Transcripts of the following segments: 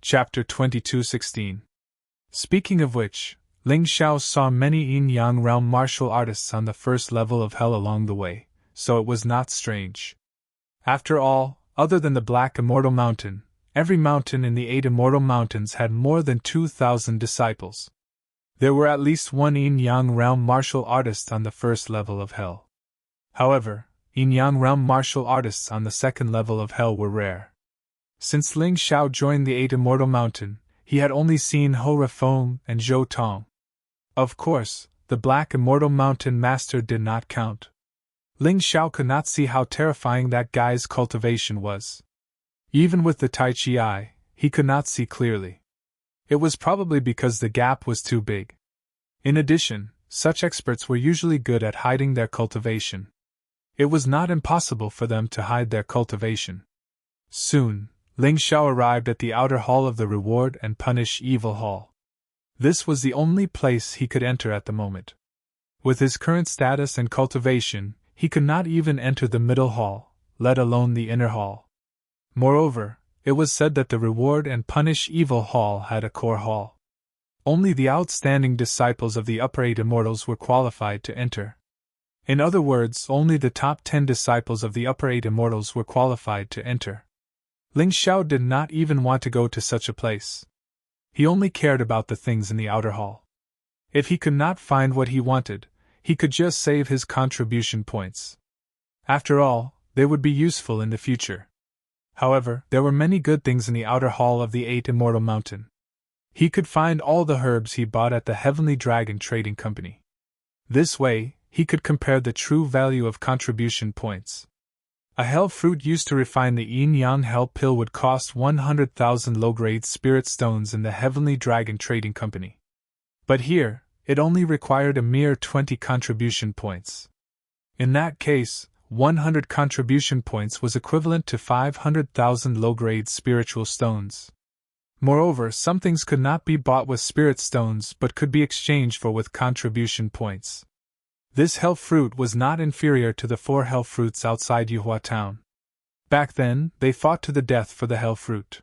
Chapter 22:16. Speaking of which, Ling Xiao saw many yin-yang realm martial artists on the first level of hell along the way, so it was not strange. After all, other than the Black Immortal Mountain, every mountain in the 8 Immortal Mountains had more than 2,000 disciples. There were at least one yin-yang realm martial artist on the first level of hell. However, yin-yang realm martial artists on the second level of hell were rare. Since Ling Xiao joined the 8 Immortal Mountain, he had only seen Ho Rafeng and Zhou Tong. Of course, the Black Immortal Mountain Master did not count. Ling Xiao could not see how terrifying that guy's cultivation was. Even with the Tai Chi eye, he could not see clearly. It was probably because the gap was too big. In addition, such experts were usually good at hiding their cultivation. It was not impossible for them to hide their cultivation. Soon, Ling Xiao arrived at the outer hall of the Reward and Punish Evil Hall. This was the only place he could enter at the moment. With his current status and cultivation, he could not even enter the middle hall, let alone the inner hall. Moreover, it was said that the Reward and Punish Evil Hall had a core hall. Only the outstanding disciples of the Upper 8 Immortals were qualified to enter. In other words, only the top 10 disciples of the Upper 8 Immortals were qualified to enter. Ling Xiao did not even want to go to such a place. He only cared about the things in the outer hall. If he could not find what he wanted, he could just save his contribution points. After all, they would be useful in the future. However, there were many good things in the outer hall of the 8 Immortal Mountain. He could find all the herbs he bought at the Heavenly Dragon Trading Company. This way, he could compare the true value of contribution points. A hell fruit used to refine the yin-yang hell pill would cost 100,000 low-grade spirit stones in the Heavenly Dragon Trading Company. But here, it only required a mere 20 contribution points. In that case, 100 contribution points was equivalent to 500,000 low-grade spiritual stones. Moreover, some things could not be bought with spirit stones but could be exchanged for with contribution points. This hell fruit was not inferior to the 4 hell fruits outside Yuhua town. Back then, they fought to the death for the hell fruit.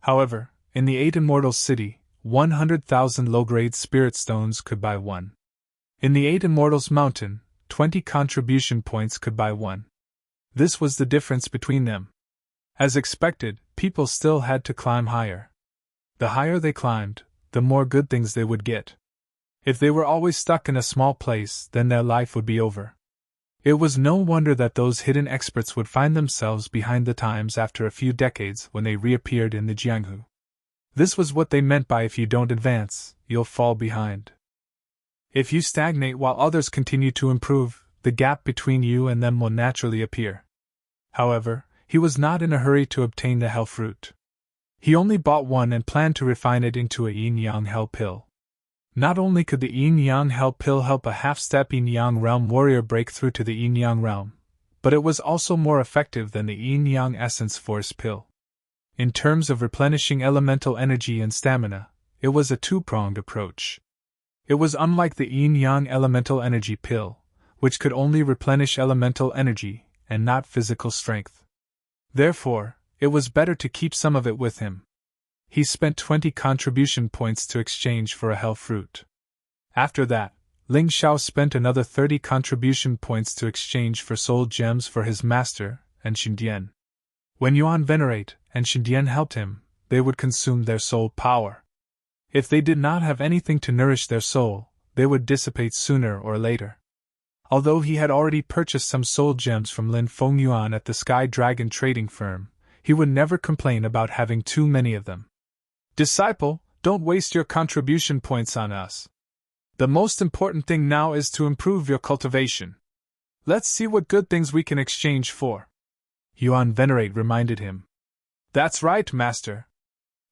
However, in the 8 Immortals City, 100,000 low-grade spirit stones could buy 1. In the 8 Immortals Mountain, 20 contribution points could buy 1. This was the difference between them. As expected, people still had to climb higher. The higher they climbed, the more good things they would get. If they were always stuck in a small place, then their life would be over. It was no wonder that those hidden experts would find themselves behind the times after a few decades when they reappeared in the Jianghu. This was what they meant by if you don't advance, you'll fall behind. If you stagnate while others continue to improve, the gap between you and them will naturally appear. However, he was not in a hurry to obtain the hell fruit. He only bought one and planned to refine it into a yin-yang hell pill. Not only could the yin-yang hell pill help a half-step yin-yang realm warrior break through to the yin-yang realm, but it was also more effective than the yin-yang essence force pill. In terms of replenishing elemental energy and stamina, it was a two-pronged approach. It was unlike the yin-yang elemental energy pill, which could only replenish elemental energy and not physical strength. Therefore, it was better to keep some of it with him. He spent 20 contribution points to exchange for a hell fruit. After that, Ling Xiao spent another 30 contribution points to exchange for soul gems for his master and Xindian. When Yuan Venerate and Xindian helped him, they would consume their soul power. If they did not have anything to nourish their soul, they would dissipate sooner or later. Although he had already purchased some soul gems from Lin Fengyuan at the Sky Dragon trading firm, he would never complain about having too many of them. Disciple, don't waste your contribution points on us. The most important thing now is to improve your cultivation. Let's see what good things we can exchange for. Yuan Venerate reminded him. That's right, Master.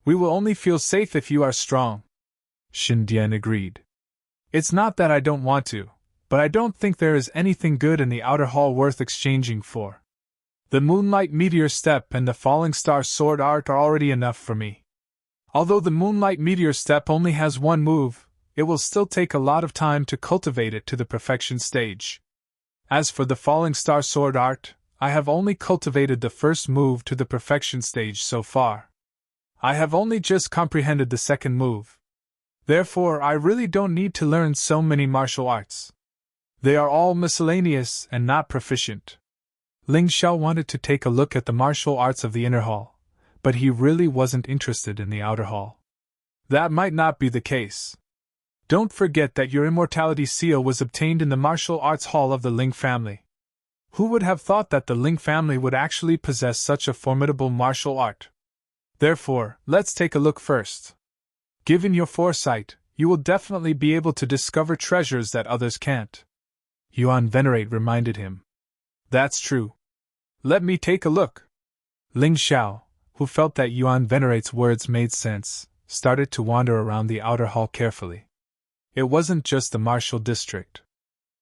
We will only feel safe if you are strong. Xindian agreed. It's not that I don't want to, but I don't think there is anything good in the outer hall worth exchanging for. The Moonlight Meteor Step and the Falling Star Sword Art are already enough for me. Although the Moonlight Meteor Step only has one move, it will still take a lot of time to cultivate it to the perfection stage. As for the Falling Star Sword Art, I have only cultivated the first move to the perfection stage so far. I have only just comprehended the second move. Therefore, I really don't need to learn so many martial arts. They are all miscellaneous and not proficient. Ling Xiao wanted to take a look at the martial arts of the inner hall, but he really wasn't interested in the outer hall. That might not be the case. Don't forget that your immortality seal was obtained in the martial arts hall of the Ling family. Who would have thought that the Ling family would actually possess such a formidable martial art? Therefore, let's take a look first. Given your foresight, you will definitely be able to discover treasures that others can't. Yuan Venerate reminded him. That's true. Let me take a look. Ling Xiao, who felt that Yuan Venerate's words made sense, started to wander around the outer hall carefully. It wasn't just the martial district.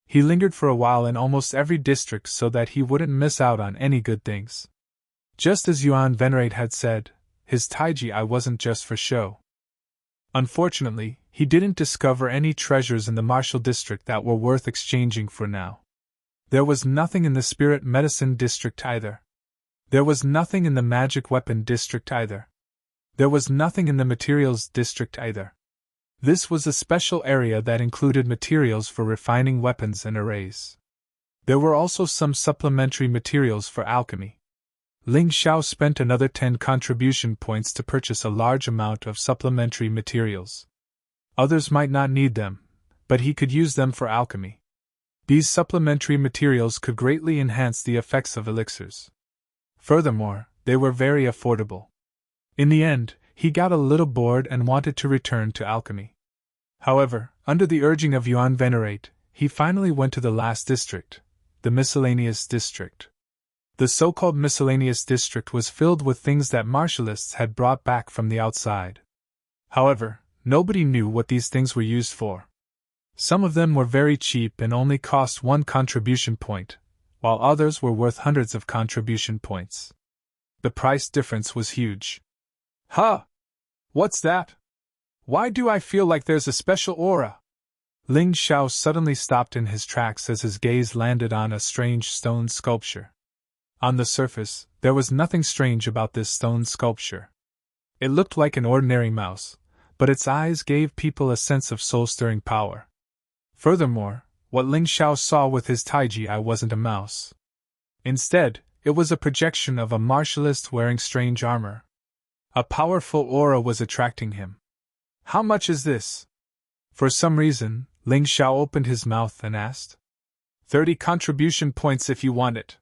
He lingered for a while in almost every district so that he wouldn't miss out on any good things. Just as Yuan Venerate had said, his Taiji eye wasn't just for show. Unfortunately, he didn't discover any treasures in the martial district that were worth exchanging for now. There was nothing in the spirit medicine district either. There was nothing in the magic weapon district either. There was nothing in the materials district either. This was a special area that included materials for refining weapons and arrays. There were also some supplementary materials for alchemy. Ling Xiao spent another 10 contribution points to purchase a large amount of supplementary materials. Others might not need them, but he could use them for alchemy. These supplementary materials could greatly enhance the effects of elixirs. Furthermore, they were very affordable. In the end, he got a little bored and wanted to return to alchemy. However, under the urging of Yuan Venerate, he finally went to the last district, the miscellaneous district. The so-called miscellaneous district was filled with things that martialists had brought back from the outside. However, nobody knew what these things were used for. Some of them were very cheap and only cost 1 contribution point, while others were worth hundreds of contribution points. The price difference was huge. Huh! What's that? Why do I feel like there's a special aura? Ling Xiao suddenly stopped in his tracks as his gaze landed on a strange stone sculpture. On the surface, there was nothing strange about this stone sculpture. It looked like an ordinary mouse, but its eyes gave people a sense of soul-stirring power. Furthermore, what Ling Xiao saw with his Taiji eye wasn't a mouse. Instead, it was a projection of a martialist wearing strange armor. A powerful aura was attracting him. How much is this? For some reason, Ling Xiao opened his mouth and asked. 30 contribution points if you want it.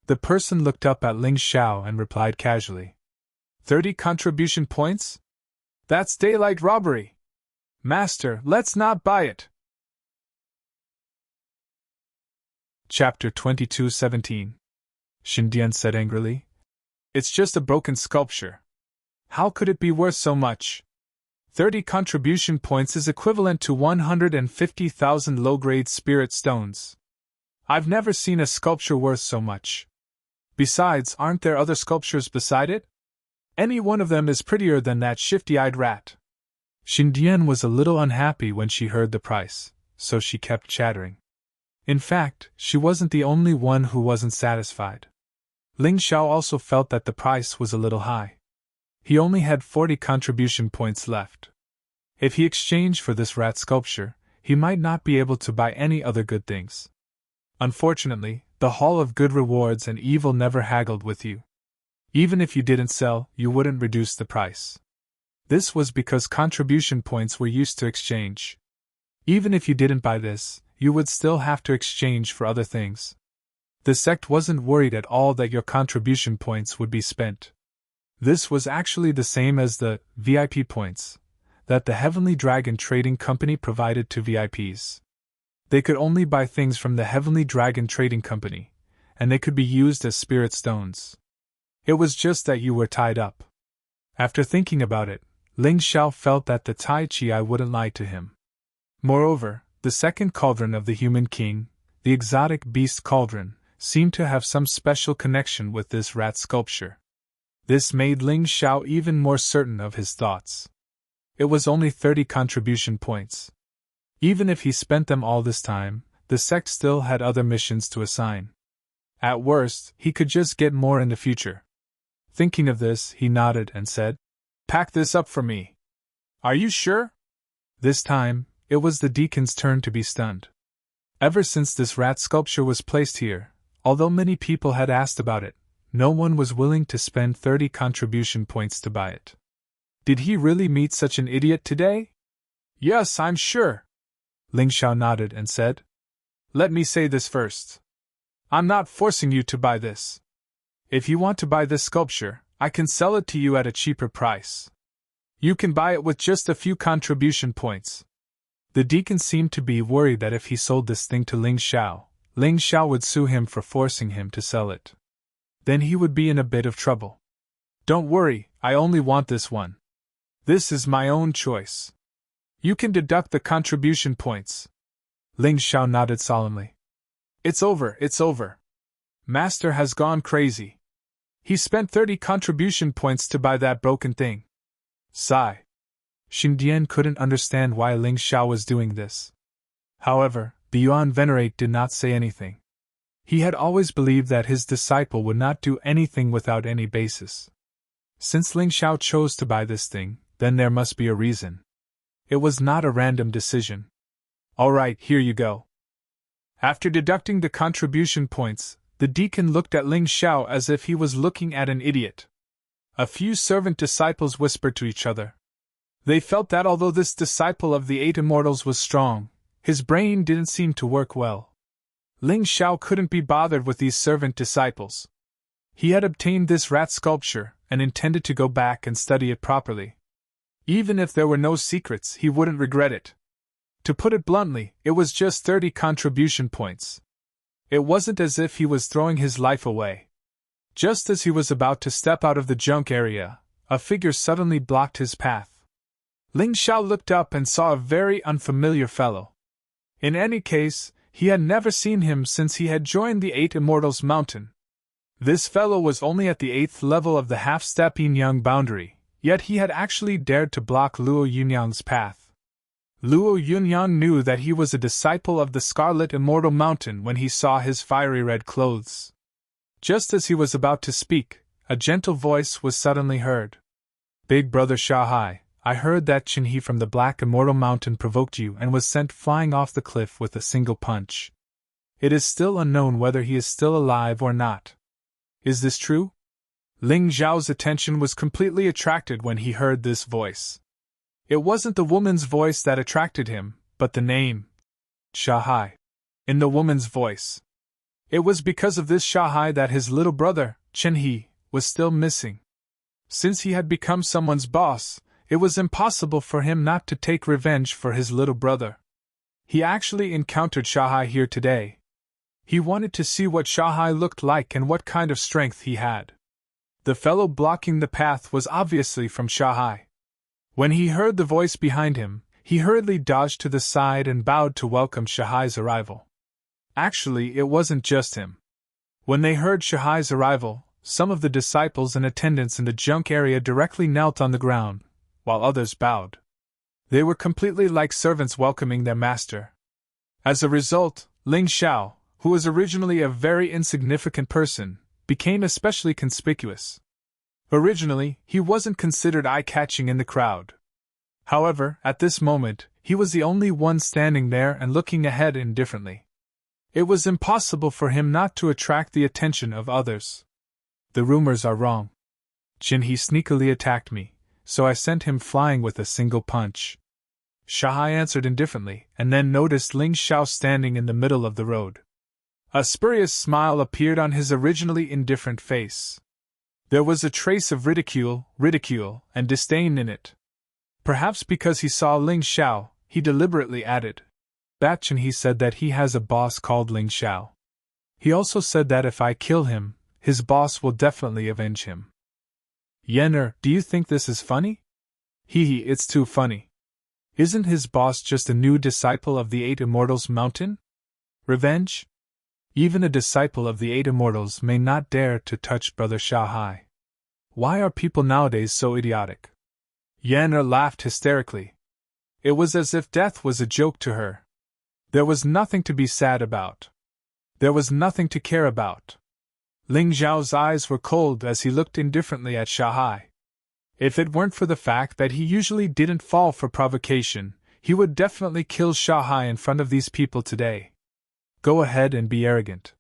The person looked up at Ling Xiao and replied casually. 30 contribution points? That's daylight robbery. Master, let's not buy it. Chapter 22:17. Xindian said angrily. It's just a broken sculpture. How could it be worth so much? 30 contribution points is equivalent to 150,000 low-grade spirit stones. I've never seen a sculpture worth so much. Besides, aren't there other sculptures beside it? Any one of them is prettier than that shifty-eyed rat. Xindian was a little unhappy when she heard the price, so she kept chattering. In fact, she wasn't the only one who wasn't satisfied. Ling Xiao also felt that the price was a little high. He only had 40 contribution points left. If he exchanged for this rat sculpture, he might not be able to buy any other good things. Unfortunately, the Hall of Good Rewards and Evil never haggled with you. Even if you didn't sell, you wouldn't reduce the price. This was because contribution points were used to exchange. Even if you didn't buy this, you would still have to exchange for other things. The sect wasn't worried at all that your contribution points would be spent. This was actually the same as the VIP points that the Heavenly Dragon Trading Company provided to VIPs. They could only buy things from the Heavenly Dragon Trading Company, and they could be used as spirit stones. It was just that you were tied up. After thinking about it, Ling Xiao felt that the Tai Chi wouldn't lie to him. Moreover, the second cauldron of the Human King, the exotic beast cauldron, seemed to have some special connection with this rat sculpture. This made Ling Xiao even more certain of his thoughts. It was only 30 contribution points. Even if he spent them all this time, the sect still had other missions to assign. At worst, he could just get more in the future. Thinking of this, he nodded and said, Pack this up for me. Are you sure? This time, it was the deacon's turn to be stunned. Ever since this rat sculpture was placed here, although many people had asked about it, no one was willing to spend 30 contribution points to buy it. Did he really meet such an idiot today? Yes, I'm sure. Ling Xiao nodded and said, Let me say this first. I'm not forcing you to buy this. If you want to buy this sculpture, I can sell it to you at a cheaper price. You can buy it with just a few contribution points. The deacon seemed to be worried that if he sold this thing to Ling Xiao would sue him for forcing him to sell it. Then he would be in a bit of trouble. Don't worry, I only want this one. This is my own choice. You can deduct the contribution points. Ling Xiao nodded solemnly. It's over. Master has gone crazy. He spent 30 contribution points to buy that broken thing. Sigh. Xindian couldn't understand why Ling Xiao was doing this. However, the Yuan Venerate did not say anything. He had always believed that his disciple would not do anything without any basis. Since Ling Xiao chose to buy this thing, then there must be a reason. It was not a random decision. All right, here you go. After deducting the contribution points, the deacon looked at Ling Xiao as if he was looking at an idiot. A few servant disciples whispered to each other. They felt that although this disciple of the 8 immortals was strong, his brain didn't seem to work well. Ling Xiao couldn't be bothered with these servant disciples. He had obtained this rat sculpture and intended to go back and study it properly. Even if there were no secrets, he wouldn't regret it. To put it bluntly, it was just 30 contribution points. It wasn't as if he was throwing his life away. Just as he was about to step out of the junk area, a figure suddenly blocked his path. Ling Xiao looked up and saw a very unfamiliar fellow. In any case, he had never seen him since he had joined the 8 Immortals Mountain. This fellow was only at the 8th level of the half-step yin-yang boundary, yet he had actually dared to block Luo Yunyang's path. Luo Yunyang knew that he was a disciple of the Scarlet Immortal Mountain when he saw his fiery red clothes. Just as he was about to speak, a gentle voice was suddenly heard. Big brother Shahai, I heard that Qinhe from the Black Immortal Mountain provoked you and was sent flying off the cliff with a single punch. It is still unknown whether he is still alive or not. Is this true? Ling Xiao's attention was completely attracted when he heard this voice. It wasn't the woman's voice that attracted him, but the name, Shahai, in the woman's voice. It was because of this Shahai that his little brother, Qinhe, was still missing. Since he had become someone's boss, it was impossible for him not to take revenge for his little brother. He actually encountered Shahai here today. He wanted to see what Shahai looked like and what kind of strength he had. The fellow blocking the path was obviously from Shahai. When he heard the voice behind him, he hurriedly dodged to the side and bowed to welcome Shahai's arrival. Actually, it wasn't just him. When they heard Shahai's arrival, some of the disciples and attendants in the junk area directly knelt on the ground, while others bowed. They were completely like servants welcoming their master. As a result, Ling Xiao, who was originally a very insignificant person, became especially conspicuous. Originally, he wasn't considered eye-catching in the crowd. However, at this moment, he was the only one standing there and looking ahead indifferently. It was impossible for him not to attract the attention of others. The rumors are wrong. Qinhe sneakily attacked me, so I sent him flying with a single punch. Shahai answered indifferently, and then noticed Ling Xiao standing in the middle of the road. A spurious smile appeared on his originally indifferent face. There was a trace of ridicule, and disdain in it. Perhaps because he saw Ling Xiao, he deliberately added, Qinhe said that he has a boss called Ling Xiao. He also said that if I kill him, his boss will definitely avenge him. Yener, do you think this is funny? Hehe, it's too funny. Isn't his boss just a new disciple of the 8 Immortals Mountain? Revenge? Even a disciple of the 8 Immortals may not dare to touch Brother Shahai. Why are people nowadays so idiotic? Yener laughed hysterically. It was as if death was a joke to her. There was nothing to be sad about. There was nothing to care about. Ling Xiao's eyes were cold as he looked indifferently at Shahai. If it weren't for the fact that he usually didn't fall for provocation, he would definitely kill Shanghai in front of these people today. Go ahead and be arrogant.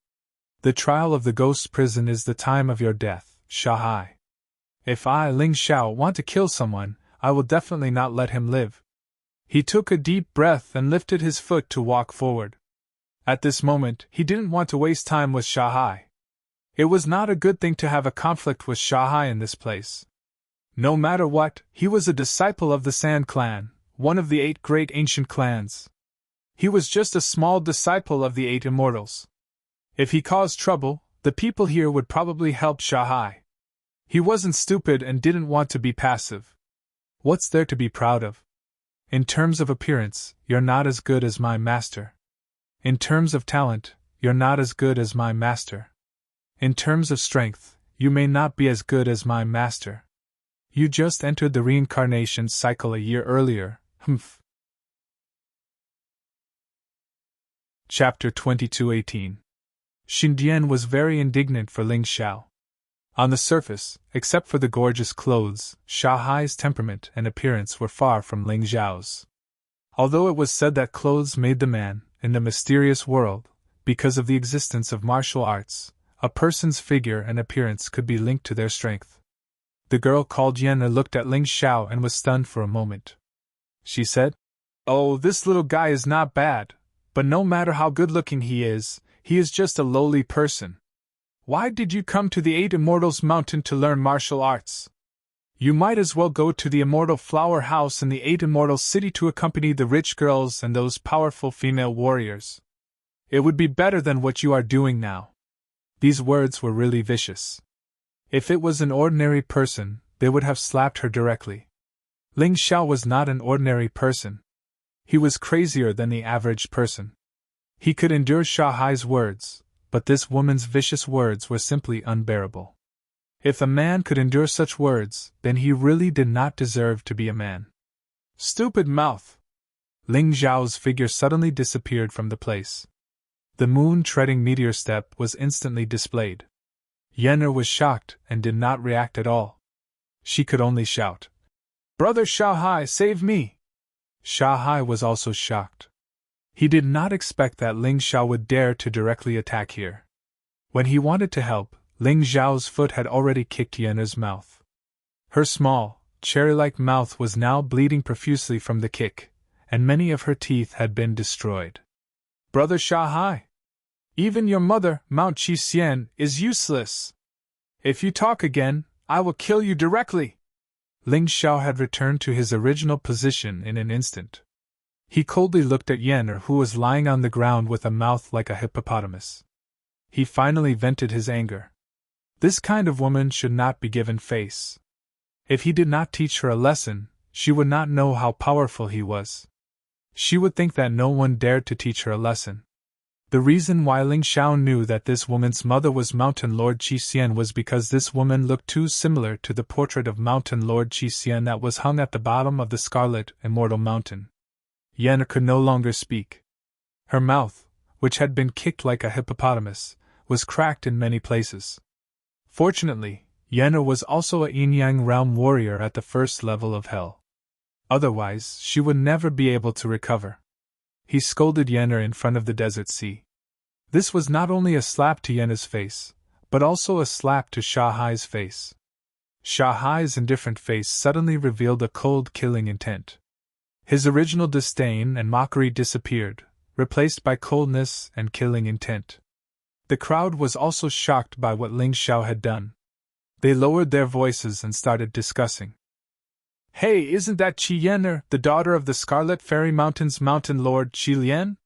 The trial of the ghost prison is the time of your death, Shanghai. If I, Ling Xiao, want to kill someone, I will definitely not let him live. He took a deep breath and lifted his foot to walk forward. At this moment, he didn't want to waste time with Shanghai. It was not a good thing to have a conflict with Shanghai in this place. No matter what, he was a disciple of the Sand Clan, one of the 8 great ancient clans. He was just a small disciple of the 8 immortals. If he caused trouble, the people here would probably help Shanghai. He wasn't stupid and didn't want to be passive. What's there to be proud of? In terms of appearance, you're not as good as my master. In terms of talent, you're not as good as my master. In terms of strength, you may not be as good as my master. You just entered the reincarnation cycle a year earlier, humph. Chapter 22:18. Xindian was very indignant for Ling Xiao. On the surface, except for the gorgeous clothes, Shanghai's temperament and appearance were far from Ling Xiao's. Although it was said that clothes made the man, in the mysterious world, because of the existence of martial arts, a person's figure and appearance could be linked to their strength. The girl called Yenna looked at Ling Xiao and was stunned for a moment. She said, "Oh, this little guy is not bad, but no matter how good-looking he is just a lowly person. Why did you come to the 8 Immortals Mountain to learn martial arts? You might as well go to the Immortal Flower House in the 8 Immortals City to accompany the rich girls and those powerful female warriors. It would be better than what you are doing now." These words were really vicious. If it was an ordinary person, they would have slapped her directly. Ling Xiao was not an ordinary person. He was crazier than the average person. He could endure Shanghai's words, but this woman's vicious words were simply unbearable. If a man could endure such words, then he really did not deserve to be a man. Stupid mouth! Ling Xiao's figure suddenly disappeared from the place. The moon-treading meteor step was instantly displayed. Yenner was shocked and did not react at all. She could only shout, "Brother Shanghai, save me!" Shanghai was also shocked. He did not expect that Ling Xiao would dare to directly attack here. When he wanted to help, Ling Xiao's foot had already kicked Yenner's mouth. Her small, cherry-like mouth was now bleeding profusely from the kick, and many of her teeth had been destroyed. "Brother Shanghai! Even your mother, Mount Qi Xian, is useless. If you talk again, I will kill you directly." Ling Xiao had returned to his original position in an instant. He coldly looked at Yenner, who was lying on the ground with a mouth like a hippopotamus. He finally vented his anger. This kind of woman should not be given face. If he did not teach her a lesson, she would not know how powerful he was. She would think that no one dared to teach her a lesson. The reason why Ling Xiao knew that this woman's mother was Mountain Lord Qi Xian was because this woman looked too similar to the portrait of Mountain Lord Qi Xian that was hung at the bottom of the Scarlet Immortal Mountain. Yenner could no longer speak. Her mouth, which had been kicked like a hippopotamus, was cracked in many places. Fortunately, Yenner was also a yin-yang realm warrior at the first level of hell. Otherwise, she would never be able to recover. He scolded Yenner in front of the desert sea. This was not only a slap to Yenner's face, but also a slap to Shanghai's face. Shanghai's indifferent face suddenly revealed a cold, killing intent. His original disdain and mockery disappeared, replaced by coldness and killing intent. The crowd was also shocked by what Ling Xiao had done. They lowered their voices and started discussing. "Hey, isn't that Qi Yenner, the daughter of the Scarlet Fairy Mountain's Mountain Lord Qi Lian?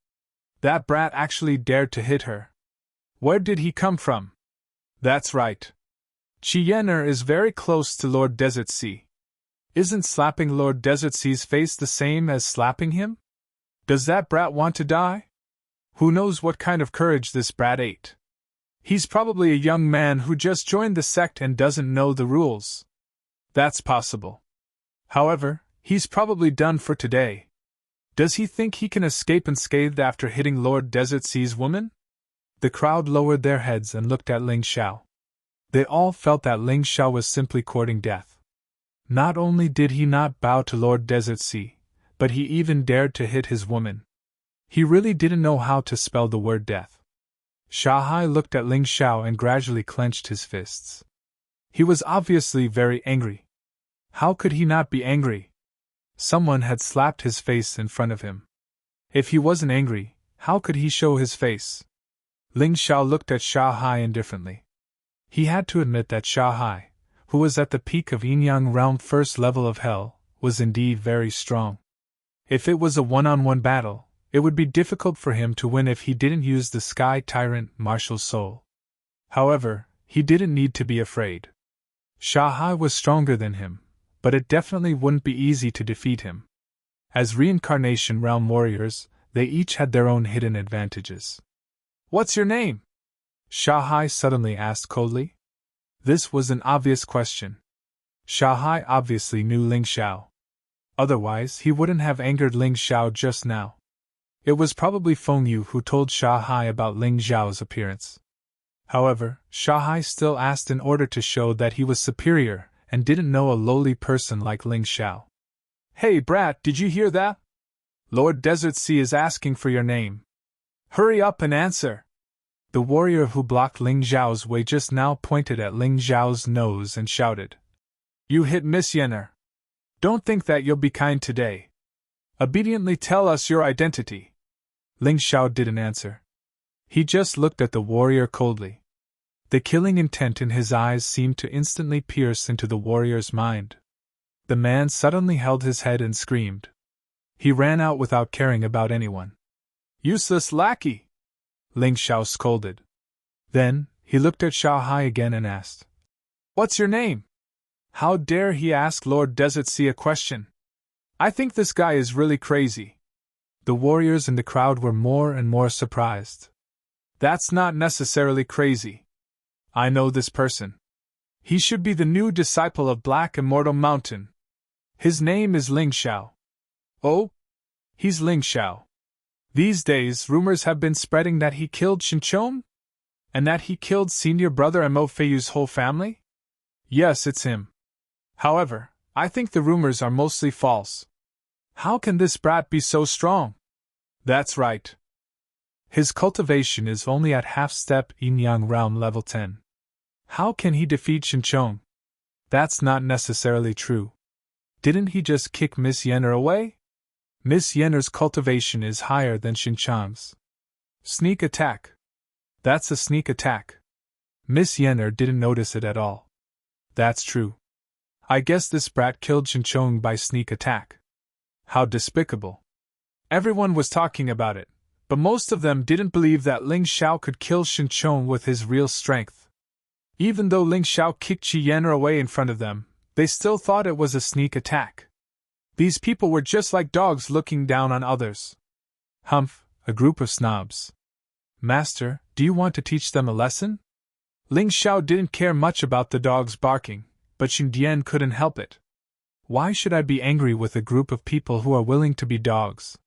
That brat actually dared to hit her. Where did he come from?" "That's right. Qi Yenner is very close to Lord Desert Sea. Isn't slapping Lord Desert Sea's face the same as slapping him? Does that brat want to die? Who knows what kind of courage this brat ate? He's probably a young man who just joined the sect and doesn't know the rules." "That's possible. However, he's probably done for today. Does he think he can escape unscathed after hitting Lord Desert Sea's woman?" The crowd lowered their heads and looked at Ling Xiao. They all felt that Ling Xiao was simply courting death. Not only did he not bow to Lord Desert Sea, but he even dared to hit his woman. He really didn't know how to spell the word death. Shanghai looked at Ling Xiao and gradually clenched his fists. He was obviously very angry. How could he not be angry? Someone had slapped his face in front of him. If he wasn't angry, how could he show his face? Ling Xiao looked at Shanghai indifferently. He had to admit that Shanghai, who was at the peak of Yin-Yang Realm first level of hell, was indeed very strong. If it was a one-on-one battle, it would be difficult for him to win if he didn't use the Sky Tyrant Martial Soul. However, he didn't need to be afraid. Shanghai was stronger than him, but it definitely wouldn't be easy to defeat him. As Reincarnation Realm warriors, they each had their own hidden advantages. "What's your name?" Shanghai suddenly asked coldly. This was an obvious question. Shanghai obviously knew Ling Xiao. Otherwise, he wouldn't have angered Ling Xiao just now. It was probably Feng Yu who told Shanghai about Ling Xiao's appearance. However, Shanghai still asked in order to show that he was superior and didn't know a lowly person like Ling Xiao. "Hey brat, did you hear that? Lord Desert Sea is asking for your name. Hurry up and answer." The warrior who blocked Ling Xiao's way just now pointed at Ling Xiao's nose and shouted, "You hit Miss Yenner. Don't think that you'll be kind today. Obediently tell us your identity." Ling Xiao didn't answer. He just looked at the warrior coldly. The killing intent in his eyes seemed to instantly pierce into the warrior's mind. The man suddenly held his head and screamed. He ran out without caring about anyone. "Useless lackey!" Ling Xiao scolded. Then, he looked at Shanghai again and asked, "What's your name? How dare he ask Lord Desert Sea a question? I think this guy is really crazy." The warriors in the crowd were more and more surprised. "That's not necessarily crazy. I know this person. He should be the new disciple of Black Immortal Mountain. His name is Ling Xiao." "Oh? He's Ling Xiao. These days rumors have been spreading that he killed Shinchong? And that he killed senior brother Mo Feiyu's whole family? Yes, it's him. However, I think the rumors are mostly false. How can this brat be so strong?" "That's right. His cultivation is only at half-step Yin-Yang Realm level 10. How can he defeat Shinchong?" "That's not necessarily true. Didn't he just kick Miss Yenner away? Miss Yenner's cultivation is higher than Shinchong's." "Sneak attack. That's a sneak attack. Miss Yenner didn't notice it at all." "That's true. I guess this brat killed Shinchong by sneak attack. How despicable." Everyone was talking about it, but most of them didn't believe that Ling Xiao could kill Shinchong with his real strength. Even though Ling Xiao kicked Qi Yenner away in front of them, they still thought it was a sneak attack. These people were just like dogs looking down on others. "Humph, a group of snobs. Master, do you want to teach them a lesson?" Ling Xiao didn't care much about the dogs barking, but Xindian couldn't help it. "Why should I be angry with a group of people who are willing to be dogs?"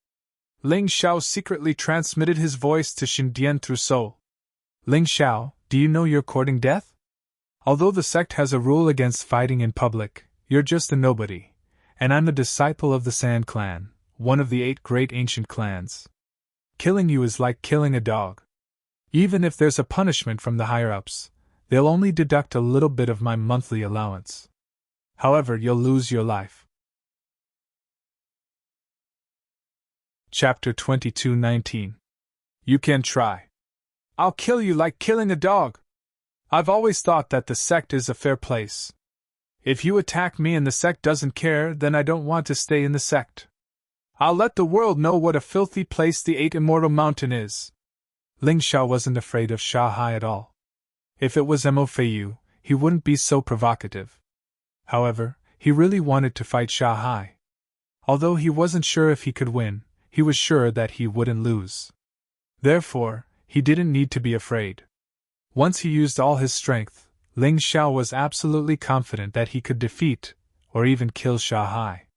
Ling Xiao secretly transmitted his voice to Xindian through soul. "Ling Xiao, do you know you're courting death? Although the sect has a rule against fighting in public, you're just a nobody, and I'm a disciple of the Sand Clan, one of the 8 great ancient clans. Killing you is like killing a dog. Even if there's a punishment from the higher-ups, they'll only deduct a little bit of my monthly allowance. However, you'll lose your life." Chapter 22:19. "You can try. I'll kill you like killing a dog. I've always thought that the sect is a fair place. If you attack me and the sect doesn't care, then I don't want to stay in the sect. I'll let the world know what a filthy place the 8 Immortal Mountain is." Ling Xiao wasn't afraid of Shanghai at all. If it was Mo Feiyu, he wouldn't be so provocative. However, he really wanted to fight Shanghai. Although he wasn't sure if he could win, he was sure that he wouldn't lose. Therefore, he didn't need to be afraid. Once he used all his strength, Ling Xiao was absolutely confident that he could defeat, or even kill Shanghai.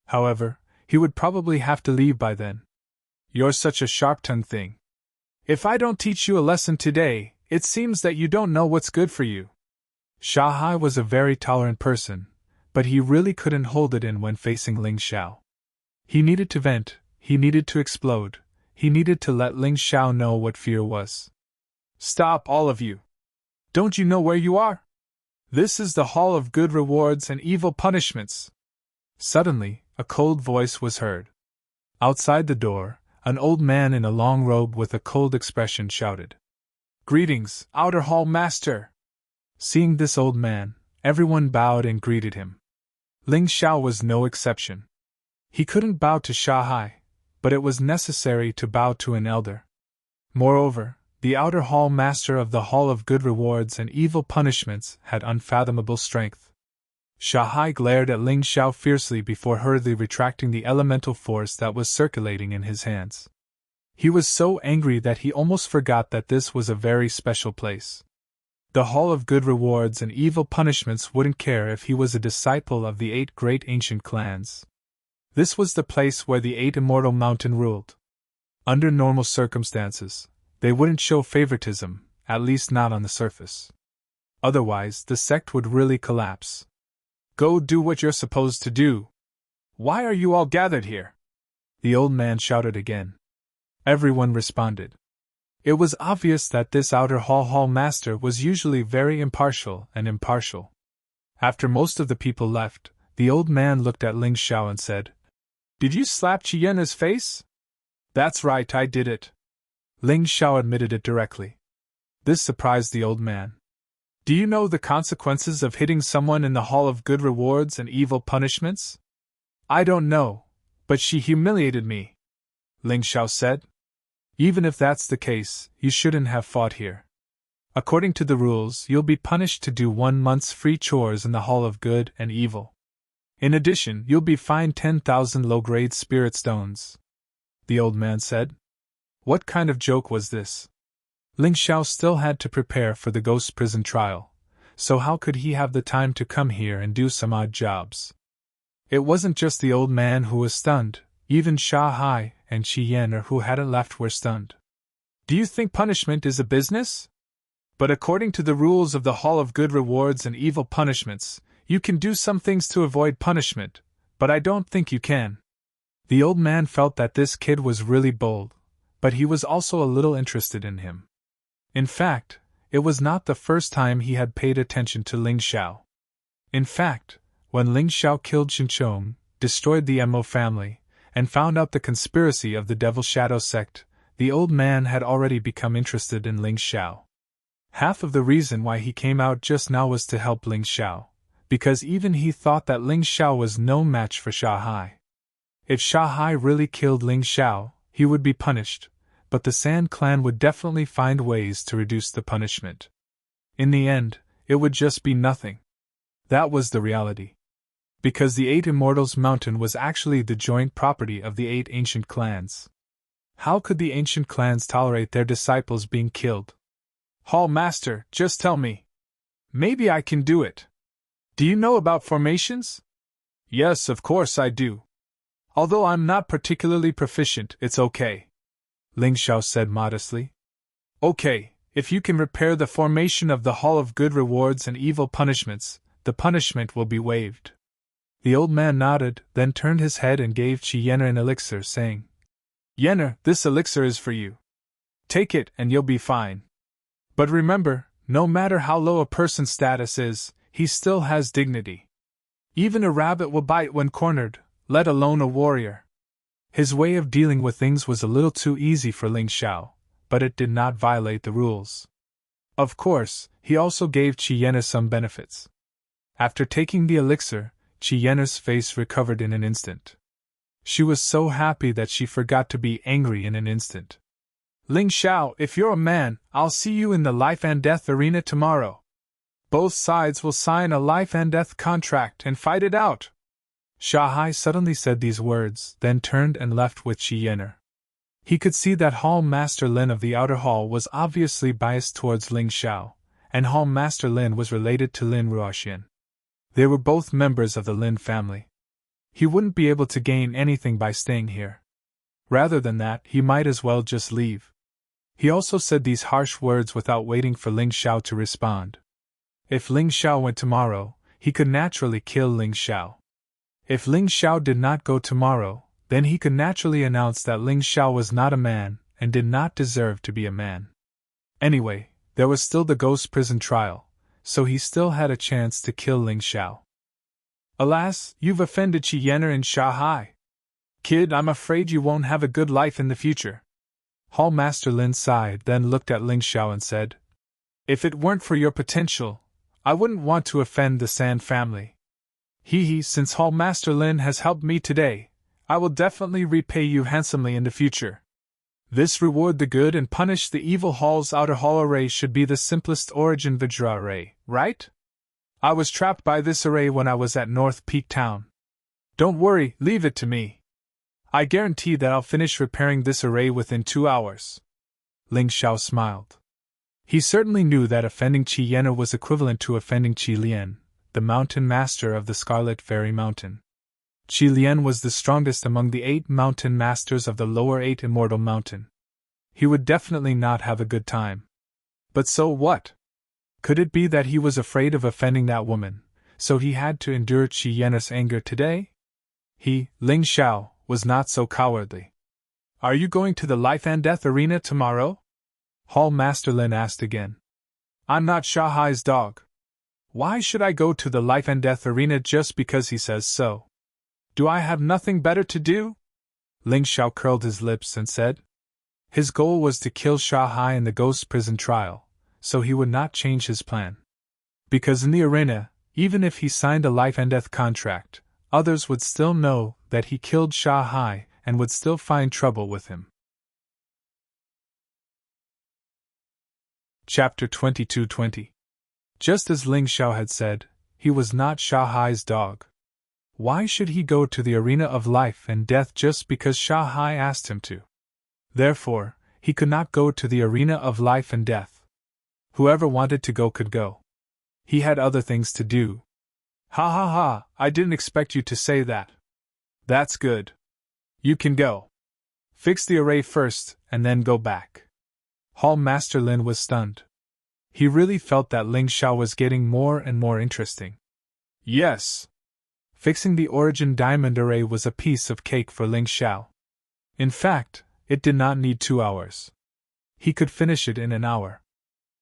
However, he would probably have to leave by then. "You're such a sharp-tongued thing. If I don't teach you a lesson today, it seems that you don't know what's good for you." Shanghai was a very tolerant person, but he really couldn't hold it in when facing Ling Xiao. He needed to vent, he needed to explode, he needed to let Ling Xiao know what fear was. Stop, all of you! Don't you know where you are? This is the Hall of Good Rewards and Evil Punishments. Suddenly, a cold voice was heard. Outside the door, an old man in a long robe with a cold expression shouted, "Greetings, Outer Hall Master!" Seeing this old man, everyone bowed and greeted him. Ling Xiao was no exception. He couldn't bow to Shanghai, but it was necessary to bow to an elder. Moreover, the Outer Hall Master of the Hall of Good Rewards and Evil Punishments had unfathomable strength. Shanghai glared at Ling Xiao fiercely before hurriedly retracting the elemental force that was circulating in his hands. He was so angry that he almost forgot that this was a very special place. The Hall of Good Rewards and Evil Punishments wouldn't care if he was a disciple of the 8 great ancient clans. This was the place where the 8 immortal mountain ruled. Under normal circumstances, they wouldn't show favoritism, at least not on the surface. Otherwise, the sect would really collapse. Go do what you're supposed to do. Why are you all gathered here? The old man shouted again. Everyone responded. It was obvious that this Outer Hall Master was usually very impartial. After most of the people left, the old man looked at Ling Xiao and said, "Did you slap Chiena's face?" "That's right, I did it." Ling Xiao admitted it directly. This surprised the old man. "Do you know the consequences of hitting someone in the Hall of Good Rewards and Evil Punishments?" "I don't know, but she humiliated me," Ling Xiao said. "Even if that's the case, you shouldn't have fought here. According to the rules, you'll be punished to do 1 month's free chores in the Hall of Good and Evil. In addition, you'll be fined 10,000 low-grade spirit stones," the old man said. What kind of joke was this? Ling Xiao still had to prepare for the ghost prison trial, so how could he have the time to come here and do some odd jobs? It wasn't just the old man who was stunned, even Shanghai and Qi Yan, who hadn't left, were stunned. "Do you think punishment is a business? But according to the rules of the Hall of Good Rewards and Evil Punishments, you can do some things to avoid punishment, but I don't think you can." The old man felt that this kid was really bold, but he was also a little interested in him. In fact, it was not the first time he had paid attention to Ling Xiao. In fact, when Ling Xiao killed Xinchong, destroyed the Mo family, and found out the conspiracy of the Devil Shadow sect, the old man had already become interested in Ling Xiao. Half of the reason why he came out just now was to help Ling Xiao, because even he thought that Ling Xiao was no match for Shanghai. If Shanghai really killed Ling Xiao, he would be punished, but the Sand clan would definitely find ways to reduce the punishment. In the end, it would just be nothing. That was the reality. Because the 8 Immortals Mountain was actually the joint property of the 8 ancient clans. How could the ancient clans tolerate their disciples being killed? "Hall Master, just tell me. Maybe I can do it. Do you know about formations?" "Yes, of course I do. Although I'm not particularly proficient, it's okay," Ling Xiao said modestly. "Okay, if you can repair the formation of the Hall of Good Rewards and Evil Punishments, the punishment will be waived." The old man nodded, then turned his head and gave Qi Yenner an elixir, saying, "Yenner, this elixir is for you. Take it and you'll be fine. But remember, no matter how low a person's status is, he still has dignity. Even a rabbit will bite when cornered, let alone a warrior." His way of dealing with things was a little too easy for Ling Xiao, but it did not violate the rules. Of course, he also gave Qi Yenner some benefits. After taking the elixir, Qi Yenner's face recovered in an instant. She was so happy that she forgot to be angry in an instant. "Ling Xiao, if you're a man, I'll see you in the life and death arena tomorrow. Both sides will sign a life and death contract and fight it out." Shanghai suddenly said these words, then turned and left with Qi Yenner. He could see that Hall Master Lin of the Outer Hall was obviously biased towards Ling Xiao, and Hall Master Lin was related to Lin Ruoxian. They were both members of the Lin family. He wouldn't be able to gain anything by staying here. Rather than that, he might as well just leave. He also said these harsh words without waiting for Ling Xiao to respond. If Ling Xiao went tomorrow, he could naturally kill Ling Xiao. If Ling Xiao did not go tomorrow, then he could naturally announce that Ling Xiao was not a man and did not deserve to be a man. Anyway, there was still the ghost prison trial, so he still had a chance to kill Ling Xiao. Alas, you've offended Qi Yener and Shanghai. Kid, I'm afraid you won't have a good life in the future. Hall Master Lin sighed, then looked at Ling Xiao and said, If it weren't for your potential, I wouldn't want to offend the San family. Since Hall Master Lin has helped me today, I will definitely repay you handsomely in the future. This reward the good and punish the evil. Hall's outer hall array should be the simplest origin Vajra array, right? I was trapped by this array when I was at North Peak Town. Don't worry, leave it to me. I guarantee that I'll finish repairing this array within 2 hours. Ling Xiao smiled. He certainly knew that offending Qi Yener was equivalent to offending Qi Lian, the mountain master of the Scarlet Fairy Mountain. Qi Lian was the strongest among the 8 mountain masters of the lower 8 Immortal Mountain. He would definitely not have a good time. But so what? Could it be that he was afraid of offending that woman, so he had to endure Qi Yener's anger today? He, Ling Xiao, was not so cowardly. Are you going to the life and death arena tomorrow? Hall Master Lin asked again. I'm not Shanghai's dog. Why should I go to the life and death arena just because he says so? Do I have nothing better to do? Ling Xiao curled his lips and said. His goal was to kill Shanghai in the ghost prison trial, so he would not change his plan. Because in the arena, even if he signed a life and death contract, others would still know that he killed Shanghai and would still find trouble with him. Chapter 22:20. Just as Ling Xiao had said, he was not Shanghai's dog. Why should he go to the arena of life and death just because Shanghai asked him to? Therefore, he could not go to the arena of life and death. Whoever wanted to go could go. He had other things to do. Ha ha ha, I didn't expect you to say that. That's good. You can go. Fix the array first, and then go back. Hall Master Lin was stunned. He really felt that Ling Xiao was getting more and more interesting. Yes. Fixing the origin diamond array was a piece of cake for Ling Xiao. In fact, it did not need 2 hours. He could finish it in an hour.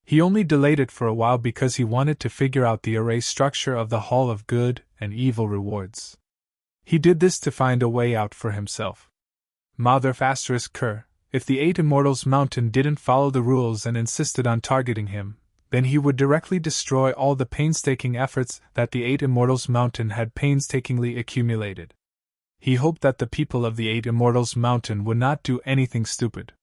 He only delayed it for a while because he wanted to figure out the array structure of the Hall of Good and Evil Rewards. He did this to find a way out for himself. Mother *Ker, if the 8 Immortals Mountain didn't follow the rules and insisted on targeting him, then he would directly destroy all the painstaking efforts that the 8 Immortals Mountain had painstakingly accumulated. He hoped that the people of the 8 Immortals Mountain would not do anything stupid.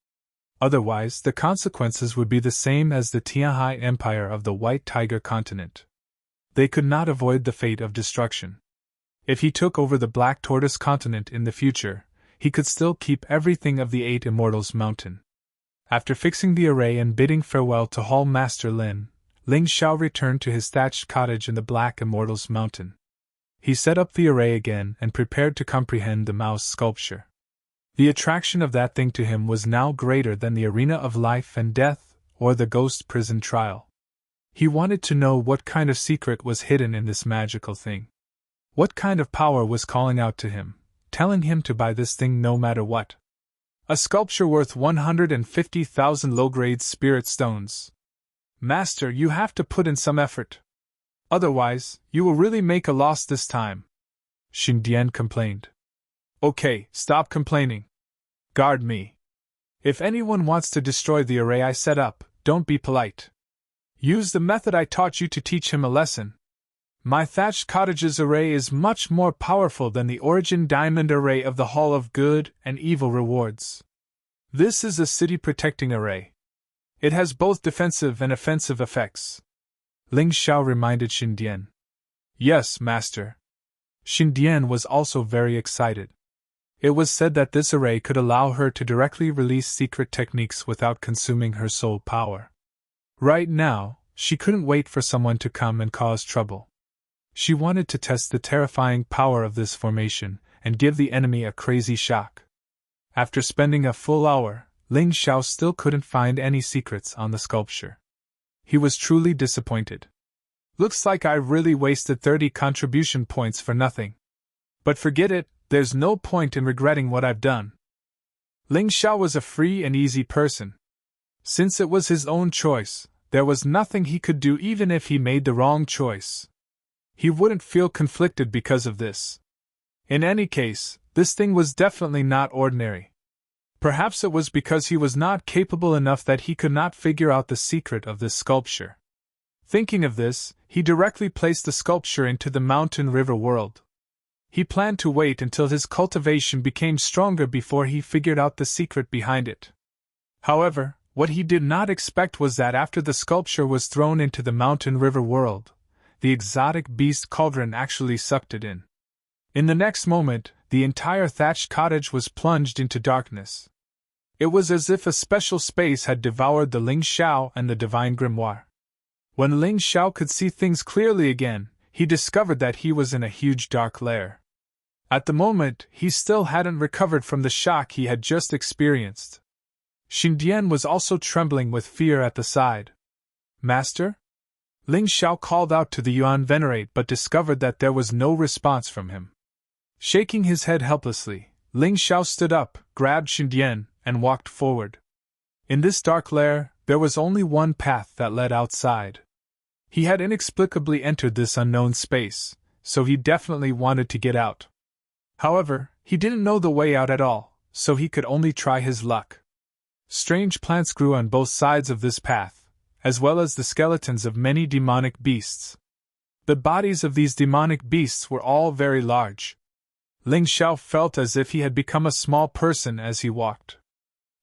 Otherwise, the consequences would be the same as the Tianhai Empire of the White Tiger Continent. They could not avoid the fate of destruction. If he took over the Black Tortoise Continent in the future, he could still keep everything of the 8 Immortals Mountain. After fixing the array and bidding farewell to Hall Master Lin, Ling Xiao returned to his thatched cottage in the Black Immortals Mountain. He set up the array again and prepared to comprehend the mouse sculpture. The attraction of that thing to him was now greater than the arena of life and death or the ghost prison trial. He wanted to know what kind of secret was hidden in this magical thing. What kind of power was calling out to him, telling him to buy this thing no matter what? A sculpture worth 150,000 low-grade spirit stones. Master, you have to put in some effort. Otherwise, you will really make a loss this time. Xingdian complained. Okay, stop complaining. Guard me. If anyone wants to destroy the array I set up, don't be polite. Use the method I taught you to teach him a lesson. My thatched cottage's array is much more powerful than the origin diamond array of the Hall of Good and Evil Rewards. This is a city-protecting array. It has both defensive and offensive effects. Ling Xiao reminded Xingdian. Yes, Master. Xingdian was also very excited. It was said that this array could allow her to directly release secret techniques without consuming her soul power. Right now, she couldn't wait for someone to come and cause trouble. She wanted to test the terrifying power of this formation and give the enemy a crazy shock. After spending a full hour, Ling Xiao still couldn't find any secrets on the sculpture. He was truly disappointed. Looks like I really wasted 30 contribution points for nothing. But forget it, there's no point in regretting what I've done. Ling Xiao was a free and easy person. Since it was his own choice, there was nothing he could do even if he made the wrong choice. He wouldn't feel conflicted because of this. In any case, this thing was definitely not ordinary. Perhaps it was because he was not capable enough that he could not figure out the secret of this sculpture. Thinking of this, he directly placed the sculpture into the mountain river world. He planned to wait until his cultivation became stronger before he figured out the secret behind it. However, what he did not expect was that after the sculpture was thrown into the mountain river world, the exotic beast cauldron actually sucked it in. In the next moment, the entire thatched cottage was plunged into darkness. It was as if a special space had devoured the Ling Xiao and the divine grimoire. When Ling Xiao could see things clearly again, he discovered that he was in a huge dark lair. At the moment, he still hadn't recovered from the shock he had just experienced. Xindian was also trembling with fear at the side. Master? Ling Xiao called out to the Yuan Venerate but discovered that there was no response from him. Shaking his head helplessly, Ling Xiao stood up, grabbed Xindian, and walked forward. In this dark lair, there was only one path that led outside. He had inexplicably entered this unknown space, so he definitely wanted to get out. However, he didn't know the way out at all, so he could only try his luck. Strange plants grew on both sides of this path, as well as the skeletons of many demonic beasts. The bodies of these demonic beasts were all very large. Ling Xiao felt as if he had become a small person as he walked.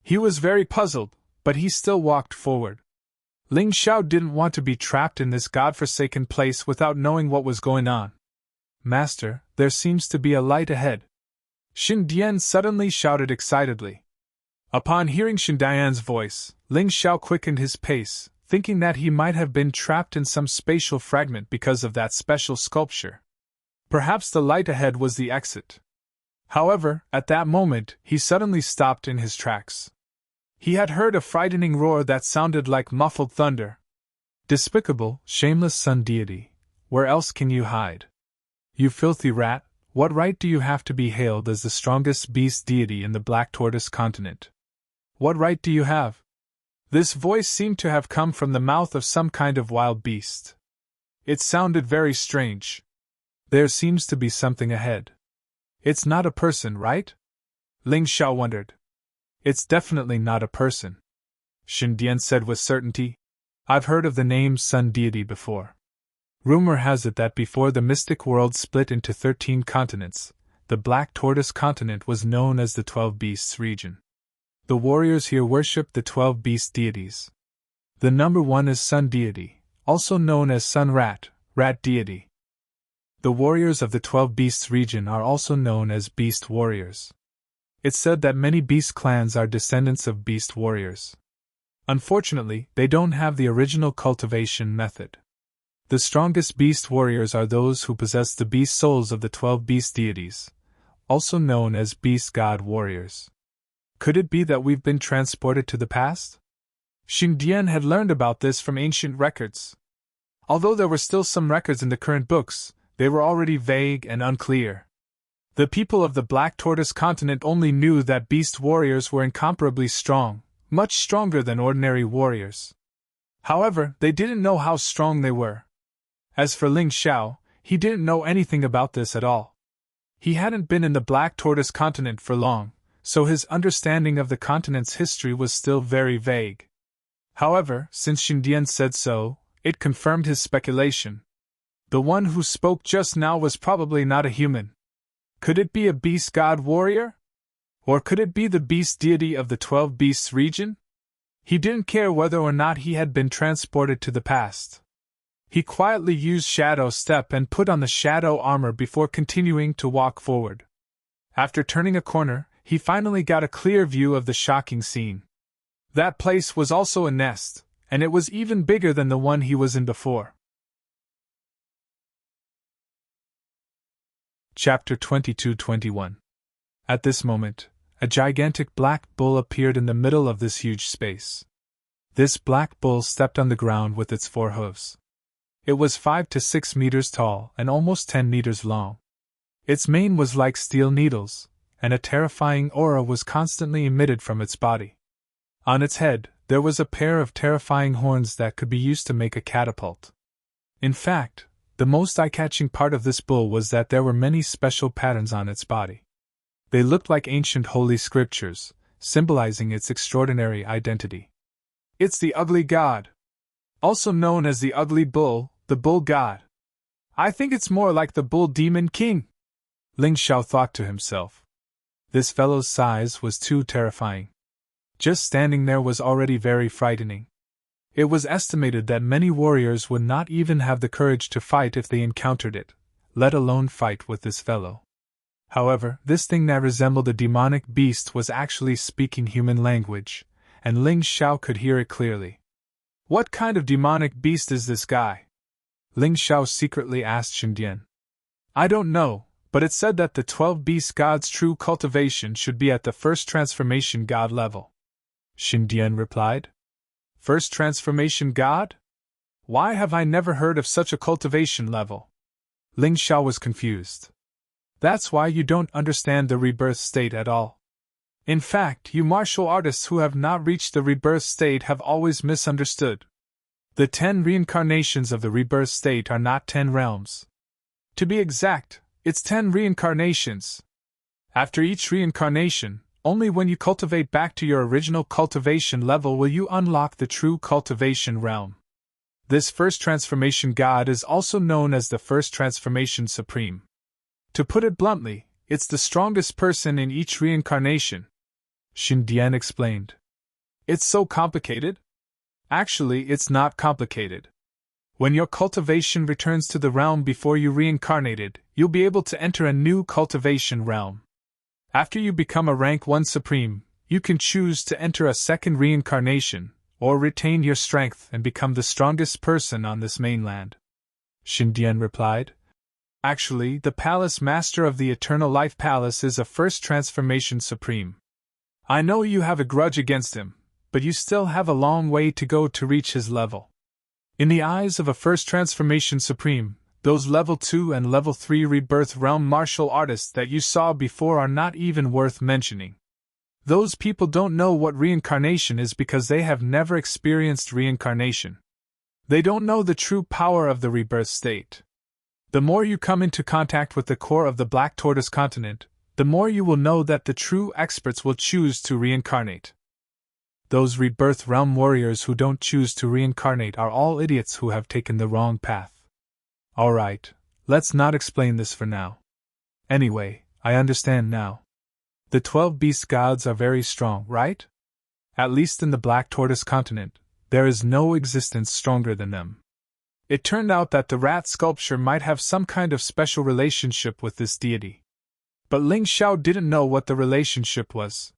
He was very puzzled, but he still walked forward. Ling Xiao didn't want to be trapped in this godforsaken place without knowing what was going on. Master, there seems to be a light ahead. Xindian suddenly shouted excitedly. Upon hearing Xindian's voice, Ling Xiao quickened his pace, thinking that he might have been trapped in some spatial fragment because of that special sculpture. Perhaps the light ahead was the exit. However, at that moment, he suddenly stopped in his tracks. He had heard a frightening roar that sounded like muffled thunder. Despicable, shameless sun deity, where else can you hide? You filthy rat, what right do you have to be hailed as the strongest beast deity in the Black Tortoise continent? What right do you have? This voice seemed to have come from the mouth of some kind of wild beast. It sounded very strange. There seems to be something ahead. It's not a person, right? Ling Xiao wondered. It's definitely not a person, Xindian said with certainty. I've heard of the name Sun Deity before. Rumor has it that before the mystic world split into 13 continents, the Black Tortoise continent was known as the 12 Beasts region. The warriors here worship the 12 beast deities. The number 1 is Sun Deity, also known as Sun Rat, Rat Deity. The warriors of the 12 Beasts region are also known as Beast Warriors. It's said that many beast clans are descendants of beast warriors. Unfortunately, they don't have the original cultivation method. The strongest beast warriors are those who possess the beast souls of the 12 beast deities, also known as beast god warriors. Could it be that we've been transported to the past? Xindian had learned about this from ancient records. Although there were still some records in the current books, they were already vague and unclear. The people of the Black Tortoise continent only knew that beast warriors were incomparably strong, much stronger than ordinary warriors. However, they didn't know how strong they were. As for Ling Xiao, he didn't know anything about this at all. He hadn't been in the Black Tortoise continent for long, so his understanding of the continent's history was still very vague. However, since Xindian said so, it confirmed his speculation. The one who spoke just now was probably not a human. Could it be a beast god warrior? Or could it be the beast deity of the 12 Beasts region? He didn't care whether or not he had been transported to the past. He quietly used Shadow Step and put on the shadow armor before continuing to walk forward. After turning a corner, he finally got a clear view of the shocking scene. That place was also a nest, and it was even bigger than the one he was in before. Chapter 22-21. At this moment, a gigantic black bull appeared in the middle of this huge space. This black bull stepped on the ground with its 4 hooves. It was 5 to 6 meters tall and almost 10 meters long. Its mane was like steel needles, and a terrifying aura was constantly emitted from its body. On its head, there was a pair of terrifying horns that could be used to make a catapult. In fact, the most eye-catching part of this bull was that there were many special patterns on its body. They looked like ancient holy scriptures, symbolizing its extraordinary identity. It's the ugly god. Also known as the ugly bull, the bull god. I think it's more like the bull demon king, Ling Xiao thought to himself. This fellow's size was too terrifying. Just standing there was already very frightening. It was estimated that many warriors would not even have the courage to fight if they encountered it, let alone fight with this fellow. However, this thing that resembled a demonic beast was actually speaking human language, and Ling Xiao could hear it clearly. What kind of demonic beast is this guy? Ling Xiao secretly asked Xindian. I don't know, but it said that the 12 beast gods' true cultivation should be at the first transformation god level. Xindian replied. First transformation god? Why have I never heard of such a cultivation level? Ling Xiao was confused. That's why you don't understand the rebirth state at all. In fact, you martial artists who have not reached the rebirth state have always misunderstood. The 10 reincarnations of the rebirth state are not 10 realms. To be exact, it's 10 reincarnations. After each reincarnation, only when you cultivate back to your original cultivation level will you unlock the true cultivation realm. This first transformation god is also known as the first transformation supreme. To put it bluntly, it's the strongest person in each reincarnation, Xindian explained. It's so complicated? Actually, it's not complicated. When your cultivation returns to the realm before you reincarnated, you'll be able to enter a new cultivation realm. After you become a rank 1 supreme, you can choose to enter a second reincarnation, or retain your strength and become the strongest person on this mainland. Xindian replied. Actually, the Palace Master of the Eternal Life Palace is a first transformation supreme. I know you have a grudge against him, but you still have a long way to go to reach his level. In the eyes of a first transformation supreme, those level 2 and level 3 rebirth realm martial artists that you saw before are not even worth mentioning. Those people don't know what reincarnation is because they have never experienced reincarnation. They don't know the true power of the rebirth state. The more you come into contact with the core of the Black Tortoise continent, the more you will know that the true experts will choose to reincarnate. Those rebirth realm warriors who don't choose to reincarnate are all idiots who have taken the wrong path. Alright, let's not explain this for now. Anyway, I understand now. The 12 beast gods are very strong, right? At least in the Black Tortoise continent, there is no existence stronger than them. It turned out that the rat sculpture might have some kind of special relationship with this deity. But Ling Xiao didn't know what the relationship was.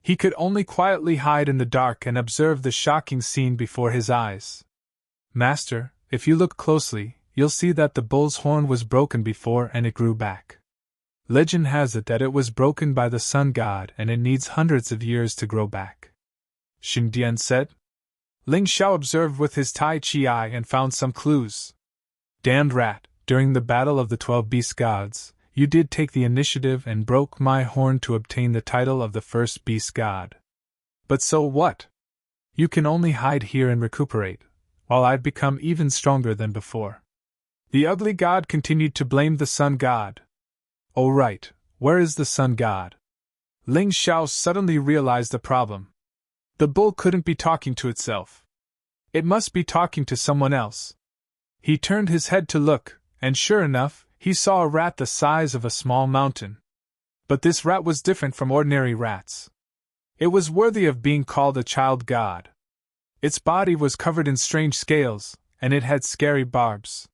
He could only quietly hide in the dark and observe the shocking scene before his eyes. Master, if you look closely, you'll see that the bull's horn was broken before and it grew back. Legend has it that it was broken by the sun god and it needs hundreds of years to grow back. Xindian said. Ling Xiao observed with his Tai Chi eye and found some clues. Damned rat, during the battle of the 12 beast gods, you did take the initiative and broke my horn to obtain the title of the first beast god. But so what? You can only hide here and recuperate, while I've become even stronger than before. The ugly god continued to blame the sun god. Oh right, where is the sun god? Ling Xiao suddenly realized the problem. The bull couldn't be talking to itself. It must be talking to someone else. He turned his head to look, and sure enough, he saw a rat the size of a small mountain. But this rat was different from ordinary rats. It was worthy of being called a child god. Its body was covered in strange scales, and it had scary barbs.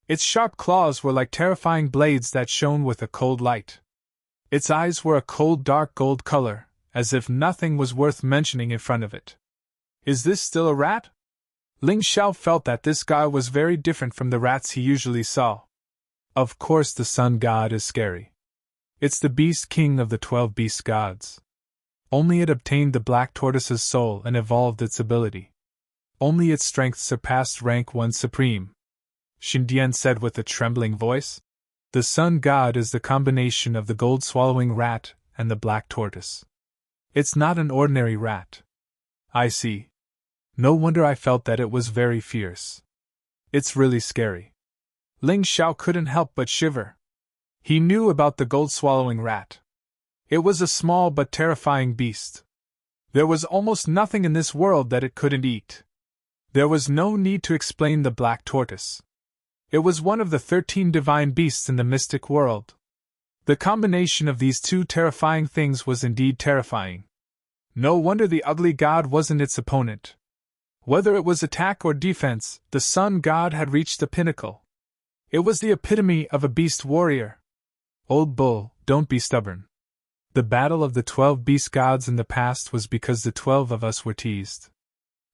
Its sharp claws were like terrifying blades that shone with a cold light. Its eyes were a cold dark gold color, as if nothing was worth mentioning in front of it. Is this still a rat? Ling Xiao felt that this guy was very different from the rats he usually saw. Of course the sun god is scary. It's the beast king of the 12 beast gods. Only it obtained the black tortoise's soul and evolved its ability. Only its strength surpassed rank 1 supreme. Shindian said with a trembling voice. The sun god is the combination of the gold-swallowing rat and the black tortoise. It's not an ordinary rat. I see. No wonder I felt that it was very fierce. It's really scary. Ling Xiao couldn't help but shiver. He knew about the gold-swallowing rat. It was a small but terrifying beast. There was almost nothing in this world that it couldn't eat. There was no need to explain the black tortoise. It was one of the 13 divine beasts in the mystic world. The combination of these two terrifying things was indeed terrifying. No wonder the ugly god wasn't its opponent. Whether it was attack or defense, the sun god had reached the pinnacle. It was the epitome of a beast warrior. Old bull, don't be stubborn. The battle of the 12 beast gods in the past was because the 12 of us were teased.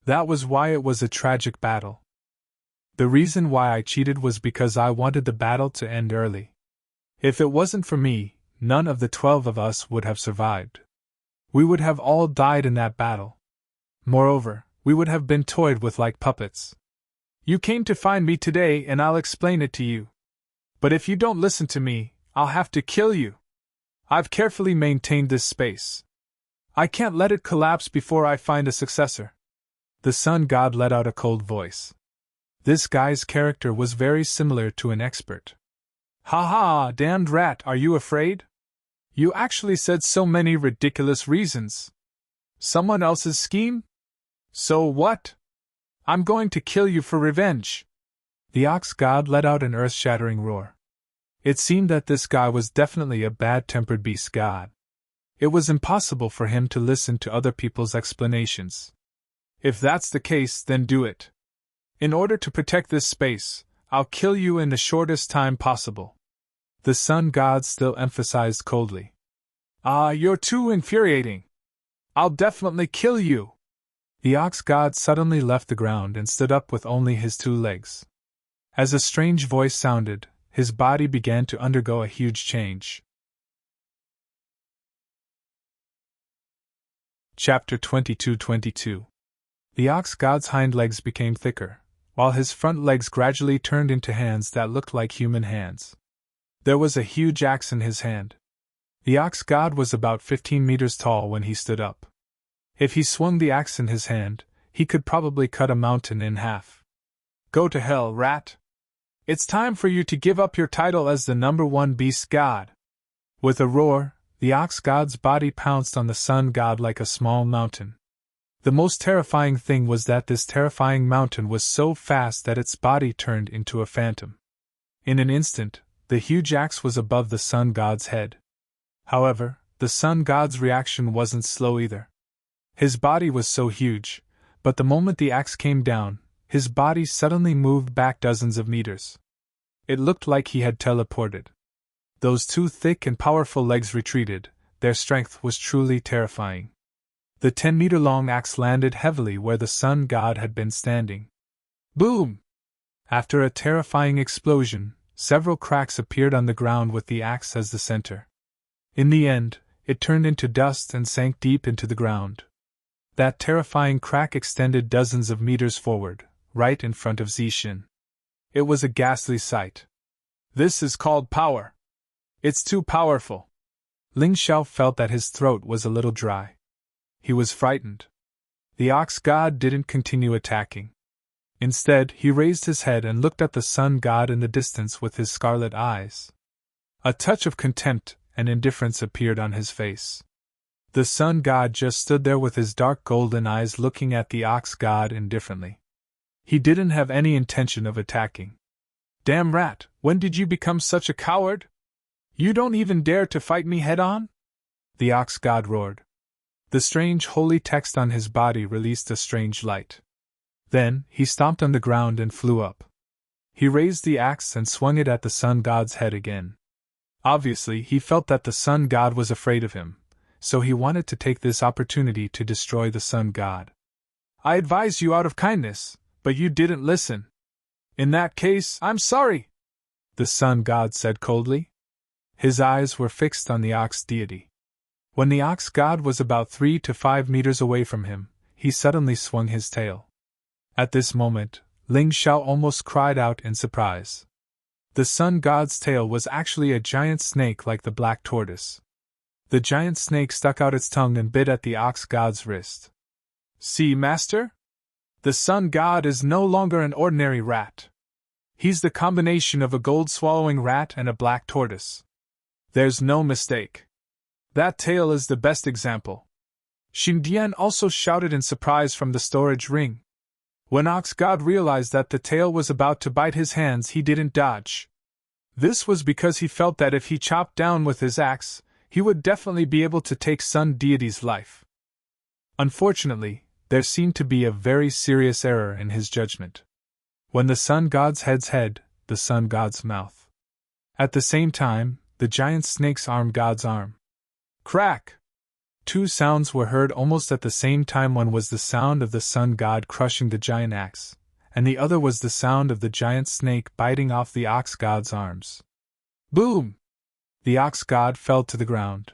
That was why it was a tragic battle. The reason why I cheated was because I wanted the battle to end early. If it wasn't for me, none of the 12 of us would have survived. We would have all died in that battle. Moreover, we would have been toyed with like puppets. You came to find me today and I'll explain it to you. But if you don't listen to me, I'll have to kill you. I've carefully maintained this space. I can't let it collapse before I find a successor. The sun god let out a cold voice. This guy's character was very similar to an expert. Ha ha, damned rat, are you afraid? You actually said so many ridiculous reasons. Someone else's scheme? So what? I'm going to kill you for revenge. The ox god let out an earth-shattering roar. It seemed that this guy was definitely a bad-tempered beast god. It was impossible for him to listen to other people's explanations. If that's the case, then do it. In order to protect this space, I'll kill you in the shortest time possible. The sun god still emphasized coldly. Ah, you're too infuriating. I'll definitely kill you. The ox god suddenly left the ground and stood up with only his 2 legs. As a strange voice sounded, his body began to undergo a huge change. Chapter 22:22. The ox god's hind legs became thicker, while his front legs gradually turned into hands that looked like human hands. There was a huge axe in his hand. The ox god was about 15 meters tall when he stood up. If he swung the axe in his hand, he could probably cut a mountain in half. Go to hell, rat! It's time for you to give up your title as the #1 beast god. With a roar, the ox god's body pounced on the sun god like a small mountain. The most terrifying thing was that this terrifying mountain was so fast that its body turned into a phantom. In an instant, the huge axe was above the sun god's head. However, the sun god's reaction wasn't slow either. His body was so huge, but the moment the axe came down, his body suddenly moved back dozens of meters. It looked like he had teleported. Those 2 thick and powerful legs retreated. Their strength was truly terrifying. The 10-meter-long axe landed heavily where the sun god had been standing. Boom! After a terrifying explosion, several cracks appeared on the ground with the axe as the center. In the end, it turned into dust and sank deep into the ground. That terrifying crack extended dozens of meters forward, right in front of Zixin. It was a ghastly sight. This is called power. It's too powerful. Ling Xiao felt that his throat was a little dry. He was frightened. The ox god didn't continue attacking. Instead, he raised his head and looked at the sun god in the distance with his scarlet eyes. A touch of contempt and indifference appeared on his face. The sun god just stood there with his dark golden eyes looking at the ox god indifferently. He didn't have any intention of attacking. Damn rat, when did you become such a coward? You don't even dare to fight me head-on? The ox god roared. The strange holy text on his body released a strange light. Then, he stomped on the ground and flew up. He raised the axe and swung it at the sun god's head again. Obviously, he felt that the sun god was afraid of him, so he wanted to take this opportunity to destroy the sun god. I advised you out of kindness, but you didn't listen. In that case, I'm sorry, the sun god said coldly. His eyes were fixed on the ox deity. When the ox god was about 3 to 5 meters away from him, he suddenly swung his tail. At this moment, Ling Xiao almost cried out in surprise. The sun god's tail was actually a giant snake like the black tortoise. The giant snake stuck out its tongue and bit at the ox god's wrist. See, master? The sun god is no longer an ordinary rat. He's the combination of a gold-swallowing rat and a black tortoise. There's no mistake. That tail is the best example. Xindian also shouted in surprise from the storage ring. When Ox God realized that the tail was about to bite his hands, he didn't dodge. This was because he felt that if he chopped down with his axe, he would definitely be able to take Sun Deity's life. Unfortunately, there seemed to be a very serious error in his judgment. When the Sun God's head's head, the Sun God's mouth. At the same time, the giant snake's arm God's arm. Crack! Two sounds were heard almost at the same time. One was the sound of the sun god crushing the giant axe, and the other was the sound of the giant snake biting off the ox god's arms. Boom! The ox god fell to the ground.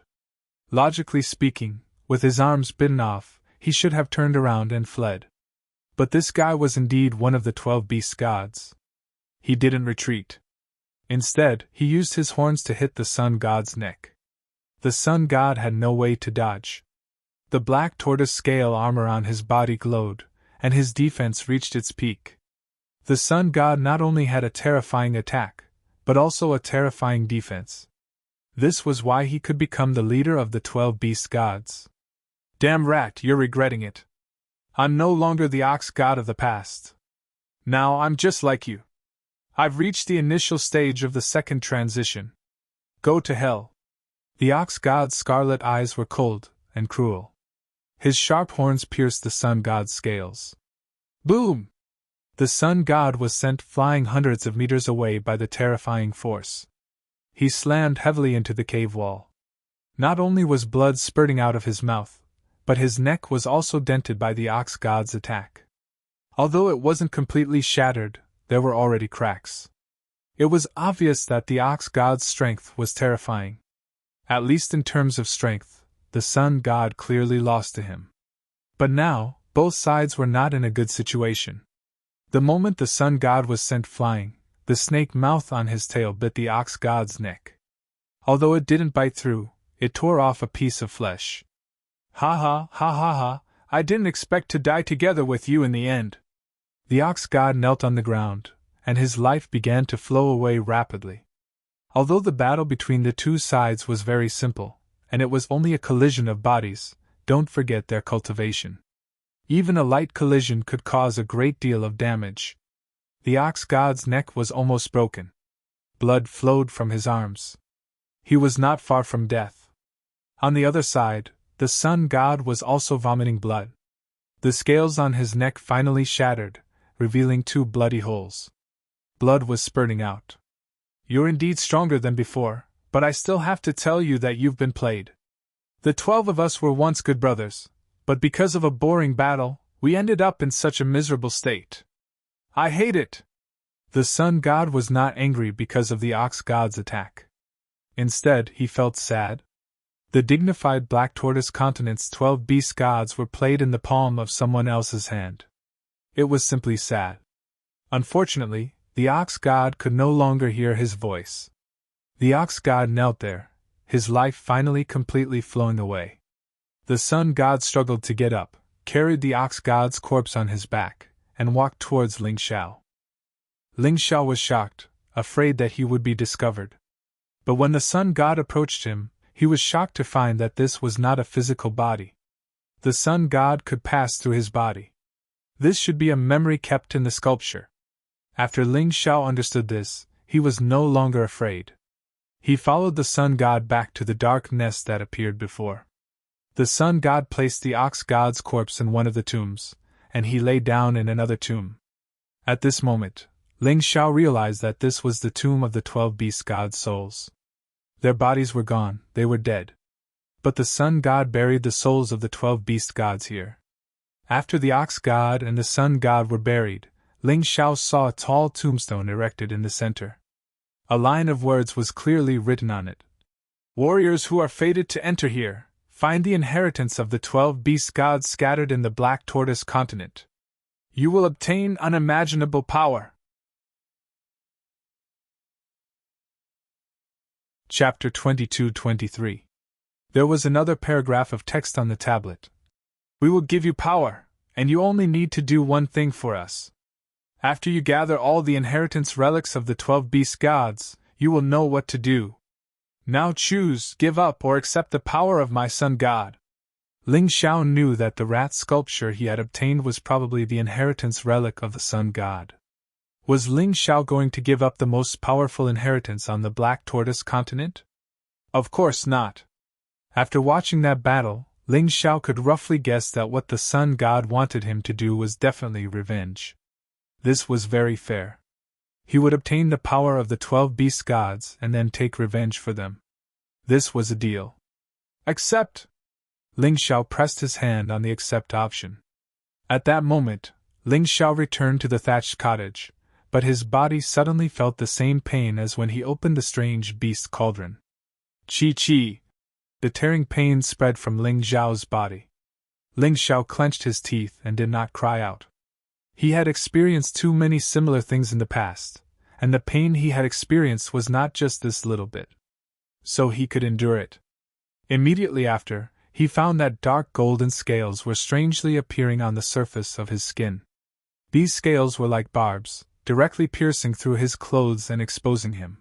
Logically speaking, with his arms bitten off, he should have turned around and fled. But this guy was indeed one of the 12 beast gods. He didn't retreat. Instead, he used his horns to hit the sun god's neck. The sun god had no way to dodge. The black tortoise scale armor on his body glowed, and his defense reached its peak. The sun god not only had a terrifying attack, but also a terrifying defense. This was why he could become the leader of the 12 beast gods. Damn rat, you're regretting it. I'm no longer the ox god of the past. Now I'm just like you. I've reached the initial stage of the second transition. Go to hell. The ox god's scarlet eyes were cold and cruel. His sharp horns pierced the sun god's scales. Boom! The sun god was sent flying hundreds of meters away by the terrifying force. He slammed heavily into the cave wall. Not only was blood spurting out of his mouth, but his neck was also dented by the ox god's attack. Although it wasn't completely shattered, there were already cracks. It was obvious that the ox god's strength was terrifying. At least in terms of strength, the sun god clearly lost to him. But now, both sides were not in a good situation. The moment the sun god was sent flying, the snake mouth on his tail bit the ox god's neck. Although it didn't bite through, it tore off a piece of flesh. Ha ha ha ha ha, I didn't expect to die together with you in the end. The ox god knelt on the ground, and his life began to flow away rapidly. Although the battle between the two sides was very simple, and it was only a collision of bodies, don't forget their cultivation. Even a light collision could cause a great deal of damage. The ox god's neck was almost broken. Blood flowed from his arms. He was not far from death. On the other side, the sun god was also vomiting blood. The scales on his neck finally shattered, revealing 2 bloody holes. Blood was spurting out. You're indeed stronger than before, but I still have to tell you that you've been played. The 12 of us were once good brothers, but because of a boring battle, we ended up in such a miserable state. I hate it! The sun god was not angry because of the ox god's attack. Instead, he felt sad. The dignified black tortoise continent's 12 beast gods were played in the palm of someone else's hand. It was simply sad. Unfortunately, the ox god could no longer hear his voice. The ox god knelt there, his life finally completely flowing away. The sun god struggled to get up, carried the ox god's corpse on his back, and walked towards Ling Xiao. Ling Xiao was shocked, afraid that he would be discovered. But when the sun god approached him, he was shocked to find that this was not a physical body. The sun god could pass through his body. This should be a memory kept in the sculpture. After Ling Xiao understood this, he was no longer afraid. He followed the sun god back to the dark nest that appeared before. The sun god placed the ox god's corpse in one of the tombs, and he lay down in another tomb. At this moment, Ling Xiao realized that this was the tomb of the 12 beast gods' souls. Their bodies were gone, they were dead. But the sun god buried the souls of the 12 beast gods here. After the ox god and the sun god were buried, Ling Xiao saw a tall tombstone erected in the center. A line of words was clearly written on it. Warriors who are fated to enter here, find the inheritance of the 12 beast gods scattered in the Black Tortoise continent. You will obtain unimaginable power. Chapter 22-23. There was another paragraph of text on the tablet. We will give you power, and you only need to do one thing for us. After you gather all the inheritance relics of the 12 beast gods, you will know what to do. Now choose, give up, or accept the power of my sun god. Ling Xiao knew that the rat sculpture he had obtained was probably the inheritance relic of the sun god. Was Ling Xiao going to give up the most powerful inheritance on the Black Tortoise continent? Of course not. After watching that battle, Ling Xiao could roughly guess that what the sun god wanted him to do was definitely revenge. This was very fair. He would obtain the power of the 12 beast gods and then take revenge for them. This was a deal. Accept! Ling Xiao pressed his hand on the accept option. At that moment, Ling Xiao returned to the thatched cottage, but his body suddenly felt the same pain as when he opened the strange beast cauldron. Chi! The tearing pain spread from Ling Xiao's body. Ling Xiao clenched his teeth and did not cry out. He had experienced too many similar things in the past, and the pain he had experienced was not just this little bit. So he could endure it. Immediately after, he found that dark golden scales were strangely appearing on the surface of his skin. These scales were like barbs, directly piercing through his clothes and exposing him.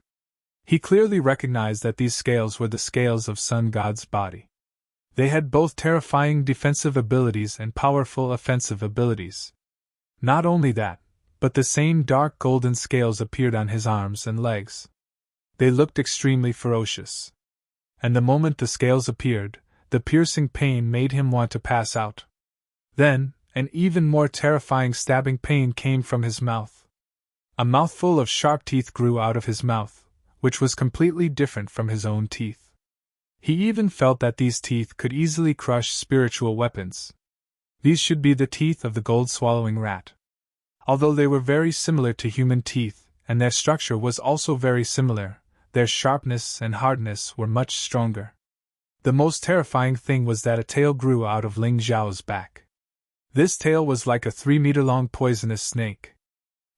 He clearly recognized that these scales were the scales of Sun God's body. They had both terrifying defensive abilities and powerful offensive abilities. Not only that, but the same dark golden scales appeared on his arms and legs. They looked extremely ferocious. And the moment the scales appeared, the piercing pain made him want to pass out. Then, an even more terrifying stabbing pain came from his mouth. A mouthful of sharp teeth grew out of his mouth, which was completely different from his own teeth. He even felt that these teeth could easily crush spiritual weapons. These should be the teeth of the gold-swallowing rat. Although they were very similar to human teeth, and their structure was also very similar, their sharpness and hardness were much stronger. The most terrifying thing was that a tail grew out of Ling Xiao's back. This tail was like a 3-meter-long poisonous snake.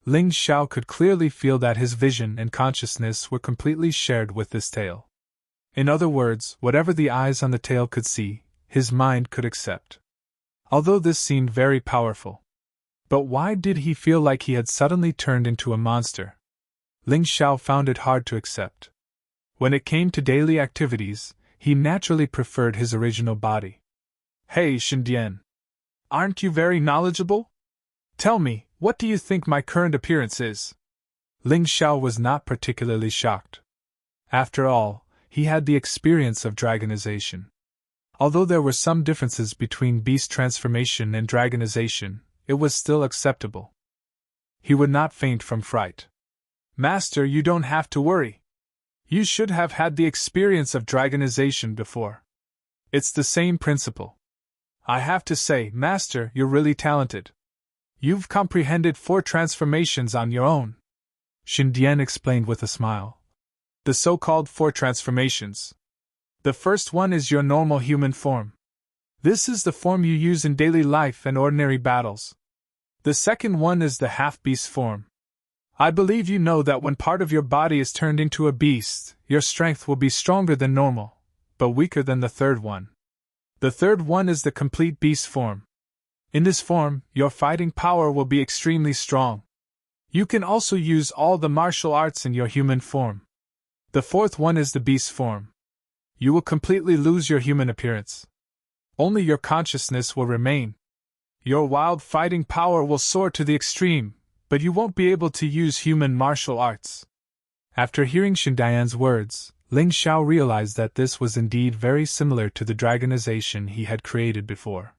Ling Xiao could clearly feel that his vision and consciousness were completely shared with this tail. In other words, whatever the eyes on the tail could see, his mind could accept. Although this seemed very powerful. But why did he feel like he had suddenly turned into a monster? Ling Xiao found it hard to accept. When it came to daily activities, he naturally preferred his original body. Hey Shindian! Aren't you very knowledgeable? Tell me, what do you think my current appearance is? Ling Xiao was not particularly shocked. After all, he had the experience of dragonization. Although there were some differences between beast transformation and dragonization, it was still acceptable. He would not faint from fright. Master, you don't have to worry. You should have had the experience of dragonization before. It's the same principle. I have to say, Master, you're really talented. You've comprehended 4 transformations on your own. Shindian explained with a smile. The so-called 4 transformations. The first one is your normal human form. This is the form you use in daily life and ordinary battles. The second one is the half-beast form. I believe you know that when part of your body is turned into a beast, your strength will be stronger than normal, but weaker than the third one. The third one is the complete beast form. In this form, your fighting power will be extremely strong. You can also use all the martial arts in your human form. The fourth one is the beast form. You will completely lose your human appearance. Only your consciousness will remain. Your wild fighting power will soar to the extreme, but you won't be able to use human martial arts. After hearing Shindian's words, Ling Xiao realized that this was indeed very similar to the dragonization he had created before.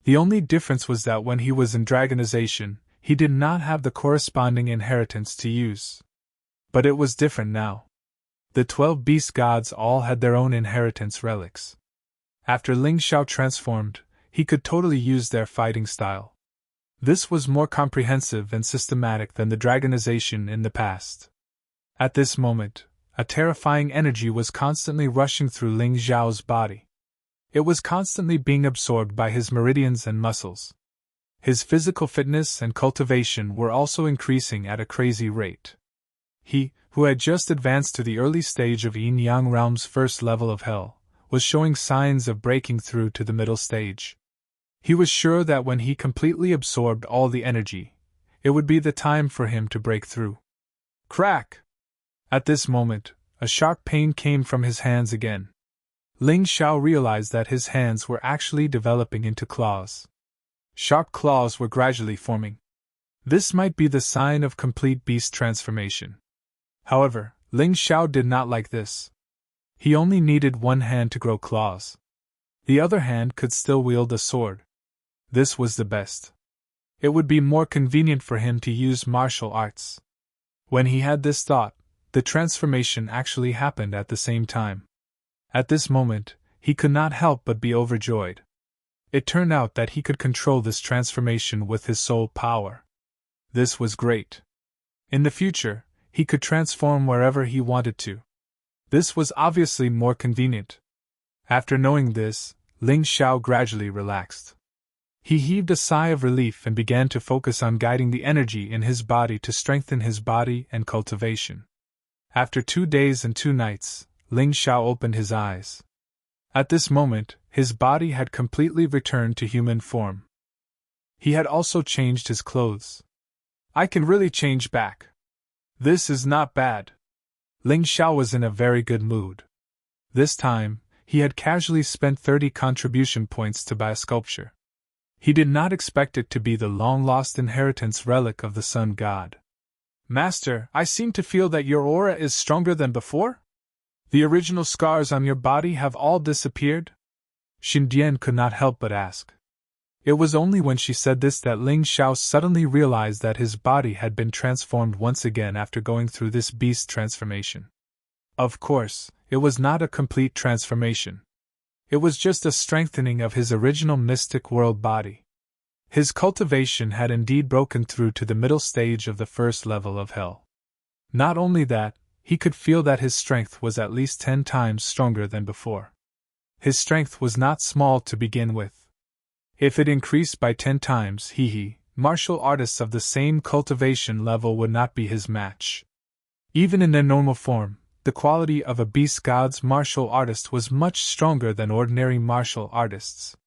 The only difference was that when he was in dragonization, he did not have the corresponding inheritance to use. But it was different now. The 12 beast gods all had their own inheritance relics. After Ling Xiao transformed, he could totally use their fighting style. This was more comprehensive and systematic than the dragonization in the past. At this moment, a terrifying energy was constantly rushing through Ling Xiao's body. It was constantly being absorbed by his meridians and muscles. His physical fitness and cultivation were also increasing at a crazy rate. He, who had just advanced to the early stage of yin-yang realm's first level of hell, was showing signs of breaking through to the middle stage. He was sure that when he completely absorbed all the energy, it would be the time for him to break through. Crack! At this moment, a sharp pain came from his hands again. Ling Xiao realized that his hands were actually developing into claws. Sharp claws were gradually forming. This might be the sign of complete beast transformation. However, Ling Xiao did not like this. He only needed one hand to grow claws. The other hand could still wield a sword. This was the best. It would be more convenient for him to use martial arts. When he had this thought, the transformation actually happened at the same time. At this moment, he could not help but be overjoyed. It turned out that he could control this transformation with his soul power. This was great. In the future, he could transform wherever he wanted to. This was obviously more convenient. After knowing this, Ling Xiao gradually relaxed. He heaved a sigh of relief and began to focus on guiding the energy in his body to strengthen his body and cultivation. After 2 days and 2 nights, Ling Xiao opened his eyes. At this moment, his body had completely returned to human form. He had also changed his clothes. I can really change back. This is not bad. Ling Xiao was in a very good mood. This time, he had casually spent 30 contribution points to buy a sculpture. He did not expect it to be the long-lost inheritance relic of the Sun God. Master, I seem to feel that your aura is stronger than before? The original scars on your body have all disappeared? Xindian could not help but ask. It was only when she said this that Ling Xiao suddenly realized that his body had been transformed once again after going through this beast transformation. Of course, it was not a complete transformation. It was just a strengthening of his original mystic world body. His cultivation had indeed broken through to the middle stage of the first level of hell. Not only that, he could feel that his strength was at least 10 times stronger than before. His strength was not small to begin with. If it increased by 10 times, martial artists of the same cultivation level would not be his match. Even in their normal form, the quality of a beast god's martial artist was much stronger than ordinary martial artists.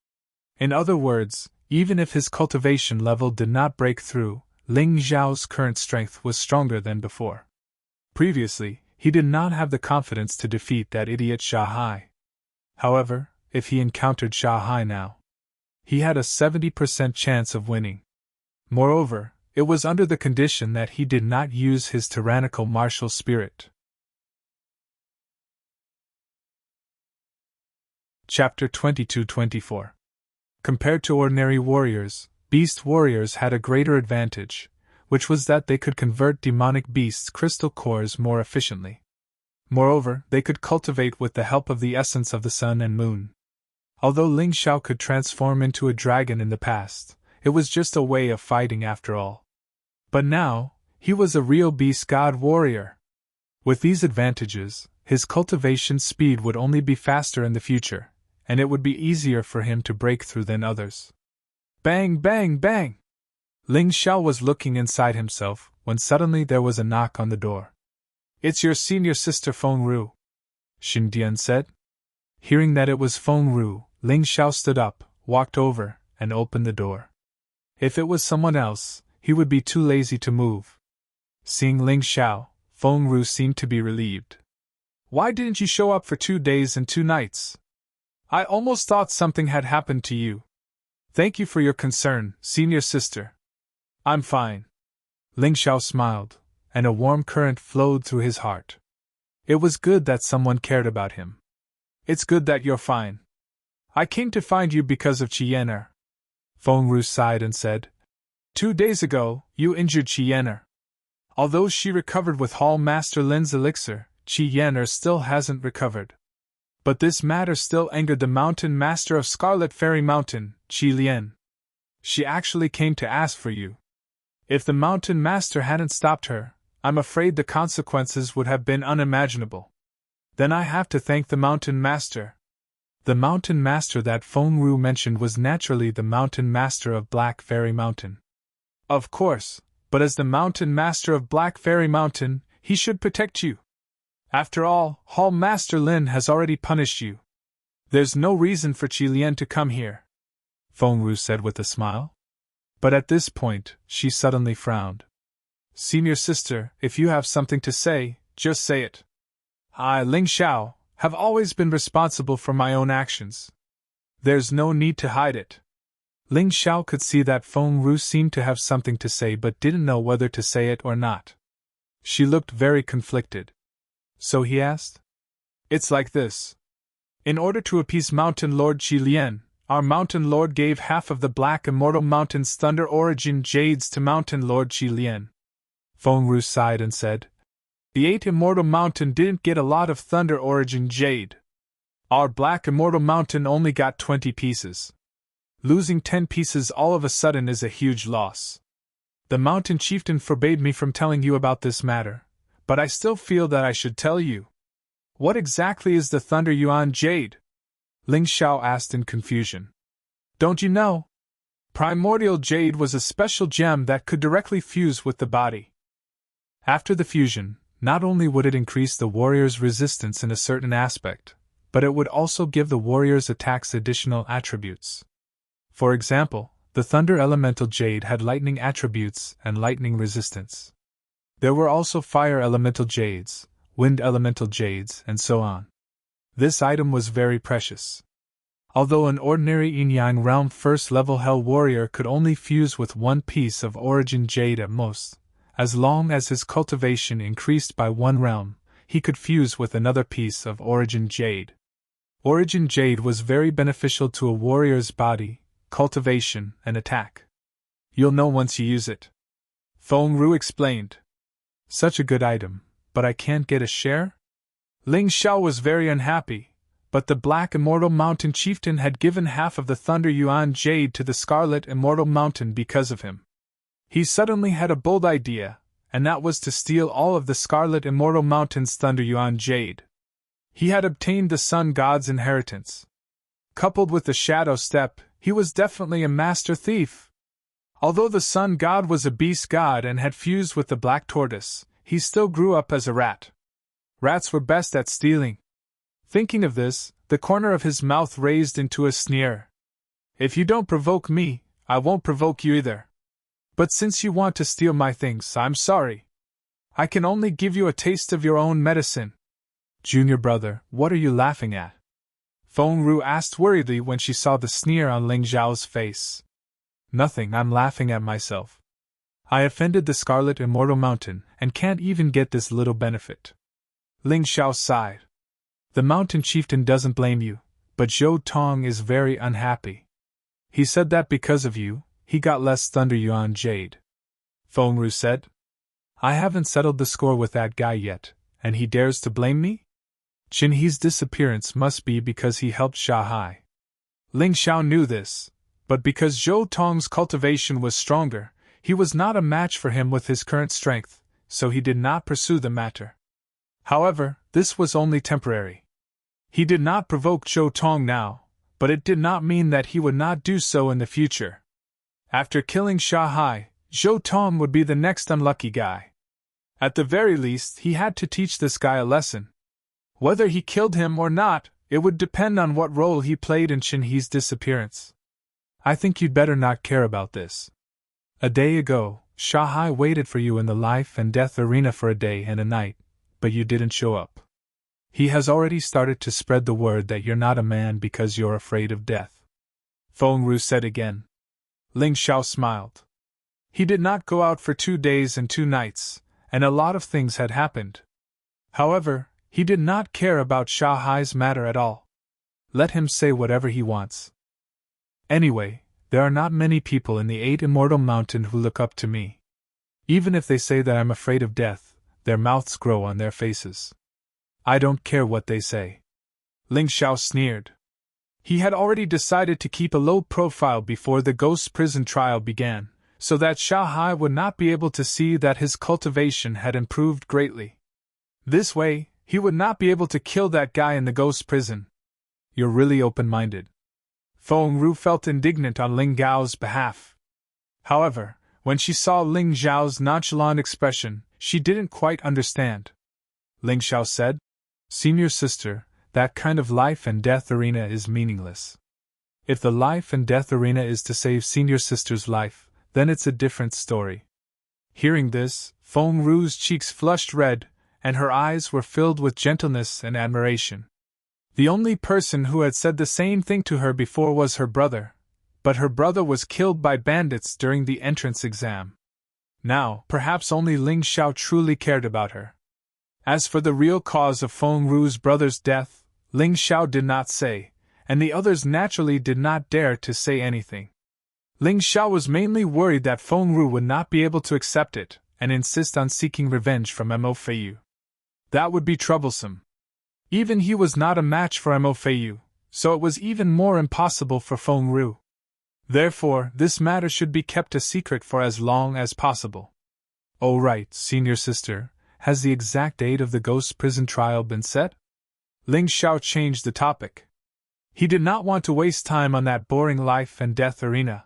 In other words, even if his cultivation level did not break through, Ling Xiao's current strength was stronger than before. Previously, he did not have the confidence to defeat that idiot Shanghai. However, if he encountered Shanghai now, he had a 70% chance of winning. Moreover, it was under the condition that he did not use his tyrannical martial spirit. Chapter 22-24. Compared to ordinary warriors, beast warriors had a greater advantage, which was that they could convert demonic beasts' crystal cores more efficiently. Moreover, they could cultivate with the help of the essence of the sun and moon. Although Ling Xiao could transform into a dragon in the past, it was just a way of fighting after all. But now, he was a real beast god warrior. With these advantages, his cultivation speed would only be faster in the future, and it would be easier for him to break through than others. Bang, bang, bang! Ling Xiao was looking inside himself, when suddenly there was a knock on the door. It's your senior sister Feng Ru, Xindian said. Hearing that it was Feng Ru, Ling Xiao stood up, walked over, and opened the door. If it was someone else, he would be too lazy to move. Seeing Ling Xiao, Feng Ru seemed to be relieved. Why didn't you show up for 2 days and 2 nights? I almost thought something had happened to you. Thank you for your concern, senior sister. I'm fine. Ling Xiao smiled, and a warm current flowed through his heart. It was good that someone cared about him. It's good that you're fine. I came to find you because of Qianer. Feng Ru sighed and said, 2 days ago, you injured Qianer. Although she recovered with Hall Master Lin's elixir, Qianer still hasn't recovered. But this matter still angered the Mountain Master of Scarlet Fairy Mountain, Qi Lian. She actually came to ask for you. If the Mountain Master hadn't stopped her, I'm afraid the consequences would have been unimaginable. Then I have to thank the Mountain Master. The mountain master that Feng Ru mentioned was naturally the mountain master of Black Fairy Mountain. Of course, but as the mountain master of Black Fairy Mountain, he should protect you. After all, Hall Master Lin has already punished you. There's no reason for Qi Lian to come here, Feng Ru said with a smile. But at this point, she suddenly frowned. Senior sister, if you have something to say, just say it. I, Ling Xiao, have always been responsible for my own actions. There's no need to hide it. Ling Xiao could see that Feng Ru seemed to have something to say but didn't know whether to say it or not. She looked very conflicted. So he asked? It's like this. In order to appease Mountain Lord Qi Lian, our Mountain Lord gave half of the Black Immortal Mountain's Thunder Origin Jades to Mountain Lord Qi Lian. Feng Ru sighed and said, The 8 Immortal Mountain didn't get a lot of Thunder Origin Jade. Our Black Immortal Mountain only got 20 pieces. Losing 10 pieces all of a sudden is a huge loss. The Mountain Chieftain forbade me from telling you about this matter, but I still feel that I should tell you. What exactly is the Thunder Yuan Jade? Ling Xiao asked in confusion. Don't you know? Primordial Jade was a special gem that could directly fuse with the body. After the fusion, not only would it increase the warrior's resistance in a certain aspect, but it would also give the warrior's attacks additional attributes. For example, the Thunder Elemental Jade had lightning attributes and lightning resistance. There were also Fire Elemental Jades, Wind Elemental Jades, and so on. This item was very precious. Although an ordinary Yin-Yang Realm first-level Hell Warrior could only fuse with one piece of Origin Jade at most, as long as his cultivation increased by one realm, he could fuse with another piece of Origin Jade. Origin Jade was very beneficial to a warrior's body, cultivation, and attack. You'll know once you use it. Feng Ru explained. Such a good item, but I can't get a share? Ling Xiao was very unhappy, but the Black Immortal Mountain Chieftain had given half of the Thunder Yuan Jade to the Scarlet Immortal Mountain because of him. He suddenly had a bold idea, and that was to steal all of the Scarlet Immortal Mountain's Thunder Yuan Jade. He had obtained the Sun God's inheritance. Coupled with the Shadow Step, he was definitely a master thief. Although the Sun God was a beast god and had fused with the Black Tortoise, he still grew up as a rat. Rats were best at stealing. Thinking of this, the corner of his mouth raised into a sneer. If you don't provoke me, I won't provoke you either. But since you want to steal my things, I'm sorry. I can only give you a taste of your own medicine. Junior brother, what are you laughing at? Feng Ru asked worriedly when she saw the sneer on Ling Xiao's face. Nothing, I'm laughing at myself. I offended the Scarlet Immortal Mountain and can't even get this little benefit. Ling Xiao sighed. The Mountain Chieftain doesn't blame you, but Zhou Tong is very unhappy. He said that because of you, he got less Thunder Yuan Jade. Feng Ru said. I haven't settled the score with that guy yet, and he dares to blame me? Qin He's disappearance must be because he helped Sha Hai. Ling Xiao knew this, but because Zhou Tong's cultivation was stronger, he was not a match for him with his current strength, so he did not pursue the matter. However, this was only temporary. He did not provoke Zhou Tong now, but it did not mean that he would not do so in the future. After killing Sha Hai, Zhou Tong would be the next unlucky guy. At the very least, he had to teach this guy a lesson. Whether he killed him or not, it would depend on what role he played in Qin He's disappearance. I think you'd better not care about this. A day ago, Sha Hai waited for you in the life and death arena for a day and a night, but you didn't show up. He has already started to spread the word that you're not a man because you're afraid of death. Feng Ru said again. Ling Xiao smiled. He did not go out for 2 days and 2 nights, and a lot of things had happened. However, he did not care about Sha Hai's matter at all. Let him say whatever he wants. Anyway, there are not many people in the 8 Immortal Mountain who look up to me. Even if they say that I'm afraid of death, their mouths grow on their faces. I don't care what they say. Ling Xiao sneered. He had already decided to keep a low profile before the ghost prison trial began, so that Sha Hai would not be able to see that his cultivation had improved greatly. This way, he would not be able to kill that guy in the ghost prison. you're really open-minded. Feng Ru felt indignant on Ling Gao's behalf. However, when she saw Ling Zhao's nonchalant expression, she didn't quite understand. Ling Xiao said, "Senior sister, that kind of life and death arena is meaningless. If the life and death arena is to save senior sister's life, then it's a different story." Hearing this, Feng Ru's cheeks flushed red, and her eyes were filled with gentleness and admiration. The only person who had said the same thing to her before was her brother, but her brother was killed by bandits during the entrance exam. Now, perhaps only Ling Xiao truly cared about her. As for the real cause of Feng Ru's brother's death, Ling Xiao did not say, and the others naturally did not dare to say anything. Ling Xiao was mainly worried that Feng Ru would not be able to accept it, and insist on seeking revenge from Mo Feiyu. That would be troublesome. Even he was not a match for Mo Feiyu, so it was even more impossible for Feng Ru. Therefore, this matter should be kept a secret for as long as possible. Oh right, senior sister, has the exact date of the ghost prison trial been set? Ling Xiao changed the topic. He did not want to waste time on that boring life and death arena.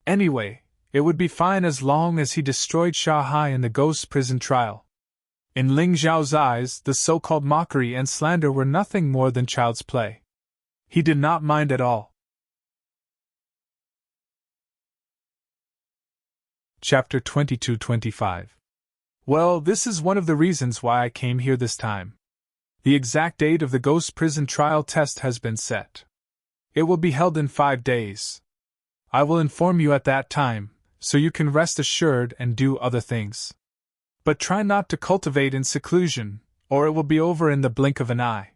Anyway, it would be fine as long as he destroyed Shanghai in the ghost prison trial. In Ling Zhao's eyes, the so-called mockery and slander were nothing more than child's play. He did not mind at all. Chapter 22-25. Well, this is one of the reasons why I came here this time. The exact date of the ghost prison trial test has been set. It will be held in 5 days. I will inform you at that time, so you can rest assured and do other things. But try not to cultivate in seclusion, or it will be over in the blink of an eye.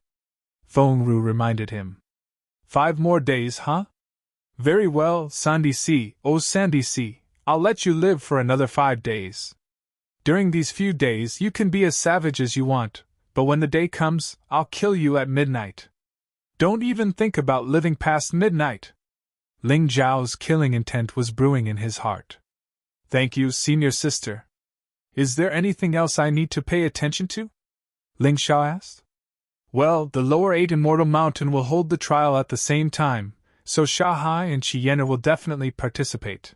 Feng Ru reminded him. 5 more days, huh? Very well, Sandy C. Oh Sandy C., I'll let you live for another 5 days. During these few days you can be as savage as you want, but when the day comes, I'll kill you at midnight. Don't even think about living past midnight. Ling Zhao's killing intent was brewing in his heart. Thank you, senior sister. Is there anything else I need to pay attention to? Ling Xiao asked. Well, the lower 8 Immortal Mountain will hold the trial at the same time, so Shanghai and Chiyena will definitely participate.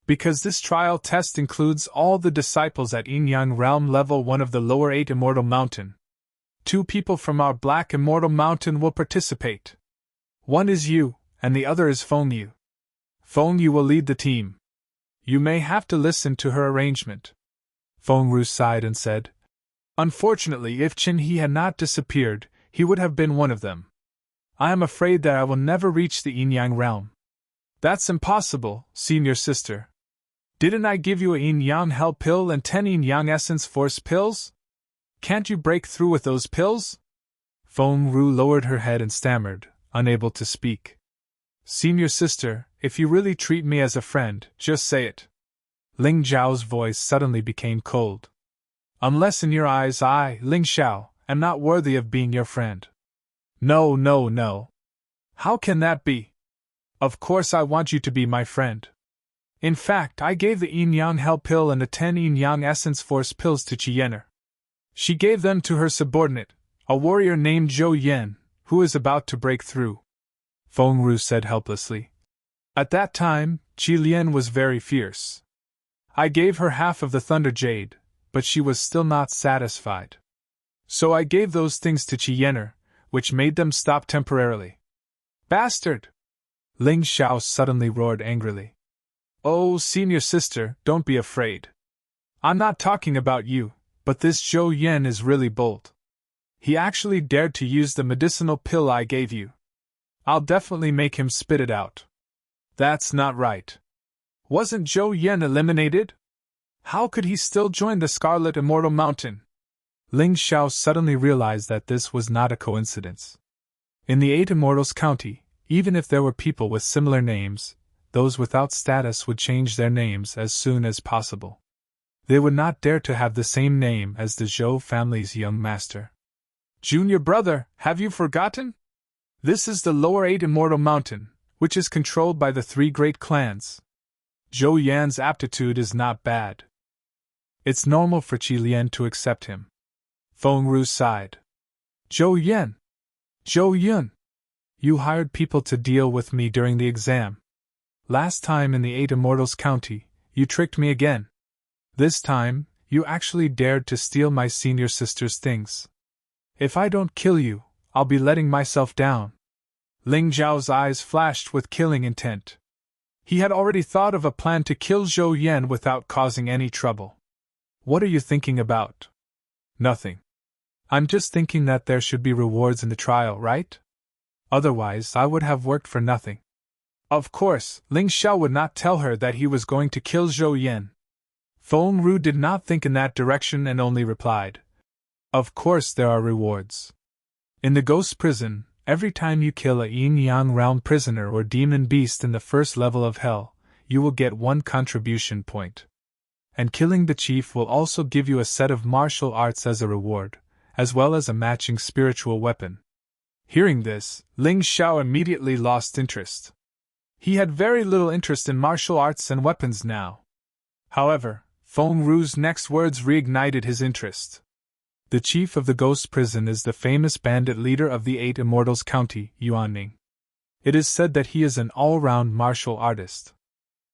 Because this trial test includes all the disciples at Yin Yang Realm Level 1 of the lower 8 Immortal Mountain. 2 people from our Black Immortal Mountain will participate. One is you, and the other is Feng Yu. Feng Yu will lead the team. You may have to listen to her arrangement. Feng Ru sighed and said, Unfortunately, if Qin He had not disappeared, he would have been one of them. I am afraid that I will never reach the Yin Yang realm. That's impossible, senior sister. Didn't I give you a Yin Yang Hell pill and 10 Yin Yang Essence Force pills? Can't you break through with those pills? Feng Ru lowered her head and stammered, unable to speak. Senior sister, if you really treat me as a friend, just say it. Ling Zhao's voice suddenly became cold. Unless in your eyes I, Ling Xiao, am not worthy of being your friend. No, no, no. How can that be? Of course I want you to be my friend. In fact, I gave the Yin Yang Hell pill and the 10 Yin Yang Essence Force pills to Chiyena. She gave them to her subordinate, a warrior named Zhou Yan, who is about to break through. Feng Ru said helplessly. At that time, Qi Lian was very fierce. I gave her half of the Thunder Jade, but she was still not satisfied. So I gave those things to Chiyena, which made them stop temporarily. Bastard! Ling Xiao suddenly roared angrily. Oh, senior sister, don't be afraid. I'm not talking about you, but this Zhou Yan is really bold. He actually dared to use the medicinal pill I gave you. I'll definitely make him spit it out. That's not right. Wasn't Zhou Yan eliminated? How could he still join the Scarlet Immortal Mountain? Ling Xiao suddenly realized that this was not a coincidence. In the 8 Immortals County, even if there were people with similar names, those without status would change their names as soon as possible. They would not dare to have the same name as the Zhou family's young master. Junior brother, have you forgotten? This is the lower 8 Immortal Mountain, which is controlled by the 3 great clans. Zhou Yan's aptitude is not bad. It's normal for Qi Lian to accept him. Feng Ru sighed. Zhou Yan. Zhou Yun. you hired people to deal with me during the exam. Last time in the 8 Immortals County, you tricked me again. This time, you actually dared to steal my senior sister's things. If I don't kill you, I'll be letting myself down. Ling Zhao's eyes flashed with killing intent. He had already thought of a plan to kill Zhou Yan without causing any trouble. What are you thinking about? Nothing. I'm just thinking that there should be rewards in the trial, right? Otherwise, I would have worked for nothing. Of course, Ling Xiao would not tell her that he was going to kill Zhou Yan. Feng Ru did not think in that direction and only replied, "Of course there are rewards. In the ghost prison, every time you kill a yin-yang realm prisoner or demon beast in the first level of hell, you will get 1 contribution point. And killing the chief will also give you a set of martial arts as a reward, as well as a matching spiritual weapon." Hearing this, Ling Xiao immediately lost interest. He had very little interest in martial arts and weapons now. However, Feng Ru's next words reignited his interest. The chief of the ghost prison is the famous bandit leader of the 8 Immortals County, Yuanning. It is said that he is an all-round martial artist.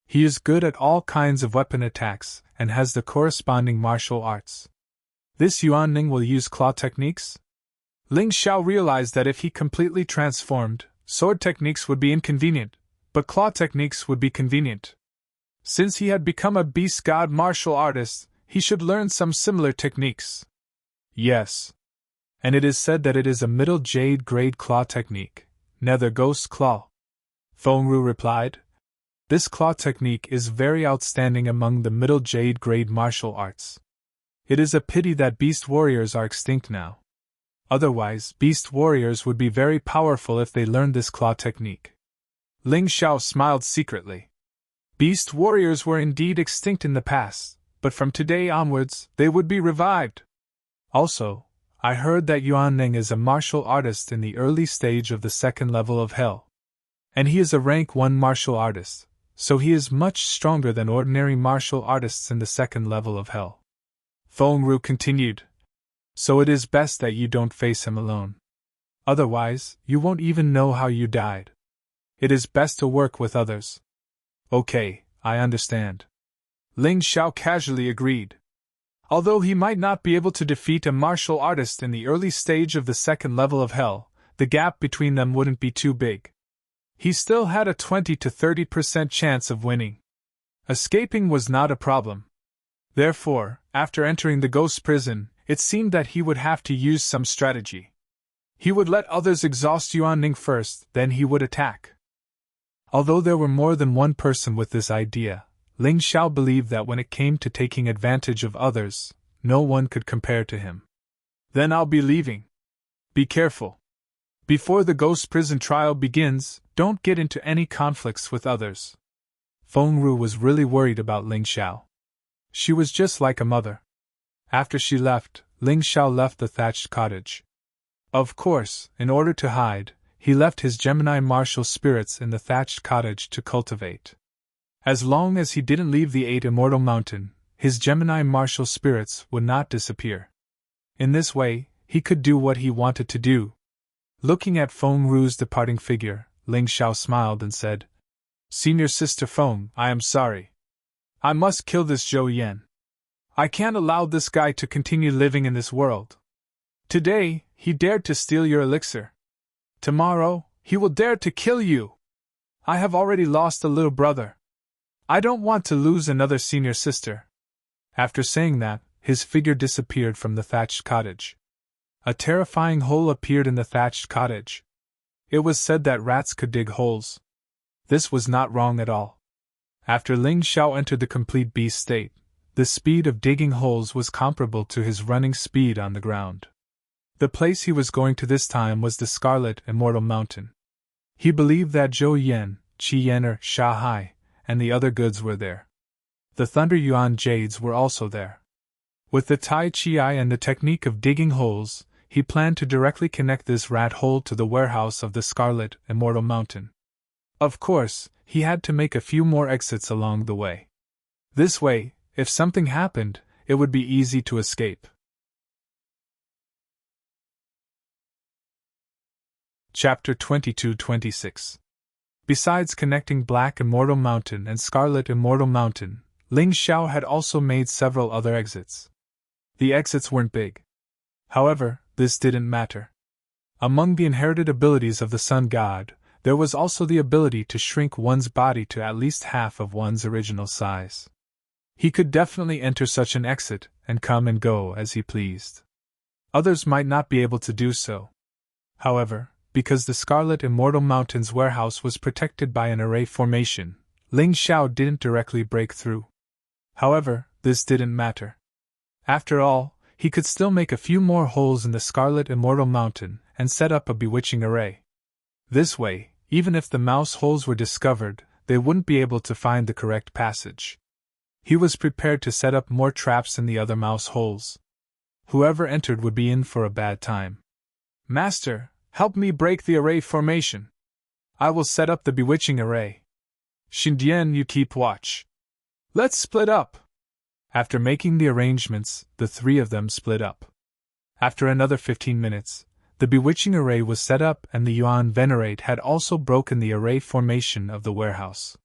He is good at all kinds of weapon attacks and has the corresponding martial arts. This Yuanning will use claw techniques? Ling Xiao realized that if he completely transformed, sword techniques would be inconvenient, but claw techniques would be convenient. Since he had become a beast god martial artist, he should learn some similar techniques. Yes. And it is said that it is a middle jade grade claw technique, nether ghost claw. Feng Ru replied. This claw technique is very outstanding among the middle jade grade martial arts. It is a pity that beast warriors are extinct now. Otherwise, beast warriors would be very powerful if they learned this claw technique. Ling Xiao smiled secretly. Beast warriors were indeed extinct in the past, but from today onwards, they would be revived. Also, I heard that Yuanning is a martial artist in the early stage of the 2nd level of hell. And he is a rank 1 martial artist, so he is much stronger than ordinary martial artists in the 2nd level of hell. Feng Ru continued. So it is best that you don't face him alone. Otherwise, you won't even know how you died. It is best to work with others. Okay, I understand. Ling Xiao casually agreed. Although he might not be able to defeat a martial artist in the early stage of the 2nd level of hell, the gap between them wouldn't be too big. He still had a 20 to 30% chance of winning. Escaping was not a problem. Therefore, after entering the ghost prison, it seemed that he would have to use some strategy. He would let others exhaust Yuanning first, then he would attack. Although there were more than one person with this idea, Ling Xiao believed that when it came to taking advantage of others, no one could compare to him. Then I'll be leaving. Be careful. Before the ghost prison trial begins, don't get into any conflicts with others. Feng Ru was really worried about Ling Xiao. She was just like a mother. After she left, Ling Xiao left the thatched cottage. Of course, in order to hide, he left his Gemini martial spirits in the thatched cottage to cultivate. As long as he didn't leave the 8 Immortal Mountain, his Gemini martial spirits would not disappear. In this way, he could do what he wanted to do. Looking at Feng Ru's departing figure, Ling Xiao smiled and said, Senior Sister Feng, I am sorry. I must kill this Zhou Yan. I can't allow this guy to continue living in this world. Today, he dared to steal your elixir. Tomorrow, he will dare to kill you. I have already lost a little brother. I don't want to lose another senior sister. After saying that, his figure disappeared from the thatched cottage. A terrifying hole appeared in the thatched cottage. It was said that rats could dig holes. This was not wrong at all. After Ling Xiao entered the complete beast state, the speed of digging holes was comparable to his running speed on the ground. The place he was going to this time was the Scarlet Immortal Mountain. He believed that Zhou Yan, Qi Yan or Sha Hai, and the other goods were there. The Thunder Yuan Jades were also there. With the Tai Chi and the technique of digging holes, he planned to directly connect this rat hole to the warehouse of the Scarlet Immortal Mountain. Of course, he had to make a few more exits along the way. This way, if something happened, it would be easy to escape. Chapter 22-26. Besides connecting Black Immortal Mountain and Scarlet Immortal Mountain, Ling Xiao had also made several other exits. The exits weren't big. However, this didn't matter. Among the inherited abilities of the Sun God, there was also the ability to shrink one's body to at least half of one's original size. He could definitely enter such an exit and come and go as he pleased. Others might not be able to do so. However, because the Scarlet Immortal Mountain's warehouse was protected by an array formation, Ling Xiao didn't directly break through. However, this didn't matter. After all, he could still make a few more holes in the Scarlet Immortal Mountain and set up a bewitching array. This way, even if the mouse holes were discovered, they wouldn't be able to find the correct passage. He was prepared to set up more traps in the other mouse holes. Whoever entered would be in for a bad time. Master, help me break the array formation. I will set up the bewitching array. Xindian, you keep watch. Let's split up. After making the arrangements, the three of them split up. After another 15 minutes, the bewitching array was set up and the Yuan Venerate had also broken the array formation of the warehouse.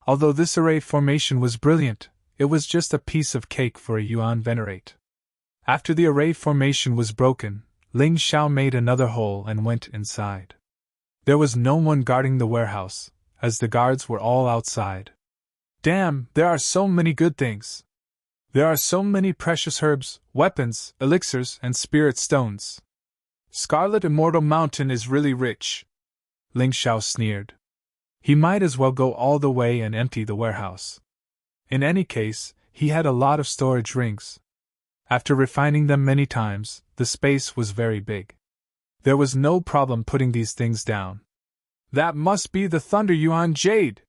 Although this array formation was brilliant, it was just a piece of cake for a Yuan Venerate. After the array formation was broken, Ling Xiao made another hole and went inside. There was no one guarding the warehouse, as the guards were all outside. Damn, there are so many good things. There are so many precious herbs, weapons, elixirs, and spirit stones. Scarlet Immortal Mountain is really rich. Ling Xiao sneered. He might as well go all the way and empty the warehouse. In any case, he had a lot of storage rings. After refining them many times, the space was very big. There was no problem putting these things down. That must be the Thunder Yuan Jade!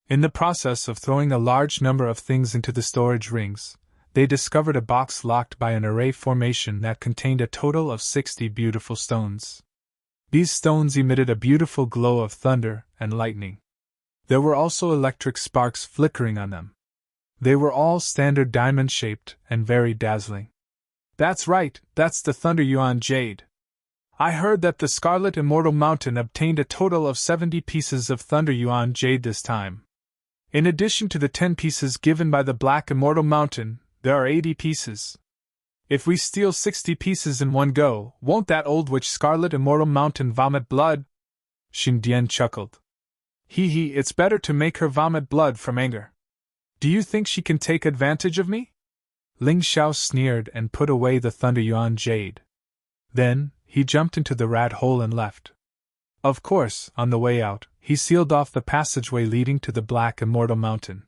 In the process of throwing a large number of things into the storage rings, they discovered a box locked by an array formation that contained a total of 60 beautiful stones. These stones emitted a beautiful glow of thunder and lightning. There were also electric sparks flickering on them. They were all standard diamond-shaped and very dazzling. That's right, that's the Thunder Yuan Jade. I heard that the Scarlet Immortal Mountain obtained a total of 70 pieces of Thunder Yuan Jade this time. In addition to the 10 pieces given by the Black Immortal Mountain, there are 80 pieces. If we steal 60 pieces in one go, won't that old witch Scarlet Immortal Mountain vomit blood? Xindian chuckled. Hee, it's better to make her vomit blood from anger. Do you think she can take advantage of me? Ling Xiao sneered and put away the Thunder Yuan Jade. Then, he jumped into the rat hole and left. Of course, on the way out, he sealed off the passageway leading to the Black Immortal Mountain.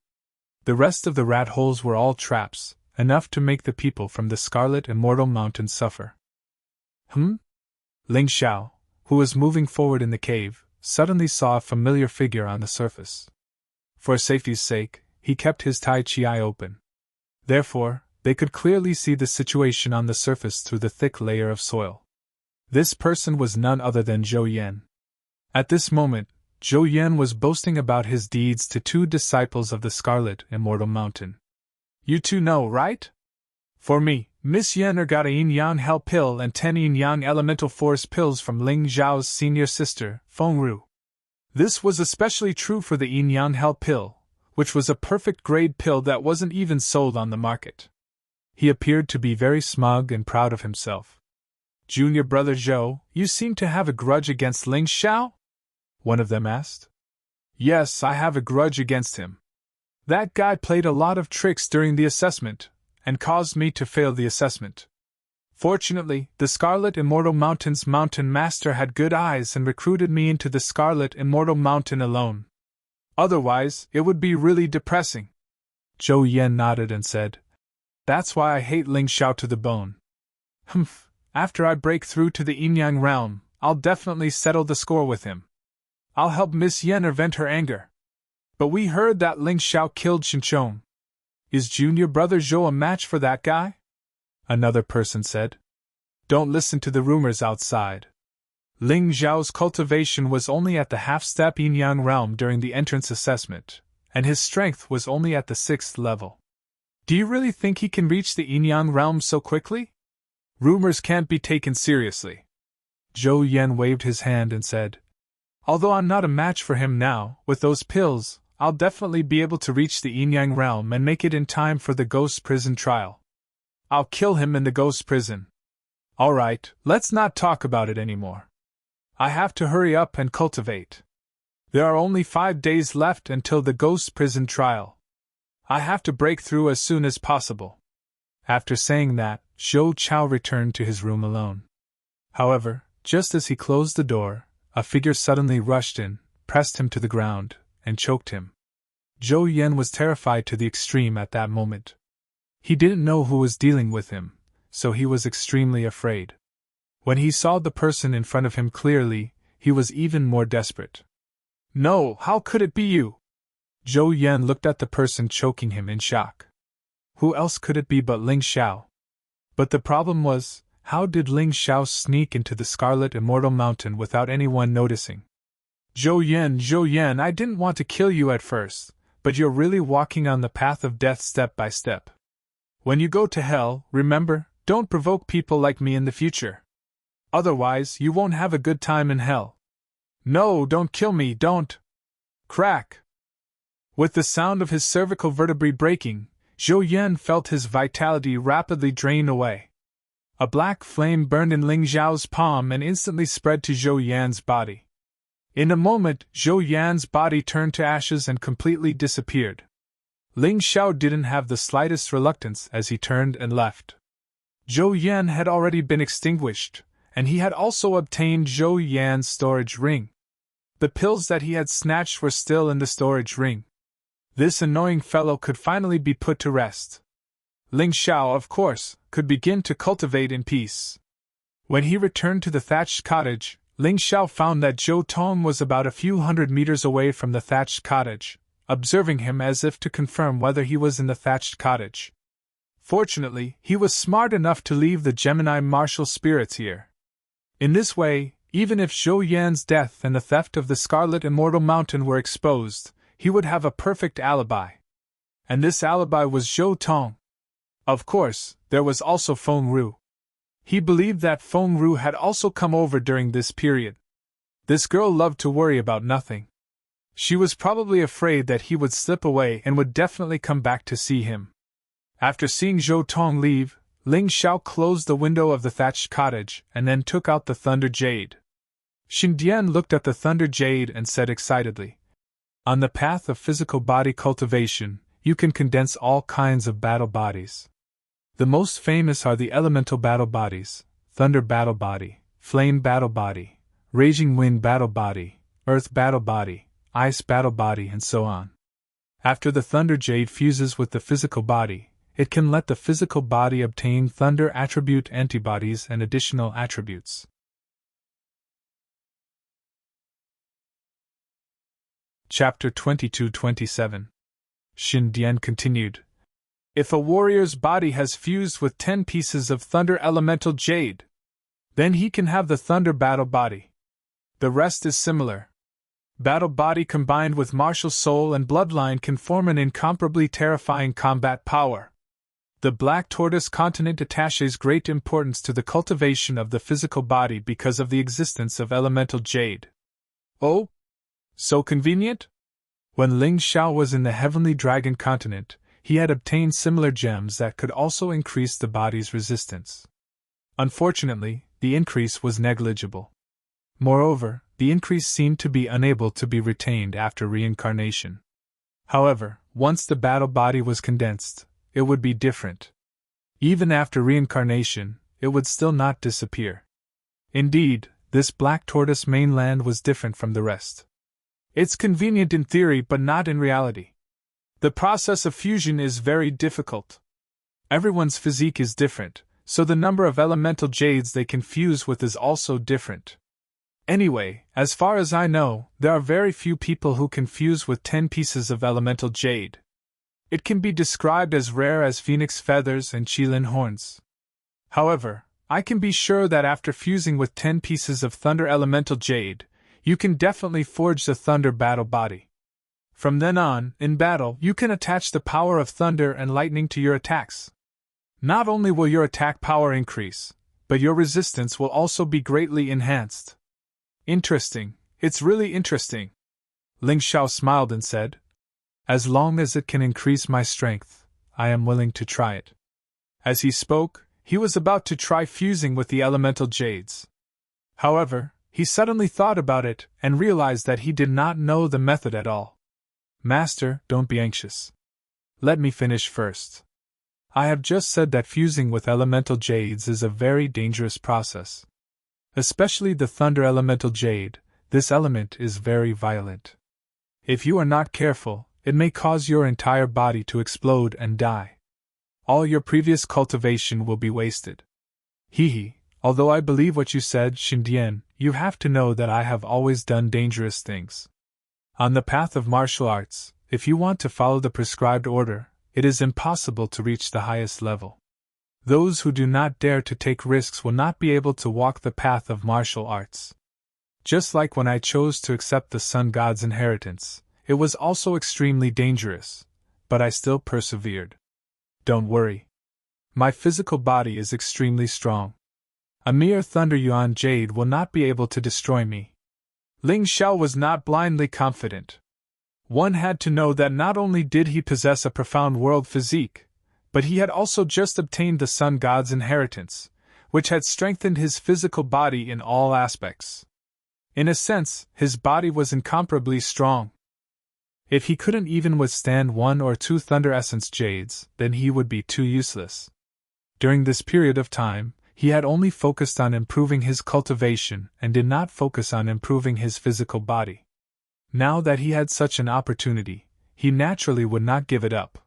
The rest of the rat holes were all traps, enough to make the people from the Scarlet Immortal Mountain suffer. Ling Xiao, who was moving forward in the cave, suddenly saw a familiar figure on the surface. For safety's sake, he kept his Tai Chi eye open. Therefore, they could clearly see the situation on the surface through the thick layer of soil. This person was none other than Zhou Yan. At this moment, Zhou Yan was boasting about his deeds to two disciples of the Scarlet Immortal Mountain. You two know, right? For me, Miss Yen got a yin-yang hell pill and 10 yin-yang elemental force pills from Ling Zhao's senior sister, Feng Ru. This was especially true for the yin-yang hell pill, which was a perfect grade pill that wasn't even sold on the market. He appeared to be very smug and proud of himself. Junior brother Zhou, you seem to have a grudge against Ling Xiao? One of them asked. Yes, I have a grudge against him. That guy played a lot of tricks during the assessment, and caused me to fail the assessment. Fortunately, the Scarlet Immortal Mountain's Mountain Master had good eyes and recruited me into the Scarlet Immortal Mountain alone. Otherwise, it would be really depressing. Zhou Yan nodded and said, That's why I hate Ling Xiao to the bone. Humph, after I break through to the yin-yang realm, I'll definitely settle the score with him. I'll help Miss Yen vent her anger. But we heard that Ling Xiao killed Xinchong. Is junior brother Zhou a match for that guy? Another person said. Don't listen to the rumors outside. Ling Zhao's cultivation was only at the half-step yin-yang realm during the entrance assessment, and his strength was only at the 6th level. Do you really think he can reach the yin-yang realm so quickly? Rumors can't be taken seriously. Zhou Yan waved his hand and said, "Although I'm not a match for him now, with those pills, I'll definitely be able to reach the Yin-Yang realm and make it in time for the ghost prison trial. I'll kill him in the ghost prison. Alright, let's not talk about it anymore. I have to hurry up and cultivate. There are only 5 days left until the ghost prison trial. I have to break through as soon as possible." After saying that, Zhou Chao returned to his room alone. However, just as he closed the door, a figure suddenly rushed in, pressed him to the ground, and choked him. Zhou Yan was terrified to the extreme at that moment. He didn't know who was dealing with him, so he was extremely afraid. When he saw the person in front of him clearly, he was even more desperate. "No, how could it be you?" Zhou Yan looked at the person choking him in shock. Who else could it be but Ling Xiao? But the problem was, how did Ling Xiao sneak into the Scarlet Immortal Mountain without anyone noticing? Zhou Yan, I didn't want to kill you at first, but you're really walking on the path of death step by step. When you go to hell, remember, don't provoke people like me in the future. Otherwise, you won't have a good time in hell. No, don't kill me, don't. Crack. With the sound of his cervical vertebrae breaking, Zhou Yan felt his vitality rapidly drain away. A black flame burned in Ling Xiao's palm and instantly spread to Zhou Yan's body. In a moment, Zhou Yan's body turned to ashes and completely disappeared. Ling Xiao didn't have the slightest reluctance as he turned and left. Zhou Yan had already been extinguished, and he had also obtained Zhou Yan's storage ring. The pills that he had snatched were still in the storage ring. This annoying fellow could finally be put to rest. Ling Xiao, of course, could begin to cultivate in peace. When he returned to the thatched cottage, Ling Xiao found that Zhou Tong was about a few hundred meters away from the thatched cottage, observing him as if to confirm whether he was in the thatched cottage. Fortunately, he was smart enough to leave the Gemini martial spirits here. In this way, even if Zhou Yan's death and the theft of the Scarlet Immortal Mountain were exposed, he would have a perfect alibi. And this alibi was Zhou Tong. Of course, there was also Feng Ru. He believed that Feng Ru had also come over during this period. This girl loved to worry about nothing. She was probably afraid that he would slip away and would definitely come back to see him. After seeing Zhou Tong leave, Ling Xiao closed the window of the thatched cottage and then took out the Thunder Jade. Xindian looked at the Thunder Jade and said excitedly, "On the path of physical body cultivation, you can condense all kinds of battle bodies. The most famous are the elemental battle bodies, thunder battle body, flame battle body, raging wind battle body, earth battle body, ice battle body, and so on. After the Thunder Jade fuses with the physical body, it can let the physical body obtain thunder attribute antibodies and additional attributes." Chapter 22-27. Xindian continued. If a warrior's body has fused with 10 pieces of Thunder Elemental Jade, then he can have the Thunder Battle Body. The rest is similar. Battle Body combined with martial soul and bloodline can form an incomparably terrifying combat power. The Black Tortoise continent attaches great importance to the cultivation of the physical body because of the existence of Elemental Jade. Oh? So convenient? When Ling Xiao was in the Heavenly Dragon continent, he had obtained similar gems that could also increase the body's resistance. Unfortunately, the increase was negligible. Moreover, the increase seemed to be unable to be retained after reincarnation. However, once the battle body was condensed, it would be different. Even after reincarnation, it would still not disappear. Indeed, this Black Tortoise mainland was different from the rest. It's convenient in theory but not in reality. The process of fusion is very difficult. Everyone's physique is different, so the number of elemental jades they can fuse with is also different. Anyway, as far as I know, there are very few people who can fuse with 10 pieces of elemental jade. It can be described as rare as phoenix feathers and qilin horns. However, I can be sure that after fusing with 10 pieces of thunder elemental jade, you can definitely forge the thunder battle body. From then on, in battle, you can attach the power of thunder and lightning to your attacks. Not only will your attack power increase, but your resistance will also be greatly enhanced. Interesting, it's really interesting. Ling Xiao smiled and said, as long as it can increase my strength, I am willing to try it. As he spoke, he was about to try fusing with the elemental jades. However, he suddenly thought about it and realized that he did not know the method at all. Master, don't be anxious. Let me finish first. I have just said that fusing with elemental jades is a very dangerous process. Especially the thunder elemental jade, this element is very violent. If you are not careful, it may cause your entire body to explode and die. All your previous cultivation will be wasted. Although I believe what you said, Xindian, you have to know that I have always done dangerous things. On the path of martial arts, if you want to follow the prescribed order, it is impossible to reach the highest level. Those who do not dare to take risks will not be able to walk the path of martial arts. Just like when I chose to accept the Sun God's inheritance, it was also extremely dangerous, but I still persevered. Don't worry. My physical body is extremely strong. A mere Thunder Yuan Jade will not be able to destroy me. Ling Xiao was not blindly confident. One had to know that not only did he possess a profound world physique, but he had also just obtained the Sun God's inheritance, which had strengthened his physical body in all aspects. In a sense, his body was incomparably strong. If he couldn't even withstand 1 or 2 Thunder Essence Jades, then he would be too useless. During this period of time, he had only focused on improving his cultivation and did not focus on improving his physical body. Now that he had such an opportunity, he naturally would not give it up.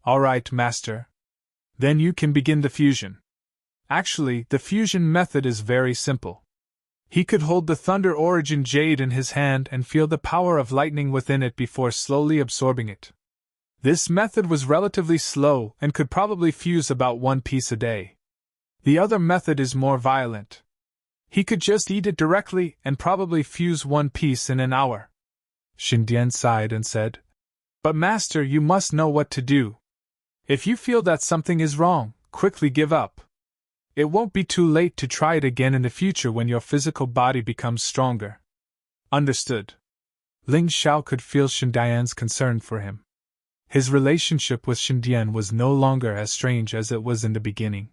All right, Master. Then you can begin the fusion. Actually, the fusion method is very simple. He could hold the Thunder Origin Jade in his hand and feel the power of lightning within it before slowly absorbing it. This method was relatively slow and could probably fuse about 1 piece a day. The other method is more violent. He could just eat it directly and probably fuse 1 piece in an hour. Xindian sighed and said, but Master, you must know what to do. If you feel that something is wrong, quickly give up. It won't be too late to try it again in the future when your physical body becomes stronger. Understood. Ling Xiao could feel Xindian's concern for him. His relationship with Xindian was no longer as strange as it was in the beginning.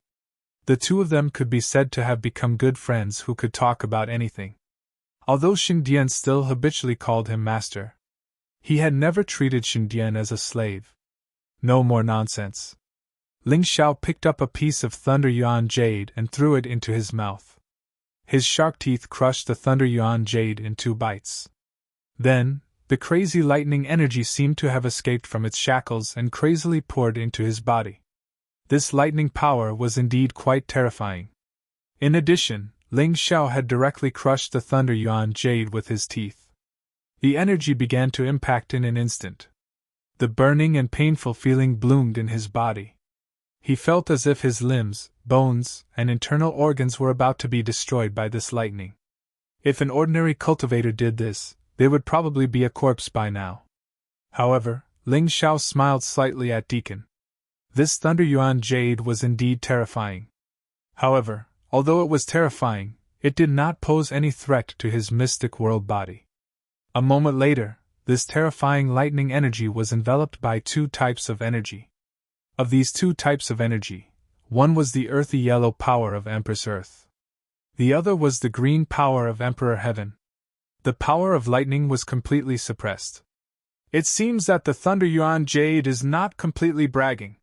The two of them could be said to have become good friends who could talk about anything. Although Xindian still habitually called him master, he had never treated Xindian as a slave. No more nonsense. Ling Xiao picked up a piece of Thunder Yuan Jade and threw it into his mouth. His sharp teeth crushed the Thunder Yuan Jade in 2 bites. Then, the crazy lightning energy seemed to have escaped from its shackles and crazily poured into his body. This lightning power was indeed quite terrifying. In addition, Ling Xiao had directly crushed the Thunder Yuan Jade with his teeth. The energy began to impact in an instant. The burning and painful feeling bloomed in his body. He felt as if his limbs, bones, and internal organs were about to be destroyed by this lightning. If an ordinary cultivator did this, they would probably be a corpse by now. However, Ling Xiao smiled slightly at Deacon. This Thunder Yuan Jade was indeed terrifying. However, although it was terrifying, it did not pose any threat to his mystic world body. A moment later, this terrifying lightning energy was enveloped by 2 types of energy. Of these 2 types of energy, one was the earthy yellow power of Empress Earth. The other was the green power of Emperor Heaven. The power of lightning was completely suppressed. It seems that the Thunder Yuan Jade is not completely bragging.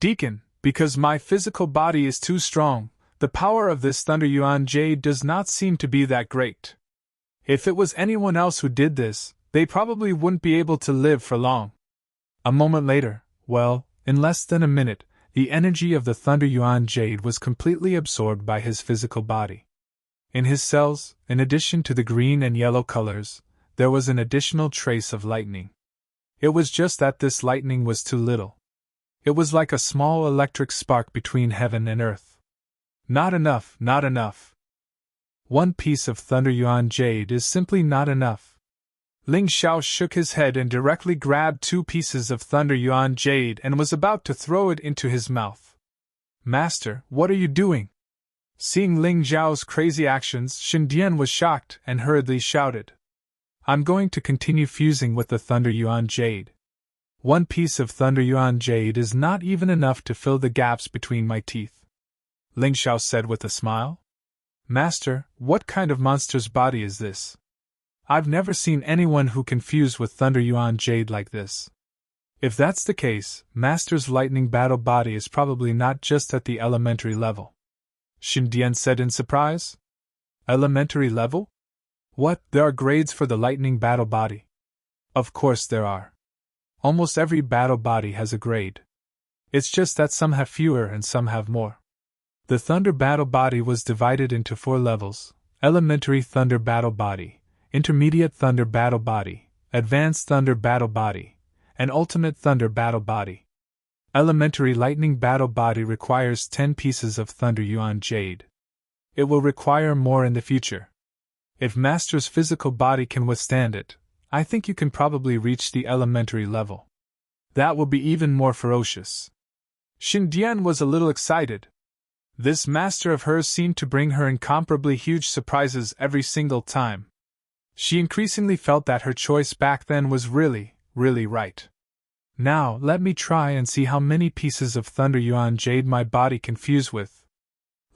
Deacon, because my physical body is too strong, the power of this Thunder Yuan Jade does not seem to be that great. If it was anyone else who did this, they probably wouldn't be able to live for long. A moment later, in less than a minute, the energy of the Thunder Yuan Jade was completely absorbed by his physical body. In his cells, in addition to the green and yellow colors, there was an additional trace of lightning. It was just that this lightning was too little. It was like a small electric spark between heaven and earth. Not enough, not enough. 1 piece of Thunder Yuan Jade is simply not enough. Ling Xiao shook his head and directly grabbed 2 pieces of Thunder Yuan Jade and was about to throw it into his mouth. Master, what are you doing? Seeing Ling Zhao's crazy actions, Xindian was shocked and hurriedly shouted, I'm going to continue fusing with the Thunder Yuan Jade. One piece of Thunder Yuan Jade is not even enough to fill the gaps between my teeth. Ling Xiao said with a smile. Master, what kind of monster's body is this? I've never seen anyone who can fuse with Thunder Yuan Jade like this. If that's the case, Master's lightning battle body is probably not just at the elementary level. Xindian said in surprise. Elementary level? What, there are grades for the lightning battle body? Of course there are. Almost every battle body has a grade. It's just that some have fewer and some have more. The Thunder Battle Body was divided into 4 levels: Elementary Thunder Battle Body, Intermediate Thunder Battle Body, Advanced Thunder Battle Body, and Ultimate Thunder Battle Body. Elementary Lightning Battle Body requires 10 pieces of Thunder Yuan Jade. It will require more in the future. If Master's physical body can withstand it, I think you can probably reach the elementary level. That will be even more ferocious. Xindian was a little excited. This master of hers seemed to bring her incomparably huge surprises every single time. She increasingly felt that her choice back then was really right. Now, let me try and see how many pieces of Thunder Yuan Jade my body can fuse with.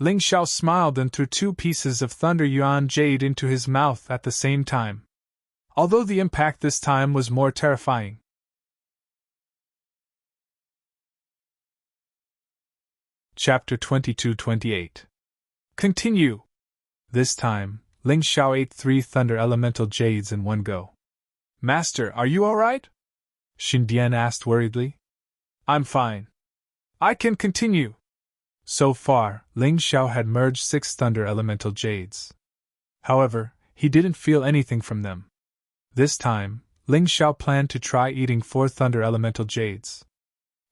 Ling Xiao smiled and threw 2 pieces of Thunder Yuan Jade into his mouth at the same time. Although the impact this time was more terrifying. Chapter 22-28. Continue! This time, Ling Xiao ate 3 Thunder Elemental Jades in one go. Master, are you alright? Xindian asked worriedly. I'm fine. I can continue. So far, Ling Xiao had merged 6 Thunder Elemental Jades. However, he didn't feel anything from them. This time, Ling Xiao planned to try eating 4 Thunder Elemental Jades.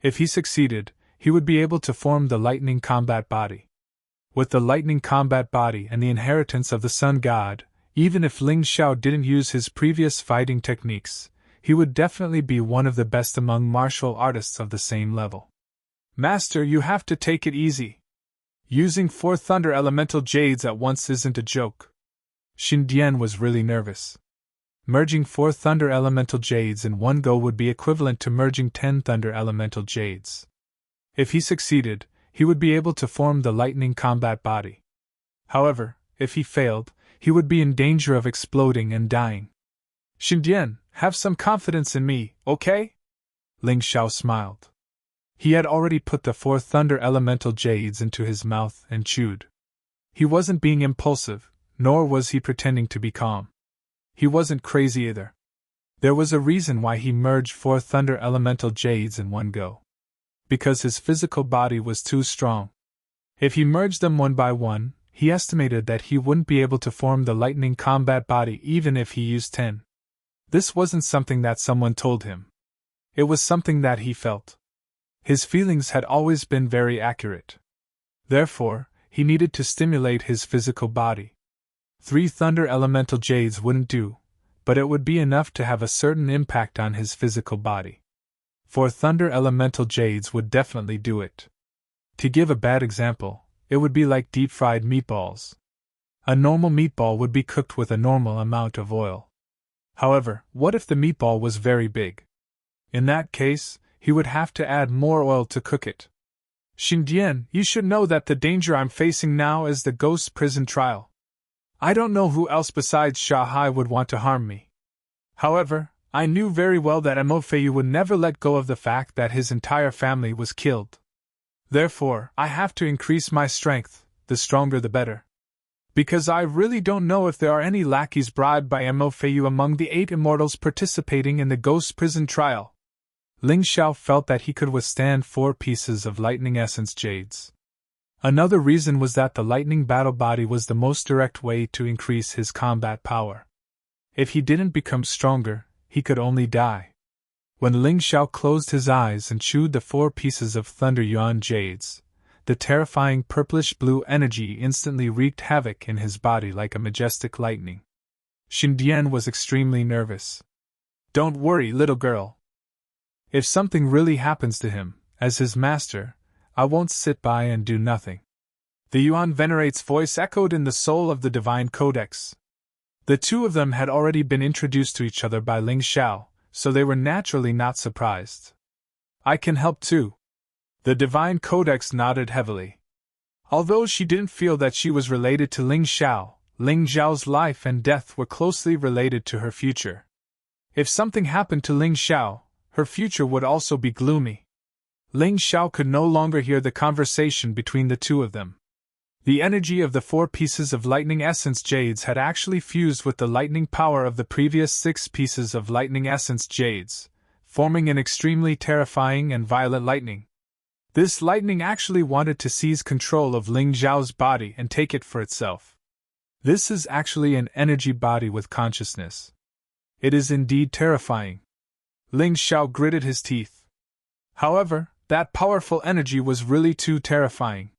If he succeeded, he would be able to form the Lightning Combat Body. With the Lightning Combat Body and the inheritance of the Sun God, even if Ling Xiao didn't use his previous fighting techniques, he would definitely be one of the best among martial artists of the same level. Master, you have to take it easy. Using 4 Thunder Elemental Jades at once isn't a joke. Xindian was really nervous. Merging 4 Thunder Elemental Jades in one go would be equivalent to merging 10 Thunder Elemental Jades. If he succeeded, he would be able to form the Lightning Combat Body. However, if he failed, he would be in danger of exploding and dying. Xindian, have some confidence in me, okay? Ling Xiao smiled. He had already put the 4 Thunder Elemental Jades into his mouth and chewed. He wasn't being impulsive, nor was he pretending to be calm. He wasn't crazy either. There was a reason why he merged 4 Thunder Elemental Jades in one go. Because his physical body was too strong. If he merged them one by one, he estimated that he wouldn't be able to form the Lightning Combat Body even if he used 10. This wasn't something that someone told him. It was something that he felt. His feelings had always been very accurate. Therefore, he needed to stimulate his physical body. 3 Thunder Elemental Jades wouldn't do, but it would be enough to have a certain impact on his physical body. 4 Thunder Elemental Jades would definitely do it. To give a bad example, it would be like deep-fried meatballs. A normal meatball would be cooked with a normal amount of oil. However, what if the meatball was very big? In that case, he would have to add more oil to cook it. Xindian, you should know that the danger I'm facing now is the ghost prison trial. I don't know who else besides Shanghai would want to harm me. However, I knew very well that Mo Feiyu would never let go of the fact that his entire family was killed. Therefore, I have to increase my strength, the stronger the better. Because I really don't know if there are any lackeys bribed by Mo Feiyu among the 8 immortals participating in the ghost prison trial. Ling Xiao felt that he could withstand 4 pieces of Lightning Essence Jades. Another reason was that the Lightning Battle Body was the most direct way to increase his combat power. If he didn't become stronger, he could only die. When Ling Xiao closed his eyes and chewed the 4 pieces of Thunder Yuan Jades, the terrifying purplish-blue energy instantly wreaked havoc in his body like a majestic lightning. Xindian was extremely nervous. Don't worry, little girl. If something really happens to him, as his master, I won't sit by and do nothing. The Yuan Venerate's voice echoed in the soul of the Divine Codex. The two of them had already been introduced to each other by Ling Xiao, so they were naturally not surprised. I can help too. The Divine Codex nodded heavily. Although she didn't feel that she was related to Ling Xiao, Ling Xiao's life and death were closely related to her future. If something happened to Ling Xiao, her future would also be gloomy. Ling Xiao could no longer hear the conversation between the two of them. The energy of the 4 pieces of lightning essence jades had actually fused with the lightning power of the previous 6 pieces of lightning essence jades, forming an extremely terrifying and violent lightning. This lightning actually wanted to seize control of Ling Xiao's body and take it for itself. This is actually an energy body with consciousness. It is indeed terrifying. Ling Xiao gritted his teeth. However, that powerful energy was really too terrifying.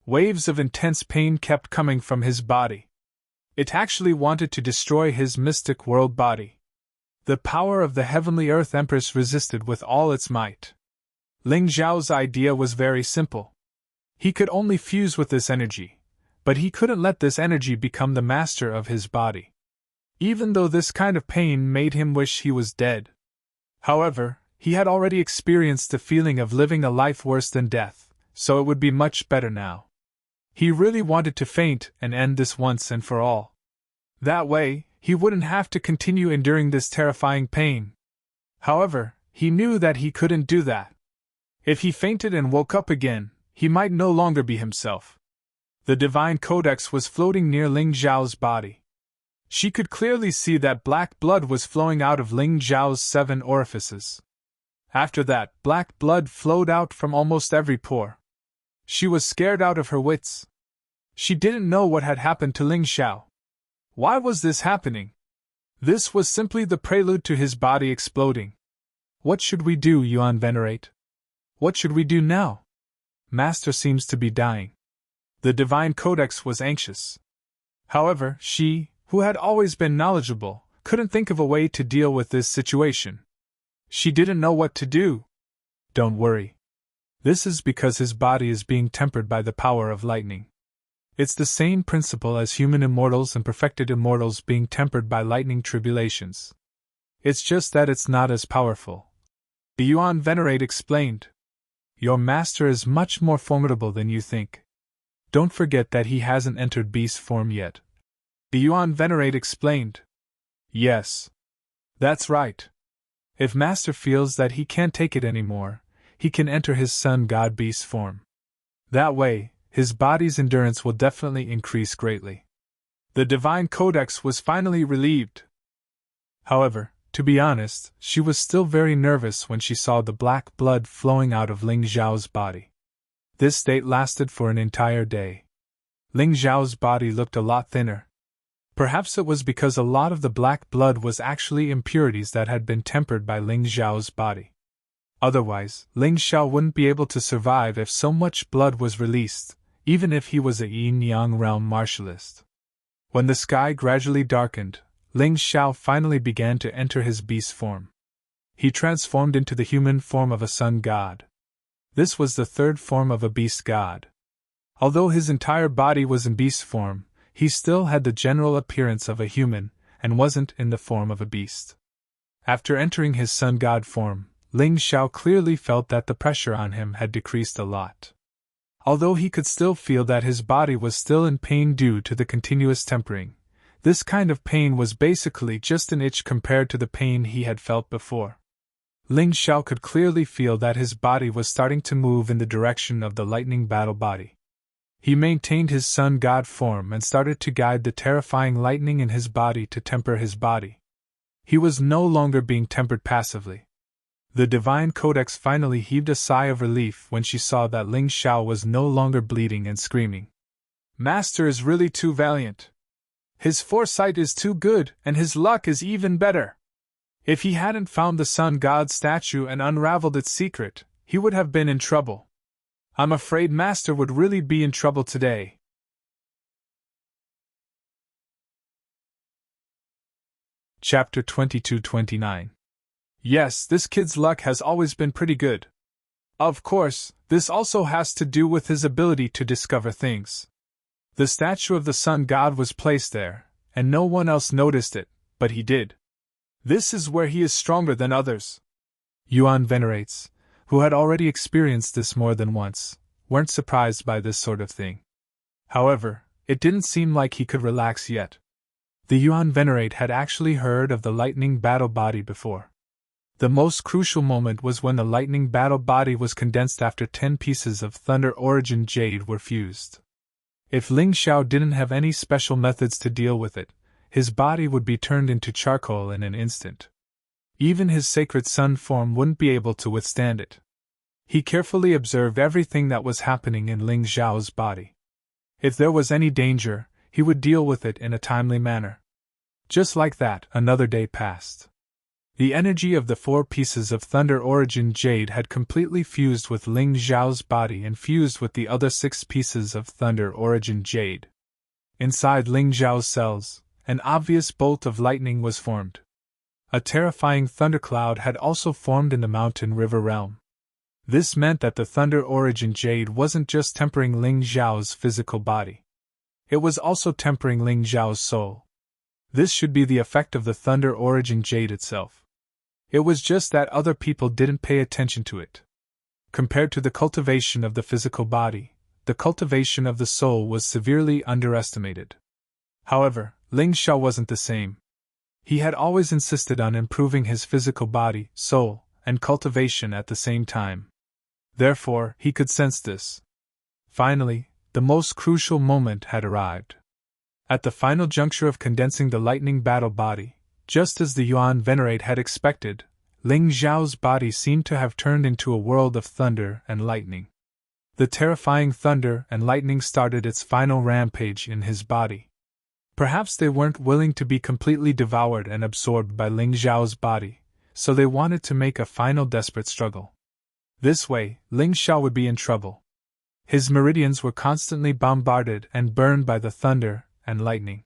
Waves of intense pain kept coming from his body. It actually wanted to destroy his mystic world body. The power of the Heavenly Earth Empress resisted with all its might. Ling Xiao's idea was very simple. He could only fuse with this energy, but he couldn't let this energy become the master of his body. Even though this kind of pain made him wish he was dead. However, he had already experienced the feeling of living a life worse than death, so it would be much better now. He really wanted to faint and end this once and for all. That way, he wouldn't have to continue enduring this terrifying pain. However, he knew that he couldn't do that. If he fainted and woke up again, he might no longer be himself. The Divine Codex was floating near Ling Xiao's body. She could clearly see that black blood was flowing out of Ling Xiao's 7 orifices. After that, black blood flowed out from almost every pore. She was scared out of her wits. She didn't know what had happened to Ling Xiao. Why was this happening? This was simply the prelude to his body exploding. What should we do, Yuan Venerate? What should we do now? Master seems to be dying. The Divine Codex was anxious. However, she, who had always been knowledgeable, couldn't think of a way to deal with this situation. She didn't know what to do. Don't worry. This is because his body is being tempered by the power of lightning. It's the same principle as human immortals and perfected immortals being tempered by lightning tribulations. It's just that it's not as powerful. The Yuan Venerate explained. Your master is much more formidable than you think. Don't forget that he hasn't entered beast form yet. The Yuan Venerate explained. Yes. That's right. If master feels that he can't take it anymore, he can enter his sun god beast form. That way, his body's endurance will definitely increase greatly. The Divine Codex was finally relieved. However, to be honest, she was still very nervous when she saw the black blood flowing out of Ling Xiao's body. This state lasted for an entire day. Ling Xiao's body looked a lot thinner. Perhaps it was because a lot of the black blood was actually impurities that had been tempered by Ling Xiao's body. Otherwise, Ling Xiao wouldn't be able to survive if so much blood was released, even if he was a yin-yang realm martialist. When the sky gradually darkened, Ling Xiao finally began to enter his beast form. He transformed into the human form of a sun god. This was the 3rd form of a beast god. Although his entire body was in beast form, he still had the general appearance of a human, and wasn't in the form of a beast. After entering his sun god form, Ling Xiao clearly felt that the pressure on him had decreased a lot. Although he could still feel that his body was still in pain due to the continuous tempering, this kind of pain was basically just an itch compared to the pain he had felt before. Ling Xiao could clearly feel that his body was starting to move in the direction of the lightning battle body. He maintained his sun god form and started to guide the terrifying lightning in his body to temper his body. He was no longer being tempered passively. The Divine Codex finally heaved a sigh of relief when she saw that Ling Xiao was no longer bleeding and screaming. Master is really too valiant. His foresight is too good, and his luck is even better. If he hadn't found the sun god statue and unraveled its secret, he would have been in trouble. I'm afraid Master would really be in trouble today. Chapter 22-29. Yes, this kid's luck has always been pretty good. Of course, this also has to do with his ability to discover things. The statue of the sun god was placed there, and no one else noticed it, but he did. This is where he is stronger than others. Yuan venerates, who had already experienced this more than once, weren't surprised by this sort of thing. However, it didn't seem like he could relax yet. The Yuan venerate had actually heard of the lightning battle body before. The most crucial moment was when the lightning battle body was condensed after 10 pieces of thunder origin jade were fused. If Ling Xiao didn't have any special methods to deal with it, his body would be turned into charcoal in an instant. Even his sacred sun form wouldn't be able to withstand it. He carefully observed everything that was happening in Ling Xiao's body. If there was any danger, he would deal with it in a timely manner. Just like that, another day passed. The energy of the 4 pieces of thunder origin jade had completely fused with Ling Xiao's body and fused with the other 6 pieces of thunder origin jade. Inside Ling Xiao's cells, an obvious bolt of lightning was formed. A terrifying thundercloud had also formed in the mountain river realm. This meant that the thunder origin jade wasn't just tempering Ling Xiao's physical body. It was also tempering Ling Xiao's soul. This should be the effect of the thunder origin jade itself. It was just that other people didn't pay attention to it. Compared to the cultivation of the physical body, the cultivation of the soul was severely underestimated. However, Ling Xiao wasn't the same. He had always insisted on improving his physical body, soul, and cultivation at the same time. Therefore, he could sense this. Finally, the most crucial moment had arrived. At the final juncture of condensing the lightning battle body, just as the Yuan venerate had expected, Ling Xiao's body seemed to have turned into a world of thunder and lightning. The terrifying thunder and lightning started its final rampage in his body. Perhaps they weren't willing to be completely devoured and absorbed by Ling Xiao's body, so they wanted to make a final desperate struggle. This way, Ling Xiao would be in trouble. His meridians were constantly bombarded and burned by the thunder and lightning.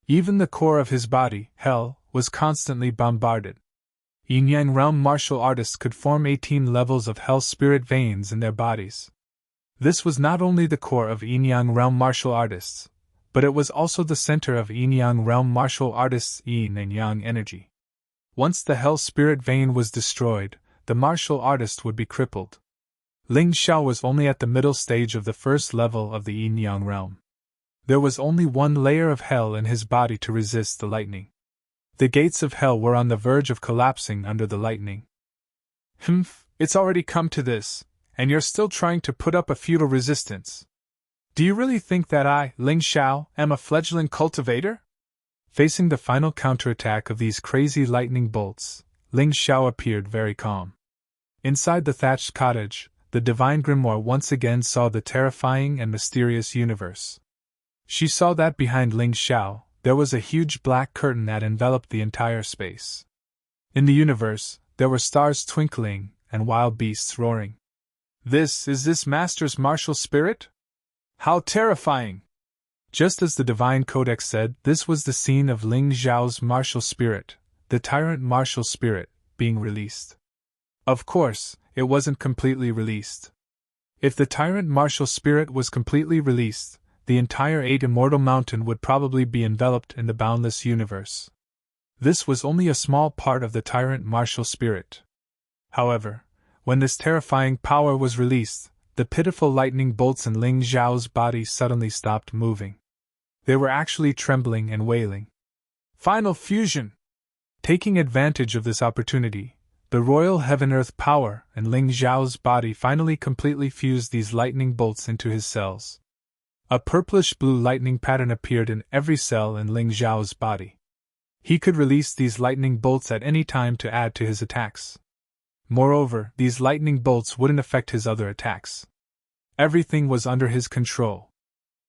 Even the core of his body, hell, was constantly bombarded. Yin-Yang realm martial artists could form 18 levels of hell spirit veins in their bodies. This was not only the core of Yin-Yang realm martial artists, but it was also the center of Yin-Yang realm martial artists' yin and yang energy. Once the hell spirit vein was destroyed, the martial artist would be crippled. Ling Xiao was only at the middle stage of the first level of the Yin-Yang realm. There was only one layer of hell in his body to resist the lightning. The gates of hell were on the verge of collapsing under the lightning. It's already come to this, and you're still trying to put up a futile resistance. Do you really think that I, Ling Xiao, am a fledgling cultivator? Facing the final counterattack of these crazy lightning bolts, Ling Xiao appeared very calm. Inside the thatched cottage, the divine grimoire once again saw the terrifying and mysterious universe. She saw that behind Ling Xiao, there was a huge black curtain that enveloped the entire space. In the universe, there were stars twinkling and wild beasts roaring. Is this master's martial spirit? How terrifying! Just as the divine codex said, this was the scene of Ling Xiao's martial spirit, the Tyrant martial spirit, being released. Of course, it wasn't completely released. If the Tyrant martial spirit was completely released, the entire 8 immortal mountain would probably be enveloped in the boundless universe. This was only a small part of the Tyrant martial spirit. However, when this terrifying power was released, the pitiful lightning bolts in Ling Xiao's body suddenly stopped moving. They were actually trembling and wailing. Final fusion! Taking advantage of this opportunity, the royal heaven-earth power in Ling Xiao's body finally completely fused these lightning bolts into his cells. A purplish-blue lightning pattern appeared in every cell in Ling Xiao's body. He could release these lightning bolts at any time to add to his attacks. Moreover, these lightning bolts wouldn't affect his other attacks. Everything was under his control.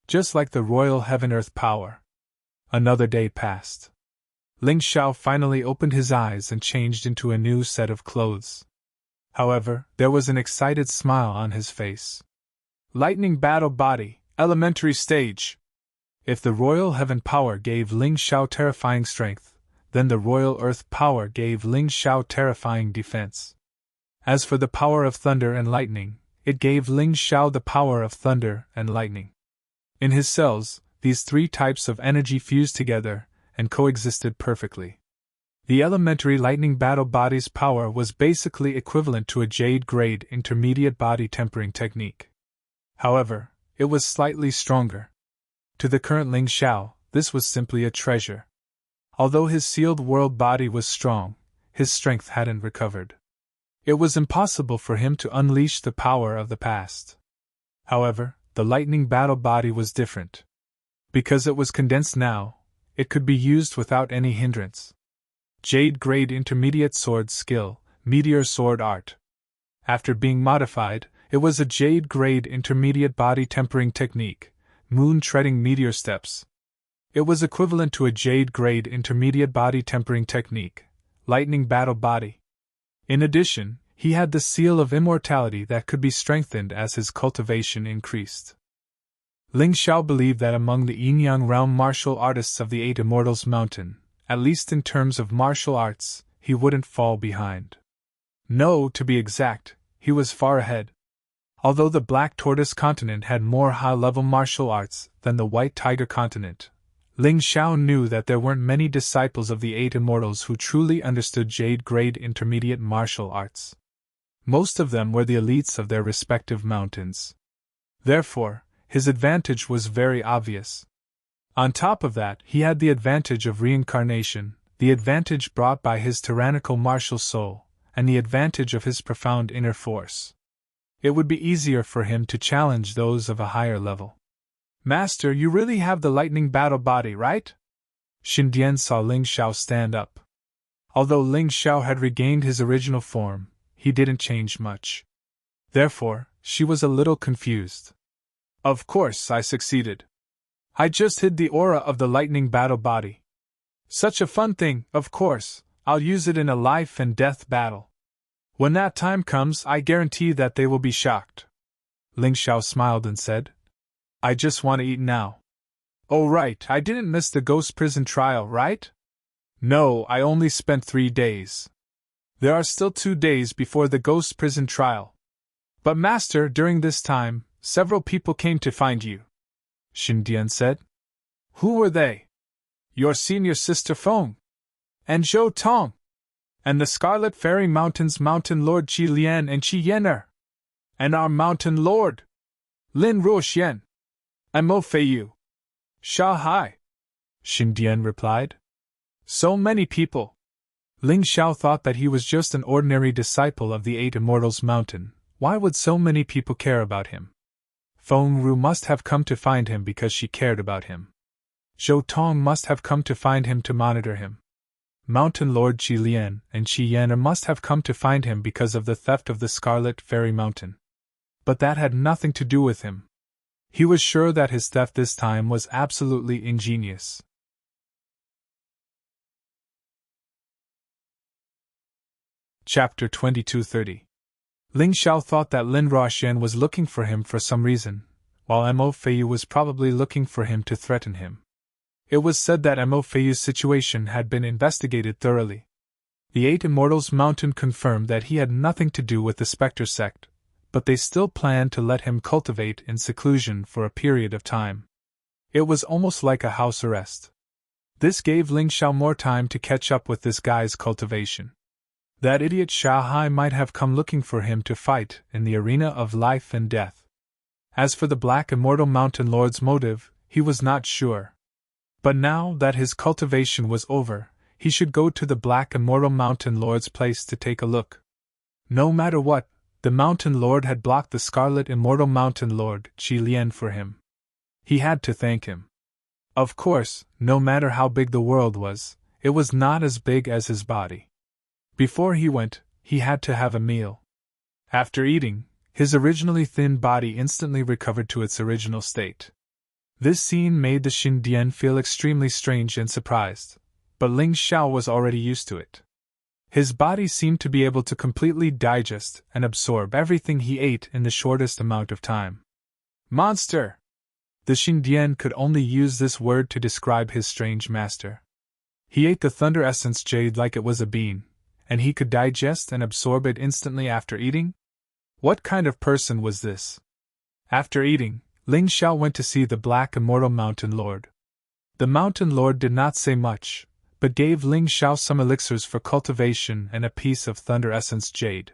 Just like the royal heaven-earth power. Another day passed. Ling Xiao finally opened his eyes and changed into a new set of clothes. However, there was an excited smile on his face. Lightning battle body. Elementary stage. If the royal heaven power gave Ling Xiao terrifying strength, then the royal earth power gave Ling Xiao terrifying defense. As for the power of thunder and lightning, it gave Ling Xiao the power of thunder and lightning. In his cells, these three types of energy fused together and coexisted perfectly. The elementary lightning battle body's power was basically equivalent to a jade grade intermediate body tempering technique. However, it was slightly stronger. To the current Ling Xiao, this was simply a treasure. Although his sealed world body was strong, his strength hadn't recovered. It was impossible for him to unleash the power of the past. However, the lightning battle body was different. Because it was condensed now, it could be used without any hindrance. Jade grade intermediate sword skill, meteor sword art. After being modified, it was a jade grade intermediate body tempering technique, moon treading meteor steps. It was equivalent to a jade grade intermediate body tempering technique, lightning battle body. In addition, he had the seal of immortality that could be strengthened as his cultivation increased. Ling Xiao believed that among the yin-yang realm martial artists of the Eight Immortals Mountain, at least in terms of martial arts, he wouldn't fall behind. No, to be exact, he was far ahead. Although the Black Tortoise continent had more high-level martial arts than the White Tiger continent, Ling Xiao knew that there weren't many disciples of the Eight Immortals who truly understood jade-grade intermediate martial arts. Most of them were the elites of their respective mountains. Therefore, his advantage was very obvious. On top of that, he had the advantage of reincarnation, the advantage brought by his tyrannical martial soul, and the advantage of his profound inner force. It would be easier for him to challenge those of a higher level. Master, you really have the lightning battle body, right? Xindian saw Ling Xiao stand up. Although Ling Xiao had regained his original form, he didn't change much. Therefore, she was a little confused. Of course, I succeeded. I just hid the aura of the lightning battle body. Such a fun thing, of course, I'll use it in a life and death battle. When that time comes, I guarantee that they will be shocked. Ling Xiao smiled and said, I just want to eat now. Oh right, I didn't miss the ghost prison trial, right? No, I only spent 3 days. There are still 2 days before the ghost prison trial. But Master, during this time, several people came to find you. Xindian said. Who were they? Your senior sister Feng. And Zhou Tong. And the Scarlet Fairy Mountain's Mountain Lord Qi Lian and Qi Yener. And our Mountain Lord, Lin Ruoxian. And Mo Feiyu. Sha Hai. Xindian replied. So many people. Ling Xiao thought that he was just an ordinary disciple of the Eight Immortals Mountain. Why would so many people care about him? Feng Ru must have come to find him because she cared about him. Zhou Tong must have come to find him to monitor him. Mountain Lord Qi Lian and Qi Yener must have come to find him because of the theft of the Scarlet Fairy Mountain. But that had nothing to do with him. He was sure that his theft this time was absolutely ingenious. Chapter 2230. Ling Xiao thought that Lin Ruoxian was looking for him for some reason, while Mo Feiyu was probably looking for him to threaten him. It was said that Mo Feiyu's situation had been investigated thoroughly. The Eight Immortals Mountain confirmed that he had nothing to do with the Spectre sect, but they still planned to let him cultivate in seclusion for a period of time. It was almost like a house arrest. This gave Ling Xiao more time to catch up with this guy's cultivation. That idiot Sha Hai might have come looking for him to fight in the arena of life and death. As for the Black Immortal Mountain Lord's motive, he was not sure. But now that his cultivation was over, he should go to the Black Immortal Mountain Lord's place to take a look. No matter what, the Mountain Lord had blocked the Scarlet Immortal Mountain Lord, Qi Lian, for him. He had to thank him. Of course, no matter how big the world was, it was not as big as his body. Before he went, he had to have a meal. After eating, his originally thin body instantly recovered to its original state. This scene made the Xindian feel extremely strange and surprised, but Ling Xiao was already used to it. His body seemed to be able to completely digest and absorb everything he ate in the shortest amount of time. Monster! The Xindian could only use this word to describe his strange master. He ate the Thunder Essence Jade like it was a bean, and he could digest and absorb it instantly after eating? What kind of person was this? After eating, Ling Xiao went to see the Black Immortal Mountain Lord. The Mountain Lord did not say much, but gave Ling Xiao some elixirs for cultivation and a piece of Thunder Essence Jade.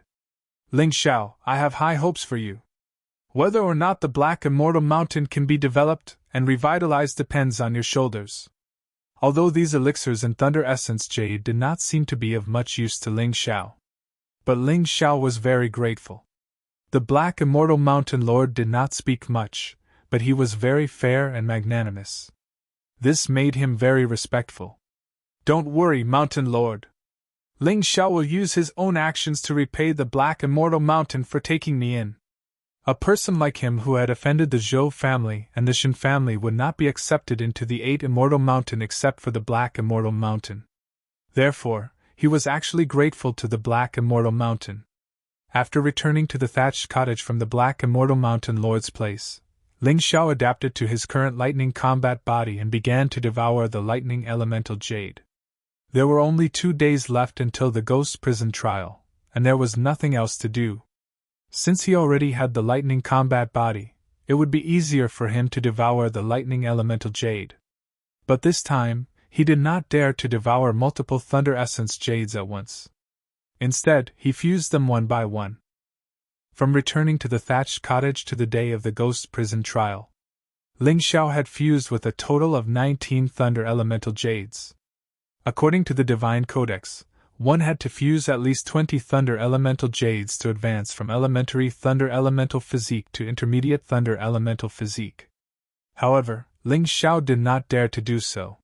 Ling Xiao, I have high hopes for you. Whether or not the Black Immortal Mountain can be developed and revitalized depends on your shoulders. Although these elixirs and Thunder Essence Jade did not seem to be of much use to Ling Xiao. But Ling Xiao was very grateful. The Black Immortal Mountain Lord did not speak much, but he was very fair and magnanimous. This made him very respectful. Don't worry, Mountain Lord. Ling Xiao will use his own actions to repay the Black Immortal Mountain for taking me in. A person like him who had offended the Zhou family and the Shen family would not be accepted into the 8 Immortal Mountain except for the Black Immortal Mountain. Therefore, he was actually grateful to the Black Immortal Mountain. After returning to the thatched cottage from the Black Immortal Mountain Lord's place, Ling Xiao adapted to his current lightning combat body and began to devour the lightning elemental jade. There were only 2 days left until the ghost prison trial, and there was nothing else to do. Since he already had the lightning combat body, it would be easier for him to devour the lightning elemental jade. But this time, he did not dare to devour multiple Thunder Essence Jades at once. Instead, he fused them one by one. From returning to the thatched cottage to the day of the ghost prison trial, Ling Xiao had fused with a total of 19 Thunder Elemental Jades. According to the Divine Codex, one had to fuse at least 20 Thunder Elemental Jades to advance from elementary Thunder Elemental Physique to intermediate Thunder Elemental Physique. However, Ling Xiao did not dare to do so.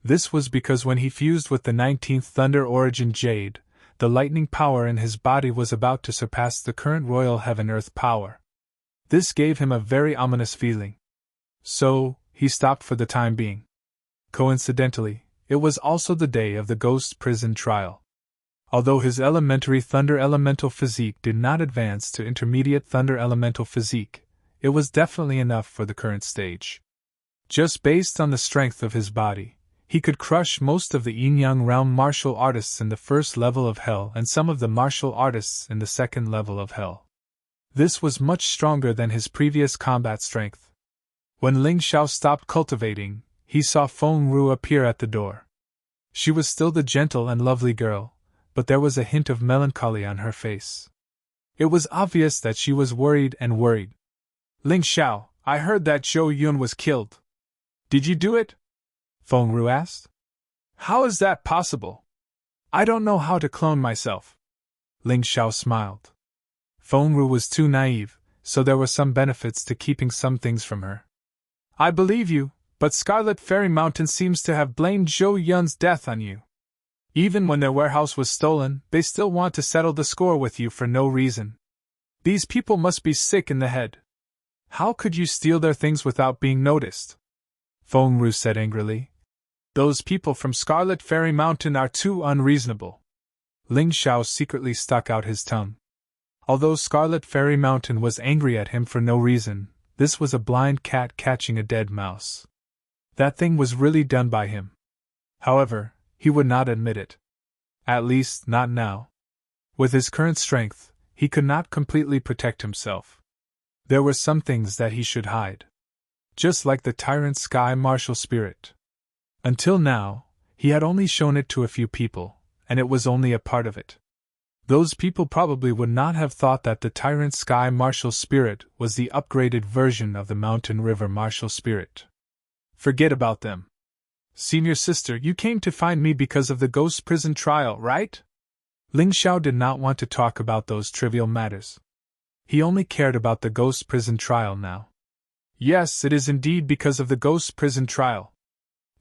This was because when he fused with the 19th Thunder Origin Jade, the lightning power in his body was about to surpass the current Royal Heaven-Earth power. This gave him a very ominous feeling. So, he stopped for the time being. Coincidentally, it was also the day of the ghost prison trial. Although his elementary Thunder Elemental Physique did not advance to intermediate Thunder Elemental Physique, it was definitely enough for the current stage. Just based on the strength of his body, he could crush most of the Yin-Yang realm martial artists in the first level of Hell and some of the martial artists in the second level of Hell. This was much stronger than his previous combat strength. When Ling Xiao stopped cultivating, he saw Feng Ru appear at the door. She was still the gentle and lovely girl, but there was a hint of melancholy on her face. It was obvious that she was worried. Ling Xiao, I heard that Zhou Yun was killed. Did you do it? Feng Ru asked. How is that possible? I don't know how to clone myself. Ling Xiao smiled. Feng Ru was too naive, so there were some benefits to keeping some things from her. I believe you, but Scarlet Fairy Mountain seems to have blamed Zhou Yun's death on you. Even when their warehouse was stolen, they still want to settle the score with you for no reason. These people must be sick in the head. How could you steal their things without being noticed? Feng Ru said angrily. Those people from Scarlet Fairy Mountain are too unreasonable. Ling Xiao secretly stuck out his tongue. Although Scarlet Fairy Mountain was angry at him for no reason, this was a blind cat catching a dead mouse. That thing was really done by him. However, he would not admit it. At least, not now. With his current strength, he could not completely protect himself. There were some things that he should hide. Just like the Tyrant Sky Martial Spirit. Until now, he had only shown it to a few people, and it was only a part of it. Those people probably would not have thought that the Tyrant Sky Martial Spirit was the upgraded version of the Mountain River Martial Spirit. Forget about them. Senior sister, you came to find me because of the ghost prison trial, right? Ling Xiao did not want to talk about those trivial matters. He only cared about the ghost prison trial now. Yes, it is indeed because of the ghost prison trial.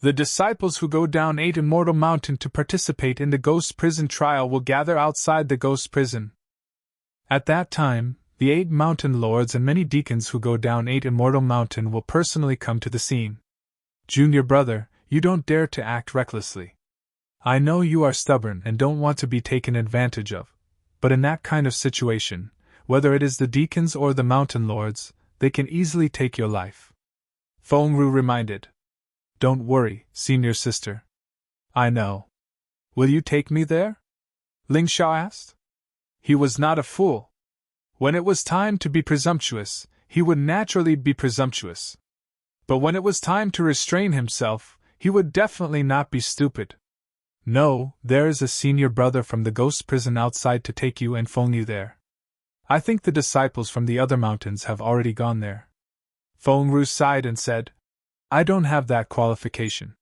The disciples who go down 8 Immortal Mountain to participate in the ghost prison trial will gather outside the ghost prison. At that time, the 8 mountain lords and many deacons who go down 8 Immortal Mountain will personally come to the scene. Junior brother, you don't dare to act recklessly. I know you are stubborn and don't want to be taken advantage of, but in that kind of situation, whether it is the deacons or the mountain lords, they can easily take your life. Feng Ru reminded. Don't worry, senior sister. I know. Will you take me there? Ling Xiao asked. He was not a fool. When it was time to be presumptuous, he would naturally be presumptuous. But when it was time to restrain himself, he would definitely not be stupid. No, there is a senior brother from the ghost prison outside to take you and phone you there. I think the disciples from the other mountains have already gone there. Feng Ru sighed and said, I don't have that qualification.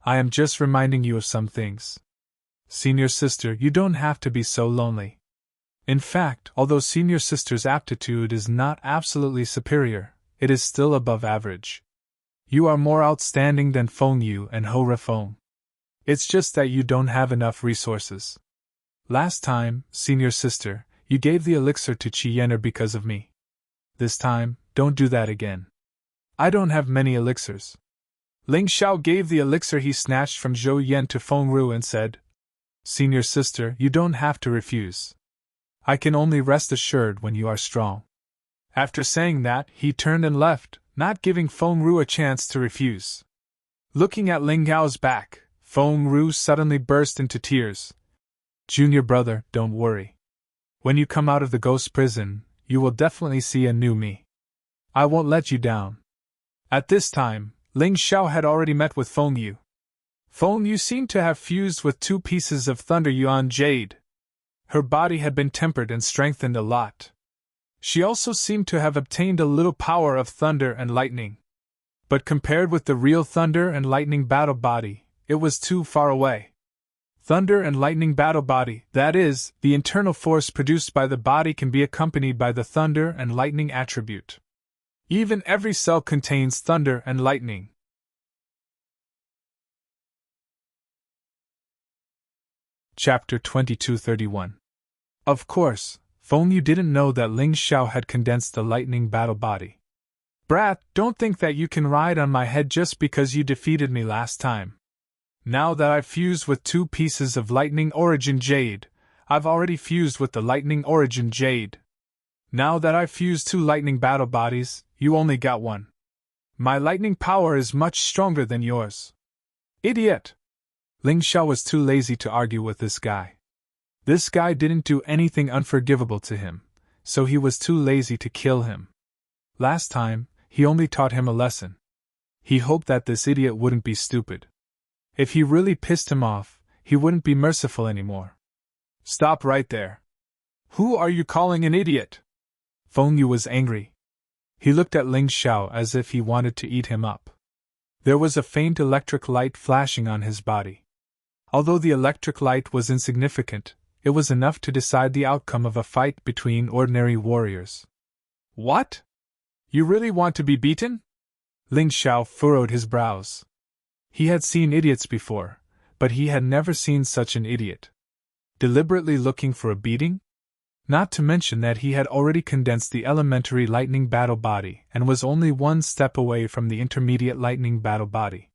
I am just reminding you of some things. Senior sister, you don't have to be so lonely. In fact, although senior sister's aptitude is not absolutely superior, it is still above average. You are more outstanding than Feng Yu and Ho Re Feng. It's just that you don't have enough resources. Last time, senior sister, you gave the elixir to Qi Yener because of me. This time, don't do that again. I don't have many elixirs. Ling Xiao gave the elixir he snatched from Zhou Yen to Feng Ru and said, Senior sister, you don't have to refuse. I can only rest assured when you are strong. After saying that, he turned and left, not giving Feng Ru a chance to refuse. Looking at Ling Gao's back, Feng Ru suddenly burst into tears. Junior brother, don't worry. When you come out of the ghost prison, you will definitely see a new me. I won't let you down. At this time, Ling Xiao had already met with Feng Yu. Feng Yu seemed to have fused with 2 pieces of Thunder Yuan jade. Her body had been tempered and strengthened a lot. She also seemed to have obtained a little power of thunder and lightning. But compared with the real thunder and lightning battle body, it was too far away. Thunder and lightning battle body, that is, the internal force produced by the body can be accompanied by the thunder and lightning attribute. Even every cell contains thunder and lightning. Chapter 2231. Of course, Feng Yu didn't know that Ling Xiao had condensed the lightning battle body. Brat, don't think that you can ride on my head just because you defeated me last time. Now that I've fused with 2 pieces of lightning origin jade, I've already fused with the lightning origin jade. Now that I've fused 2 lightning battle bodies, you only got 1. My lightning power is much stronger than yours. Idiot! Ling Xiao was too lazy to argue with this guy. This guy didn't do anything unforgivable to him, so he was too lazy to kill him. Last time, he only taught him a lesson. He hoped that this idiot wouldn't be stupid. If he really pissed him off, he wouldn't be merciful anymore. Stop right there. Who are you calling an idiot? Feng Yu was angry. He looked at Ling Xiao as if he wanted to eat him up. There was a faint electric light flashing on his body. Although the electric light was insignificant, it was enough to decide the outcome of a fight between ordinary warriors. What? You really want to be beaten? Ling Xiao furrowed his brows. He had seen idiots before, but he had never seen such an idiot. Deliberately looking for a beating? Not to mention that he had already condensed the elementary lightning battle body and was only 1 step away from the intermediate lightning battle body.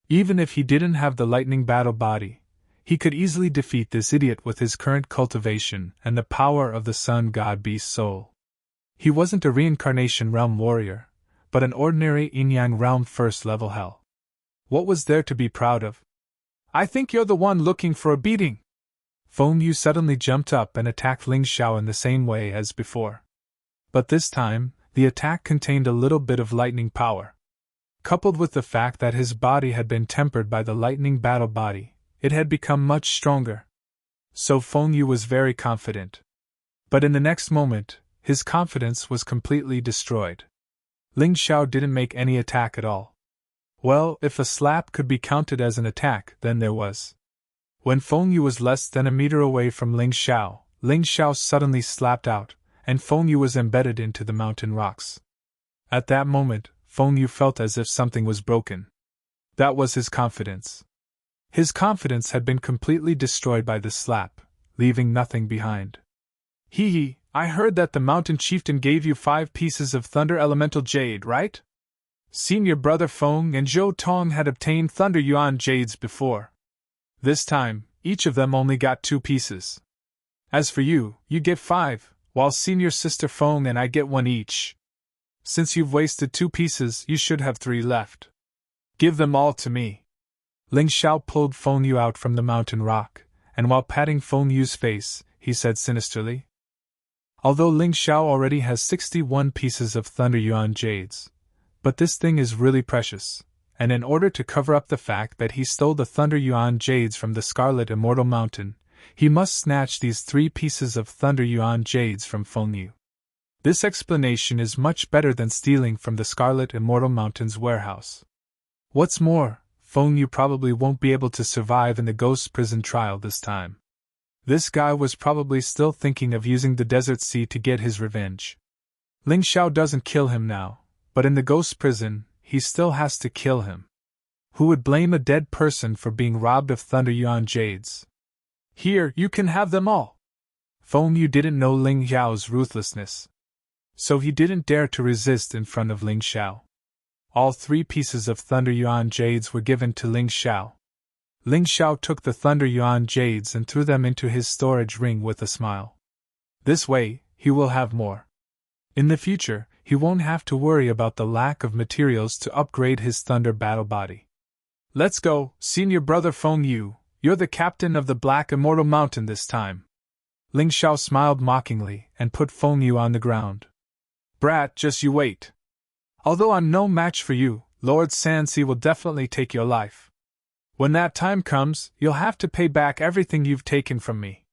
Even if he didn't have the lightning battle body, he could easily defeat this idiot with his current cultivation and the power of the Sun God Beast soul. He wasn't a reincarnation realm warrior, but an ordinary yin-yang realm first level hell. What was there to be proud of? I think you're the one looking for a beating. Feng Yu suddenly jumped up and attacked Ling Xiao in the same way as before. But this time, the attack contained a little bit of lightning power. Coupled with the fact that his body had been tempered by the lightning battle body, it had become much stronger. So Feng Yu was very confident. But in the next moment, his confidence was completely destroyed. Ling Xiao didn't make any attack at all. Well, if a slap could be counted as an attack, then there was. When Feng Yu was less than a meter away from Ling Xiao suddenly slapped out, and Feng Yu was embedded into the mountain rocks. At that moment, Feng Yu felt as if something was broken. That was his confidence. His confidence had been completely destroyed by this slap, leaving nothing behind. Hee, I heard that the mountain chieftain gave you 5 pieces of thunder elemental jade, right? Senior brother Feng and Zhou Tong had obtained thunder yuan jades before. This time, each of them only got 2 pieces. As for you, you get 5, while senior sister Feng and I get 1 each. Since you've wasted 2 pieces, you should have 3 left. Give them all to me. Ling Xiao pulled Feng Yu out from the mountain rock, and while patting Feng Yu's face, he said sinisterly, "Although Ling Xiao already has 61 pieces of Thunder Yuan jades, but this thing is really precious, and in order to cover up the fact that he stole the Thunder Yuan jades from the Scarlet Immortal Mountain, he must snatch these 3 pieces of Thunder Yuan jades from Feng Yu. This explanation is much better than stealing from the Scarlet Immortal Mountain's warehouse. What's more, Feng Yu probably won't be able to survive in the ghost prison trial this time. This guy was probably still thinking of using the desert sea to get his revenge. Ling Xiao doesn't kill him now, but in the ghost prison, he still has to kill him. Who would blame a dead person for being robbed of Thunder Yuan jades? Here, you can have them all." Feng Yu didn't know Ling Xiao's ruthlessness, so he didn't dare to resist in front of Ling Xiao. All 3 pieces of Thunder Yuan jades were given to Ling Xiao. Ling Xiao took the Thunder Yuan jades and threw them into his storage ring with a smile. This way, he will have more. In the future, he won't have to worry about the lack of materials to upgrade his Thunder Battle Body. "Let's go, senior brother Feng Yu, you're the captain of the Black Immortal Mountain this time." Ling Xiao smiled mockingly and put Feng Yu on the ground. "Brat, just you wait. Although I'm no match for you, Lord Sansi will definitely take your life. When that time comes, you'll have to pay back everything you've taken from me.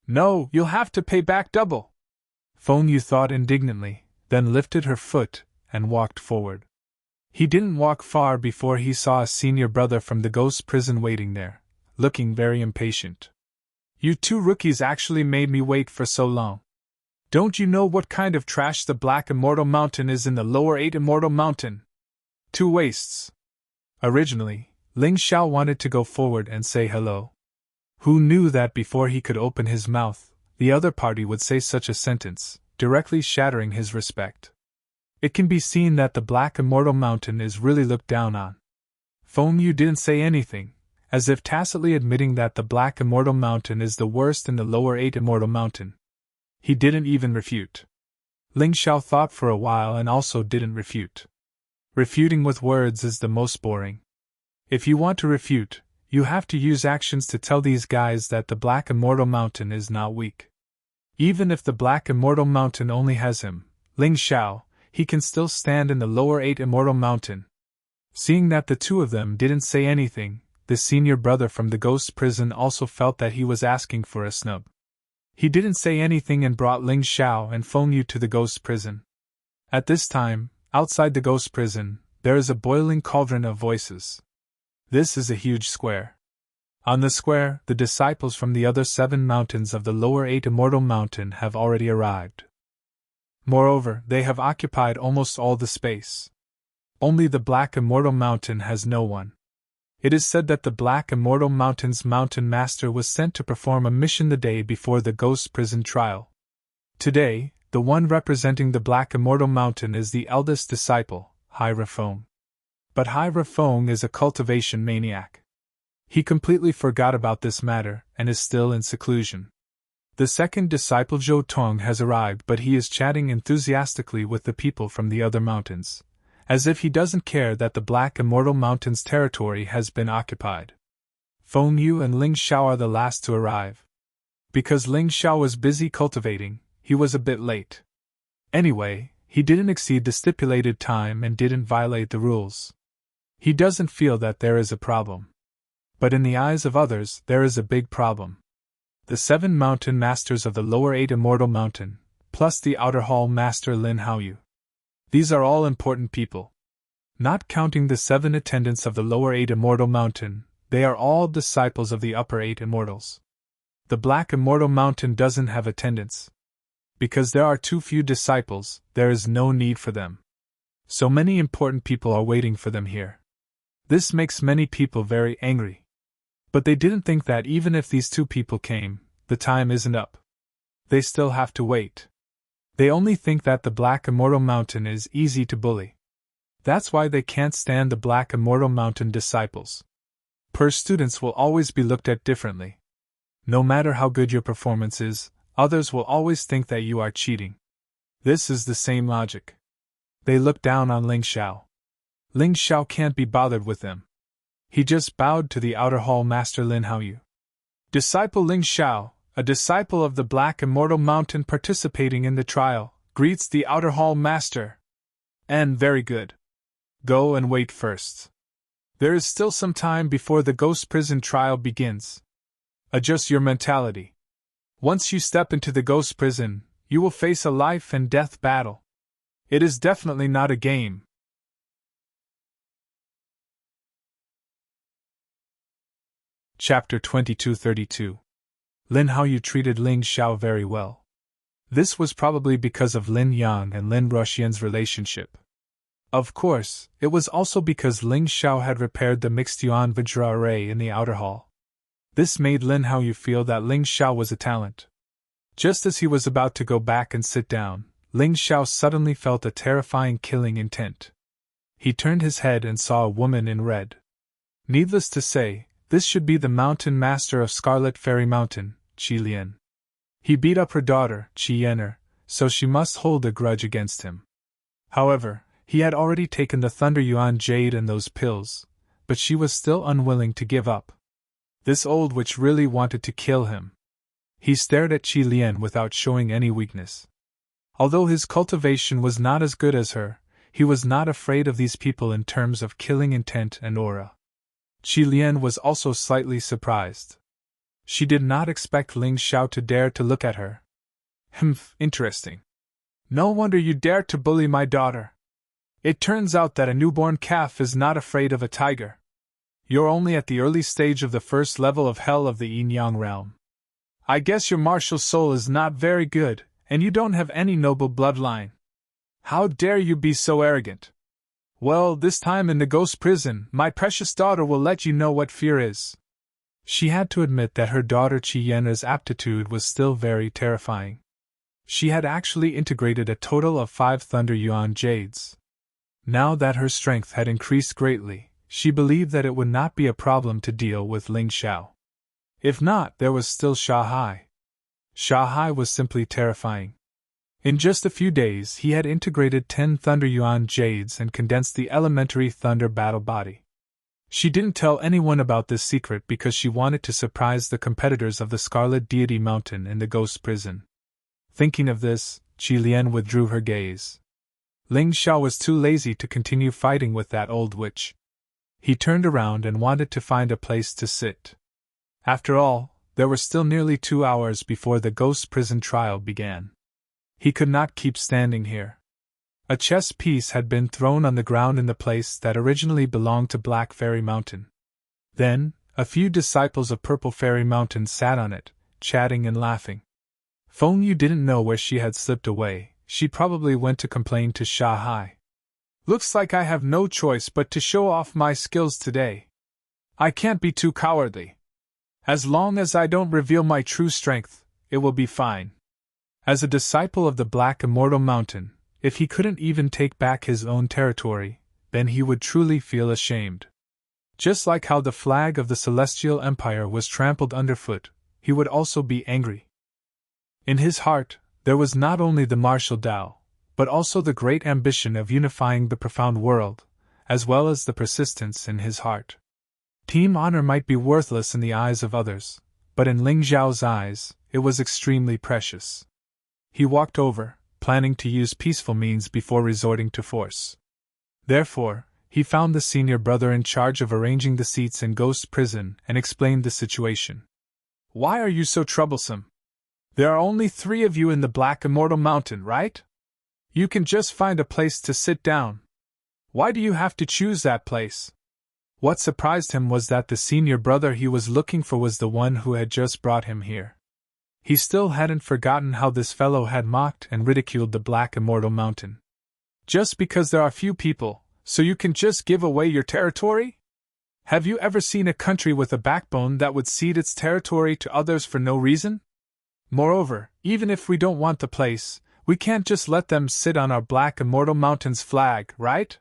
No, you'll have to pay back double." Feng Yu thought indignantly, then lifted her foot and walked forward. He didn't walk far before he saw a senior brother from the ghost prison waiting there, looking very impatient. "You 2 rookies actually made me wait for so long. Don't you know what kind of trash the Black Immortal Mountain is in the lower 8 Immortal Mountain? 2 wastes." Originally, Ling Xiao wanted to go forward and say hello. Who knew that before he could open his mouth, the other party would say such a sentence, directly shattering his respect. It can be seen that the Black Immortal Mountain is really looked down on. Feng Yu didn't say anything, as if tacitly admitting that the Black Immortal Mountain is the worst in the lower 8 Immortal Mountain. He didn't even refute. Ling Xiao thought for a while and also didn't refute. Refuting with words is the most boring. If you want to refute, you have to use actions to tell these guys that the Black Immortal Mountain is not weak. Even if the Black Immortal Mountain only has him, Ling Xiao, he can still stand in the lower 8 Immortal Mountain. Seeing that the 2 of them didn't say anything, the senior brother from the ghost prison also felt that he was asking for a snub. He didn't say anything and brought Ling Xiao and Feng Yu to the ghost prison. At this time, outside the ghost prison, there is a boiling cauldron of voices. This is a huge square. On the square, the disciples from the other 7 mountains of the lower 8 Immortal Mountain have already arrived. Moreover, they have occupied almost all the space. Only the Black Immortal Mountain has no one. It is said that the Black Immortal Mountain's Mountain Master was sent to perform a mission the day before the ghost prison trial. Today, the one representing the Black Immortal Mountain is the eldest disciple, Hai Rafeng. But Hai Rafeng is a cultivation maniac. He completely forgot about this matter and is still in seclusion. The second disciple Zhou Tong has arrived, but he is chatting enthusiastically with the people from the other mountains, as if he doesn't care that the Black Immortal Mountain's territory has been occupied. Feng Yu and Ling Xiao are the last to arrive. Because Ling Xiao was busy cultivating, he was a bit late. Anyway, he didn't exceed the stipulated time and didn't violate the rules. He doesn't feel that there is a problem. But in the eyes of others, there is a big problem. The 7 mountain masters of the lower 8 Immortal Mountain, plus the outer hall master Lin Haoyu. These are all important people. Not counting the 7 attendants of the lower 8 Immortal Mountain, they are all disciples of the upper 8 Immortals. The Black Immortal Mountain doesn't have attendants. Because there are too few disciples, there is no need for them. So many important people are waiting for them here. This makes many people very angry. But they didn't think that even if these 2 people came, the time isn't up. They still have to wait. They only think that the Black Immortal Mountain is easy to bully. That's why they can't stand the Black Immortal Mountain disciples. Students will always be looked at differently. No matter how good your performance is, others will always think that you are cheating. This is the same logic. They look down on Ling Xiao. Ling Xiao can't be bothered with them. He just bowed to the outer hall master Lin Haoyu. Disciple Ling Xiao, a disciple of the Black Immortal Mountain participating in the trial, greets the outer hall master. And very good. Go and wait first. There is still some time before the ghost prison trial begins. Adjust your mentality. Once you step into the ghost prison, you will face a life and death battle. It is definitely not a game. Chapter 2232. Lin Hao Yu treated Ling Xiao very well. This was probably because of Lin Yang and Lin Ruxian's relationship. Of course, it was also because Ling Xiao had repaired the mixed Yuan Vajra array in the outer hall. This made Lin Hao Yu feel that Ling Xiao was a talent. Just as he was about to go back and sit down, Ling Xiao suddenly felt a terrifying killing intent. He turned his head and saw a woman in red. Needless to say, this should be the mountain master of Scarlet Fairy Mountain, Qi Lian. He beat up her daughter, Qi Yener, so she must hold a grudge against him. However, he had already taken the Thunder Yuan Jade and those pills, but she was still unwilling to give up. This old witch really wanted to kill him. He stared at Qi Lian without showing any weakness. Although his cultivation was not as good as her, he was not afraid of these people in terms of killing intent and aura. Qi Lian was also slightly surprised. She did not expect Ling Xiao to dare to look at her. Interesting. No wonder you dared to bully my daughter. It turns out that a newborn calf is not afraid of a tiger. You're only at the early stage of the first level of hell of the yin-yang realm. I guess your martial soul is not very good, and you don't have any noble bloodline. How dare you be so arrogant? Well, this time in the ghost prison, my precious daughter will let you know what fear is. She had to admit that her daughter Qi Yener's aptitude was still very terrifying. She had actually integrated a total of 5 Thunder Yuan Jades. Now that her strength had increased greatly, she believed that it would not be a problem to deal with Ling Xiao. If not, there was still Sha Hai. Sha Hai was simply terrifying. In just a few days, he had integrated 10 Thunder Yuan Jades and condensed the elementary Thunder battle body. She didn't tell anyone about this secret because she wanted to surprise the competitors of the Scarlet Deity Mountain in the ghost prison. Thinking of this, Qi Lian withdrew her gaze. Ling Xiao was too lazy to continue fighting with that old witch. He turned around and wanted to find a place to sit. After all, there were still nearly 2 hours before the ghost prison trial began. He could not keep standing here. A chess piece had been thrown on the ground in the place that originally belonged to Black Fairy Mountain. Then, a few disciples of Purple Fairy Mountain sat on it, chatting and laughing. Feng Yu didn't know where she had slipped away. She probably went to complain to Sha Hai. Looks like I have no choice but to show off my skills today. I can't be too cowardly. As long as I don't reveal my true strength, it will be fine. As a disciple of the Black Immortal Mountain, if he couldn't even take back his own territory, then he would truly feel ashamed. Just like how the flag of the Celestial Empire was trampled underfoot, he would also be angry. In his heart, there was not only the martial Tao, but also the great ambition of unifying the profound world, as well as the persistence in his heart. Team honor might be worthless in the eyes of others, but in Ling Xiao's eyes, it was extremely precious. He walked over, planning to use peaceful means before resorting to force. Therefore, he found the senior brother in charge of arranging the seats in Ghost Prison and explained the situation. Why are you so troublesome? There are only 3 of you in the Black Immortal Mountain, right? You can just find a place to sit down. Why do you have to choose that place? What surprised him was that the senior brother he was looking for was the one who had just brought him here. He still hadn't forgotten how this fellow had mocked and ridiculed the Black Immortal Mountain. Just because there are few people, so you can just give away your territory? Have you ever seen a country with a backbone that would cede its territory to others for no reason? Moreover, even if we don't want the place, we can't just let them sit on our Black Immortal Mountain's flag, right?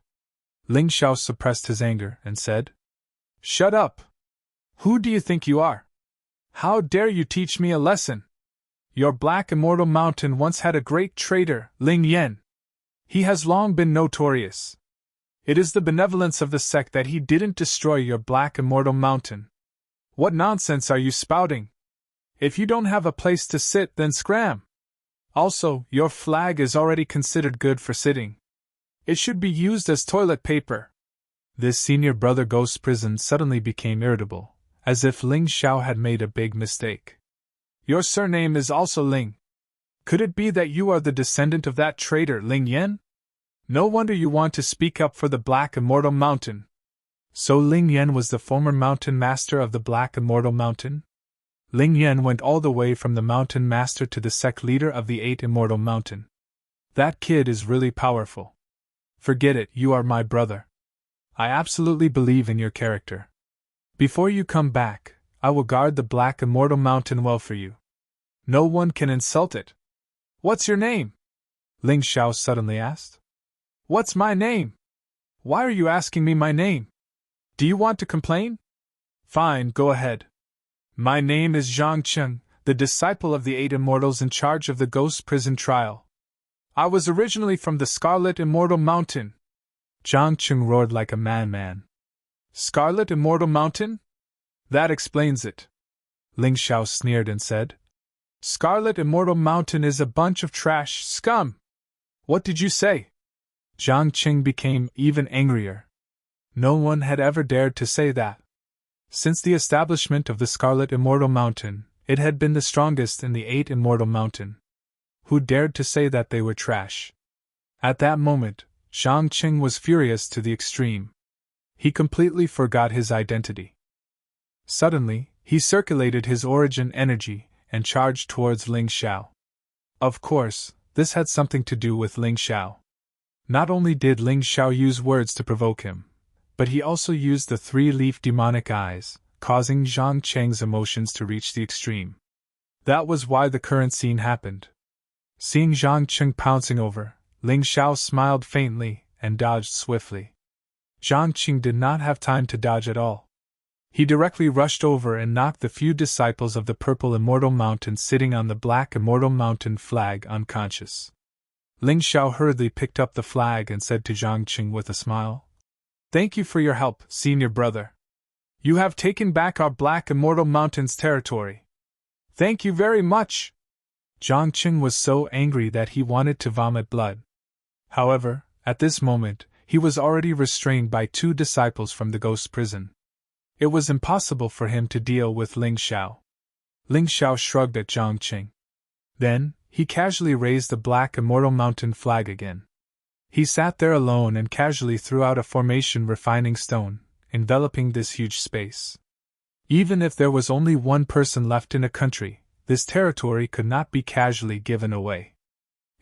Ling Xiao suppressed his anger and said, Shut up! Who do you think you are? How dare you teach me a lesson? Your Black Immortal Mountain once had a great trader, Ling Yan. He has long been notorious. It is the benevolence of the sect that he didn't destroy your Black Immortal Mountain. What nonsense are you spouting? If you don't have a place to sit, then scram. Also, your flag is already considered good for sitting. It should be used as toilet paper. This senior brother ghost prison suddenly became irritable, as if Ling Xiao had made a big mistake. Your surname is also Ling. Could it be that you are the descendant of that traitor Ling Yan? No wonder you want to speak up for the Black Immortal Mountain. So Ling Yan was the former mountain master of the Black Immortal Mountain? Ling Yan went all the way from the mountain master to the sect leader of the 8 Immortal Mountain. That kid is really powerful. Forget it, you are my brother. I absolutely believe in your character. Before you come back, I will guard the Black Immortal Mountain well for you. No one can insult it. What's your name? Ling Xiao suddenly asked. What's my name? Why are you asking me my name? Do you want to complain? Fine, go ahead. My name is Zhang Cheng, the disciple of the 8 Immortals in charge of the Ghost Prison Trial. I was originally from the Scarlet Immortal Mountain. Zhang Cheng roared like a madman. Scarlet Immortal Mountain? That explains it. Ling Xiao sneered and said. Scarlet Immortal Mountain is a bunch of trash scum. What did you say? Zhang Cheng became even angrier. No one had ever dared to say that. Since the establishment of the Scarlet Immortal Mountain, it had been the strongest in the 8 Immortal Mountain. Who dared to say that they were trash? At that moment, Zhang Cheng was furious to the extreme. He completely forgot his identity. Suddenly, he circulated his origin energy and charged towards Ling Xiao. Of course, this had something to do with Ling Xiao. Not only did Ling Xiao use words to provoke him, but he also used the 3-leaf demonic eyes, causing Zhang Cheng's emotions to reach the extreme. That was why the current scene happened. Seeing Zhang Cheng pouncing over, Ling Xiao smiled faintly and dodged swiftly. Zhang Cheng did not have time to dodge at all. He directly rushed over and knocked the few disciples of the Purple Immortal Mountain sitting on the Black Immortal Mountain flag unconscious. Ling Xiao hurriedly picked up the flag and said to Zhang Cheng with a smile, Thank you for your help, senior brother. You have taken back our Black Immortal Mountain's territory. Thank you very much. Zhang Cheng was so angry that he wanted to vomit blood. However, at this moment, he was already restrained by 2 disciples from the ghost prison. It was impossible for him to deal with Ling Xiao. Ling Xiao shrugged at Zhang Cheng. Then, he casually raised the Black Immortal Mountain flag again. He sat there alone and casually threw out a formation refining stone, enveloping this huge space. Even if there was only one person left in a country, this territory could not be casually given away.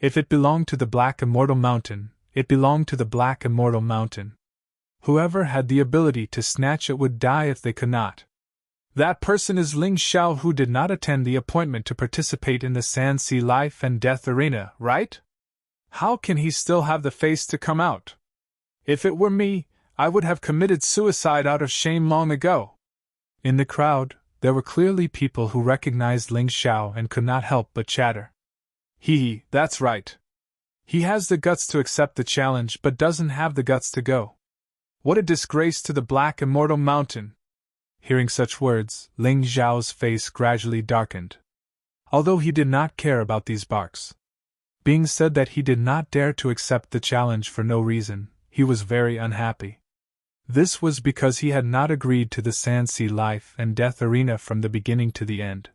If it belonged to the Black Immortal Mountain, it belonged to the Black Immortal Mountain. Whoever had the ability to snatch it would die if they could not. That person is Ling Xiao, who did not attend the appointment to participate in the Sand Sea Life and Death Arena, right? How can he still have the face to come out? If it were me, I would have committed suicide out of shame long ago. In the crowd, there were clearly people who recognized Ling Xiao and could not help but chatter. That's right. He has the guts to accept the challenge but doesn't have the guts to go. What a disgrace to the Black Immortal Mountain! Hearing such words, Ling Xiao's face gradually darkened. Although he did not care about these barks. Being said that he did not dare to accept the challenge for no reason, he was very unhappy. This was because he had not agreed to the Sand Sea Life and Death Arena from the beginning to the end.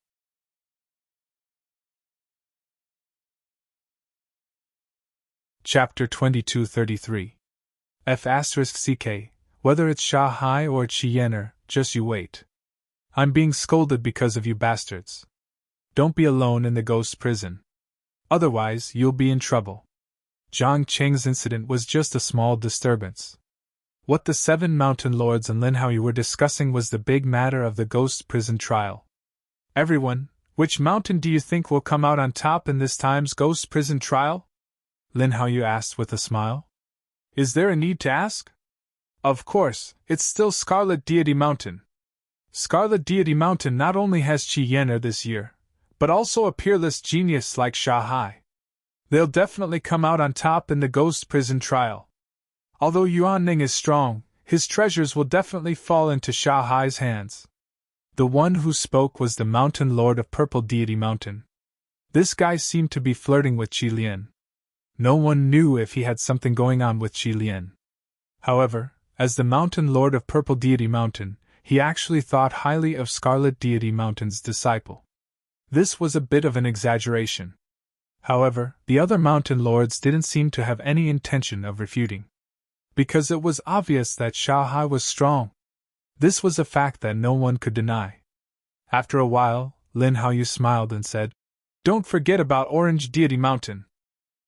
Chapter 2233 F***CK, whether it's Shanghai or Qianer, just you wait. I'm being scolded because of you bastards. Don't be alone in the ghost prison. Otherwise, you'll be in trouble. Zhang Cheng's incident was just a small disturbance. What the 7 mountain lords and Lin Haoyu were discussing was the big matter of the ghost prison trial. Everyone, which mountain do you think will come out on top in this time's ghost prison trial? Lin Haoyu asked with a smile. Is there a need to ask? Of course, it's still Scarlet Deity Mountain. Scarlet Deity Mountain not only has Qi Yener this year, but also a peerless genius like Shanghai. They'll definitely come out on top in the ghost prison trial. Although Yuan Ning is strong, his treasures will definitely fall into Shanghai's hands. The one who spoke was the Mountain Lord of Purple Deity Mountain. This guy seemed to be flirting with Qi Lian. No one knew if he had something going on with Qi Lian. However, as the Mountain Lord of Purple Deity Mountain, he actually thought highly of Scarlet Deity Mountain's disciple. This was a bit of an exaggeration. However, the other mountain lords didn't seem to have any intention of refuting. Because it was obvious that Shao Hai was strong. This was a fact that no one could deny. After a while, Lin Haoyu smiled and said, "Don't forget about Orange Deity Mountain.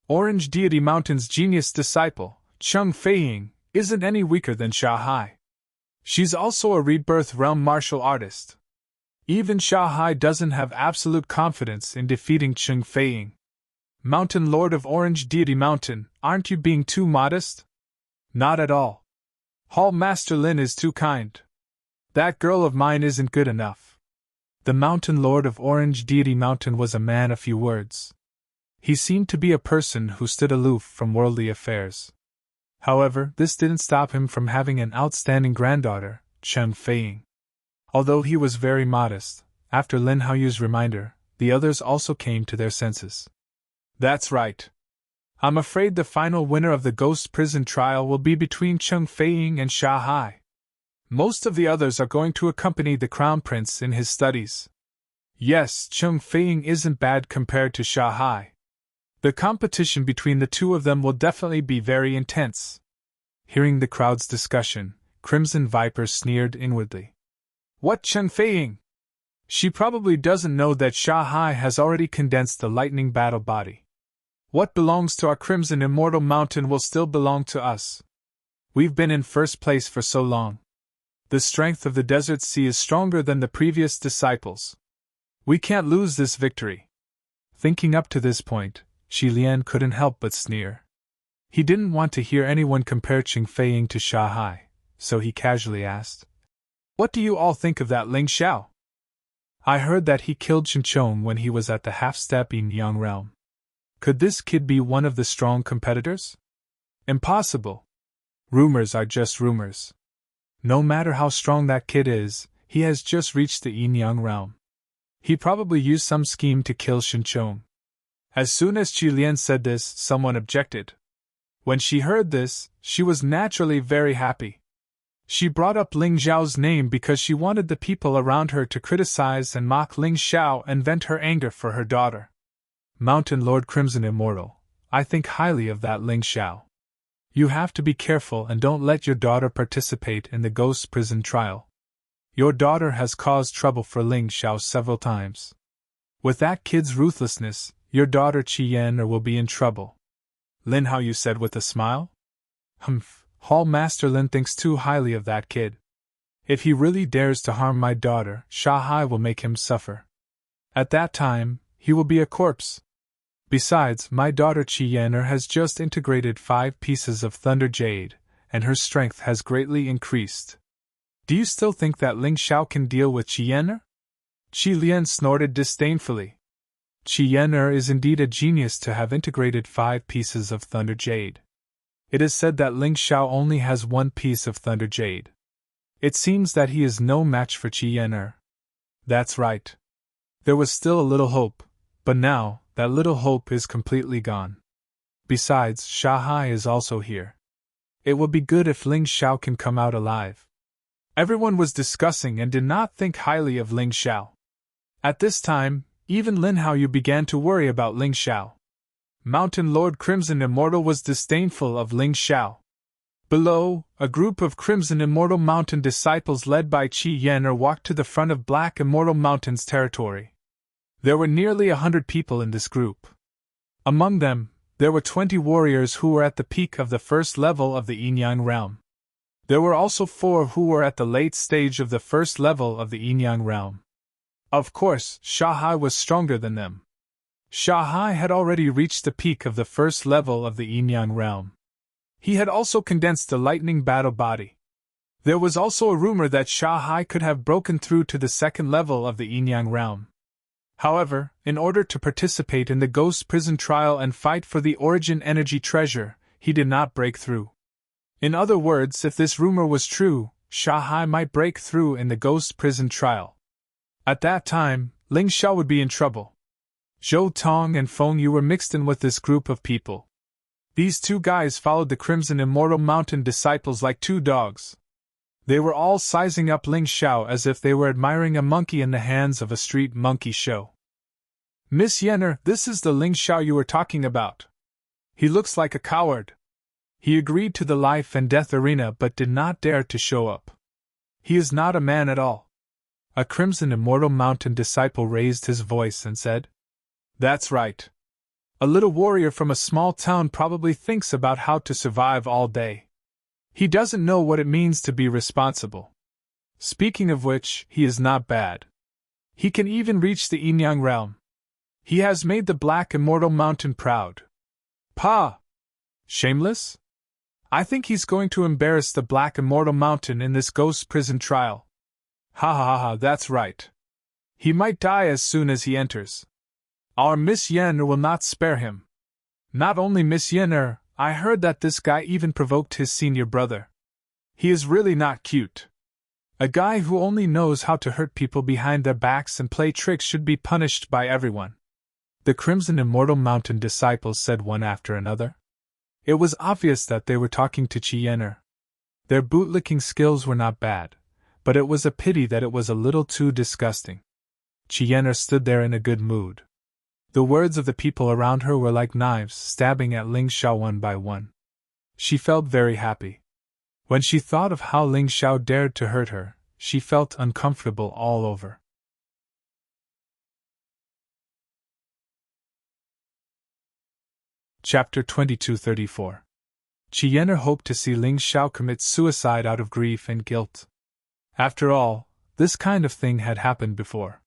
Orange Deity Mountain's genius disciple, Cheng Feiying, isn't any weaker than Shao Hai. She's also a rebirth realm martial artist. Even Shao Hai doesn't have absolute confidence in defeating Cheng Feiying. Mountain Lord of Orange Deity Mountain, aren't you being too modest?" "Not at all. Hall Master Lin is too kind. That girl of mine isn't good enough." The Mountain Lord of Orange Deity Mountain was a man of few words. He seemed to be a person who stood aloof from worldly affairs. However, this didn't stop him from having an outstanding granddaughter, Cheng Feiying. Although he was very modest, after Lin Haoyu's reminder, the others also came to their senses. "That's right. I'm afraid the final winner of the Ghost Prison trial will be between Cheng Feiying and Shao Hai. Most of the others are going to accompany the Crown Prince in his studies. Yes, Cheng Feiying isn't bad compared to Shao Hai. The competition between the two of them will definitely be very intense." Hearing the crowd's discussion, Crimson Viper sneered inwardly. "What Cheng Feiying? She probably doesn't know that Shao Hai has already condensed the lightning battle body. What belongs to our Crimson Immortal Mountain will still belong to us. We've been in first place for so long. The strength of the Desert Sea is stronger than the previous disciples. We can't lose this victory." Thinking up to this point, Qi Lian couldn't help but sneer. He didn't want to hear anyone compare Cheng Feiying to Shao Hai, so he casually asked, "What do you all think of that Ling Xiao? I heard that he killed Chen Chong when he was at the half-step Yin Yang realm. Could this kid be one of the strong competitors?" "Impossible. Rumors are just rumors. No matter how strong that kid is, he has just reached the Yin Yang realm. He probably used some scheme to kill Chen Chong." As soon as Qi Lian said this, someone objected. When she heard this, she was naturally very happy. She brought up Ling Xiao's name because she wanted the people around her to criticize and mock Ling Xiao and vent her anger for her daughter. "Mountain Lord Crimson Immortal, I think highly of that Ling Xiao. You have to be careful and don't let your daughter participate in the Ghost Prison trial. Your daughter has caused trouble for Ling Xiao several times. With that kid's ruthlessness, your daughter Qi Yan will be in trouble." Lin Haoyu said with a smile. "Humph, Hall Master Lin thinks too highly of that kid. If he really dares to harm my daughter, Shao Hai will make him suffer. At that time, he will be a corpse. Besides, my daughter Qi Yan has just integrated 5 pieces of Thunder Jade, and her strength has greatly increased. Do you still think that Ling Xiao can deal with Qi Yan?" Qi Lian snorted disdainfully. Qi Yan is indeed a genius to have integrated 5 pieces of Thunder Jade. It is said that Ling Xiao only has 1 piece of Thunder Jade. It seems that he is no match for Qi Yan. That's right. There was still a little hope, but now, that little hope is completely gone. Besides, Shao Hai is also here. It will be good if Ling Xiao can come out alive. Everyone was discussing and did not think highly of Ling Xiao. At this time, even Lin Haoyu began to worry about Ling Xiao. Mountain Lord Crimson Immortal was disdainful of Ling Xiao. Below, a group of Crimson Immortal Mountain disciples led by Qi Yan walked to the front of Black Immortal Mountain's territory. There were nearly 100 people in this group. Among them, there were 20 warriors who were at the peak of the first level of the Yin Yang realm. There were also 4 who were at the late stage of the first level of the Yin Yang realm. Of course, Shao Hai was stronger than them. Shao Hai had already reached the peak of the first level of the Yin Yang realm. He had also condensed the lightning battle body. There was also a rumor that Shao Hai could have broken through to the second level of the Yin Yang realm. However, in order to participate in the Ghost Prison trial and fight for the Origin Energy treasure, he did not break through. In other words, if this rumor was true, Shao Hai might break through in the Ghost Prison trial. At that time, Ling Xiao would be in trouble. Zhou Tong and Feng Yu were mixed in with this group of people. These two guys followed the Crimson Immortal Mountain disciples like two dogs. They were all sizing up Ling Xiao as if they were admiring a monkey in the hands of a street monkey show. Miss Yenner, this is the Ling Xiao you were talking about. He looks like a coward. He agreed to the life and death arena but did not dare to show up. He is not a man at all. A Crimson Immortal Mountain disciple raised his voice and said, "That's right. A little warrior from a small town probably thinks about how to survive all day. He doesn't know what it means to be responsible. Speaking of which, he is not bad. He can even reach the Yin-Yang realm. He has made the Black Immortal Mountain proud. Pa! Shameless? I think he's going to embarrass the Black Immortal Mountain in this ghost prison trial. Ha ha ha ha, that's right. He might die as soon as he enters. Our Miss Yenner will not spare him. Not only Miss Yenner, I heard that this guy even provoked his senior brother. He is really not cute. A guy who only knows how to hurt people behind their backs and play tricks should be punished by everyone." The Crimson Immortal Mountain disciples said one after another. It was obvious that they were talking to Qi Yenner. Their bootlicking skills were not bad, but it was a pity that it was a little too disgusting. Qi Yenner stood there in a good mood. The words of the people around her were like knives stabbing at Ling Xiao one by one. She felt very happy. When she thought of how Ling Xiao dared to hurt her, she felt uncomfortable all over. Chapter 2234. Qi Yenner hoped to see Ling Xiao commit suicide out of grief and guilt. After all, this kind of thing had happened before.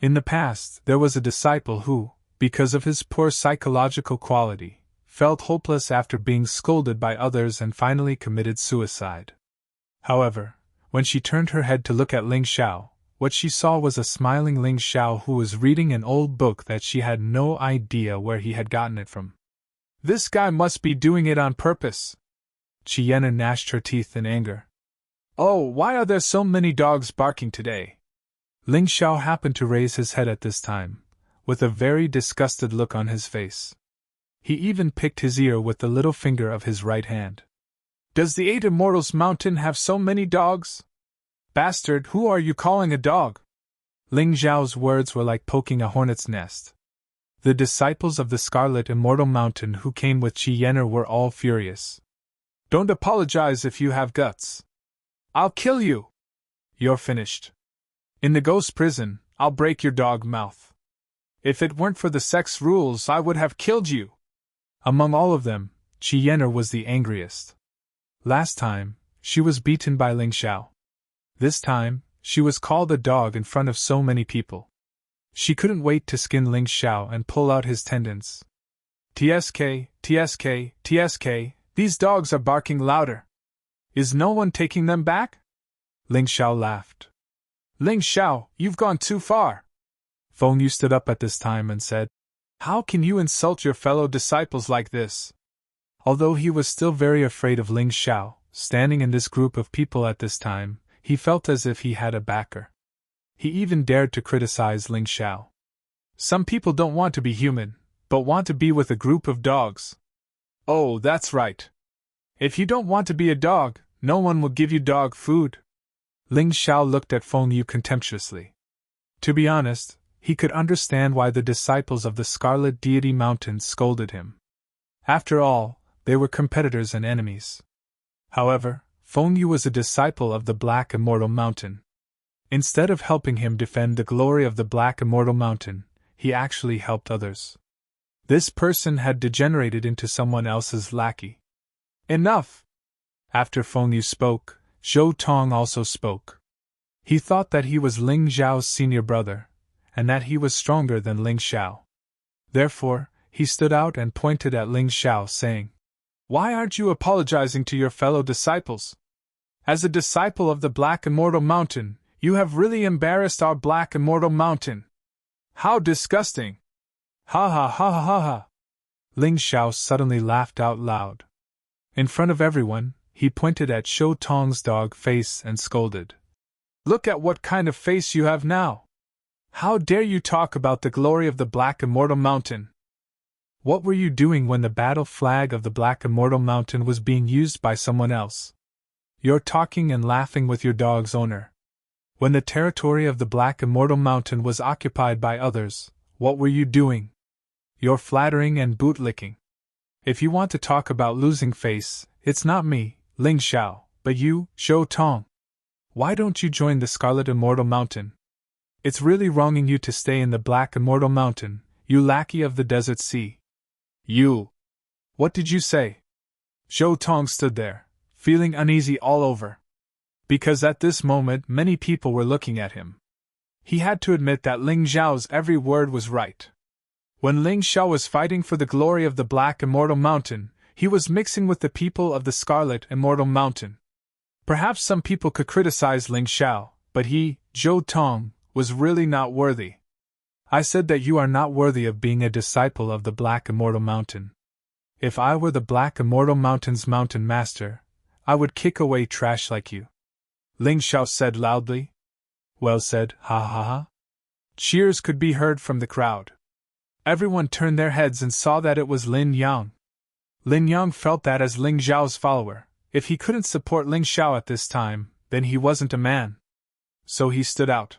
In the past, there was a disciple who, because of his poor psychological quality, felt hopeless after being scolded by others and finally committed suicide. However, when she turned her head to look at Ling Xiao, what she saw was a smiling Ling Xiao who was reading an old book that she had no idea where he had gotten it from. This guy must be doing it on purpose. Qi Yenner gnashed her teeth in anger. Oh, why are there so many dogs barking today? Ling Xiao happened to raise his head at this time, with a very disgusted look on his face. He even picked his ear with the little finger of his right hand. Does the Eight Immortals Mountain have so many dogs? Bastard, who are you calling a dog? Ling Xiao's words were like poking a hornet's nest. The disciples of the Scarlet Immortal Mountain who came with Qi Yenner were all furious. Don't apologize if you have guts. I'll kill you. You're finished. In the ghost prison, I'll break your dog mouth. If it weren't for the sex rules, I would have killed you. Among all of them, Qi Yenner was the angriest. Last time, she was beaten by Ling Xiao. This time, she was called a dog in front of so many people. She couldn't wait to skin Ling Xiao and pull out his tendons. TSK, TSK, TSK, these dogs are barking louder. Is no one taking them back? Ling Xiao laughed. Ling Xiao, you've gone too far. Feng Yu stood up at this time and said, How can you insult your fellow disciples like this? Although he was still very afraid of Ling Xiao, standing in this group of people at this time, he felt as if he had a backer. He even dared to criticize Ling Xiao. Some people don't want to be human, but want to be with a group of dogs. Oh, that's right. If you don't want to be a dog, no one will give you dog food. Ling Xiao looked at Feng Yu contemptuously. To be honest, he could understand why the disciples of the Scarlet Deity Mountain scolded him. After all, they were competitors and enemies. However, Feng Yu was a disciple of the Black Immortal Mountain. Instead of helping him defend the glory of the Black Immortal Mountain, he actually helped others. This person had degenerated into someone else's lackey. Enough! After Feng Yu spoke, Zhou Tong also spoke. He thought that he was Ling Xiao's senior brother, and that he was stronger than Ling Xiao. Therefore, he stood out and pointed at Ling Xiao, saying, Why aren't you apologizing to your fellow disciples? As a disciple of the Black Immortal Mountain, you have really embarrassed our Black Immortal Mountain. How disgusting! Ha ha ha ha ha ha! Ling Xiao suddenly laughed out loud. In front of everyone, he pointed at Zhou Tong's dog face and scolded. Look at what kind of face you have now! How dare you talk about the glory of the Black Immortal Mountain? What were you doing when the battle flag of the Black Immortal Mountain was being used by someone else? You're talking and laughing with your dog's owner. When the territory of the Black Immortal Mountain was occupied by others, what were you doing? You're flattering and bootlicking. If you want to talk about losing face, it's not me, Ling Xiao, but you, Zhou Tong. Why don't you join the Scarlet Immortal Mountain? It's really wronging you to stay in the Black Immortal Mountain, you lackey of the Desert Sea. You! What did you say? Zhou Tong stood there, feeling uneasy all over. Because at this moment many people were looking at him. He had to admit that Ling Xiao's every word was right. When Ling Xiao was fighting for the glory of the Black Immortal Mountain, he was mixing with the people of the Scarlet Immortal Mountain. Perhaps some people could criticize Ling Xiao, but he, Zhou Tong, was really not worthy. I said that you are not worthy of being a disciple of the Black Immortal Mountain. If I were the Black Immortal Mountain's mountain master, I would kick away trash like you. Ling Xiao said loudly. Well said, ha ha ha. Cheers could be heard from the crowd. Everyone turned their heads and saw that it was Lin Yang. Lin Yang felt that as Ling Xiao's follower, if he couldn't support Ling Xiao at this time, then he wasn't a man. So he stood out.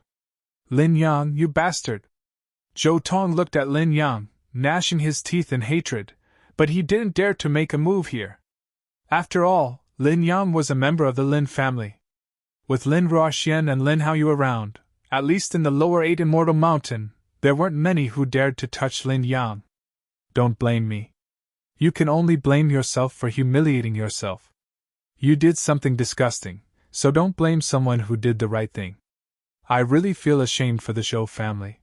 Lin Yang, you bastard! Zhou Tong looked at Lin Yang, gnashing his teeth in hatred, but he didn't dare to make a move here. After all, Lin Yang was a member of the Lin family. With Lin Ruoxian and Lin Haoyu around, at least in the lower 8 Immortal Mountain, there weren't many who dared to touch Lin Yang. Don't blame me. You can only blame yourself for humiliating yourself. You did something disgusting, so don't blame someone who did the right thing. I really feel ashamed for the Zhou family.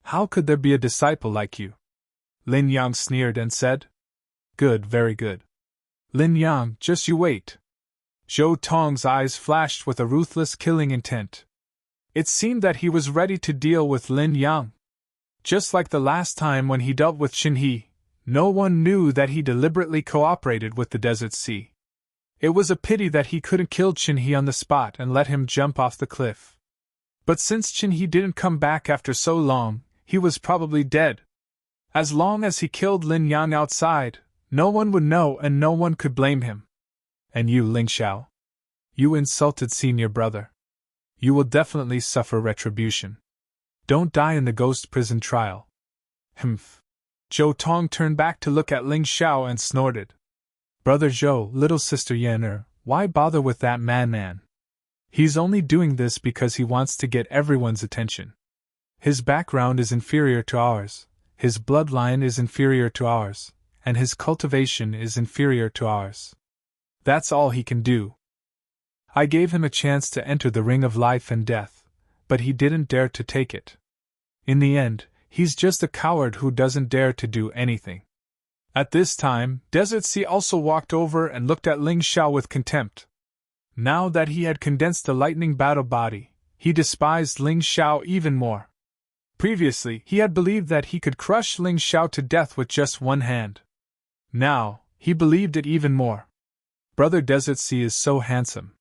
How could there be a disciple like you? Lin Yang sneered and said. Good, very good. Lin Yang, just you wait. Zhou Tong's eyes flashed with a ruthless killing intent. It seemed that he was ready to deal with Lin Yang. Just like the last time when he dealt with Qin He, no one knew that he deliberately cooperated with the Desert Sea. It was a pity that he couldn't kill Qin He on the spot and let him jump off the cliff. But since Qin He didn't come back after so long, he was probably dead. As long as he killed Lin Yang outside, no one would know and no one could blame him. And you, Ling Xiao. You insulted senior brother. You will definitely suffer retribution. Don't die in the ghost prison trial. Humph. Zhou Tong turned back to look at Ling Xiao and snorted. Brother Zhou, little sister Yan, why bother with that man? He's only doing this because he wants to get everyone's attention. His background is inferior to ours, his bloodline is inferior to ours, and his cultivation is inferior to ours. That's all he can do. I gave him a chance to enter the ring of life and death, but he didn't dare to take it. In the end, he's just a coward who doesn't dare to do anything. At this time, Desert Sea also walked over and looked at Ling Xiao with contempt. Now that he had condensed the lightning battle body, he despised Ling Xiao even more. Previously, he had believed that he could crush Ling Xiao to death with just one hand. Now, he believed it even more. Brother Desert Sea is so handsome.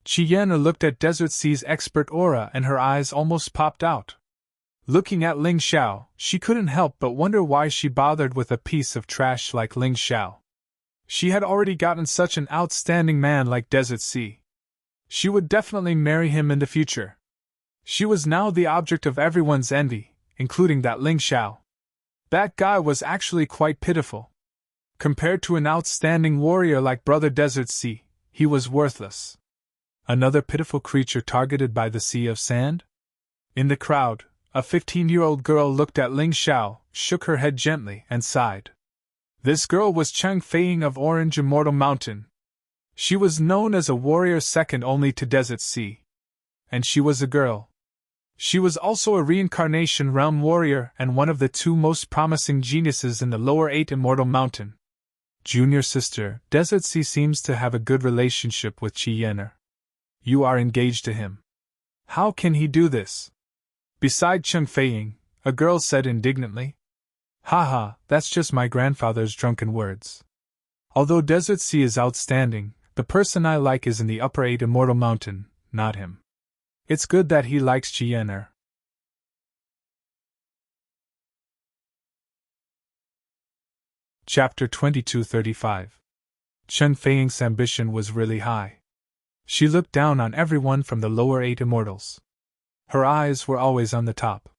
Qian'er looked at Desert Sea's expert aura and her eyes almost popped out. Looking at Ling Xiao, she couldn't help but wonder why she bothered with a piece of trash like Ling Xiao. She had already gotten such an outstanding man like Desert Sea. She would definitely marry him in the future. She was now the object of everyone's envy, including that Ling Xiao. That guy was actually quite pitiful. Compared to an outstanding warrior like Brother Desert Sea, he was worthless. Another pitiful creature targeted by the sea of sand? In the crowd, a 15-year-old girl looked at Ling Xiao, shook her head gently, and sighed. This girl was Cheng Feiying of Orange Immortal Mountain. She was known as a warrior second only to Desert Sea. And she was a girl. She was also a reincarnation realm warrior and one of the 2 most promising geniuses in the lower 8 Immortal Mountain. Junior sister, Desert Sea seems to have a good relationship with Qian'er. You are engaged to him. How can he do this? Beside Cheng Feiying, a girl said indignantly. Haha, that's just my grandfather's drunken words. Although Desert Sea is outstanding, the person I like is in the upper 8 Immortal Mountain, not him. It's good that he likes Qian'er. Chapter 2235. Chen Feiying's ambition was really high. She looked down on everyone from the lower 8 immortals. Her eyes were always on the top.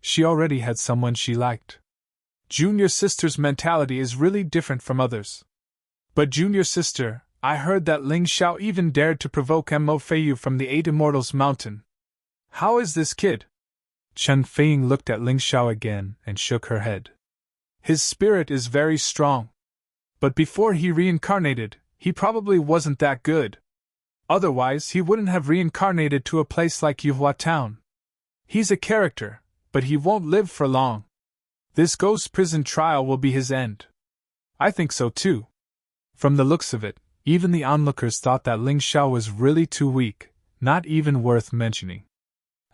She already had someone she liked. Junior sister's mentality is really different from others. But junior sister, I heard that Ling Xiao even dared to provoke Mo Feiyu from the 8 immortals mountain. How is this kid? Chen Feiying looked at Ling Xiao again and shook her head. His spirit is very strong. But before he reincarnated, he probably wasn't that good. Otherwise, he wouldn't have reincarnated to a place like Yuhua Town. He's a character, but he won't live for long. This ghost prison trial will be his end. I think so too. From the looks of it, even the onlookers thought that Ling Xiao was really too weak, not even worth mentioning.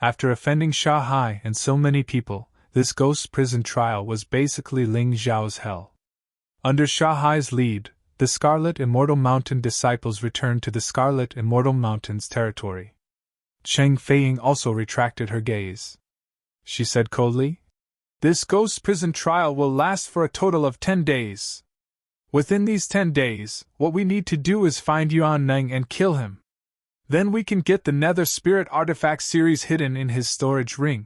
After offending Shanghai and so many people, this ghost prison trial was basically Ling Xiao's hell. Under Shanghai's lead, the Scarlet Immortal Mountain disciples returned to the Scarlet Immortal Mountain's territory. Chen Feiying also retracted her gaze. She said coldly, "This ghost prison trial will last for a total of 10 days. Within these 10 days, what we need to do is find Yuan Neng and kill him. Then we can get the Nether Spirit Artifact series hidden in his storage ring.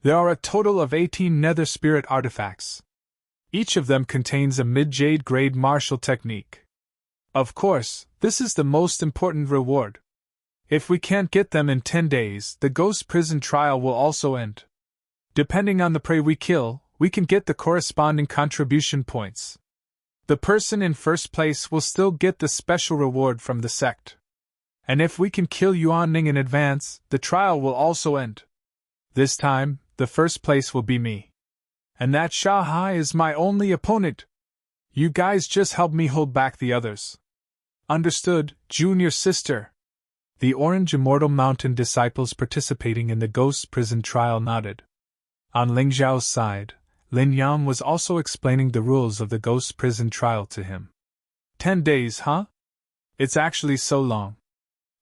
There are a total of 18 Nether Spirit Artifacts. Each of them contains a mid-jade grade martial technique. Of course, this is the most important reward. If we can't get them in 10 days, the ghost prison trial will also end. Depending on the prey we kill, we can get the corresponding contribution points. The person in first place will still get the special reward from the sect. And if we can kill Yuan Ning in advance, the trial will also end. This time, the first place will be me. And that Shanghai is my only opponent. You guys just help me hold back the others. Understood, junior sister." The Orange Immortal Mountain disciples participating in the ghost prison trial nodded. On Ling Xiao's side, Lin Yan was also explaining the rules of the ghost prison trial to him. 10 days, huh? It's actually so long.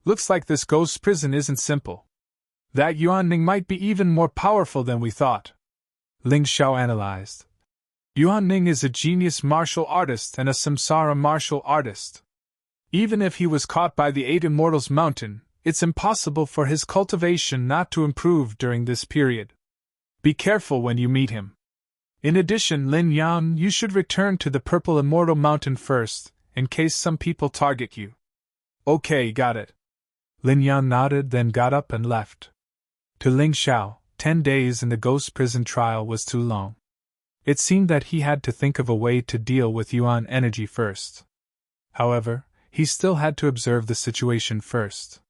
Looks like this ghost prison isn't simple. That Yuan Ning might be even more powerful than we thought. Ling Xiao analyzed. Yuan Ning is a genius martial artist and a samsara martial artist. Even if he was caught by the 8 Immortals Mountain, it's impossible for his cultivation not to improve during this period. Be careful when you meet him. In addition, Lin Yan, you should return to the Purple Immortal Mountain first, in case some people target you. Okay, got it. Lin Yan nodded, then got up and left. To Ling Xiao, 10 days in the ghost prison trial was too long. It seemed that he had to think of a way to deal with Yuan energy first. However, he still had to observe the situation first.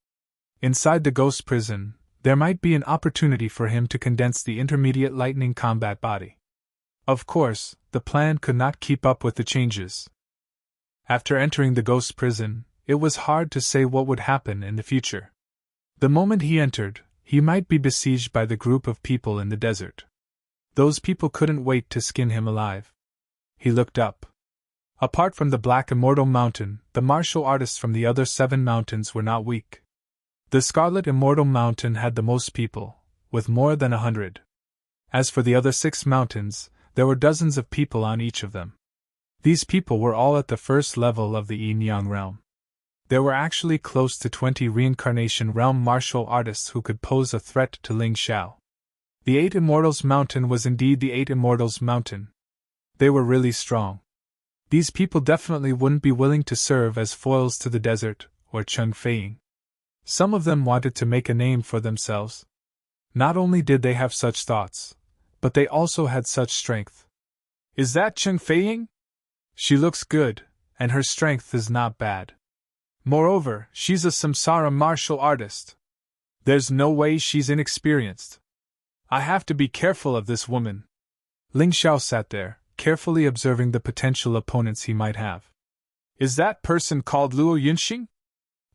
Inside the ghost prison, there might be an opportunity for him to condense the intermediate lightning combat body. Of course, the plan could not keep up with the changes. After entering the ghost prison, it was hard to say what would happen in the future. The moment he entered, he might be besieged by the group of people in the desert. Those people couldn't wait to skin him alive. He looked up. Apart from the Black Immortal Mountain, the martial artists from the other 7 mountains were not weak. The Scarlet Immortal Mountain had the most people, with more than 100. As for the other 6 mountains, there were dozens of people on each of them. These people were all at the first level of the Yin-Yang realm. There were actually close to 20 reincarnation realm martial artists who could pose a threat to Ling Xiao. The 8 Immortals Mountain was indeed the 8 Immortals Mountain. They were really strong. These people definitely wouldn't be willing to serve as foils to the desert, or Chen Feiying. Some of them wanted to make a name for themselves. Not only did they have such thoughts, but they also had such strength. Is that Chen Feiying? She looks good, and her strength is not bad. Moreover, she's a samsara martial artist. There's no way she's inexperienced. I have to be careful of this woman. Ling Xiao sat there, carefully observing the potential opponents he might have. Is that person called Luo Yunxing?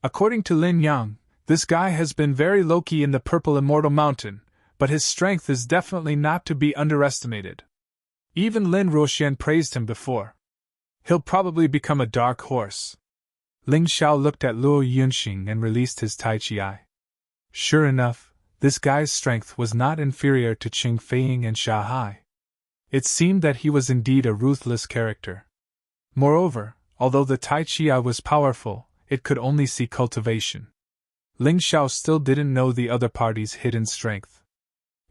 According to Lin Yang, this guy has been very low-key in the Purple Immortal Mountain, but his strength is definitely not to be underestimated. Even Lin Ruoxian praised him before. He'll probably become a dark horse. Ling Xiao looked at Luo Yunxing and released his Tai Chi eye. Sure enough, this guy's strength was not inferior to Qing Feiying and Shanghai. It seemed that he was indeed a ruthless character. Moreover, although the Tai Chi was powerful, it could only see cultivation. Ling Xiao still didn't know the other party's hidden strength.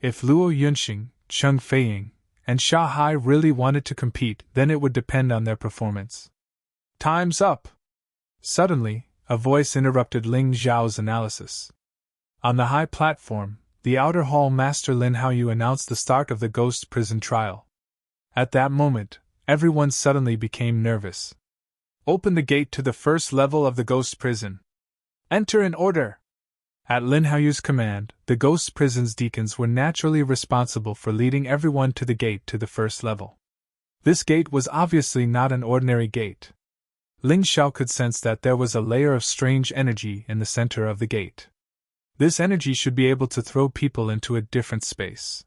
If Luo Yunxing, Cheng Feiying, and Sha Hai really wanted to compete, then it would depend on their performance. Time's up! Suddenly, a voice interrupted Ling Xiao's analysis. On the high platform, the outer hall master Lin Haoyu announced the start of the ghost prison trial. At that moment, everyone suddenly became nervous. Open the gate to the first level of the ghost prison. Enter in order! At Lin Haoyu's command, the ghost prison's deacons were naturally responsible for leading everyone to the gate to the first level. This gate was obviously not an ordinary gate. Ling Xiao could sense that there was a layer of strange energy in the center of the gate. This energy should be able to throw people into a different space.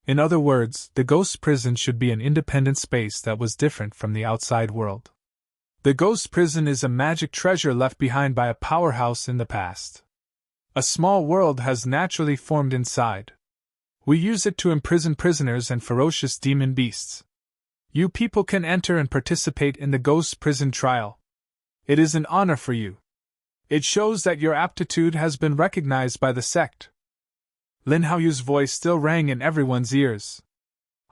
In other words, the ghost prison should be an independent space that was different from the outside world. The ghost prison is a magic treasure left behind by a powerhouse in the past. A small world has naturally formed inside. We use it to imprison prisoners and ferocious demon beasts. You people can enter and participate in the ghost prison trial. It is an honor for you. It shows that your aptitude has been recognized by the sect. Lin Haoyu's voice still rang in everyone's ears.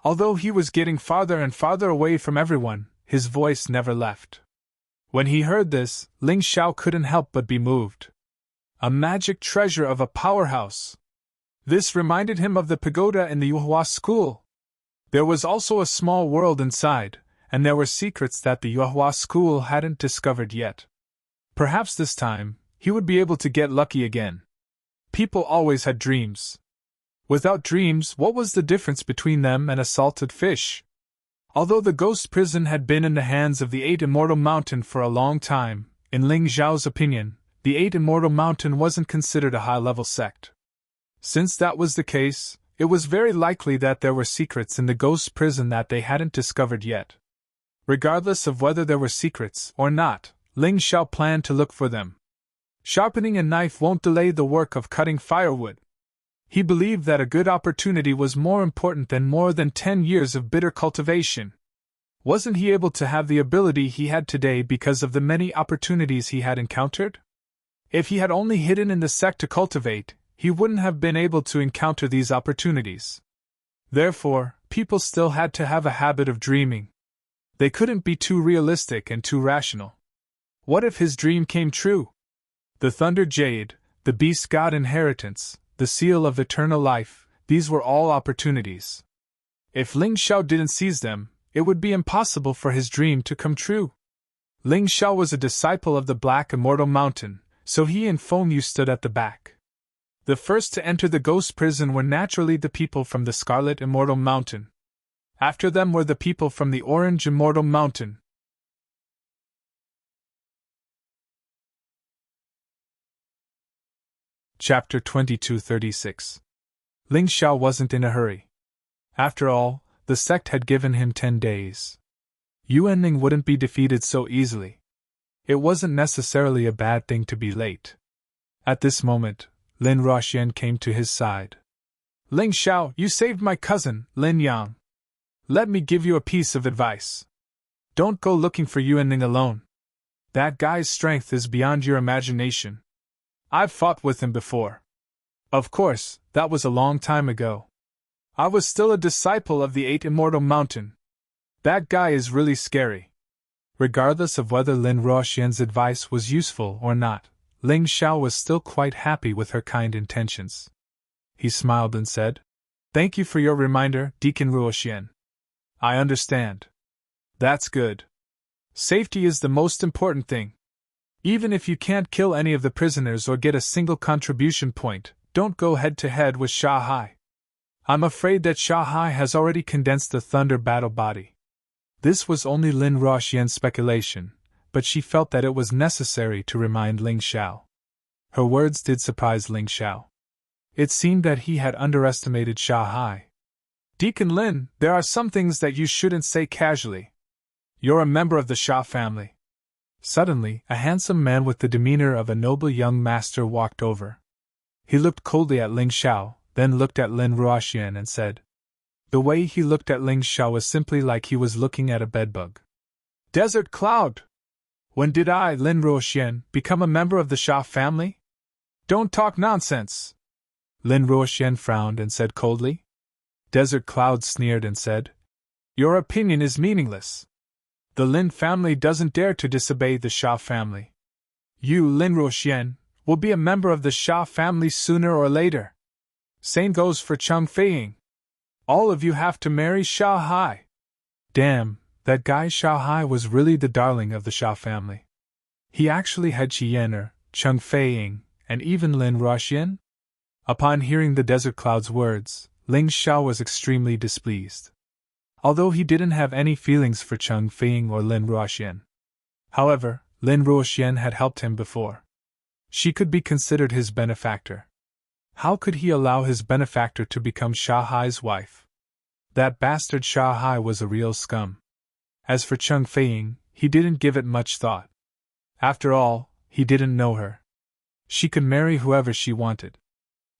Although he was getting farther and farther away from everyone, his voice never left. When he heard this, Ling Xiao couldn't help but be moved. A magic treasure of a powerhouse. This reminded him of the pagoda in the Yuhua school. There was also a small world inside, and there were secrets that the Yuhua school hadn't discovered yet. Perhaps this time, he would be able to get lucky again. People always had dreams. Without dreams, what was the difference between them and a salted fish? Although the ghost prison had been in the hands of the Eight Immortal Mountain for a long time, in Ling Xiao's opinion, the Eight Immortal Mountain wasn't considered a high-level sect. Since that was the case, it was very likely that there were secrets in the ghost prison that they hadn't discovered yet. Regardless of whether there were secrets or not, Ling Xiao planned to look for them. Sharpening a knife won't delay the work of cutting firewood. He believed that a good opportunity was more important than more than 10 years of bitter cultivation. Wasn't he able to have the ability he had today because of the many opportunities he had encountered? If he had only hidden in the sect to cultivate, he wouldn't have been able to encounter these opportunities. Therefore, people still had to have a habit of dreaming. They couldn't be too realistic and too rational. What if his dream came true? The Thunder Jade, the Beast God inheritance, the Seal of Eternal Life, these were all opportunities. If Ling Xiao didn't seize them, it would be impossible for his dream to come true. Ling Xiao was a disciple of the Black Immortal Mountain, so he and Feng Yu stood at the back. The first to enter the ghost prison were naturally the people from the Scarlet Immortal Mountain. After them were the people from the Orange Immortal Mountain. Chapter 2236. Ling Xiao wasn't in a hurry. After all, the sect had given him 10 days. Yuanning wouldn't be defeated so easily. It wasn't necessarily a bad thing to be late. At this moment, Lin Ruoxian came to his side. Ling Xiao, you saved my cousin, Lin Yang. Let me give you a piece of advice. Don't go looking for Yuanning alone. That guy's strength is beyond your imagination. I've fought with him before. Of course, that was a long time ago. I was still a disciple of the Eight Immortal Mountain. That guy is really scary. Regardless of whether Lin Ruoxian's advice was useful or not, Ling Xiao was still quite happy with her kind intentions. He smiled and said, "Thank you for your reminder, Deacon Ruoxian. I understand. That's good. Safety is the most important thing. Even if you can't kill any of the prisoners or get a single contribution point, don't go head-to-head with Sha Hai. I'm afraid that Sha Hai has already condensed the Thunder battle body." This was only Lin Ruoxian's speculation, but she felt that it was necessary to remind Ling Xiao. Her words did surprise Ling Xiao. It seemed that he had underestimated Sha Hai. "Deacon Lin, there are some things that you shouldn't say casually. You're a member of the Sha family." Suddenly, a handsome man with the demeanor of a noble young master walked over. He looked coldly at Ling Xiao, then looked at Lin Ruoxian and said, The way he looked at Ling Xiao was simply like he was looking at a bedbug. Desert Cloud! When did I, Lin Ruoxian, become a member of the Xia family? Don't talk nonsense! Lin Ruoxian frowned and said coldly. Desert Cloud sneered and said, Your opinion is meaningless. The Lin family doesn't dare to disobey the Xia family. You, Lin Ruoxian, will be a member of the Xia family sooner or later. Same goes for Cheng Feiying. All of you have to marry Xia Hai. Damn, that guy Xia Hai was really the darling of the Xia family. He actually had Qi Yan'er, Cheng Feiying, and even Lin Ruoxian? Upon hearing the Desert Cloud's words, Ling Xiao was extremely displeased. Although he didn't have any feelings for Cheng Feiying or Lin Ruoxian. However, Lin Ruoxian had helped him before. She could be considered his benefactor. How could he allow his benefactor to become Xia Hai's wife? That bastard Xia Hai was a real scum. As for Cheng Feiying, he didn't give it much thought. After all, he didn't know her. She could marry whoever she wanted.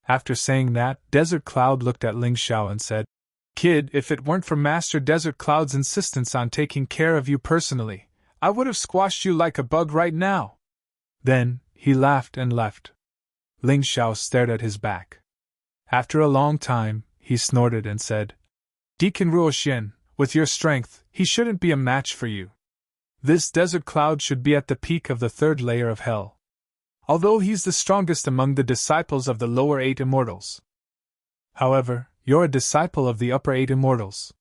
After saying that, Desert Cloud looked at Ling Xiao and said, Kid, if it weren't for Master Desert Cloud's insistence on taking care of you personally, I would have squashed you like a bug right now. Then, he laughed and left. Ling Xiao stared at his back. After a long time, he snorted and said, Deacon Ruoxian, with your strength, he shouldn't be a match for you. This Desert Cloud should be at the peak of the third layer of hell. Although he's the strongest among the disciples of the lower 8 immortals. However, you're a disciple of the upper 8 immortals.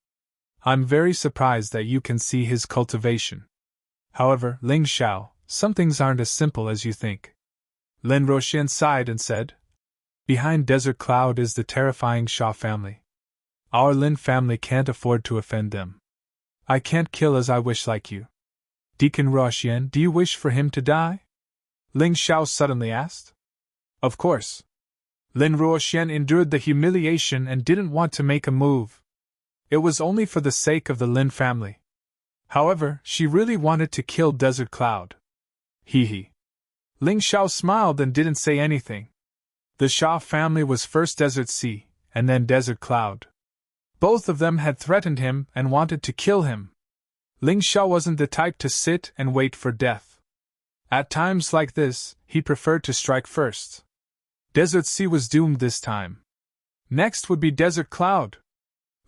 I'm very surprised that you can see his cultivation. However, Ling Xiao, some things aren't as simple as you think. Lin Ruoxian sighed and said, Behind Desert Cloud is the terrifying Xia family. Our Lin family can't afford to offend them. I can't kill as I wish like you. Deacon Ruoxian, do you wish for him to die? Ling Xiao suddenly asked. Of course. Lin Ruoxian endured the humiliation and didn't want to make a move. It was only for the sake of the Lin family. However, she really wanted to kill Desert Cloud. Hee hee. Ling Xiao smiled and didn't say anything. The Xia family was first Desert Sea, and then Desert Cloud. Both of them had threatened him and wanted to kill him. Ling Xiao wasn't the type to sit and wait for death. At times like this, he preferred to strike first. Desert Sea was doomed this time. Next would be Desert Cloud.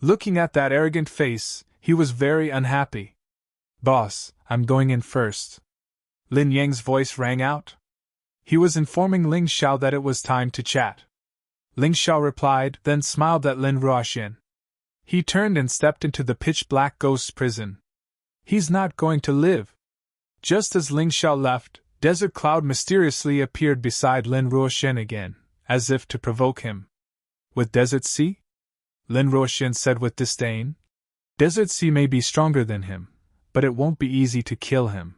Looking at that arrogant face, he was very unhappy. Boss, I'm going in first. Lin Yang's voice rang out. He was informing Ling Xiao that it was time to chat. Ling Xiao replied, then smiled at Lin Ruoxian. He turned and stepped into the pitch-black ghost prison. He's not going to live. Just as Ling Xiao left, Desert Cloud mysteriously appeared beside Lin Ruoxian again, as if to provoke him. With Desert Sea? Lin Ruoxian said with disdain. Desert Sea may be stronger than him, but it won't be easy to kill him.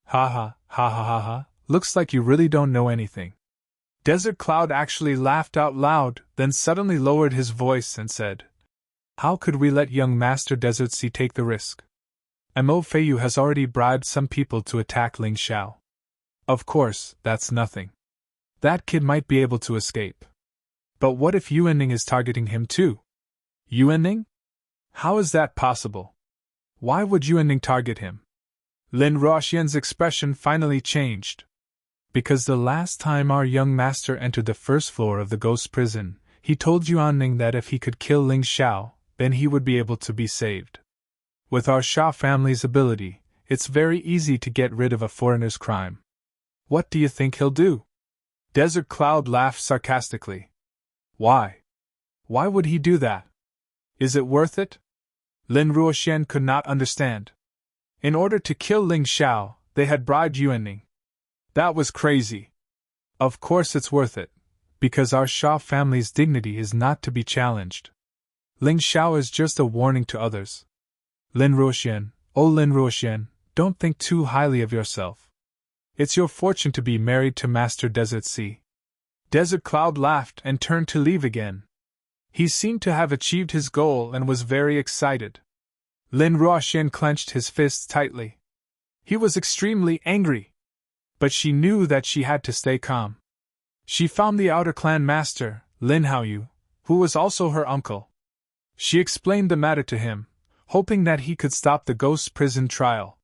Ha ha, ha ha ha ha, looks like you really don't know anything. Desert Cloud actually laughed out loud, then suddenly lowered his voice and said, How could we let young Master Desert Sea take the risk? Mo Feiyu has already bribed some people to attack Ling Xiao. Of course, that's nothing. That kid might be able to escape. But what if Yuanning is targeting him too? Yuanning? How is that possible? Why would Yuanning target him? Lin Ruoxian's expression finally changed. Because the last time our young master entered the first floor of the ghost prison, he told Yuanning that if he could kill Ling Xiao, then he would be able to be saved. With our Xia family's ability, it's very easy to get rid of a foreigner's crime. What do you think he'll do? Desert Cloud laughed sarcastically. Why? Why would he do that? Is it worth it? Lin Ruoxian could not understand. In order to kill Ling Xiao, they had bribed Yuanning. That was crazy. Of course it's worth it, because our Xia family's dignity is not to be challenged. Ling Xiao is just a warning to others. Lin Ruoxian, oh Lin Ruoxian, don't think too highly of yourself. It's your fortune to be married to Master Desert Sea. Desert Cloud laughed and turned to leave again. He seemed to have achieved his goal and was very excited. Lin Ruoxian clenched his fists tightly. He was extremely angry. But she knew that she had to stay calm. She found the outer clan master, Lin Haoyu, who was also her uncle. She explained the matter to him, hoping that he could stop the ghost prison trial.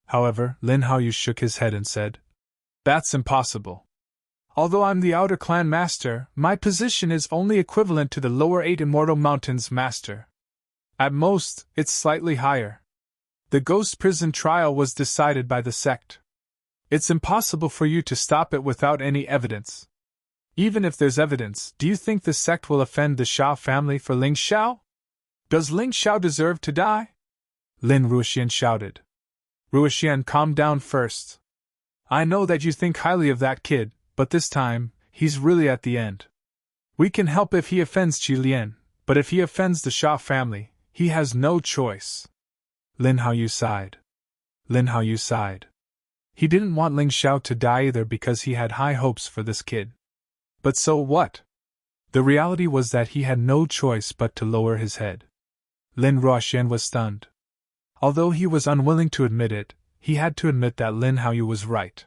However, Lin Haoyu shook his head and said, "That's impossible. Although I'm the Outer Clan Master, my position is only equivalent to the Lower 8 Immortal Mountains Master. At most, it's slightly higher. The ghost prison trial was decided by the sect. It's impossible for you to stop it without any evidence. Even if there's evidence, do you think the sect will offend the Shao family for Ling Shao? Does Ling Shao deserve to die?" Lin Ruoxian shouted. "Ruoxian, calm down first. I know that you think highly of that kid, but this time, he's really at the end. We can help if he offends Qi Lian, but if he offends the Shao family, he has no choice." Lin Haoyu sighed. He didn't want Ling Shao to die either because he had high hopes for this kid. But so what? The reality was that he had no choice but to lower his head. Lin Ruoxian was stunned. Although he was unwilling to admit it, he had to admit that Lin Haoyu was right.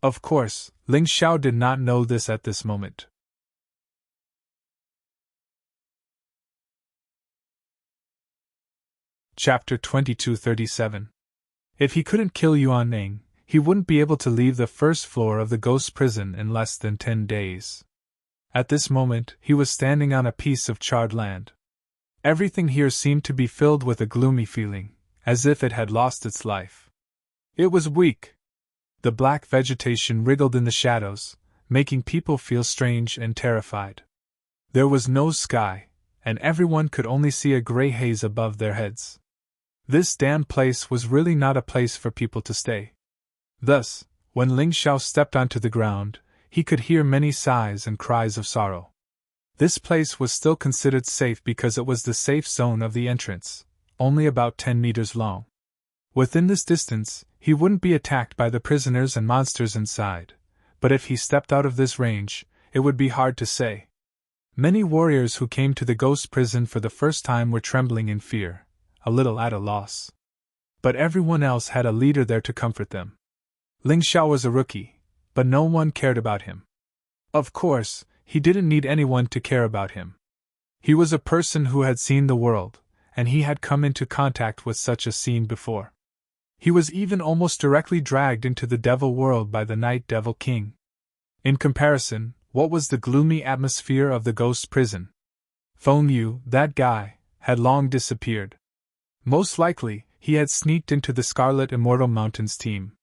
Of course, Ling Shao did not know this at this moment. Chapter 2237. If he couldn't kill Yuan Ning, he wouldn't be able to leave the first floor of the ghost prison in less than 10 days. At this moment, he was standing on a piece of charred land. Everything here seemed to be filled with a gloomy feeling, as if it had lost its life. It was weak. The black vegetation wriggled in the shadows, making people feel strange and terrified. There was no sky, and everyone could only see a gray haze above their heads. This damn place was really not a place for people to stay. Thus, when Ling Shao stepped onto the ground, he could hear many sighs and cries of sorrow. This place was still considered safe because it was the safe zone of the entrance, only about 10 meters long. Within this distance, he wouldn't be attacked by the prisoners and monsters inside, but if he stepped out of this range, it would be hard to say. Many warriors who came to the ghost prison for the first time were trembling in fear, a little at a loss. But everyone else had a leader there to comfort them. Ling Shao was a rookie, but no one cared about him. Of course, he didn't need anyone to care about him. He was a person who had seen the world, and he had come into contact with such a scene before. He was even almost directly dragged into the devil world by the Night Devil King. In comparison, what was the gloomy atmosphere of the ghost prison? Feng Yu, that guy, had long disappeared. Most likely, he had sneaked into the Scarlet Immortal Mountains team.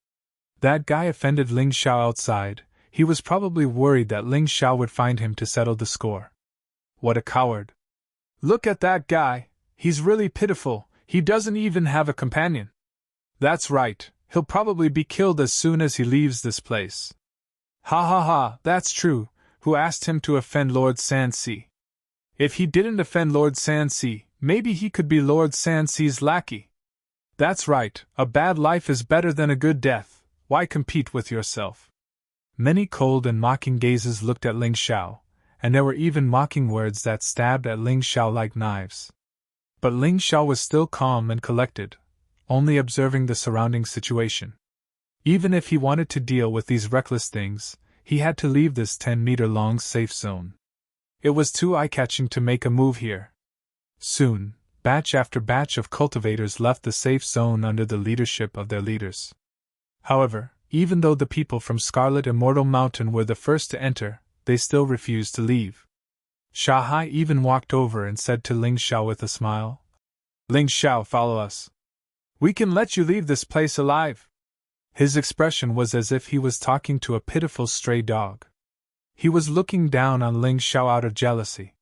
That guy offended Ling Shao outside. He was probably worried that Ling Shao would find him to settle the score. What a coward. Look at that guy, he's really pitiful, he doesn't even have a companion. That's right, he'll probably be killed as soon as he leaves this place. Ha ha ha, that's true, who asked him to offend Lord Sanxi? If he didn't offend Lord Sanxi, maybe he could be Lord Sanxi's lackey. That's right, a bad life is better than a good death, why compete with yourself? Many cold and mocking gazes looked at Ling Shao, and there were even mocking words that stabbed at Ling Shao like knives. But Ling Shao was still calm and collected, only observing the surrounding situation. Even if he wanted to deal with these reckless things, he had to leave this 10-meter-long safe zone. It was too eye-catching to make a move here. Soon, batch after batch of cultivators left the safe zone under the leadership of their leaders. However, even though the people from Scarlet Immortal Mountain were the first to enter, they still refused to leave. Shahai even walked over and said to Ling Shao with a smile, "Ling Shao, follow us. We can let you leave this place alive." His expression was as if he was talking to a pitiful stray dog. He was looking down on Ling Shao out of jealousy.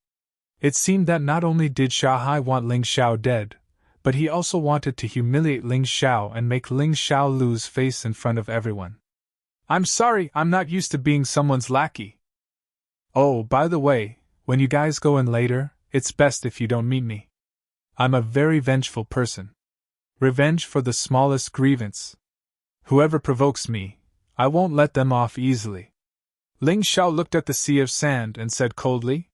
It seemed that not only did Shahai want Ling Shao dead, but he also wanted to humiliate Ling Shao and make Ling Shao lose face in front of everyone. "I'm sorry, I'm not used to being someone's lackey. Oh, by the way, when you guys go in later, it's best if you don't meet me. I'm a very vengeful person. Revenge for the smallest grievance. Whoever provokes me, I won't let them off easily." Ling Shao looked at the sea of sand and said coldly.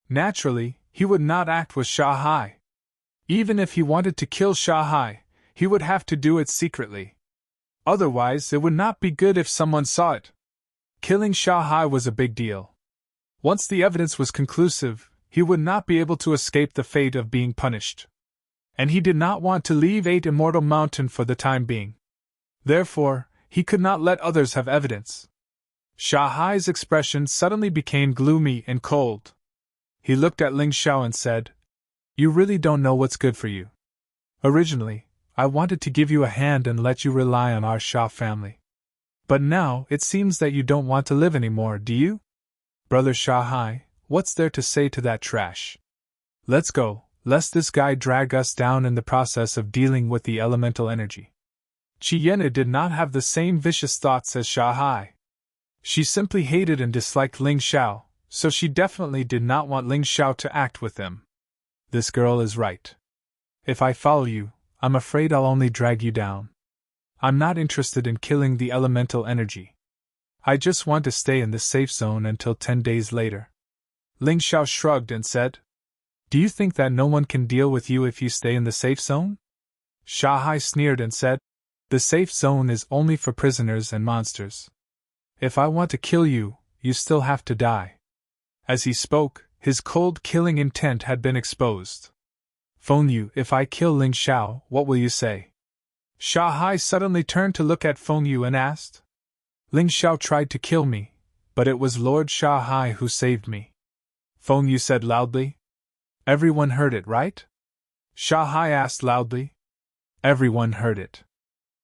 Naturally, he would not act with Shahai. Even if he wanted to kill Shahai, he would have to do it secretly. Otherwise, it would not be good if someone saw it. Killing Shahai was a big deal. Once the evidence was conclusive, he would not be able to escape the fate of being punished. And he did not want to leave 8 Immortal Mountain for the time being. Therefore, he could not let others have evidence. Shanghai's expression suddenly became gloomy and cold. He looked at Ling Xiao and said, "You really don't know what's good for you. Originally, I wanted to give you a hand and let you rely on our Sha family. But now, it seems that you don't want to live anymore, do you? Brother Shanghai, what's there to say to that trash? Let's go, lest this guy drag us down in the process of dealing with the elemental energy." Chiena did not have the same vicious thoughts as Shanghai. She simply hated and disliked Ling Xiao, so she definitely did not want Ling Xiao to act with them. This girl is right. If I follow you, I'm afraid I'll only drag you down. I'm not interested in killing the elemental energy. I just want to stay in the safe zone until 10 days later. Ling Xiao shrugged and said, "Do you think that no one can deal with you if you stay in the safe zone?" Shanghai sneered and said, "The safe zone is only for prisoners and monsters. If I want to kill you, you still have to die." As he spoke, his cold killing intent had been exposed. "Feng Yu, if I kill Ling Xiao, what will you say?" Shanghai suddenly turned to look at Feng Yu and asked. "Ling Xiao tried to kill me, but it was Lord Shanghai who saved me," Feng Yu said loudly. "Everyone heard it, right?" Shanghai asked loudly. Everyone heard it.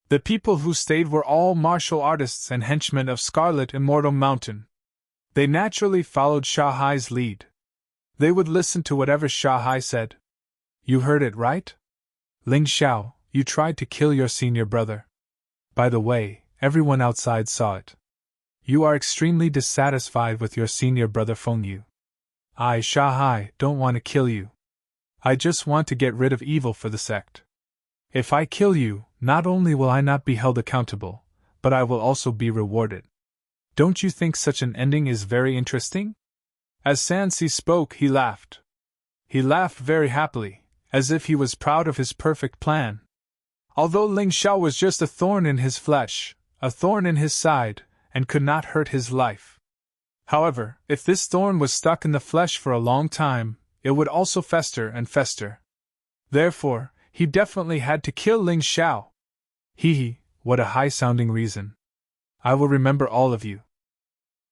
The people who stayed were all martial artists and henchmen of Scarlet Immortal Mountain. They naturally followed Shanghai's lead. They would listen to whatever Shanghai said. "You heard it, right? Ling Xiao, you tried to kill your senior brother. By the way, everyone outside saw it. You are extremely dissatisfied with your senior brother Feng Yu. I, Shanghai, don't want to kill you. I just want to get rid of evil for the sect. If I kill you, not only will I not be held accountable, but I will also be rewarded. Don't you think such an ending is very interesting?" As Sansi spoke, he laughed. He laughed very happily, as if he was proud of his perfect plan. Although Ling Xiao was just a thorn in his flesh, a thorn in his side, and could not hurt his life. However, if this thorn was stuck in the flesh for a long time, it would also fester and fester. Therefore, he definitely had to kill Ling Xiao. Hee, what a high-sounding reason. I will remember all of you.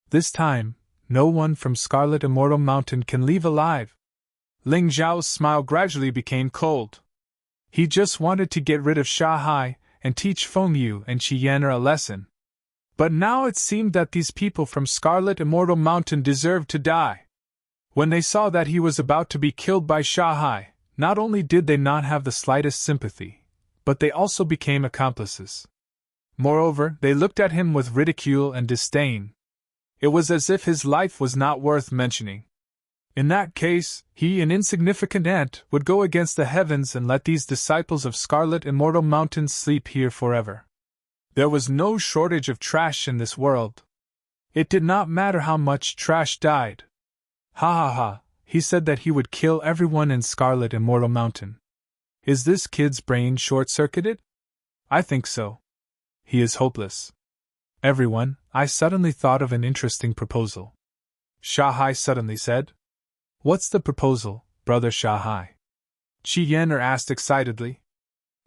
This time, no one from Scarlet Immortal Mountain can leave alive. Ling Xiao's smile gradually became cold. He just wanted to get rid of Shanghai and teach Feng Yu and Chiena a lesson. But now it seemed that these people from Scarlet Immortal Mountain deserved to die. When they saw that he was about to be killed by Shanghai, not only did they not have the slightest sympathy, but they also became accomplices. Moreover, they looked at him with ridicule and disdain. It was as if his life was not worth mentioning. In that case, he, an insignificant ant, would go against the heavens and let these disciples of Scarlet Immortal Mountain sleep here forever. There was no shortage of trash in this world. It did not matter how much trash died. Ha ha ha, he said that he would kill everyone in Scarlet Immortal Mountain. Is this kid's brain short-circuited? I think so. He is hopeless. Everyone, I suddenly thought of an interesting proposal. Shanghai suddenly said. What's the proposal, brother Shanghai? Chiena asked excitedly.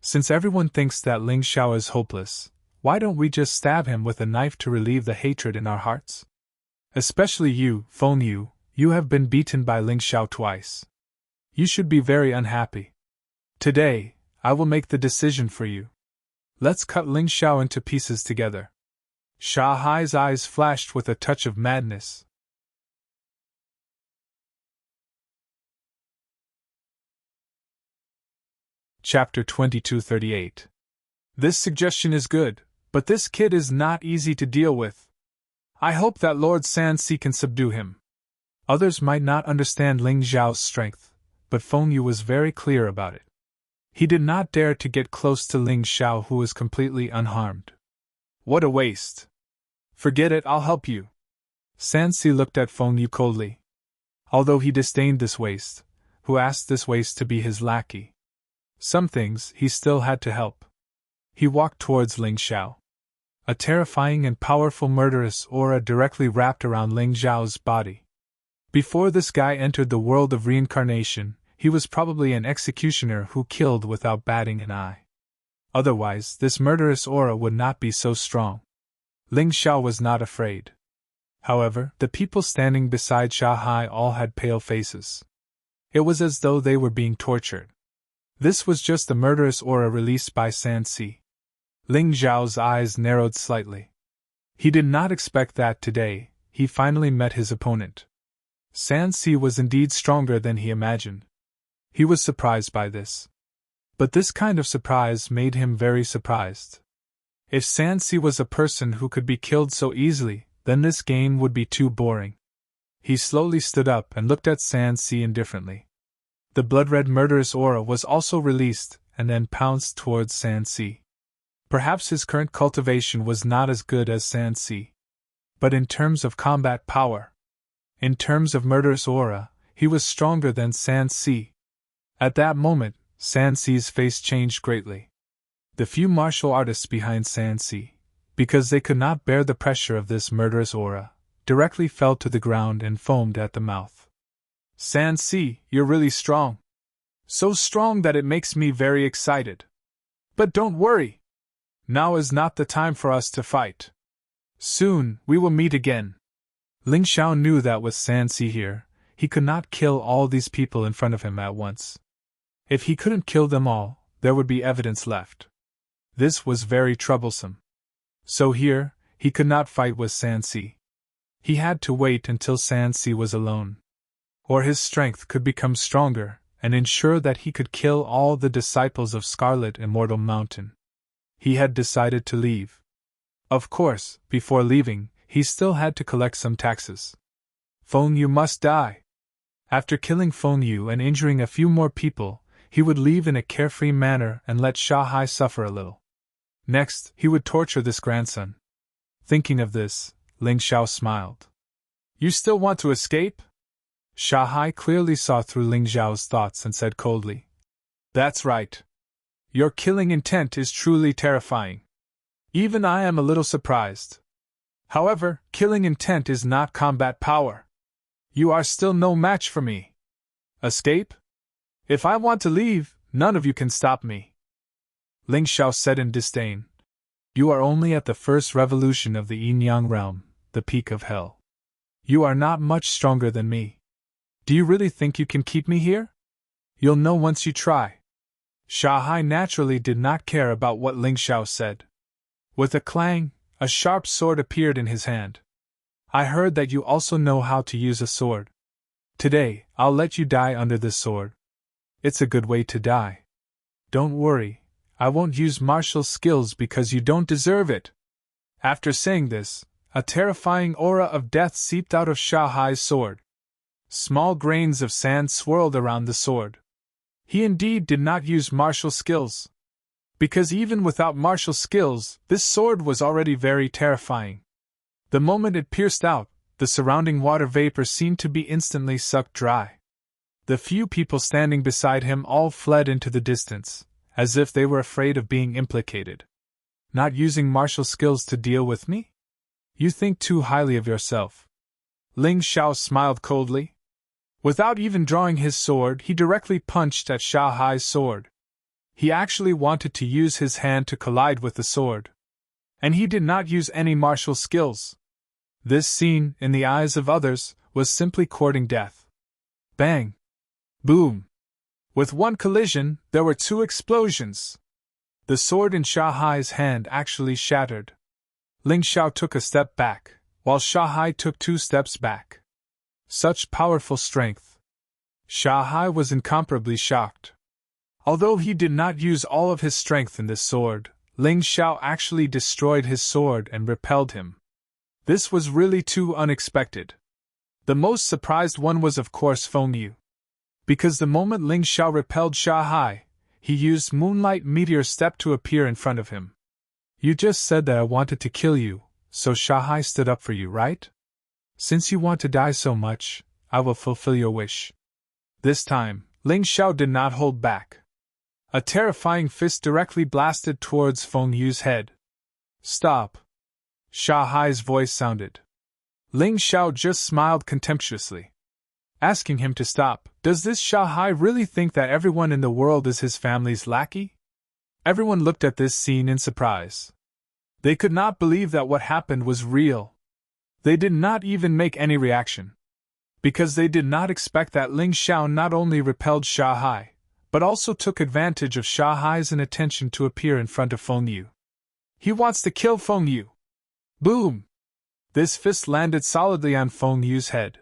Since everyone thinks that Ling Xiao is hopeless, why don't we just stab him with a knife to relieve the hatred in our hearts? Especially you, Feng Yu, you have been beaten by Ling Xiao twice. You should be very unhappy. Today, I will make the decision for you. Let's cut Ling Xiao into pieces together. Shanghai's eyes flashed with a touch of madness. Chapter 2238. This suggestion is good, but this kid is not easy to deal with. I hope that Lord Sansi can subdue him. Others might not understand Ling Xiao's strength, but Feng Yu was very clear about it. He did not dare to get close to Ling Xiao, who was completely unharmed. What a waste! Forget it, I'll help you. Sansi looked at Feng Yu coldly. Although he disdained this waste, who asked this waste to be his lackey? Some things he still had to help. He walked towards Ling Xiao. A terrifying and powerful murderous aura directly wrapped around Ling Xiao's body. Before this guy entered the world of reincarnation, he was probably an executioner who killed without batting an eye. Otherwise, this murderous aura would not be so strong. Ling Xiao was not afraid. However, the people standing beside Sha Hai all had pale faces. It was as though they were being tortured. This was just the murderous aura released by San Si. Ling Xiao's eyes narrowed slightly. He did not expect that today he finally met his opponent. San Si was indeed stronger than he imagined. He was surprised by this. But this kind of surprise made him very surprised. If San Si was a person who could be killed so easily, then this game would be too boring. He slowly stood up and looked at San Si indifferently. The blood-red murderous aura was also released and then pounced towards San Si. Perhaps his current cultivation was not as good as San Si. But in terms of combat power, in terms of murderous aura, he was stronger than San Si. At that moment, San Si's face changed greatly. The few martial artists behind San Si, because they could not bear the pressure of this murderous aura, directly fell to the ground and foamed at the mouth. San Si, you're really strong. So strong that it makes me very excited. But don't worry. Now is not the time for us to fight. Soon, we will meet again. Ling Xiao knew that with San Si here, he could not kill all these people in front of him at once. If he couldn't kill them all, there would be evidence left. This was very troublesome. So here, he could not fight with San Si. He had to wait until San Si was alone. Or his strength could become stronger, and ensure that he could kill all the disciples of Scarlet Immortal Mountain. He had decided to leave. Of course, before leaving, he still had to collect some taxes. Feng Yu must die. After killing Feng Yu and injuring a few more people, he would leave in a carefree manner and let Sha Hai suffer a little. Next, he would torture this grandson. Thinking of this, Ling Xiao smiled. You still want to escape? Sha Hai clearly saw through Ling Xiao's thoughts and said coldly. That's right. Your killing intent is truly terrifying. Even I am a little surprised. However, killing intent is not combat power. You are still no match for me. Escape? If I want to leave, none of you can stop me. Ling Xiao said in disdain. You are only at the first revolution of the Yin-Yang realm, the peak of hell. You are not much stronger than me. Do you really think you can keep me here? You'll know once you try. Sha Hai naturally did not care about what Ling Xiao said. With a clang, a sharp sword appeared in his hand. I heard that you also know how to use a sword. Today, I'll let you die under this sword. It's a good way to die. Don't worry, I won't use martial skills because you don't deserve it. After saying this, a terrifying aura of death seeped out of Sha Hai's sword. Small grains of sand swirled around the sword. He indeed did not use martial skills. Because even without martial skills, this sword was already very terrifying. The moment it pierced out, the surrounding water vapor seemed to be instantly sucked dry. The few people standing beside him all fled into the distance, as if they were afraid of being implicated. Not using martial skills to deal with me? You think too highly of yourself. Ling Xiao smiled coldly. Without even drawing his sword, he directly punched at Sha Hai's sword. He actually wanted to use his hand to collide with the sword. And he did not use any martial skills. This scene, in the eyes of others, was simply courting death. Bang! Boom! With one collision, there were two explosions. The sword in Sha Hai's hand actually shattered. Ling Xiao took a step back, while Sha Hai took 2 steps back. Such powerful strength. Sha Hai was incomparably shocked. Although he did not use all of his strength in this sword, Ling Xiao actually destroyed his sword and repelled him. This was really too unexpected. The most surprised one was of course Feng Yu. Because the moment Ling Xiao repelled Sha Hai, he used Moonlight Meteor Step to appear in front of him. You just said that I wanted to kill you, so Sha Hai stood up for you, right? Since you want to die so much, I will fulfill your wish. This time, Ling Xiao did not hold back. A terrifying fist directly blasted towards Feng Yu's head. Stop! Sha Hai's voice sounded. Ling Xiao just smiled contemptuously. asking him to stop. Does this Shanghai really think that everyone in the world is his family's lackey? Everyone looked at this scene in surprise. They could not believe that what happened was real. They did not even make any reaction. Because they did not expect that Ling Xiao not only repelled Shanghai, but also took advantage of Shanghai's inattention to appear in front of Feng Yu. He wants to kill Feng Yu. Boom! This fist landed solidly on Feng Yu's head.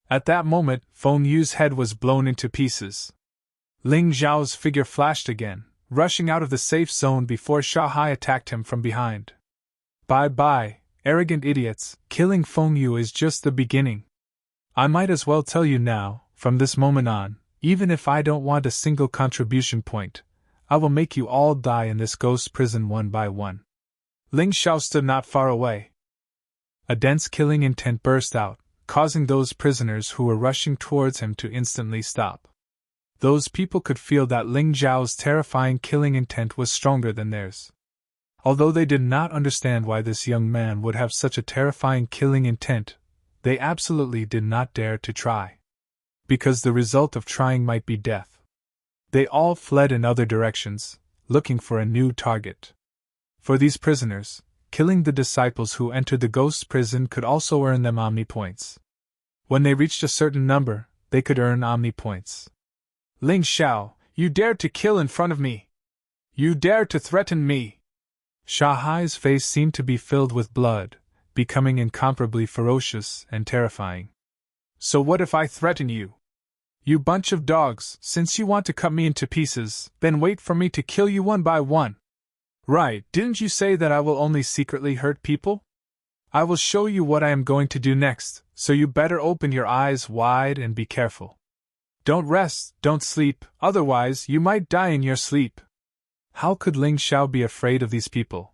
At that moment, Feng Yu's head was blown into pieces. Ling Xiao's figure flashed again, rushing out of the safe zone before Shanghai attacked him from behind. Bye-bye, arrogant idiots, killing Feng Yu is just the beginning. I might as well tell you now, from this moment on, even if I don't want a single contribution point, I will make you all die in this ghost prison one by one. Ling Xiao stood not far away. A dense killing intent burst out, causing those prisoners who were rushing towards him to instantly stop. Those people could feel that Ling Xiao's terrifying killing intent was stronger than theirs. Although they did not understand why this young man would have such a terrifying killing intent, they absolutely did not dare to try. Because the result of trying might be death. They all fled in other directions, looking for a new target. For these prisoners, killing the disciples who entered the ghost prison could also earn them Omni points. When they reached a certain number, they could earn Omni points. Ling Xiao, you dared to kill in front of me! You dared to threaten me! Shanghai's face seemed to be filled with blood, becoming incomparably ferocious and terrifying. So what if I threaten you? You bunch of dogs, since you want to cut me into pieces, then wait for me to kill you one by one. Right, didn't you say that I will only secretly hurt people? I will show you what I am going to do next, so you better open your eyes wide and be careful. Don't rest, don't sleep, otherwise you might die in your sleep. How could Ling Xiao be afraid of these people?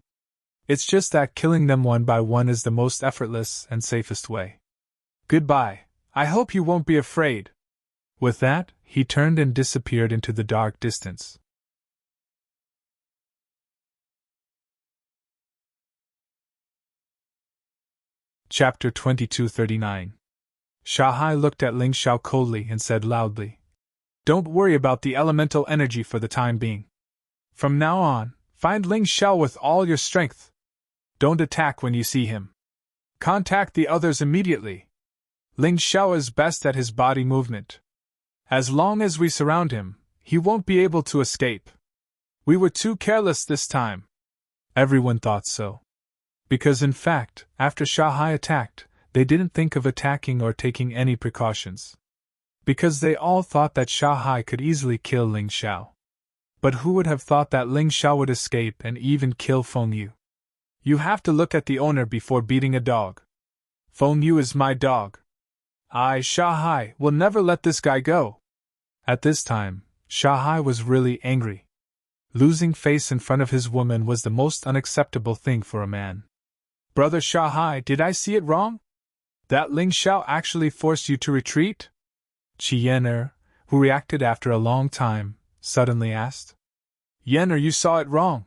It's just that killing them one by one is the most effortless and safest way. Goodbye, I hope you won't be afraid. With that, he turned and disappeared into the dark distance. Chapter 2239. Shanghai looked at Ling Xiao coldly and said loudly, "Don't worry about the elemental energy for the time being. From now on, find Ling Xiao with all your strength. Don't attack when you see him. Contact the others immediately. Ling Xiao is best at his body movement. As long as we surround him, he won't be able to escape. We were too careless this time." Everyone thought so. Because in fact, after Shanghai attacked, they didn't think of attacking or taking any precautions. Because they all thought that Shanghai could easily kill Ling Xiao. But who would have thought that Ling Xiao would escape and even kill Feng Yu? You have to look at the owner before beating a dog. Feng Yu is my dog. I, Shanghai, will never let this guy go. At this time, Shanghai was really angry. Losing face in front of his woman was the most unacceptable thing for a man. Brother Shanghai, did I see it wrong? That Ling Xiao actually forced you to retreat? Qi Yan'er, who reacted after a long time, suddenly asked. Yan'er, you saw it wrong.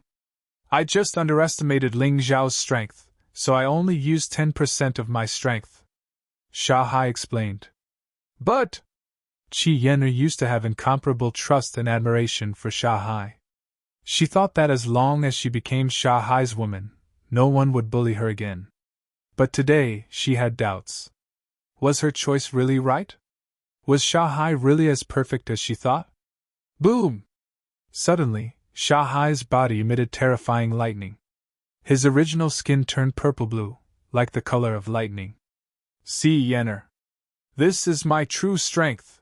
I just underestimated Ling Xiao's strength, so I only used 10% of my strength. Shanghai explained. But Qi Yan'er used to have incomparable trust and admiration for Shanghai. She thought that as long as she became Shanghai's woman, no one would bully her again. But today, she had doubts. Was her choice really right? Was Shanghai really as perfect as she thought? Boom! Suddenly, Shanghai's body emitted terrifying lightning. His original skin turned purple-blue, like the color of lightning. See, Yan'er. This is my true strength.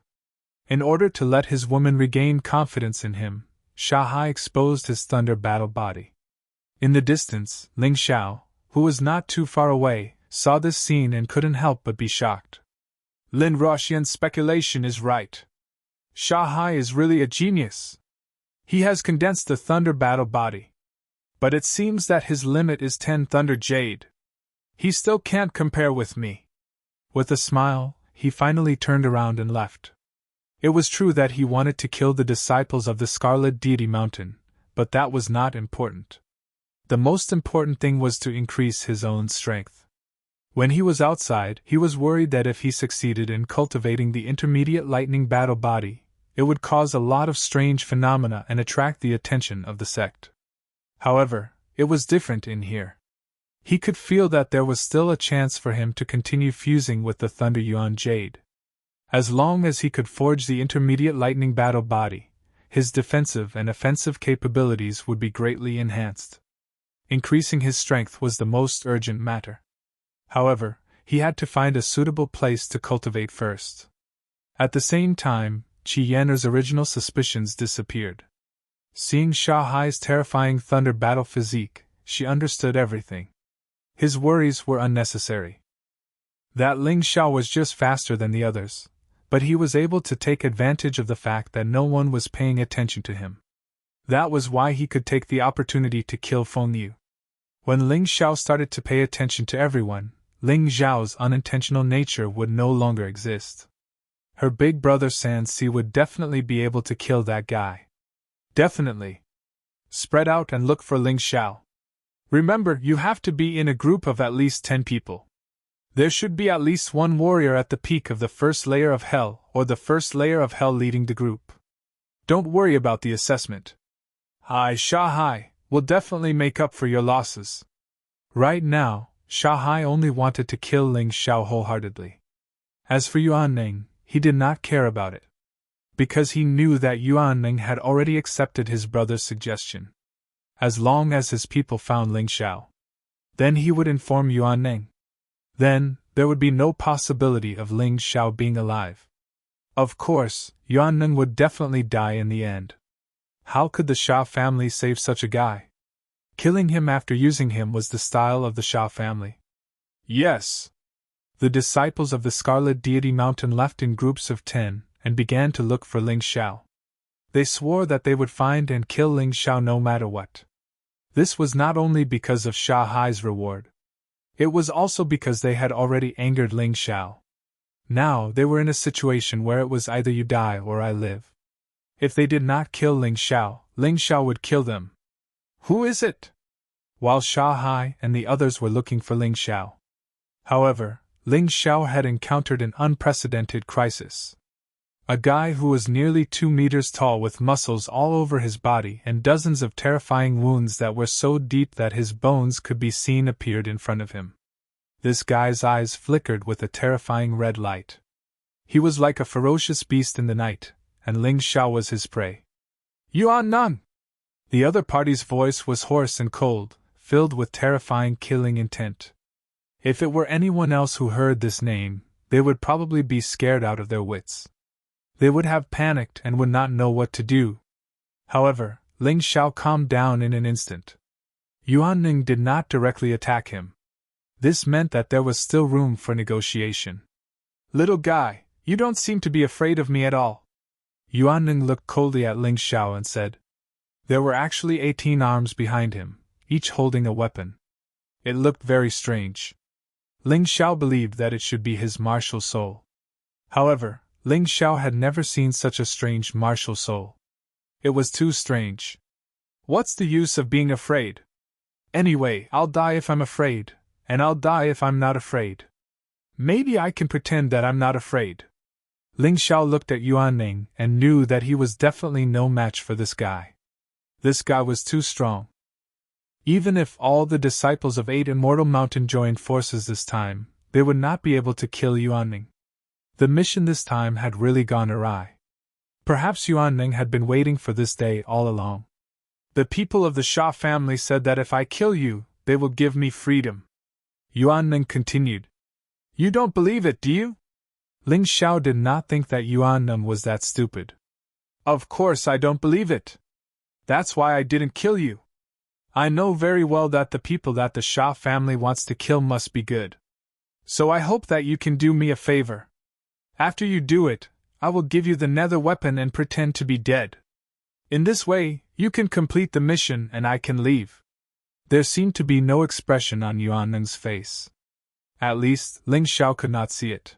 In order to let his woman regain confidence in him, Shanghai exposed his thunder battle body. In the distance, Ling Xiao, who was not too far away, saw this scene and couldn't help but be shocked. Lin Ruoxian's speculation is right. Shanghai is really a genius. He has condensed the thunder battle body. But it seems that his limit is 10 thunder jade. He still can't compare with me. With a smile, he finally turned around and left. It was true that he wanted to kill the disciples of the Scarlet Deity Mountain, but that was not important. The most important thing was to increase his own strength. When he was outside, he was worried that if he succeeded in cultivating the intermediate lightning battle body, it would cause a lot of strange phenomena and attract the attention of the sect. However, it was different in here. He could feel that there was still a chance for him to continue fusing with the Thunder Yuan Jade. As long as he could forge the intermediate lightning battle body, his defensive and offensive capabilities would be greatly enhanced. Increasing his strength was the most urgent matter. However, he had to find a suitable place to cultivate first. At the same time, Qi Yan'er's original suspicions disappeared. Seeing Sha Hai's terrifying thunder battle physique, she understood everything. His worries were unnecessary. That Ling Xiao was just faster than the others, but he was able to take advantage of the fact that no one was paying attention to him. That was why he could take the opportunity to kill Feng Yu. When Ling Xiao started to pay attention to everyone, Ling Zhao's unintentional nature would no longer exist. Her big brother Sansi would definitely be able to kill that guy. Definitely. Spread out and look for Ling Xiao. Remember, you have to be in a group of at least 10 people. There should be at least one warrior at the peak of the first layer of hell, or the first layer of hell leading the group. Don't worry about the assessment. Sha Hai will definitely make up for your losses. Right now, Sha Hai only wanted to kill Ling Xiao wholeheartedly. As for Yuan Ning, he did not care about it, because he knew that Yuan Ning had already accepted his brother's suggestion. As long as his people found Ling Xiao, then he would inform Yuan Ning. Then, there would be no possibility of Ling Xiao being alive. Of course, Yuan Ning would definitely die in the end. How could the Sha family save such a guy? Killing him after using him was the style of the Sha family. Yes. The disciples of the Scarlet Deity Mountain left in groups of 10 and began to look for Ling Xiao. They swore that they would find and kill Ling Xiao no matter what. This was not only because of Sha Hai's reward. It was also because they had already angered Ling Xiao. Now they were in a situation where it was either you die or I live. If they did not kill Ling Xiao would kill them. Who is it? While Sha Hai and the others were looking for Ling Xiao. However, Ling Xiao had encountered an unprecedented crisis. A guy who was nearly 2 meters tall with muscles all over his body and dozens of terrifying wounds that were so deep that his bones could be seen appeared in front of him. This guy's eyes flickered with a terrifying red light. He was like a ferocious beast in the night, and Ling Xiao was his prey. Yuan Nan! The other party's voice was hoarse and cold, filled with terrifying killing intent. If it were anyone else who heard this name, they would probably be scared out of their wits. They would have panicked and would not know what to do. However, Ling Xiao calmed down in an instant. Yuan Ning did not directly attack him. This meant that there was still room for negotiation. Little guy, you don't seem to be afraid of me at all. Yuan Ning looked coldly at Ling Xiao and said. There were actually 18 arms behind him, each holding a weapon. It looked very strange. Ling Xiao believed that it should be his martial soul. However, Ling Xiao had never seen such a strange martial soul. It was too strange. What's the use of being afraid? Anyway, I'll die if I'm afraid, and I'll die if I'm not afraid. Maybe I can pretend that I'm not afraid. Ling Xiao looked at Yuan Ning and knew that he was definitely no match for this guy. This guy was too strong. Even if all the disciples of 8 Immortal Mountain joined forces this time, they would not be able to kill Yuan Ning. The mission this time had really gone awry. Perhaps Yuan Ning had been waiting for this day all along. The people of the Sha family said that if I kill you, they will give me freedom. Yuan Ning continued. You don't believe it, do you? Ling Xiao did not think that Yuan Ning was that stupid. Of course I don't believe it. That's why I didn't kill you. I know very well that the people that the Sha family wants to kill must be good. So I hope that you can do me a favor. After you do it, I will give you the nether weapon and pretend to be dead. In this way, you can complete the mission and I can leave. There seemed to be no expression on Yuan Ning's face. At least, Ling Xiao could not see it.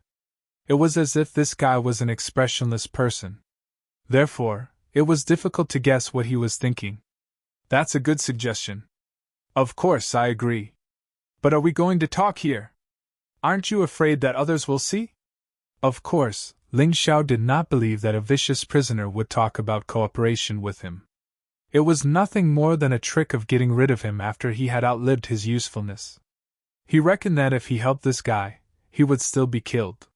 It was as if this guy was an expressionless person. Therefore, it was difficult to guess what he was thinking. That's a good suggestion. Of course, I agree. But are we going to talk here? Aren't you afraid that others will see? Of course, Ling Xiao did not believe that a vicious prisoner would talk about cooperation with him. It was nothing more than a trick of getting rid of him after he had outlived his usefulness. He reckoned that if he helped this guy, he would still be killed.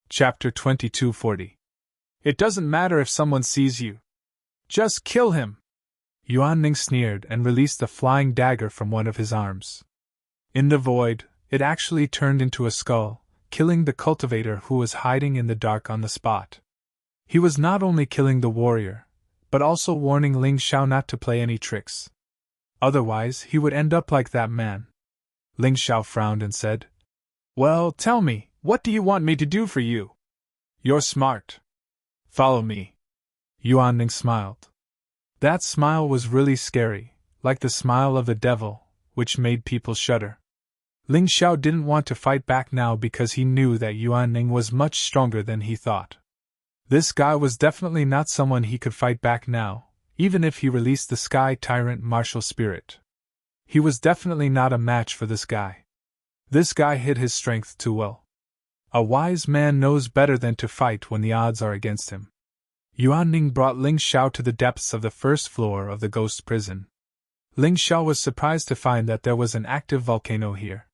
Chapter 2240. It doesn't matter if someone sees you. Just kill him! Yuan Ning sneered and released a flying dagger from one of his arms. In the void, it actually turned into a skull, killing the cultivator who was hiding in the dark on the spot. He was not only killing the warrior, but also warning Ling Xiao not to play any tricks. Otherwise, he would end up like that man. Ling Xiao frowned and said, "Well, tell me, what do you want me to do for you? You're smart. Follow me." Yuan Ning smiled. That smile was really scary, like the smile of the devil, which made people shudder. Ling Xiao didn't want to fight back now because he knew that Yuan Ning was much stronger than he thought. This guy was definitely not someone he could fight back now, even if he released the Sky Tyrant martial spirit. He was definitely not a match for this guy. This guy hid his strength too well. A wise man knows better than to fight when the odds are against him. Yuan Ning brought Ling Xiao to the depths of the first floor of the ghost prison. Ling Xiao was surprised to find that there was an active volcano here.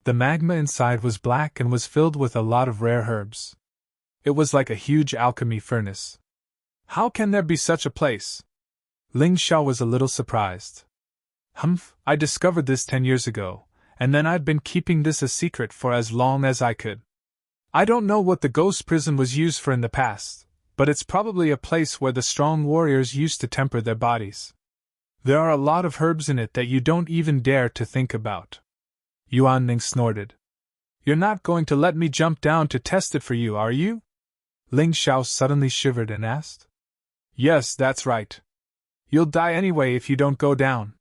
The magma inside was black and was filled with a lot of rare herbs. It was like a huge alchemy furnace. How can there be such a place? Ling Xiao was a little surprised. I discovered this 10 years ago, and then I'd been keeping this a secret for as long as I could. I don't know what the ghost prison was used for in the past, but it's probably a place where the strong warriors used to temper their bodies. There are a lot of herbs in it that you don't even dare to think about. Yuan Ning snorted. You're not going to let me jump down to test it for you, are you? Ling Xiao suddenly shivered and asked. Yes, that's right. You'll die anyway if you don't go down.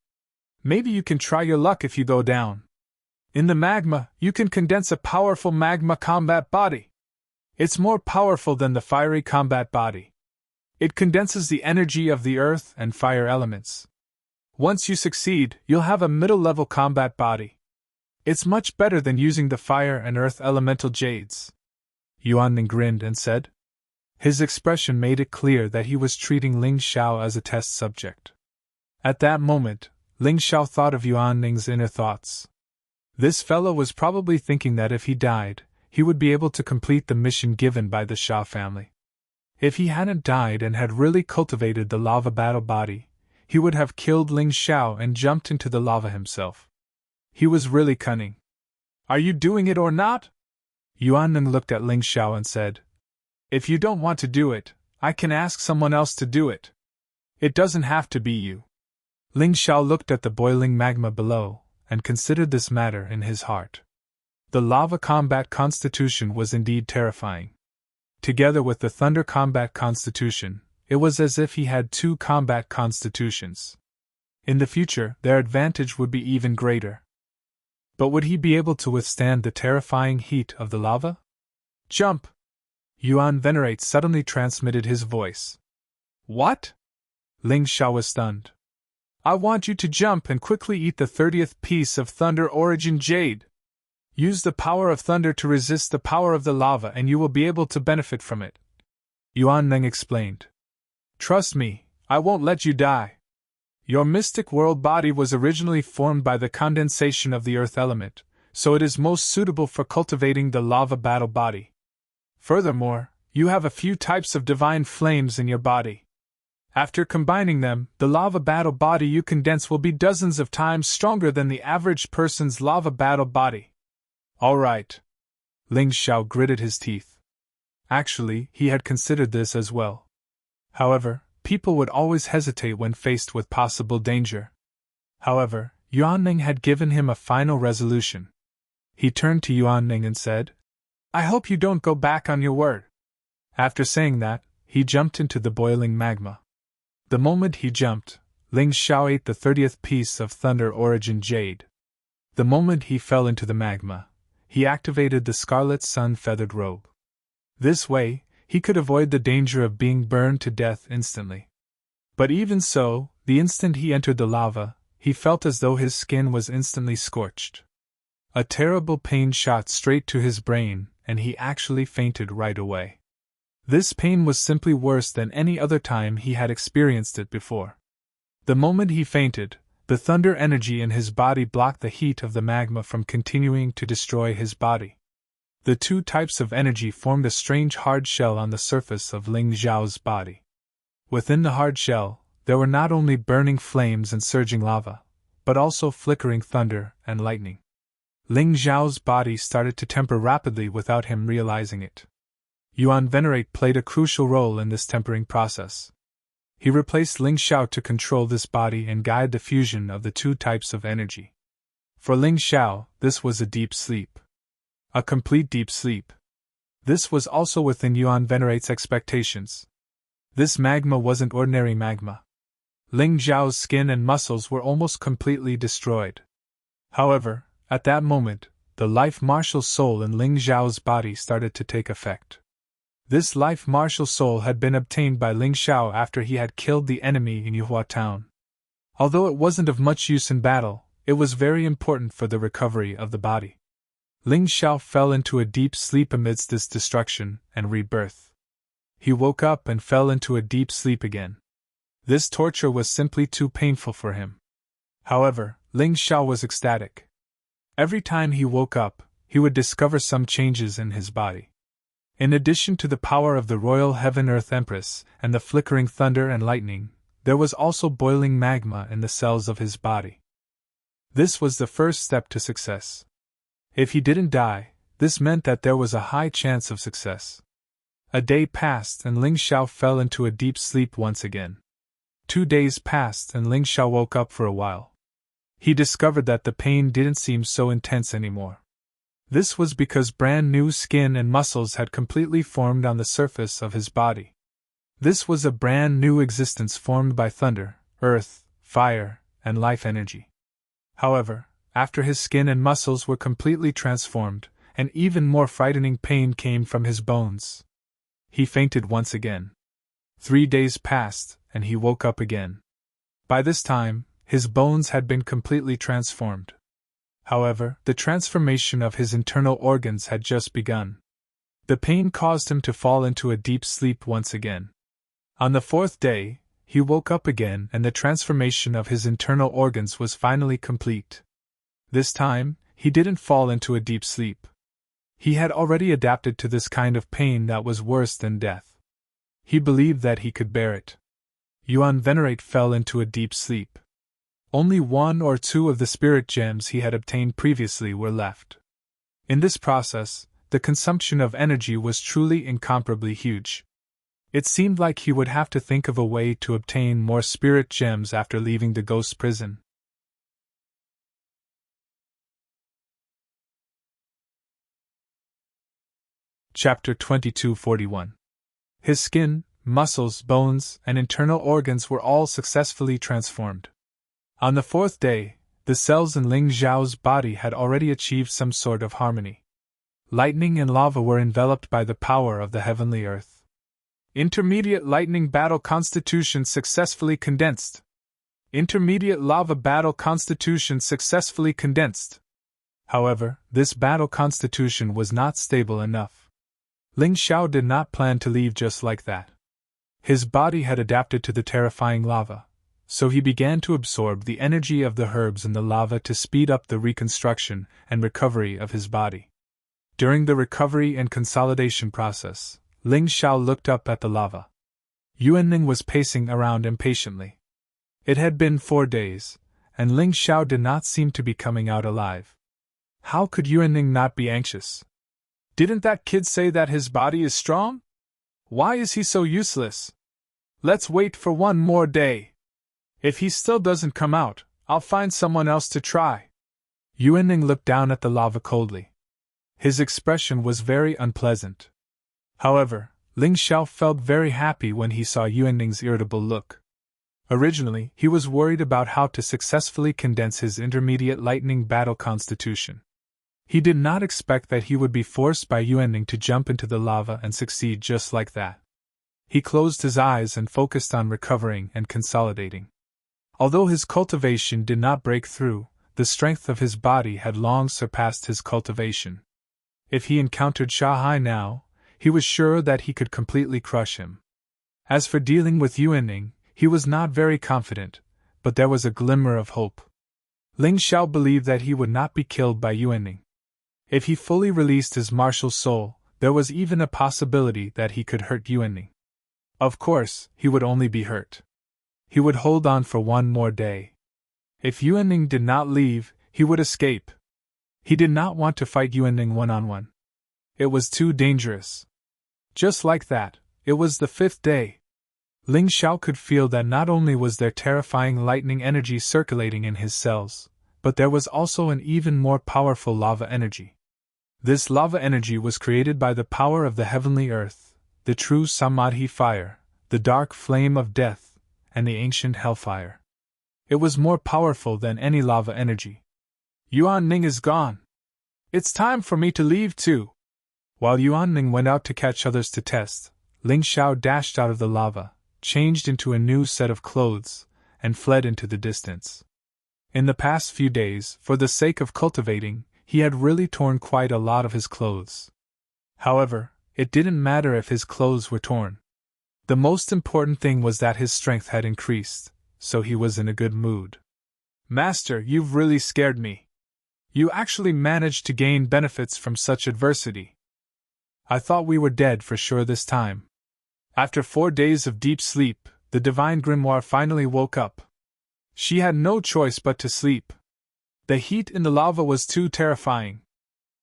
Maybe you can try your luck if you go down. In the magma, you can condense a powerful magma combat body. It's more powerful than the fiery combat body. It condenses the energy of the earth and fire elements. Once you succeed, you'll have a middle-level combat body. It's much better than using the fire and earth elemental jades. Yuan Ning grinned and said. His expression made it clear that he was treating Ling Xiao as a test subject. At that moment, Ling Xiao thought of Yuan Ning's inner thoughts. This fellow was probably thinking that if he died, he would be able to complete the mission given by the Xia family. If he hadn't died and had really cultivated the lava battle body, he would have killed Ling Xiao and jumped into the lava himself. He was really cunning. Are you doing it or not? Yuan Ning looked at Ling Xiao and said, If you don't want to do it, I can ask someone else to do it. It doesn't have to be you. Ling Xiao looked at the boiling magma below, and considered this matter in his heart. The lava combat constitution was indeed terrifying. Together with the thunder combat constitution, it was as if he had two combat constitutions. In the future, their advantage would be even greater. But would he be able to withstand the terrifying heat of the lava? Jump! Yuan Venerate suddenly transmitted his voice. What? Ling Xiao was stunned. I want you to jump and quickly eat the 30th piece of Thunder Origin Jade. Use the power of thunder to resist the power of the lava and you will be able to benefit from it. Yuan Ning explained. Trust me, I won't let you die. Your mystic world body was originally formed by the condensation of the earth element, so it is most suitable for cultivating the lava battle body. Furthermore, you have a few types of divine flames in your body. After combining them, the lava battle body you condense will be dozens of times stronger than the average person's lava battle body. All right. Ling Xiao gritted his teeth. Actually, he had considered this as well. However, people would always hesitate when faced with possible danger. However, Yuan Ning had given him a final resolution. He turned to Yuan Ning and said, I hope you don't go back on your word. After saying that, he jumped into the boiling magma. The moment he jumped, Ling Xiao ate the 30th piece of Thunder Origin Jade. The moment he fell into the magma, he activated the Scarlet Sun Feathered Robe. This way, he could avoid the danger of being burned to death instantly. But even so, the instant he entered the lava, he felt as though his skin was instantly scorched. A terrible pain shot straight to his brain, and he actually fainted right away. This pain was simply worse than any other time he had experienced it before. The moment he fainted, the thunder energy in his body blocked the heat of the magma from continuing to destroy his body. The two types of energy formed a strange hard shell on the surface of Ling Xiao's body. Within the hard shell, there were not only burning flames and surging lava, but also flickering thunder and lightning. Ling Xiao's body started to temper rapidly without him realizing it. Yuan Venerate played a crucial role in this tempering process. He replaced Ling Xiao to control this body and guide the fusion of the two types of energy. For Ling Xiao, this was a deep sleep. A complete deep sleep. This was also within Yuan Venerate's expectations. This magma wasn't ordinary magma. Ling Xiao's skin and muscles were almost completely destroyed. However, at that moment, the life martial soul in Ling Xiao's body started to take effect. This life martial soul had been obtained by Ling Xiao after he had killed the enemy in Yuhua town. Although it wasn't of much use in battle, it was very important for the recovery of the body. Ling Xiao fell into a deep sleep amidst this destruction and rebirth. He woke up and fell into a deep sleep again. This torture was simply too painful for him. However, Ling Xiao was ecstatic. Every time he woke up, he would discover some changes in his body. In addition to the power of the royal Heaven-Earth Empress and the flickering thunder and lightning, there was also boiling magma in the cells of his body. This was the first step to success. If he didn't die, this meant that there was a high chance of success. A day passed and Ling Xiao fell into a deep sleep once again. 2 days passed and Ling Xiao woke up for a while. He discovered that the pain didn't seem so intense anymore. This was because brand new skin and muscles had completely formed on the surface of his body. This was a brand new existence formed by thunder, earth, fire, and life energy. However, after his skin and muscles were completely transformed, an even more frightening pain came from his bones. He fainted once again. 3 days passed, and he woke up again. By this time, his bones had been completely transformed. However, the transformation of his internal organs had just begun. The pain caused him to fall into a deep sleep once again. On the 4th day, he woke up again and the transformation of his internal organs was finally complete. This time, he didn't fall into a deep sleep. He had already adapted to this kind of pain that was worse than death. He believed that he could bear it. Yuan Venerate fell into a deep sleep. Only 1 or 2 of the spirit gems he had obtained previously were left. In this process, the consumption of energy was truly incomparably huge. It seemed like he would have to think of a way to obtain more spirit gems after leaving the ghost prison. Chapter 2241. His skin, muscles, bones, and internal organs were all successfully transformed. On the 4th day, the cells in Ling Xiao's body had already achieved some sort of harmony. Lightning and lava were enveloped by the power of the heavenly earth. Intermediate lightning battle constitution successfully condensed. Intermediate lava battle constitution successfully condensed. However, this battle constitution was not stable enough. Ling Xiao did not plan to leave just like that. His body had adapted to the terrifying lava, so he began to absorb the energy of the herbs in the lava to speed up the reconstruction and recovery of his body. During the recovery and consolidation process, Ling Xiao looked up at the lava. Yuanning was pacing around impatiently. It had been 4 days, and Ling Xiao did not seem to be coming out alive. How could Yuanning not be anxious? Didn't that kid say that his body is strong? Why is he so useless? Let's wait for 1 more day. If he still doesn't come out, I'll find someone else to try. Yuanning looked down at the lava coldly. His expression was very unpleasant. However, Ling Xiao felt very happy when he saw Yuanning's irritable look. Originally, he was worried about how to successfully condense his intermediate lightning battle constitution. He did not expect that he would be forced by Yuanning to jump into the lava and succeed just like that. He closed his eyes and focused on recovering and consolidating. Although his cultivation did not break through, the strength of his body had long surpassed his cultivation. If he encountered Shahai now, he was sure that he could completely crush him. As for dealing with Yuanning, he was not very confident, but there was a glimmer of hope. Ling Xiao believed that he would not be killed by Yuanning. If he fully released his martial soul, there was even a possibility that he could hurt Yuanning. Of course, he would only be hurt. He would hold on for one more day. If Yuanning did not leave, he would escape. He did not want to fight Yuanning one-on-one. It was too dangerous. Just like that, it was the 5th day. Ling Xiao could feel that not only was there terrifying lightning energy circulating in his cells, but there was also an even more powerful lava energy. This lava energy was created by the power of the heavenly earth, the true Samadhi fire, the dark flame of death, and the ancient hellfire. It was more powerful than any lava energy. Yuanning is gone. It's time for me to leave too. While Yuanning went out to catch others to test, Ling Xiao dashed out of the lava, changed into a new set of clothes, and fled into the distance. In the past few days, for the sake of cultivating, he had really torn quite a lot of his clothes. However, it didn't matter if his clothes were torn. The most important thing was that his strength had increased, so he was in a good mood. Master, you've really scared me. You actually managed to gain benefits from such adversity. I thought we were dead for sure this time. After 4 days of deep sleep, the divine grimoire finally woke up. She had no choice but to sleep. The heat in the lava was too terrifying.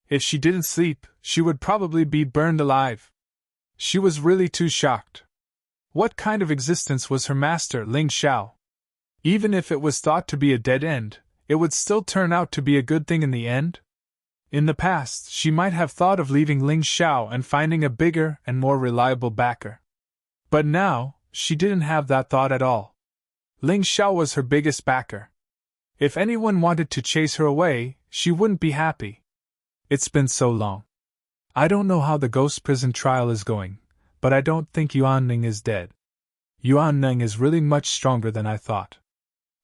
If she didn't sleep, she would probably be burned alive. She was really too shocked. What kind of existence was her master, Ling Xiao? Even if it was thought to be a dead end, it would still turn out to be a good thing in the end? In the past, she might have thought of leaving Ling Xiao and finding a bigger and more reliable backer. But now, she didn't have that thought at all. Ling Xiao was her biggest backer. If anyone wanted to chase her away, she wouldn't be happy. It's been so long. I don't know how the ghost prison trial is going, but I don't think Yuanning is dead. Yuanning is really much stronger than I thought.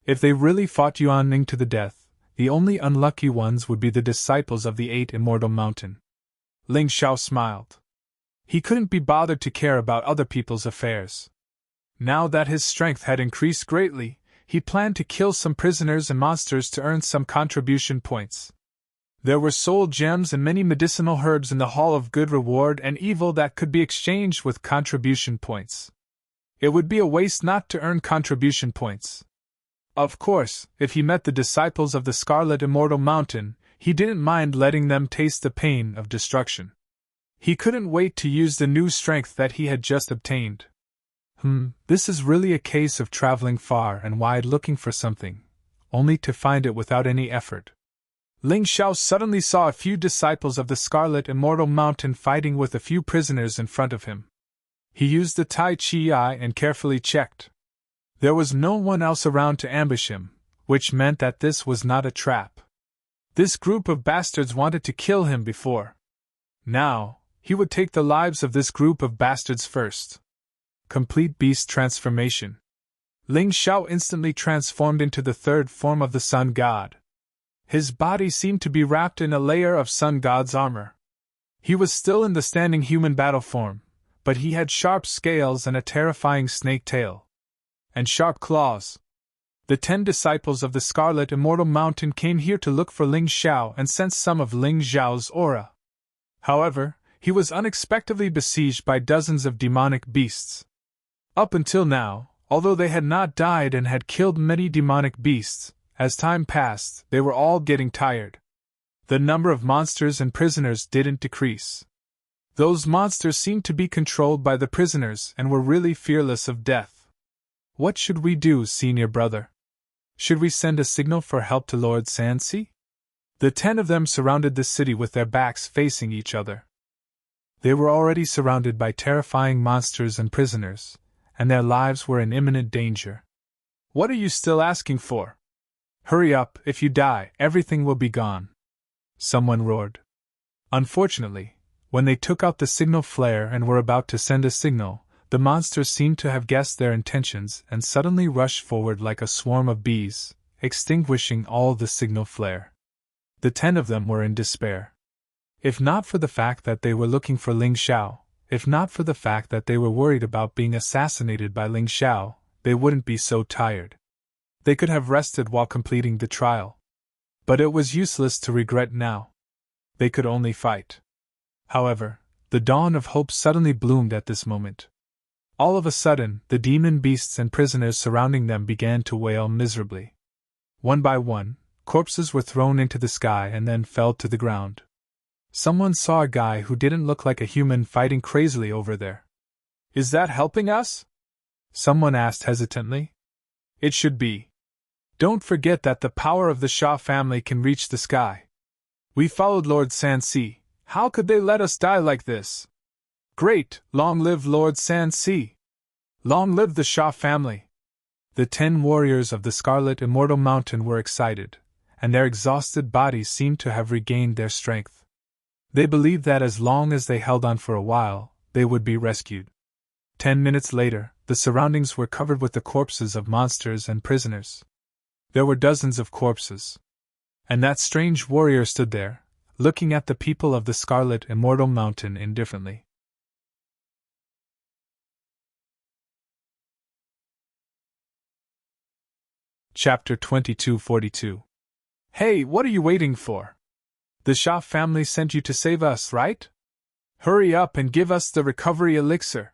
If they really fought Yuanning to the death, the only unlucky ones would be the disciples of the 8 Immortal Mountain. Ling Xiao smiled. He couldn't be bothered to care about other people's affairs. Now that his strength had increased greatly, he planned to kill some prisoners and monsters to earn some contribution points. There were soul gems and many medicinal herbs in the Hall of Good Reward and Evil that could be exchanged with contribution points. It would be a waste not to earn contribution points. Of course, if he met the disciples of the Scarlet Immortal Mountain, he didn't mind letting them taste the pain of destruction. He couldn't wait to use the new strength that he had just obtained. This is really a case of traveling far and wide looking for something, only to find it without any effort. Ling Xiao suddenly saw a few disciples of the Scarlet Immortal Mountain fighting with a few prisoners in front of him. He used the Tai Chi eye and carefully checked. There was no one else around to ambush him, which meant that this was not a trap. This group of bastards wanted to kill him before. Now, he would take the lives of this group of bastards first. Complete beast transformation. Ling Xiao instantly transformed into the 3rd form of the Sun God. His body seemed to be wrapped in a layer of Sun God's armor. He was still in the standing human battle form, but he had sharp scales and a terrifying snake tail. And sharp claws. The 10 disciples of the Scarlet Immortal Mountain came here to look for Ling Xiao and sensed some of Ling Xiao's aura. However, he was unexpectedly besieged by dozens of demonic beasts. Up until now, although they had not died and had killed many demonic beasts, as time passed, they were all getting tired. The number of monsters and prisoners didn't decrease. Those monsters seemed to be controlled by the prisoners and were really fearless of death. What should we do, senior brother? Should we send a signal for help to Lord Sansi? The 10 of them surrounded the city with their backs facing each other. They were already surrounded by terrifying monsters and prisoners, and their lives were in imminent danger. What are you still asking for? Hurry up, if you die, everything will be gone. Someone roared. Unfortunately, when they took out the signal flare and were about to send a signal, the monsters seemed to have guessed their intentions and suddenly rushed forward like a swarm of bees, extinguishing all the signal flare. The 10 of them were in despair. If not for the fact that they were looking for Ling Xiao, if not for the fact that they were worried about being assassinated by Ling Xiao, they wouldn't be so tired. They could have rested while completing the trial. But it was useless to regret now. They could only fight. However, the dawn of hope suddenly bloomed at this moment. All of a sudden, the demon beasts and prisoners surrounding them began to wail miserably. One by one, corpses were thrown into the sky and then fell to the ground. Someone saw a guy who didn't look like a human fighting crazily over there. "Is that helping us?" someone asked hesitantly. "It should be. Don't forget that the power of the Xia family can reach the sky. We followed Lord Sanxi. How could they let us die like this? Great, long live Lord Sanxi! Long live the Xia family!" The 10 warriors of the Scarlet Immortal Mountain were excited, and their exhausted bodies seemed to have regained their strength. They believed that as long as they held on for a while, they would be rescued. 10 minutes later, the surroundings were covered with the corpses of monsters and prisoners. There were dozens of corpses. And that strange warrior stood there, looking at the people of the Scarlet Immortal Mountain indifferently. Chapter 2242. Hey, what are you waiting for? The Xia family sent you to save us, right? Hurry up and give us the recovery elixir.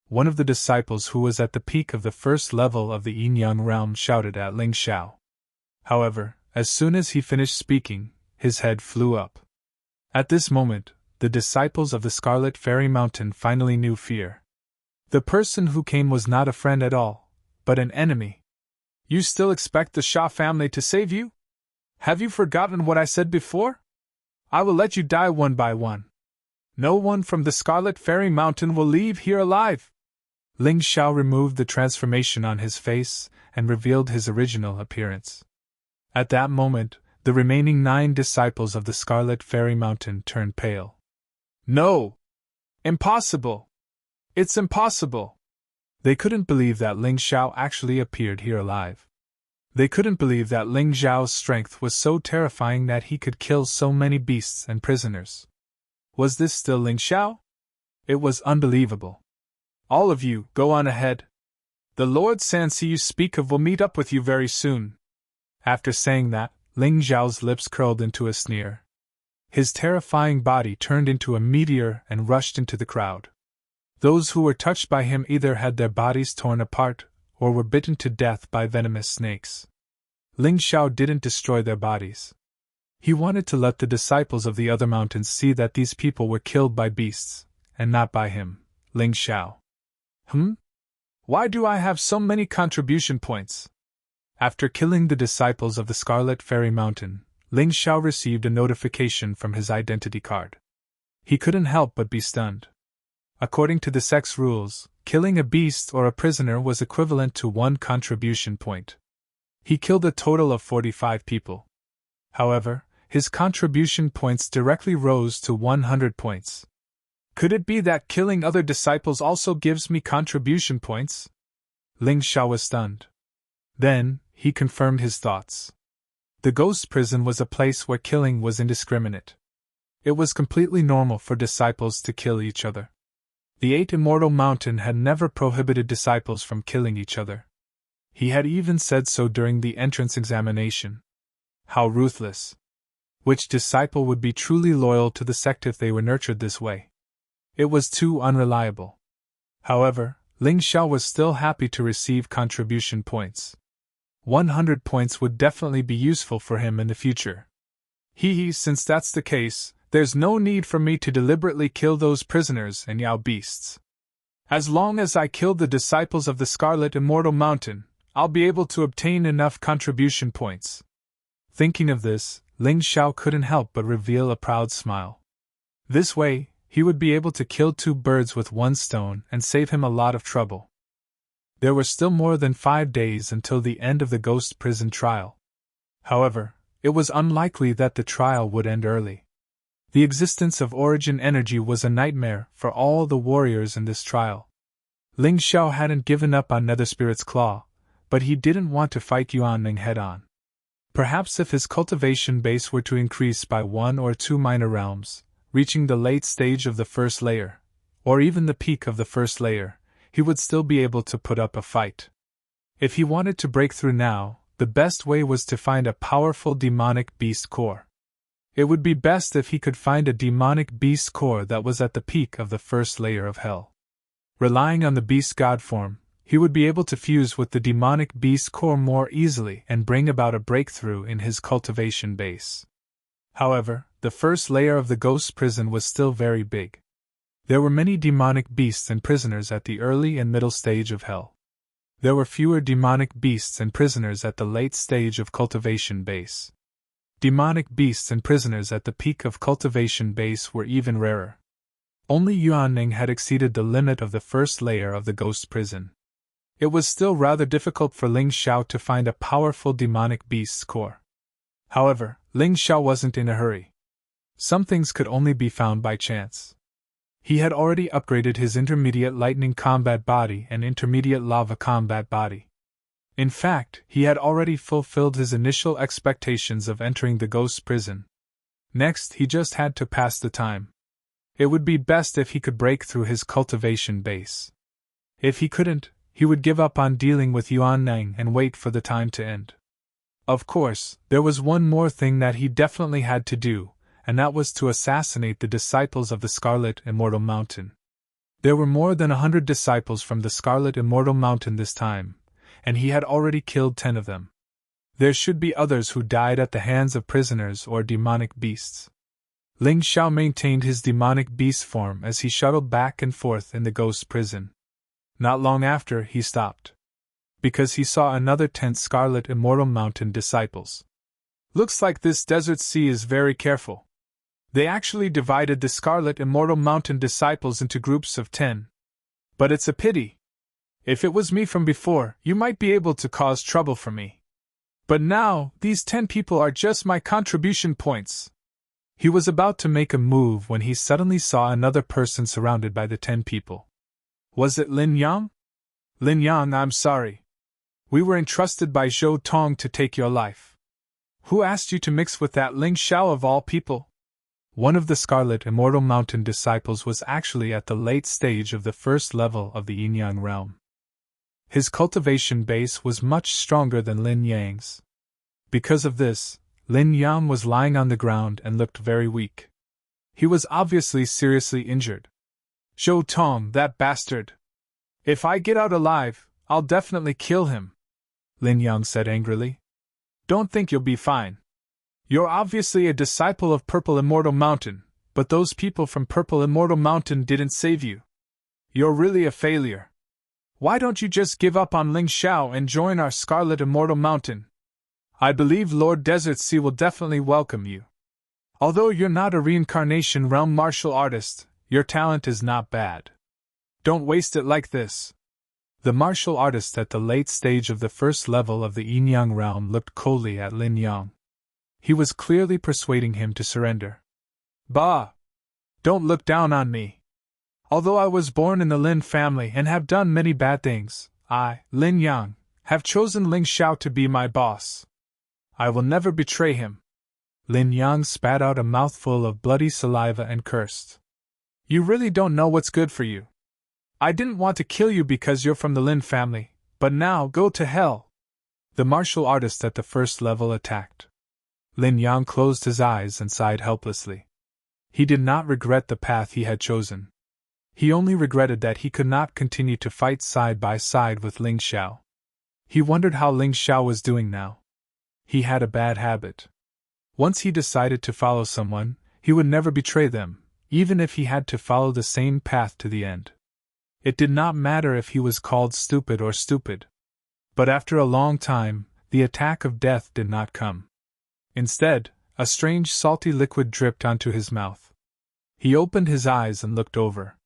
One of the disciples who was at the peak of the first level of the Yin-Yang realm shouted at Ling Xiao. However, as soon as he finished speaking, his head flew up. At this moment, the disciples of the Scarlet Fairy Mountain finally knew fear. The person who came was not a friend at all, but an enemy. You still expect the Xia family to save you? Have you forgotten what I said before? I will let you die one by one. No one from the Scarlet Fairy Mountain will leave here alive. Ling Xiao removed the transformation on his face and revealed his original appearance. At that moment, the remaining 9 disciples of the Scarlet Fairy Mountain turned pale. No! Impossible! It's impossible! They couldn't believe that Ling Xiao actually appeared here alive. They couldn't believe that Ling Xiao's strength was so terrifying that he could kill so many beasts and prisoners. Was this still Ling Xiao? It was unbelievable. All of you, go on ahead. The Lord Sanxi you speak of will meet up with you very soon. After saying that, Ling Xiao's lips curled into a sneer. His terrifying body turned into a meteor and rushed into the crowd. Those who were touched by him either had their bodies torn apart, or were bitten to death by venomous snakes. Ling Xiao didn't destroy their bodies. He wanted to let the disciples of the other mountains see that these people were killed by beasts, and not by him, Ling Xiao. Why do I have so many contribution points? After killing the disciples of the Scarlet Fairy Mountain, Ling Xiao received a notification from his identity card. He couldn't help but be stunned. According to the sex rules, killing a beast or a prisoner was equivalent to 1 contribution point. He killed a total of 45 people. However, his contribution points directly rose to 100 points. Could it be that killing other disciples also gives me contribution points? Ling Xiao was stunned. Then, he confirmed his thoughts. The ghost prison was a place where killing was indiscriminate. It was completely normal for disciples to kill each other. The 8 Immortal Mountain had never prohibited disciples from killing each other. He had even said so during the entrance examination. How ruthless! Which disciple would be truly loyal to the sect if they were nurtured this way? It was too unreliable. However, Ling Xiao was still happy to receive contribution points. 100 points would definitely be useful for him in the future. Since that's the case, there's no need for me to deliberately kill those prisoners and Yao beasts. As long as I kill the disciples of the Scarlet Immortal Mountain, I'll be able to obtain enough contribution points. Thinking of this, Ling Xiao couldn't help but reveal a proud smile. This way, he would be able to kill 2 birds with 1 stone and save him a lot of trouble. There were still more than 5 days until the end of the ghost prison trial. However, it was unlikely that the trial would end early. The existence of origin energy was a nightmare for all the warriors in this trial. Ling Xiao hadn't given up on Nether Spirit's claw, but he didn't want to fight Yuan Ning head-on. Perhaps if his cultivation base were to increase by 1 or 2 minor realms, reaching the late stage of the first layer, or even the peak of the first layer, he would still be able to put up a fight. If he wanted to break through now, the best way was to find a powerful demonic beast core. It would be best if he could find a demonic beast core that was at the peak of the first layer of hell. Relying on the beast god form, he would be able to fuse with the demonic beast core more easily and bring about a breakthrough in his cultivation base. However, the first layer of the ghost prison was still very big. There were many demonic beasts and prisoners at the early and middle stage of hell. There were fewer demonic beasts and prisoners at the late stage of cultivation base. Demonic beasts and prisoners at the peak of cultivation base were even rarer. Only Yuan Ning had exceeded the limit of the first layer of the ghost prison. It was still rather difficult for Ling Xiao to find a powerful demonic beast's core. However, Ling Xiao wasn't in a hurry. Some things could only be found by chance. He had already upgraded his intermediate lightning combat body and intermediate lava combat body. In fact, he had already fulfilled his initial expectations of entering the ghost prison. Next, he just had to pass the time. It would be best if he could break through his cultivation base. If he couldn't, he would give up on dealing with Yuan Ning and wait for the time to end. Of course, there was one more thing that he definitely had to do, and that was to assassinate the disciples of the Scarlet Immortal Mountain. There were more than 100 disciples from the Scarlet Immortal Mountain this time, and he had already killed 10 of them. There should be others who died at the hands of prisoners or demonic beasts. Ling Xiao maintained his demonic beast form as he shuttled back and forth in the ghost prison. Not long after, he stopped. Because he saw another 10 Scarlet Immortal Mountain disciples. Looks like this desert sea is very careful. They actually divided the Scarlet Immortal Mountain disciples into groups of 10. But it's a pity. If it was me from before, you might be able to cause trouble for me. But now, these 10 people are just my contribution points. He was about to make a move when he suddenly saw another person surrounded by the 10 people. Was it Lin Yang? Lin Yang, I'm sorry. We were entrusted by Zhou Tong to take your life. Who asked you to mix with that Ling Xiao of all people? One of the Scarlet Immortal Mountain disciples was actually at the late stage of the first level of the Yin Yang realm. His cultivation base was much stronger than Lin Yang's. Because of this, Lin Yang was lying on the ground and looked very weak. He was obviously seriously injured. Zhou Tong, that bastard! If I get out alive, I'll definitely kill him, Lin Yang said angrily. Don't think you'll be fine. You're obviously a disciple of Purple Immortal Mountain, but those people from Purple Immortal Mountain didn't save you. You're really a failure. Why don't you just give up on Ling Xiao and join our Scarlet Immortal Mountain? I believe Lord Desert Sea will definitely welcome you. Although you're not a reincarnation realm martial artist, your talent is not bad. Don't waste it like this. The martial artist at the late stage of the first level of the Yin Yang realm looked coldly at Lin Yang. He was clearly persuading him to surrender. Bah! Don't look down on me. Although I was born in the Lin family and have done many bad things, I, Lin Yang, have chosen Ling Xiao to be my boss. I will never betray him. Lin Yang spat out a mouthful of bloody saliva and cursed. You really don't know what's good for you. I didn't want to kill you because you're from the Lin family, but now go to hell. The martial artist at the first level attacked. Lin Yang closed his eyes and sighed helplessly. He did not regret the path he had chosen. He only regretted that he could not continue to fight side by side with Ling Xiao. He wondered how Ling Xiao was doing now. He had a bad habit. Once he decided to follow someone, he would never betray them, even if he had to follow the same path to the end. It did not matter if he was called stupid or stupid. But after a long time, the attack of death did not come. Instead, a strange salty liquid dripped onto his mouth. He opened his eyes and looked over.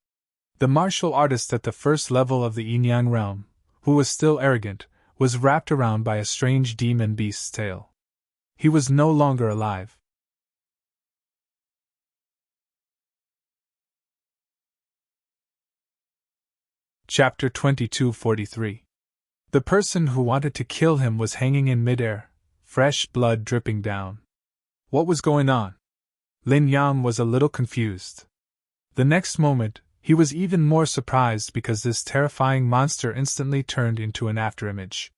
The martial artist at the first level of the Yin Yang realm, who was still arrogant, was wrapped around by a strange demon beast's tail. He was no longer alive. Chapter 2243. The person who wanted to kill him was hanging in midair, fresh blood dripping down. What was going on? Lin Yang was a little confused. The next moment, he was even more surprised because this terrifying monster instantly turned into an afterimage.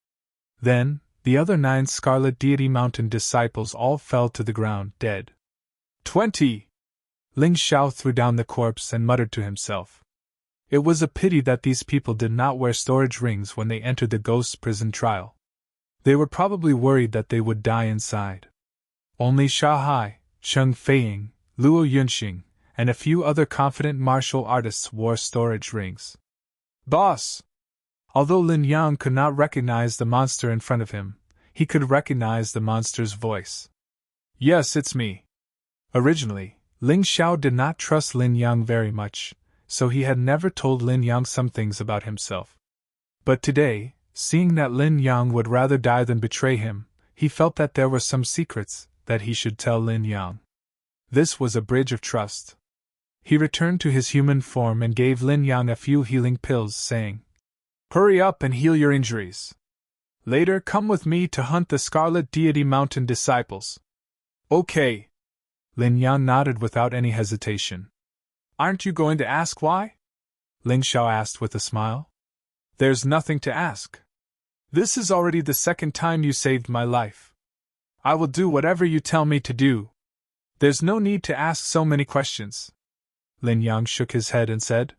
Then, the other 9 Scarlet Deity Mountain disciples all fell to the ground, dead. 20! Ling Xiao threw down the corpse and muttered to himself. It was a pity that these people did not wear storage rings when they entered the ghost prison trial. They were probably worried that they would die inside. Only Sha Hai, Cheng Feiying, Luo Yunxing, and a few other confident martial artists wore storage rings. Boss! Although Lin Yang could not recognize the monster in front of him, he could recognize the monster's voice. Yes, it's me. Originally, Ling Xiao did not trust Lin Yang very much, so he had never told Lin Yang some things about himself. But today, seeing that Lin Yang would rather die than betray him, he felt that there were some secrets that he should tell Lin Yang. This was a bridge of trust. He returned to his human form and gave Lin Yang a few healing pills, saying, "Hurry up and heal your injuries. Later, come with me to hunt the Scarlet Deity Mountain disciples." Okay. Lin Yang nodded without any hesitation. Aren't you going to ask why? Ling Xiao asked with a smile. There's nothing to ask. This is already the second time you saved my life. I will do whatever you tell me to do. There's no need to ask so many questions. Lin Yang shook his head and said,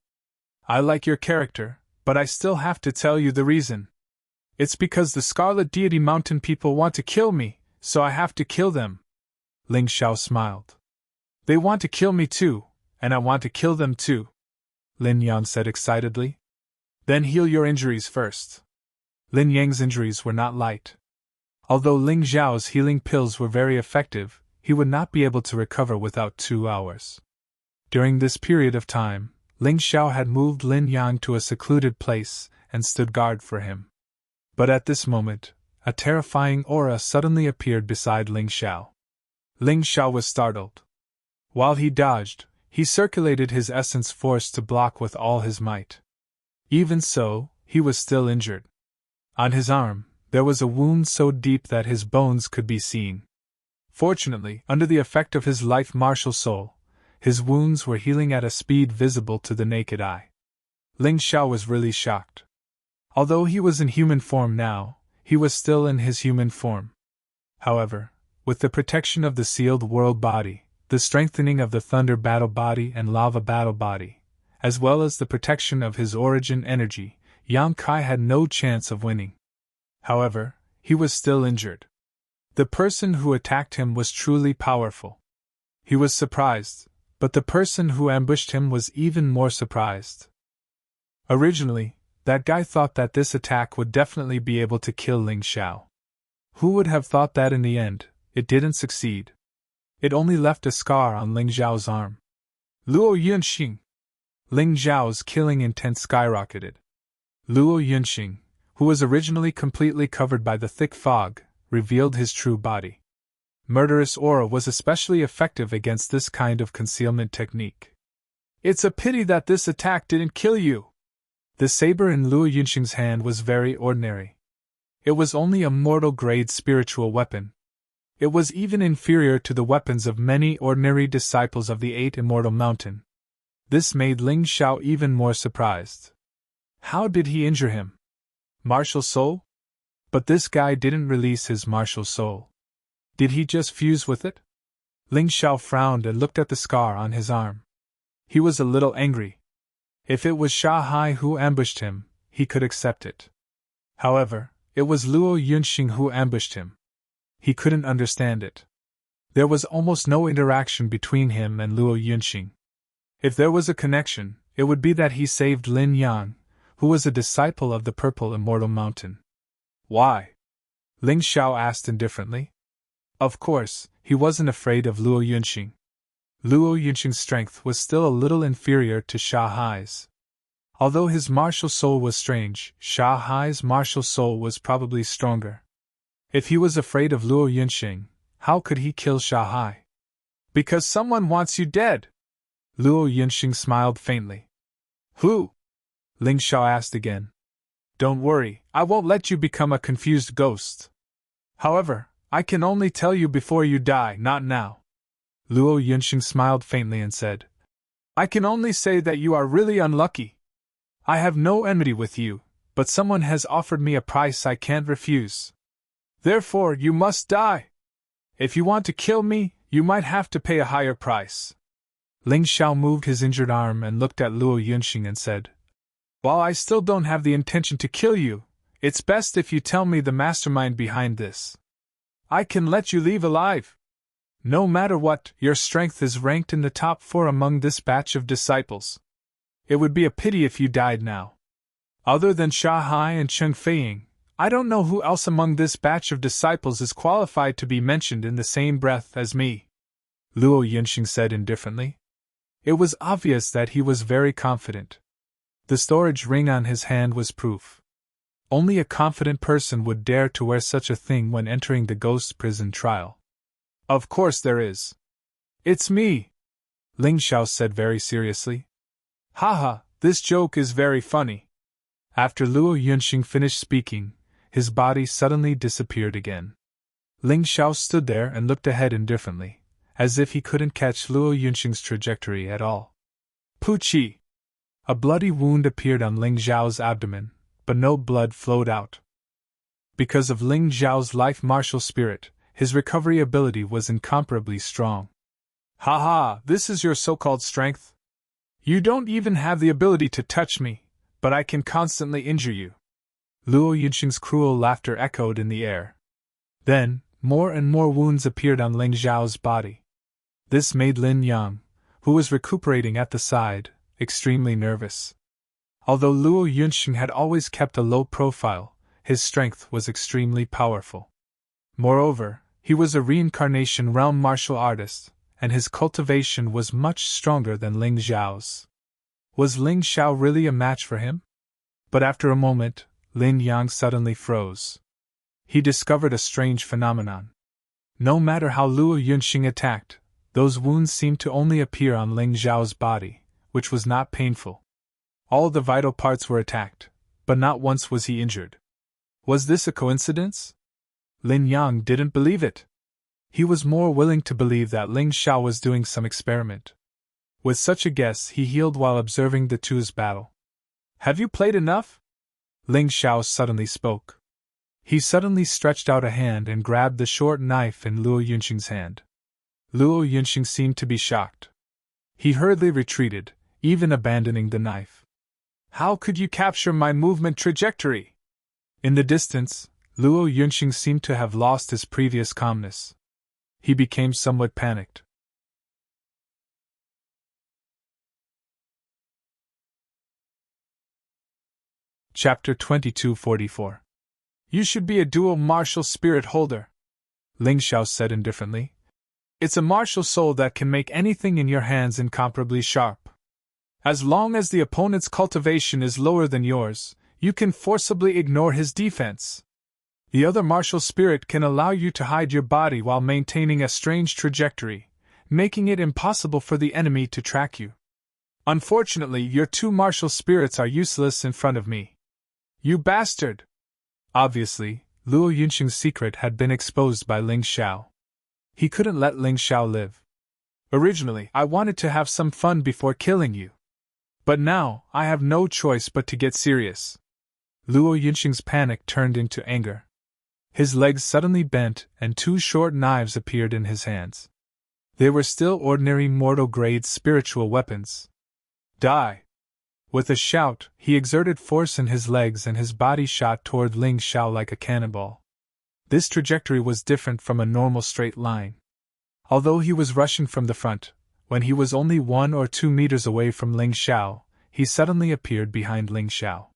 I like your character, but I still have to tell you the reason. It's because the Scarlet Deity Mountain people want to kill me, so I have to kill them. Ling Xiao smiled. They want to kill me too, and I want to kill them too, Lin Yang said excitedly. Then heal your injuries first. Lin Yang's injuries were not light. Although Ling Xiao's healing pills were very effective, he would not be able to recover without 2 hours. During this period of time, Ling Xiao had moved Lin Yang to a secluded place and stood guard for him. But at this moment, a terrifying aura suddenly appeared beside Ling Xiao. Ling Xiao was startled. While he dodged, he circulated his essence force to block with all his might. Even so, he was still injured. On his arm, there was a wound so deep that his bones could be seen. Fortunately, under the effect of his life martial soul, his wounds were healing at a speed visible to the naked eye. Ling Xiao was really shocked. Although he was in human form now, he was still in his human form. However, with the protection of the sealed world body, the strengthening of the thunder battle body and lava battle body, as well as the protection of his origin energy, Yang Kai had no chance of winning. However, he was still injured. The person who attacked him was truly powerful. He was surprised, but the person who ambushed him was even more surprised. Originally, that guy thought that this attack would definitely be able to kill Ling Xiao. Who would have thought that in the end, it didn't succeed? It only left a scar on Ling Xiao's arm. Luo Yunxing! Ling Xiao's killing intent skyrocketed. Luo Yunxing, who was originally completely covered by the thick fog, revealed his true body. Murderous aura was especially effective against this kind of concealment technique. It's a pity that this attack didn't kill you. The saber in Luo Yunxing's hand was very ordinary. It was only a mortal-grade spiritual weapon. It was even inferior to the weapons of many ordinary disciples of the 8 Immortal Mountain. This made Ling Xiao even more surprised. How did he injure him? Martial soul? But this guy didn't release his martial soul. Did he just fuse with it? Ling Xiao frowned and looked at the scar on his arm. He was a little angry. If it was Sha Hai who ambushed him, he could accept it. However, it was Luo Yunxing who ambushed him. He couldn't understand it. There was almost no interaction between him and Luo Yunxing. If there was a connection, it would be that he saved Lin Yang, who was a disciple of the Purple Immortal Mountain. Why? Ling Xiao asked indifferently. Of course, he wasn't afraid of Luo Yunxing. Luo Yunxing's strength was still a little inferior to Sha Hai's. Although his martial soul was strange, Sha Hai's martial soul was probably stronger. If he was afraid of Luo Yunxing, how could he kill Sha Hai? Because someone wants you dead! Luo Yunxing smiled faintly. Who? Ling Xiao asked again. Don't worry, I won't let you become a confused ghost. However, I can only tell you before you die, not now. Luo Yunxing smiled faintly and said, I can only say that you are really unlucky. I have no enmity with you, but someone has offered me a price I can't refuse. Therefore, you must die. If you want to kill me, you might have to pay a higher price. Ling Xiao moved his injured arm and looked at Luo Yunxing and said, While I still don't have the intention to kill you, it's best if you tell me the mastermind behind this. I can let you leave alive. No matter what, your strength is ranked in the top 4 among this batch of disciples. It would be a pity if you died now. Other than Sha Hai and Cheng Feiying, I don't know who else among this batch of disciples is qualified to be mentioned in the same breath as me, Luo Yunxing said indifferently. It was obvious that he was very confident. The storage ring on his hand was proof. Only a confident person would dare to wear such a thing when entering the ghost prison trial. Of course there is. It's me, Ling Xiao said very seriously. Haha, this joke is very funny. After Luo Yunxing finished speaking, his body suddenly disappeared again. Ling Xiao stood there and looked ahead indifferently, as if he couldn't catch Luo Yunxing's trajectory at all. Puchi! A bloody wound appeared on Ling Xiao's abdomen, but no blood flowed out. Because of Ling Xiao's life martial spirit, his recovery ability was incomparably strong. Haha, this is your so-called strength? You don't even have the ability to touch me, but I can constantly injure you. Luo Yunxing's cruel laughter echoed in the air. Then, more and more wounds appeared on Ling Xiao's body. This made Lin Yang, who was recuperating at the side, extremely nervous. Although Luo Yunxing had always kept a low profile, his strength was extremely powerful. Moreover, he was a reincarnation realm martial artist, and his cultivation was much stronger than Ling Xiao's. Was Ling Xiao really a match for him? But after a moment, Lin Yang suddenly froze. He discovered a strange phenomenon. No matter how Luo Yunxing attacked, those wounds seemed to only appear on Ling Xiao's body, which was not painful. All the vital parts were attacked, but not once was he injured. Was this a coincidence? Lin Yang didn't believe it. He was more willing to believe that Ling Xiao was doing some experiment. With such a guess, he healed while observing the two's battle. Have you played enough? Ling Xiao suddenly spoke. He suddenly stretched out a hand and grabbed the short knife in Luo Yunxing's hand. Luo Yunxing seemed to be shocked. He hurriedly retreated, even abandoning the knife. How could you capture my movement trajectory? In the distance, Luo Yunxing seemed to have lost his previous calmness. He became somewhat panicked. Chapter 2244. You should be a dual martial spirit holder, Ling Xiao said indifferently. It's a martial soul that can make anything in your hands incomparably sharp. As long as the opponent's cultivation is lower than yours, you can forcibly ignore his defense. The other martial spirit can allow you to hide your body while maintaining a strange trajectory, making it impossible for the enemy to track you. Unfortunately, your two martial spirits are useless in front of me. You bastard! Obviously, Luo Yunxing's secret had been exposed by Ling Xiao. He couldn't let Ling Xiao live. Originally, I wanted to have some fun before killing you. But now, I have no choice but to get serious. Luo Yunxing's panic turned into anger. His legs suddenly bent and two short knives appeared in his hands. They were still ordinary mortal-grade spiritual weapons. Die! With a shout, he exerted force in his legs and his body shot toward Ling Xiao like a cannonball. This trajectory was different from a normal straight line. Although he was rushing from the front, when he was only 1 or 2 meters away from Ling Xiao, he suddenly appeared behind Ling Xiao.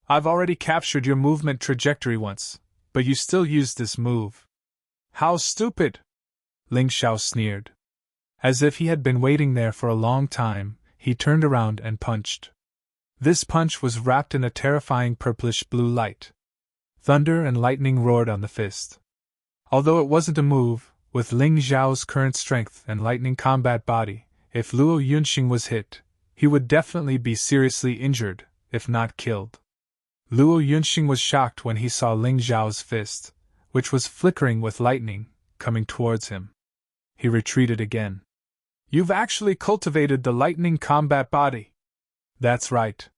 I've already captured your movement trajectory once, but you still used this move. How stupid! Ling Xiao sneered. As if he had been waiting there for a long time, he turned around and punched. This punch was wrapped in a terrifying purplish-blue light. Thunder and lightning roared on the fist. Although it wasn't a move, with Ling Xiao's current strength and lightning combat body, if Luo Yunxing was hit, he would definitely be seriously injured, if not killed. Luo Yunxing was shocked when he saw Ling Zhao's fist, which was flickering with lightning, coming towards him. He retreated again. You've actually cultivated the lightning combat body. That's right.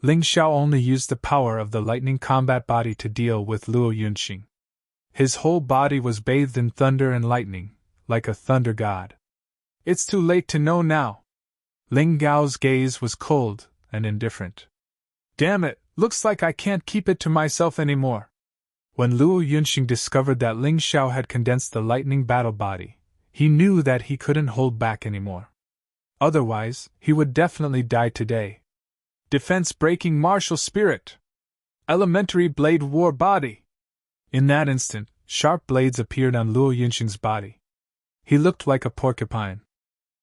Ling Xiao only used the power of the lightning combat body to deal with Luo Yunxing. His whole body was bathed in thunder and lightning, like a thunder god. It's too late to know now. Ling Gao's gaze was cold and indifferent. Damn it, looks like I can't keep it to myself anymore. When Luo Yunxing discovered that Ling Xiao had condensed the lightning battle body, he knew that he couldn't hold back anymore. Otherwise, he would definitely die today. Defense-breaking martial spirit. Elementary blade war body. In that instant, sharp blades appeared on Luo Yunxing's body. He looked like a porcupine.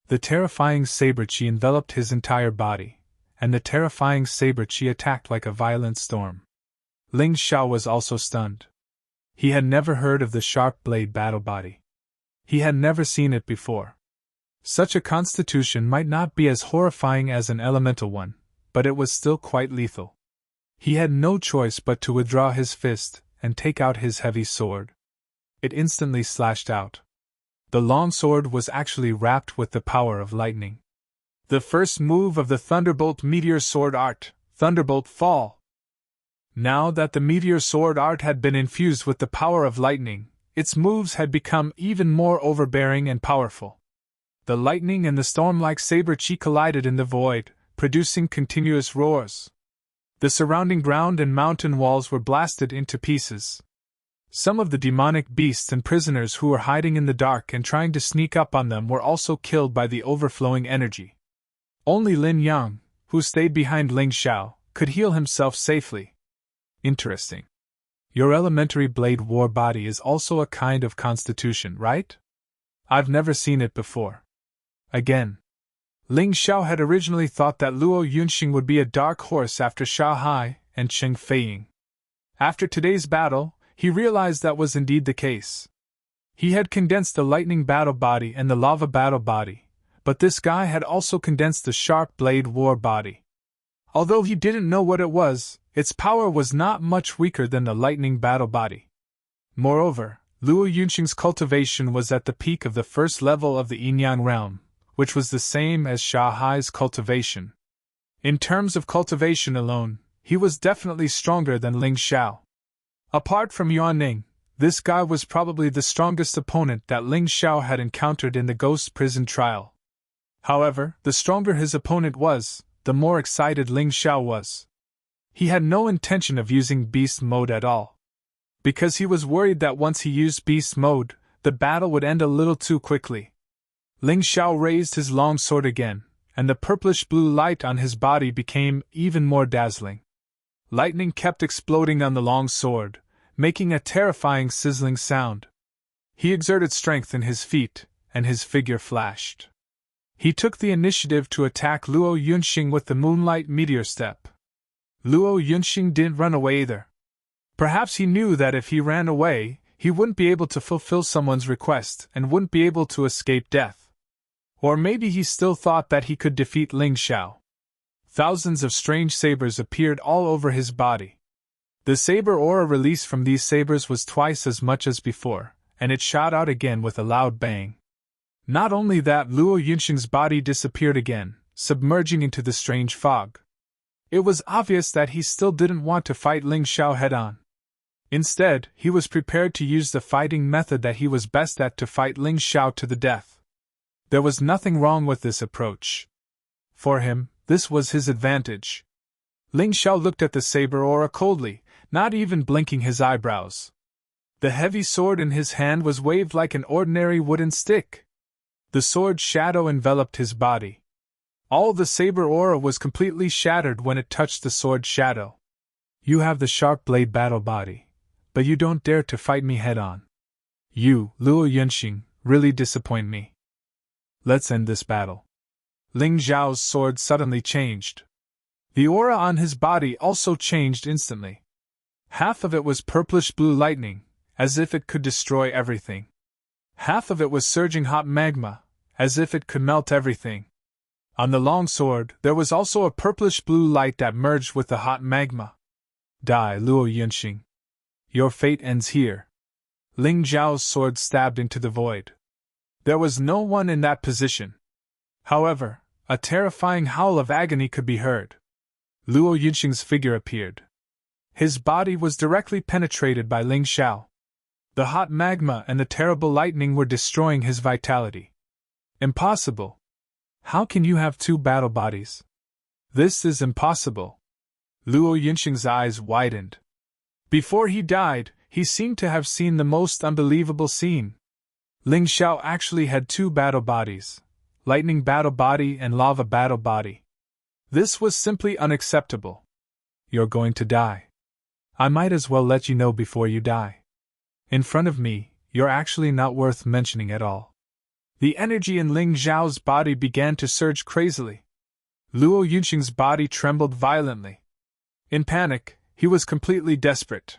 The terrifying saber chi enveloped his entire body, and the terrifying saber chi attacked like a violent storm. Ling Xiao was also stunned. He had never heard of the sharp blade battle body. He had never seen it before. Such a constitution might not be as horrifying as an elemental one, but it was still quite lethal. He had no choice but to withdraw his fist and take out his heavy sword. It instantly slashed out. The long sword was actually wrapped with the power of lightning. The first move of the Thunderbolt Meteor Sword art, Thunderbolt Fall. Now that the Meteor Sword art had been infused with the power of lightning, its moves had become even more overbearing and powerful. The lightning and the storm-like saber chi collided in the void, producing continuous roars. The surrounding ground and mountain walls were blasted into pieces. Some of the demonic beasts and prisoners who were hiding in the dark and trying to sneak up on them were also killed by the overflowing energy. Only Lin Yang, who stayed behind Ling Xiao, could heal himself safely. Interesting. Your elementary blade war body is also a kind of constitution, right? I've never seen it before. Again. Ling Xiao had originally thought that Luo Yunxing would be a dark horse after Sha Hai and Cheng Feiying. After today's battle, he realized that was indeed the case. He had condensed the lightning battle body and the lava battle body, but this guy had also condensed the sharp blade war body. Although he didn't know what it was, its power was not much weaker than the lightning battle body. Moreover, Luo Yunxing's cultivation was at the peak of the first level of the Yin-Yang realm, which was the same as Sha Hai's cultivation. In terms of cultivation alone, he was definitely stronger than Ling Xiao. Apart from Yuan Ning, this guy was probably the strongest opponent that Ling Xiao had encountered in the ghost prison trial. However, the stronger his opponent was, the more excited Ling Xiao was. He had no intention of using beast mode at all. Because he was worried that once he used beast mode, the battle would end a little too quickly. Ling Xiao raised his long sword again, and the purplish-blue light on his body became even more dazzling. Lightning kept exploding on the long sword, making a terrifying sizzling sound. He exerted strength in his feet, and his figure flashed. He took the initiative to attack Luo Yunxing with the Moonlight Meteor Step. Luo Yunxing didn't run away either. Perhaps he knew that if he ran away, he wouldn't be able to fulfill someone's request and wouldn't be able to escape death. Or maybe he still thought that he could defeat Ling Xiao. Thousands of strange sabers appeared all over his body. The saber aura released from these sabers was twice as much as before, and it shot out again with a loud bang. Not only that, Luo Yunxing's body disappeared again, submerging into the strange fog. It was obvious that he still didn't want to fight Ling Xiao head-on. Instead, he was prepared to use the fighting method that he was best at to fight Ling Xiao to the death. There was nothing wrong with this approach. For him, this was his advantage. Ling Xiao looked at the saber aura coldly, not even blinking his eyebrows. The heavy sword in his hand was waved like an ordinary wooden stick. The sword shadow enveloped his body. All the saber aura was completely shattered when it touched the sword shadow. You have the sharp blade battle body, but you don't dare to fight me head-on. You, Luo Yunxing, really disappoint me. Let's end this battle. Ling Zhao's sword suddenly changed. The aura on his body also changed instantly. Half of it was purplish-blue lightning, as if it could destroy everything. Half of it was surging hot magma, as if it could melt everything. On the long sword, there was also a purplish-blue light that merged with the hot magma. Die, Luo Yunxing. Your fate ends here. Ling Zhao's sword stabbed into the void. There was no one in that position. However, a terrifying howl of agony could be heard. Luo Yunxing's figure appeared. His body was directly penetrated by Ling Xiao. The hot magma and the terrible lightning were destroying his vitality. Impossible. How can you have two battle bodies? This is impossible. Luo Yunxing's eyes widened. Before he died, he seemed to have seen the most unbelievable scene. Ling Xiao actually had two battle bodies, lightning battle body and lava battle body. This was simply unacceptable. You're going to die. I might as well let you know before you die. In front of me, you're actually not worth mentioning at all. The energy in Ling Zhao's body began to surge crazily. Luo Yunxing's body trembled violently. In panic, he was completely desperate.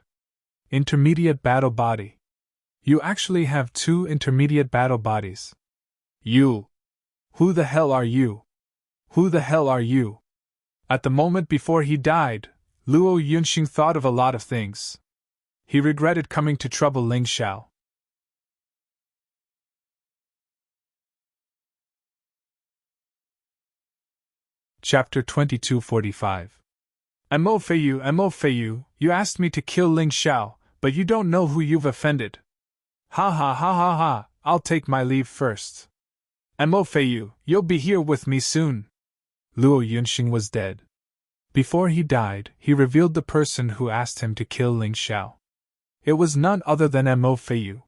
Intermediate battle body. You actually have two intermediate battle bodies. You. Who the hell are you? Who the hell are you? At the moment before he died, Luo Yunxing thought of a lot of things. He regretted coming to trouble Ling Xiao. Chapter 2245. Mo Feiyu, you asked me to kill Ling Xiao, but you don't know who you've offended. Ha ha ha ha ha, I'll take my leave first. Mo Feiyu, you'll be here with me soon. Luo Yunxing was dead. Before he died, he revealed the person who asked him to kill Ling Xiao. It was none other than Mo Feiyu.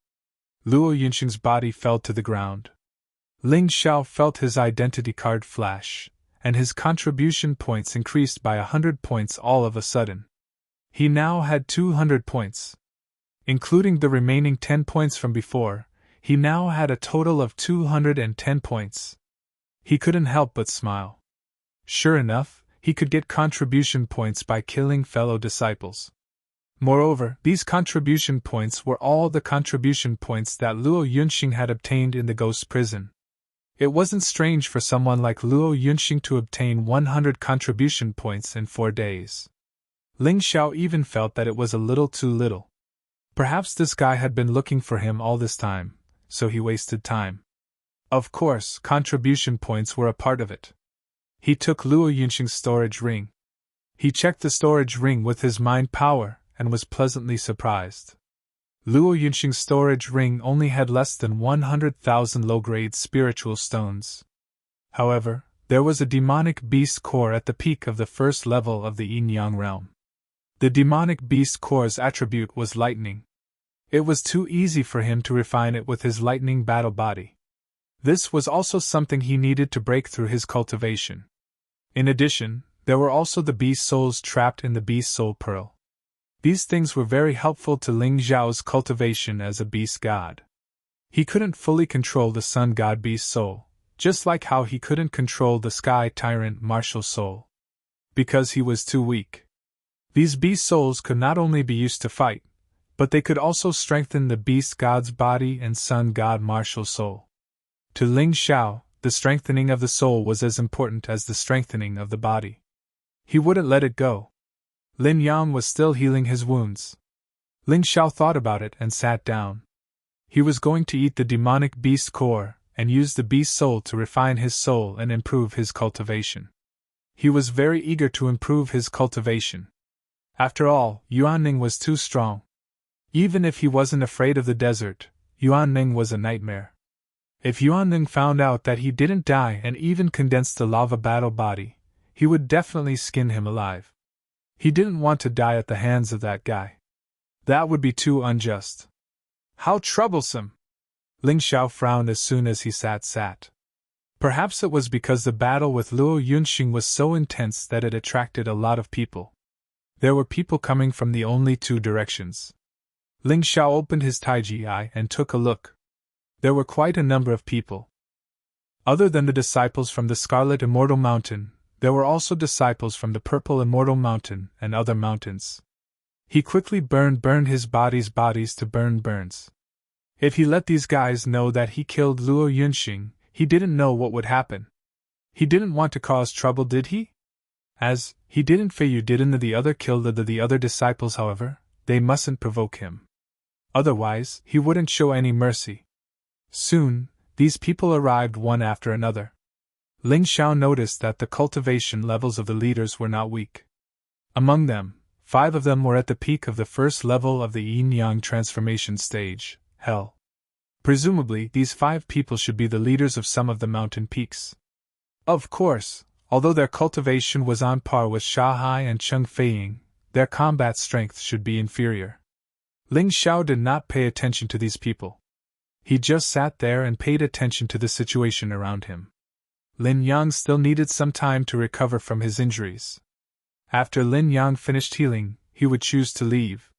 Luo Yunxing's body fell to the ground. Ling Xiao felt his identity card flash, and his contribution points increased by 100 points all of a sudden. He now had 200 points. Including the remaining 10 points from before, he now had a total of 210 points. He couldn't help but smile. Sure enough, he could get contribution points by killing fellow disciples. Moreover, these contribution points were all the contribution points that Luo Yunxing had obtained in the ghost prison. It wasn't strange for someone like Luo Yunxing to obtain 100 contribution points in 4 days. Ling Xiao even felt that it was a little too little. Perhaps this guy had been looking for him all this time, so he wasted time. Of course, contribution points were a part of it. He took Luo Yunxing's storage ring. He checked the storage ring with his mind power and was pleasantly surprised. Luo Yunxing's storage ring only had less than 100,000 low-grade spiritual stones. However, there was a demonic beast core at the peak of the first level of the yin-yang realm. The demonic beast core's attribute was lightning. It was too easy for him to refine it with his lightning battle body. This was also something he needed to break through his cultivation. In addition, there were also the beast souls trapped in the beast soul pearl. These things were very helpful to Ling Zhao's cultivation as a beast god. He couldn't fully control the sun god beast soul, just like how he couldn't control the sky tyrant martial soul. Because he was too weak. These beast souls could not only be used to fight, but they could also strengthen the beast god's body and sun god martial soul. To Ling Xiao, the strengthening of the soul was as important as the strengthening of the body. He wouldn't let it go. Lin Yang was still healing his wounds. Ling Xiao thought about it and sat down. He was going to eat the demonic beast core and use the beast soul to refine his soul and improve his cultivation. He was very eager to improve his cultivation. After all, Yuanning was too strong. Even if he wasn't afraid of the desert, Yuanning was a nightmare. If Yuanning found out that he didn't die and even condensed the lava battle body, he would definitely skin him alive. He didn't want to die at the hands of that guy. That would be too unjust. How troublesome! Ling Xiao frowned as soon as he sat. Perhaps it was because the battle with Luo Yunxing was so intense that it attracted a lot of people. There were people coming from the only 2 directions. Ling Xiao opened his Taiji eye and took a look. There were quite a number of people. Other than the disciples from the Scarlet Immortal Mountain, there were also disciples from the Purple Immortal Mountain and other mountains. He quickly burned his bodies to burns. If he let these guys know that he killed Luo Yunxing, he didn't know what would happen. He didn't want to cause trouble, did he? As he didn't fei you didn't the other kill the other disciples, however, they mustn't provoke him. Otherwise, he wouldn't show any mercy. Soon, these people arrived one after another. Ling Xiao noticed that the cultivation levels of the leaders were not weak. Among them, 5 of them were at the peak of the first level of the yin-yang transformation stage, hell. Presumably, these 5 people should be the leaders of some of the mountain peaks. Of course, although their cultivation was on par with Shahai and Cheng Feiying, their combat strength should be inferior. Ling Xiao did not pay attention to these people. He just sat there and paid attention to the situation around him. Lin Yang still needed some time to recover from his injuries. After Lin Yang finished healing, he would choose to leave.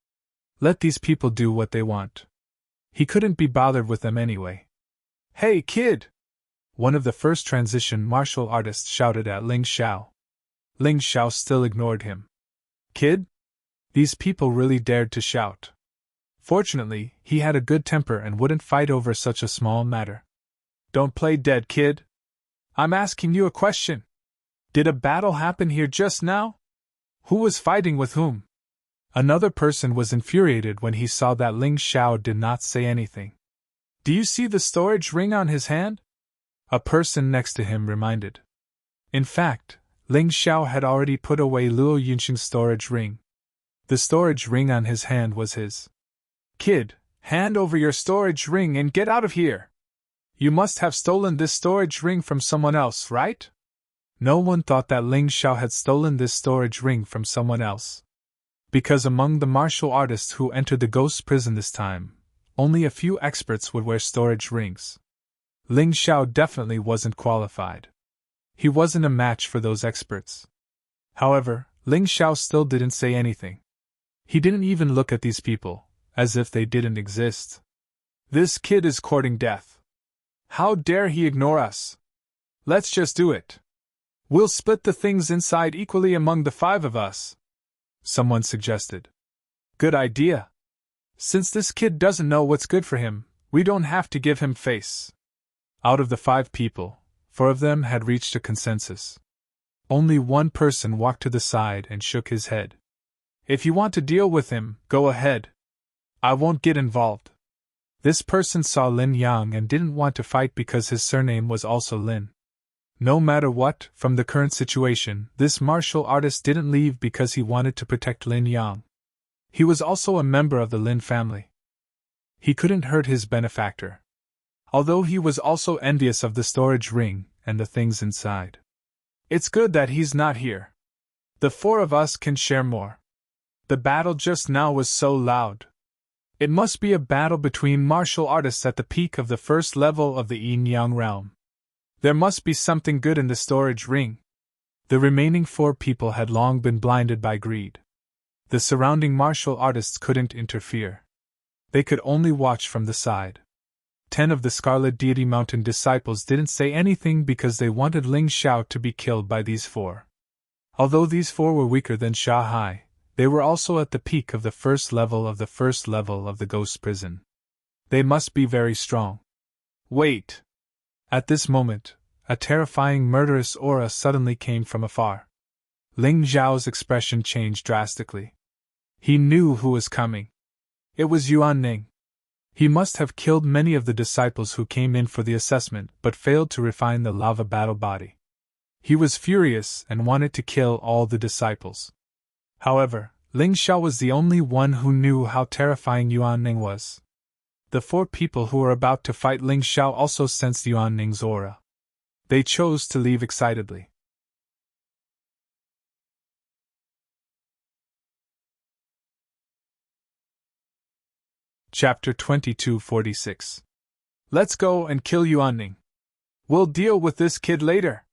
Let these people do what they want. He couldn't be bothered with them anyway. "Hey, kid!" One of the first transition martial artists shouted at Ling Xiao. Ling Xiao still ignored him. "Kid?" These people really dared to shout. Fortunately, he had a good temper and wouldn't fight over such a small matter. "Don't play dead, kid. I'm asking you a question. Did a battle happen here just now? Who was fighting with whom?" Another person was infuriated when he saw that Ling Xiao did not say anything. "Do you see the storage ring on his hand?" A person next to him reminded. In fact, Ling Xiao had already put away Luo Yunxing's storage ring. The storage ring on his hand was his. "Kid, hand over your storage ring and get out of here! You must have stolen this storage ring from someone else, right?" No one thought that Ling Xiao had stolen this storage ring from someone else. Because among the martial artists who entered the ghost prison this time, only a few experts would wear storage rings. Ling Xiao definitely wasn't qualified. He wasn't a match for those experts. However, Ling Xiao still didn't say anything. He didn't even look at these people, as if they didn't exist. "This kid is courting death. How dare he ignore us? Let's just do it. We'll split the things inside equally among the 5 of us," someone suggested. "Good idea. Since this kid doesn't know what's good for him, we don't have to give him face." Out of the 5 people, 4 of them had reached a consensus. Only one person walked to the side and shook his head. "If you want to deal with him, go ahead. I won't get involved." This person saw Lin Yang and didn't want to fight because his surname was also Lin. No matter what, from the current situation, this martial artist didn't leave because he wanted to protect Lin Yang. He was also a member of the Lin family. He couldn't hurt his benefactor. Although he was also envious of the storage ring and the things inside. "It's good that he's not here. The 4 of us can share more." The battle just now was so loud. It must be a battle between martial artists at the peak of the first level of the yin-yang realm. There must be something good in the storage ring. The remaining 4 people had long been blinded by greed. The surrounding martial artists couldn't interfere. They could only watch from the side. 10 of the Scarlet Deity Mountain disciples didn't say anything because they wanted Ling Xiao to be killed by these 4. Although these 4 were weaker than Shahai, they were also at the peak of the first level of the ghost prison. They must be very strong. "Wait!" At this moment, a terrifying murderous aura suddenly came from afar. Ling Zhao's expression changed drastically. He knew who was coming. It was Yuan Ning. He must have killed many of the disciples who came in for the assessment but failed to refine the lava battle body. He was furious and wanted to kill all the disciples. However, Ling Xiao was the only one who knew how terrifying Yuan Ning was. The 4 people who were about to fight Ling Xiao also sensed Yuan Ning's aura. They chose to leave excitedly. Chapter 2246. "Let's go and kill Yuan Ning. We'll deal with this kid later."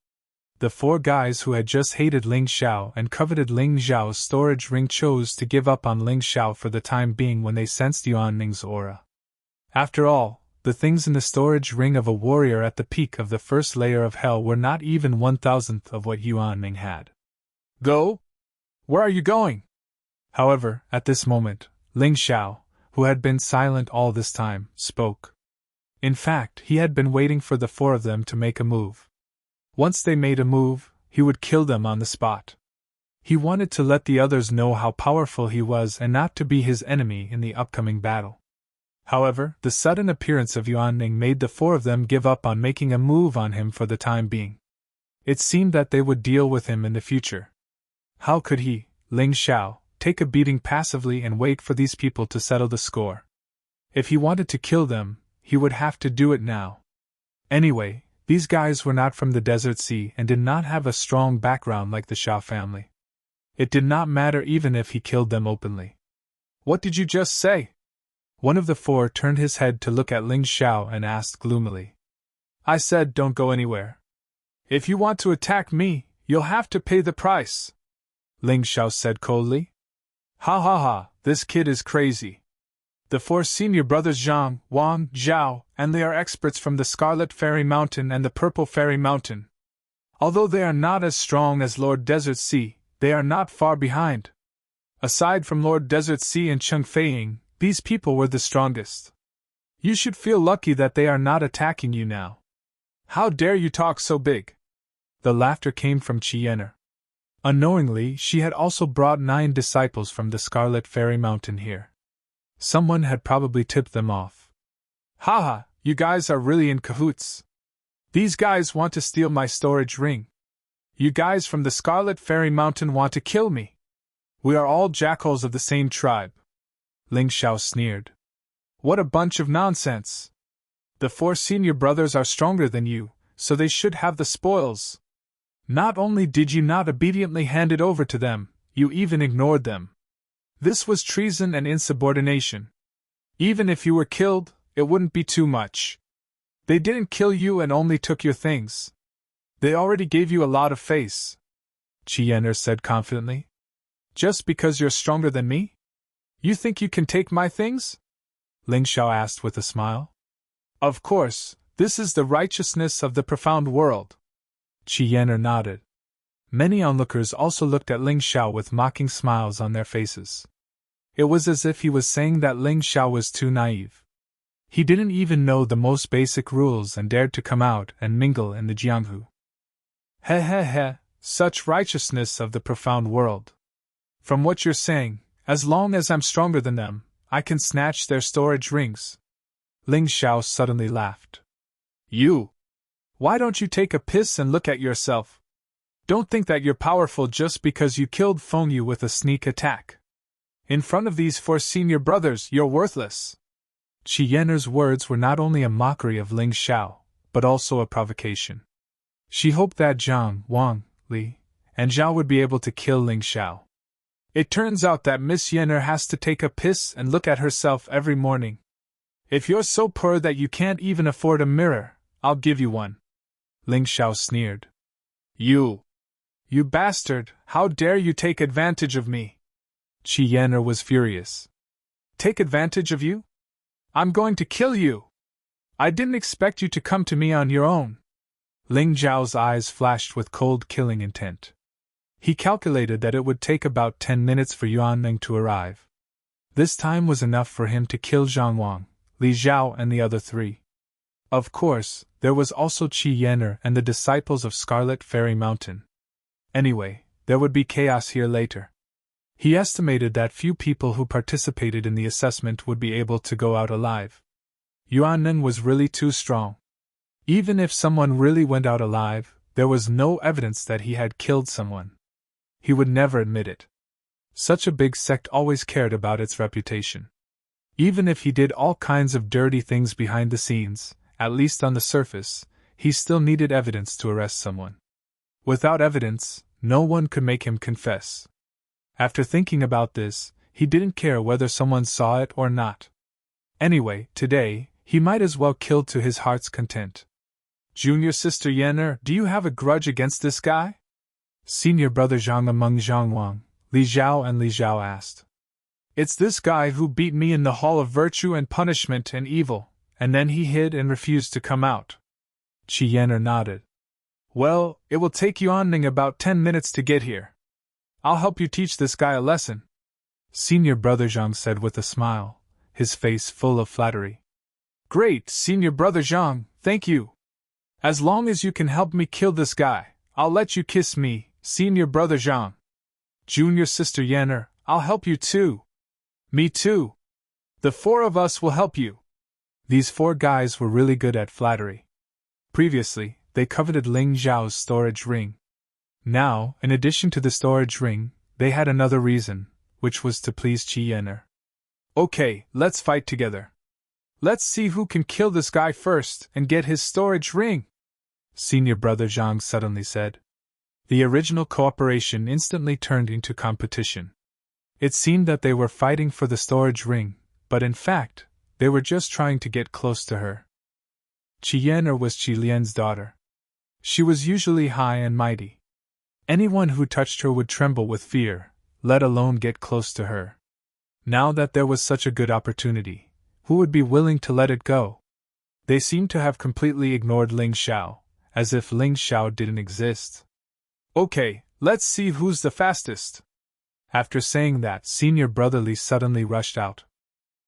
The 4 guys who had just hated Ling Xiao and coveted Ling Zhao's storage ring chose to give up on Ling Xiao for the time being when they sensed Yuan Ning's aura. After all, the things in the storage ring of a warrior at the peak of the first layer of hell were not even 1,000th of what Yuan Ning had. "Go? Where are you going?" However, at this moment, Ling Xiao, who had been silent all this time, spoke. In fact, he had been waiting for the 4 of them to make a move. Once they made a move, he would kill them on the spot. He wanted to let the others know how powerful he was and not to be his enemy in the upcoming battle. However, the sudden appearance of Yuan Ning made the four of them give up on making a move on him for the time being. It seemed that they would deal with him in the future. How could he, Ling Xiao, take a beating passively and wait for these people to settle the score? If he wanted to kill them, he would have to do it now. Anyway, these guys were not from the Desert Sea and did not have a strong background like the Xiao family. It did not matter even if he killed them openly. What did you just say? One of the four turned his head to look at Ling Xiao and asked gloomily. I said don't go anywhere. If you want to attack me, you'll have to pay the price, Ling Xiao said coldly. Ha ha ha, this kid is crazy. The four senior brothers Zhang, Wang, Zhao, and they are experts from the Scarlet Fairy Mountain and the Purple Fairy Mountain. Although they are not as strong as Lord Desert Sea, they are not far behind. Aside from Lord Desert Sea and Cheng Feiying, these people were the strongest. You should feel lucky that they are not attacking you now. How dare you talk so big? The laughter came from Qi Yener. Unknowingly, she had also brought 9 disciples from the Scarlet Fairy Mountain here. Someone had probably tipped them off. Haha, you guys are really in cahoots. These guys want to steal my storage ring. You guys from the Scarlet Fairy Mountain want to kill me. We are all jackals of the same tribe. Ling Xiao sneered. What a bunch of nonsense. The 4 senior brothers are stronger than you, so they should have the spoils. Not only did you not obediently hand it over to them, you even ignored them. This was treason and insubordination. Even if you were killed, it wouldn't be too much. They didn't kill you and only took your things. They already gave you a lot of face, Qi Yener said confidently. Just because you're stronger than me? You think you can take my things? Ling Xiao asked with a smile. Of course, this is the righteousness of the profound world. Qi Yener nodded. Many onlookers also looked at Ling Xiao with mocking smiles on their faces. It was as if he was saying that Ling Xiao was too naive. He didn't even know the most basic rules and dared to come out and mingle in the Jianghu. He he he, such righteousness of the profound world. From what you're saying, as long as I'm stronger than them, I can snatch their storage rings. Ling Xiao suddenly laughed. You! Why don't you take a piss and look at yourself? Don't think that you're powerful just because you killed Feng Yu with a sneak attack. In front of these 4 senior brothers, you're worthless. Qi Yener's words were not only a mockery of Ling Xiao, but also a provocation. She hoped that Zhang, Wang, Li, and Zhao would be able to kill Ling Xiao. It turns out that Miss Yener has to take a piss and look at herself every morning. If you're so poor that you can't even afford a mirror, I'll give you one. Ling Xiao sneered. You bastard, how dare you take advantage of me? Qi Yener was furious. Take advantage of you? I'm going to kill you. I didn't expect you to come to me on your own. Ling Zhao's eyes flashed with cold killing intent. He calculated that it would take about 10 minutes for Yuan Ning to arrive. This time was enough for him to kill Zhang Wang, Li Zhao and the other 3. Of course, there was also Qi Yener and the disciples of Scarlet Fairy Mountain. Anyway, there would be chaos here later. He estimated that few people who participated in the assessment would be able to go out alive. Yuan Ning was really too strong. Even if someone really went out alive, there was no evidence that he had killed someone. He would never admit it. Such a big sect always cared about its reputation. Even if he did all kinds of dirty things behind the scenes, at least on the surface, he still needed evidence to arrest someone. Without evidence, no one could make him confess. After thinking about this, he didn't care whether someone saw it or not. Anyway, today, he might as well kill to his heart's content. Junior sister Yener, do you have a grudge against this guy? Senior brother Zhang among Zhang Wang, Li Zhao and Li Zhao asked. It's this guy who beat me in the Hall of Virtue and Punishment and Evil, and then he hid and refused to come out. Qi Yener nodded. Well, it will take Yuan Ning about 10 minutes to get here. I'll help you teach this guy a lesson. Senior brother Zhang said with a smile, his face full of flattery. Great, senior brother Zhang, thank you. As long as you can help me kill this guy, I'll let you kiss me, senior brother Zhang. Junior sister Yanner, I'll help you too. Me too. The four of us will help you. These four guys were really good at flattery. Previously, they coveted Ling Zhao's storage ring. Now, in addition to the storage ring, they had another reason, which was to please Qi Yanner. Okay, let's fight together. Let's see who can kill this guy first and get his storage ring, senior brother Zhang suddenly said. The original cooperation instantly turned into competition. It seemed that they were fighting for the storage ring, but in fact, they were just trying to get close to her. Qi Yanner was Qi Lian's daughter. She was usually high and mighty. Anyone who touched her would tremble with fear, let alone get close to her. Now that there was such a good opportunity, who would be willing to let it go? They seemed to have completely ignored Ling Xiao, as if Ling Xiao didn't exist. Okay, let's see who's the fastest. After saying that, senior brother Li suddenly rushed out.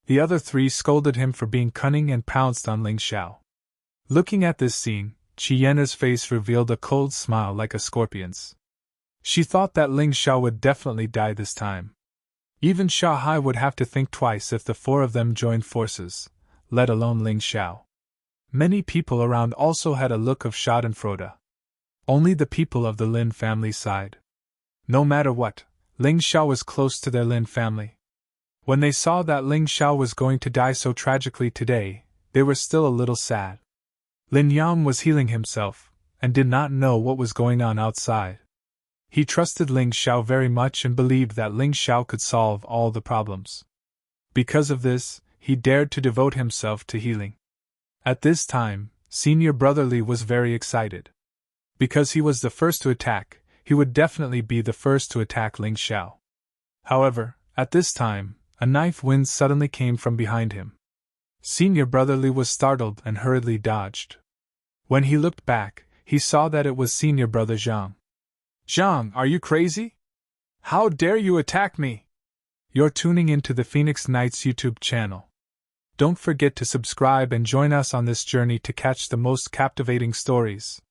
The other three scolded him for being cunning and pounced on Ling Xiao. Looking at this scene, Qi Yanner's face revealed a cold smile like a scorpion's. She thought that Ling Xiao would definitely die this time. Even Sha Hai would have to think twice if the four of them joined forces, let alone Ling Xiao. Many people around also had a look of schadenfreude. Only the people of the Lin family sighed. No matter what, Ling Xiao was close to their Lin family. When they saw that Ling Xiao was going to die so tragically today, they were still a little sad. Lin Yang was healing himself, and did not know what was going on outside. He trusted Ling Xiao very much and believed that Ling Xiao could solve all the problems. Because of this, he dared to devote himself to healing. At this time, senior brother Li was very excited. Because he was the first to attack, he would definitely be the first to attack Ling Xiao. However, at this time, a knife wind suddenly came from behind him. Senior brother Li was startled and hurriedly dodged. When he looked back, he saw that it was senior brother Zhang. Zhang, are you crazy? How dare you attack me? You're tuning into the Phoenix Knights YouTube channel. Don't forget to subscribe and join us on this journey to catch the most captivating stories.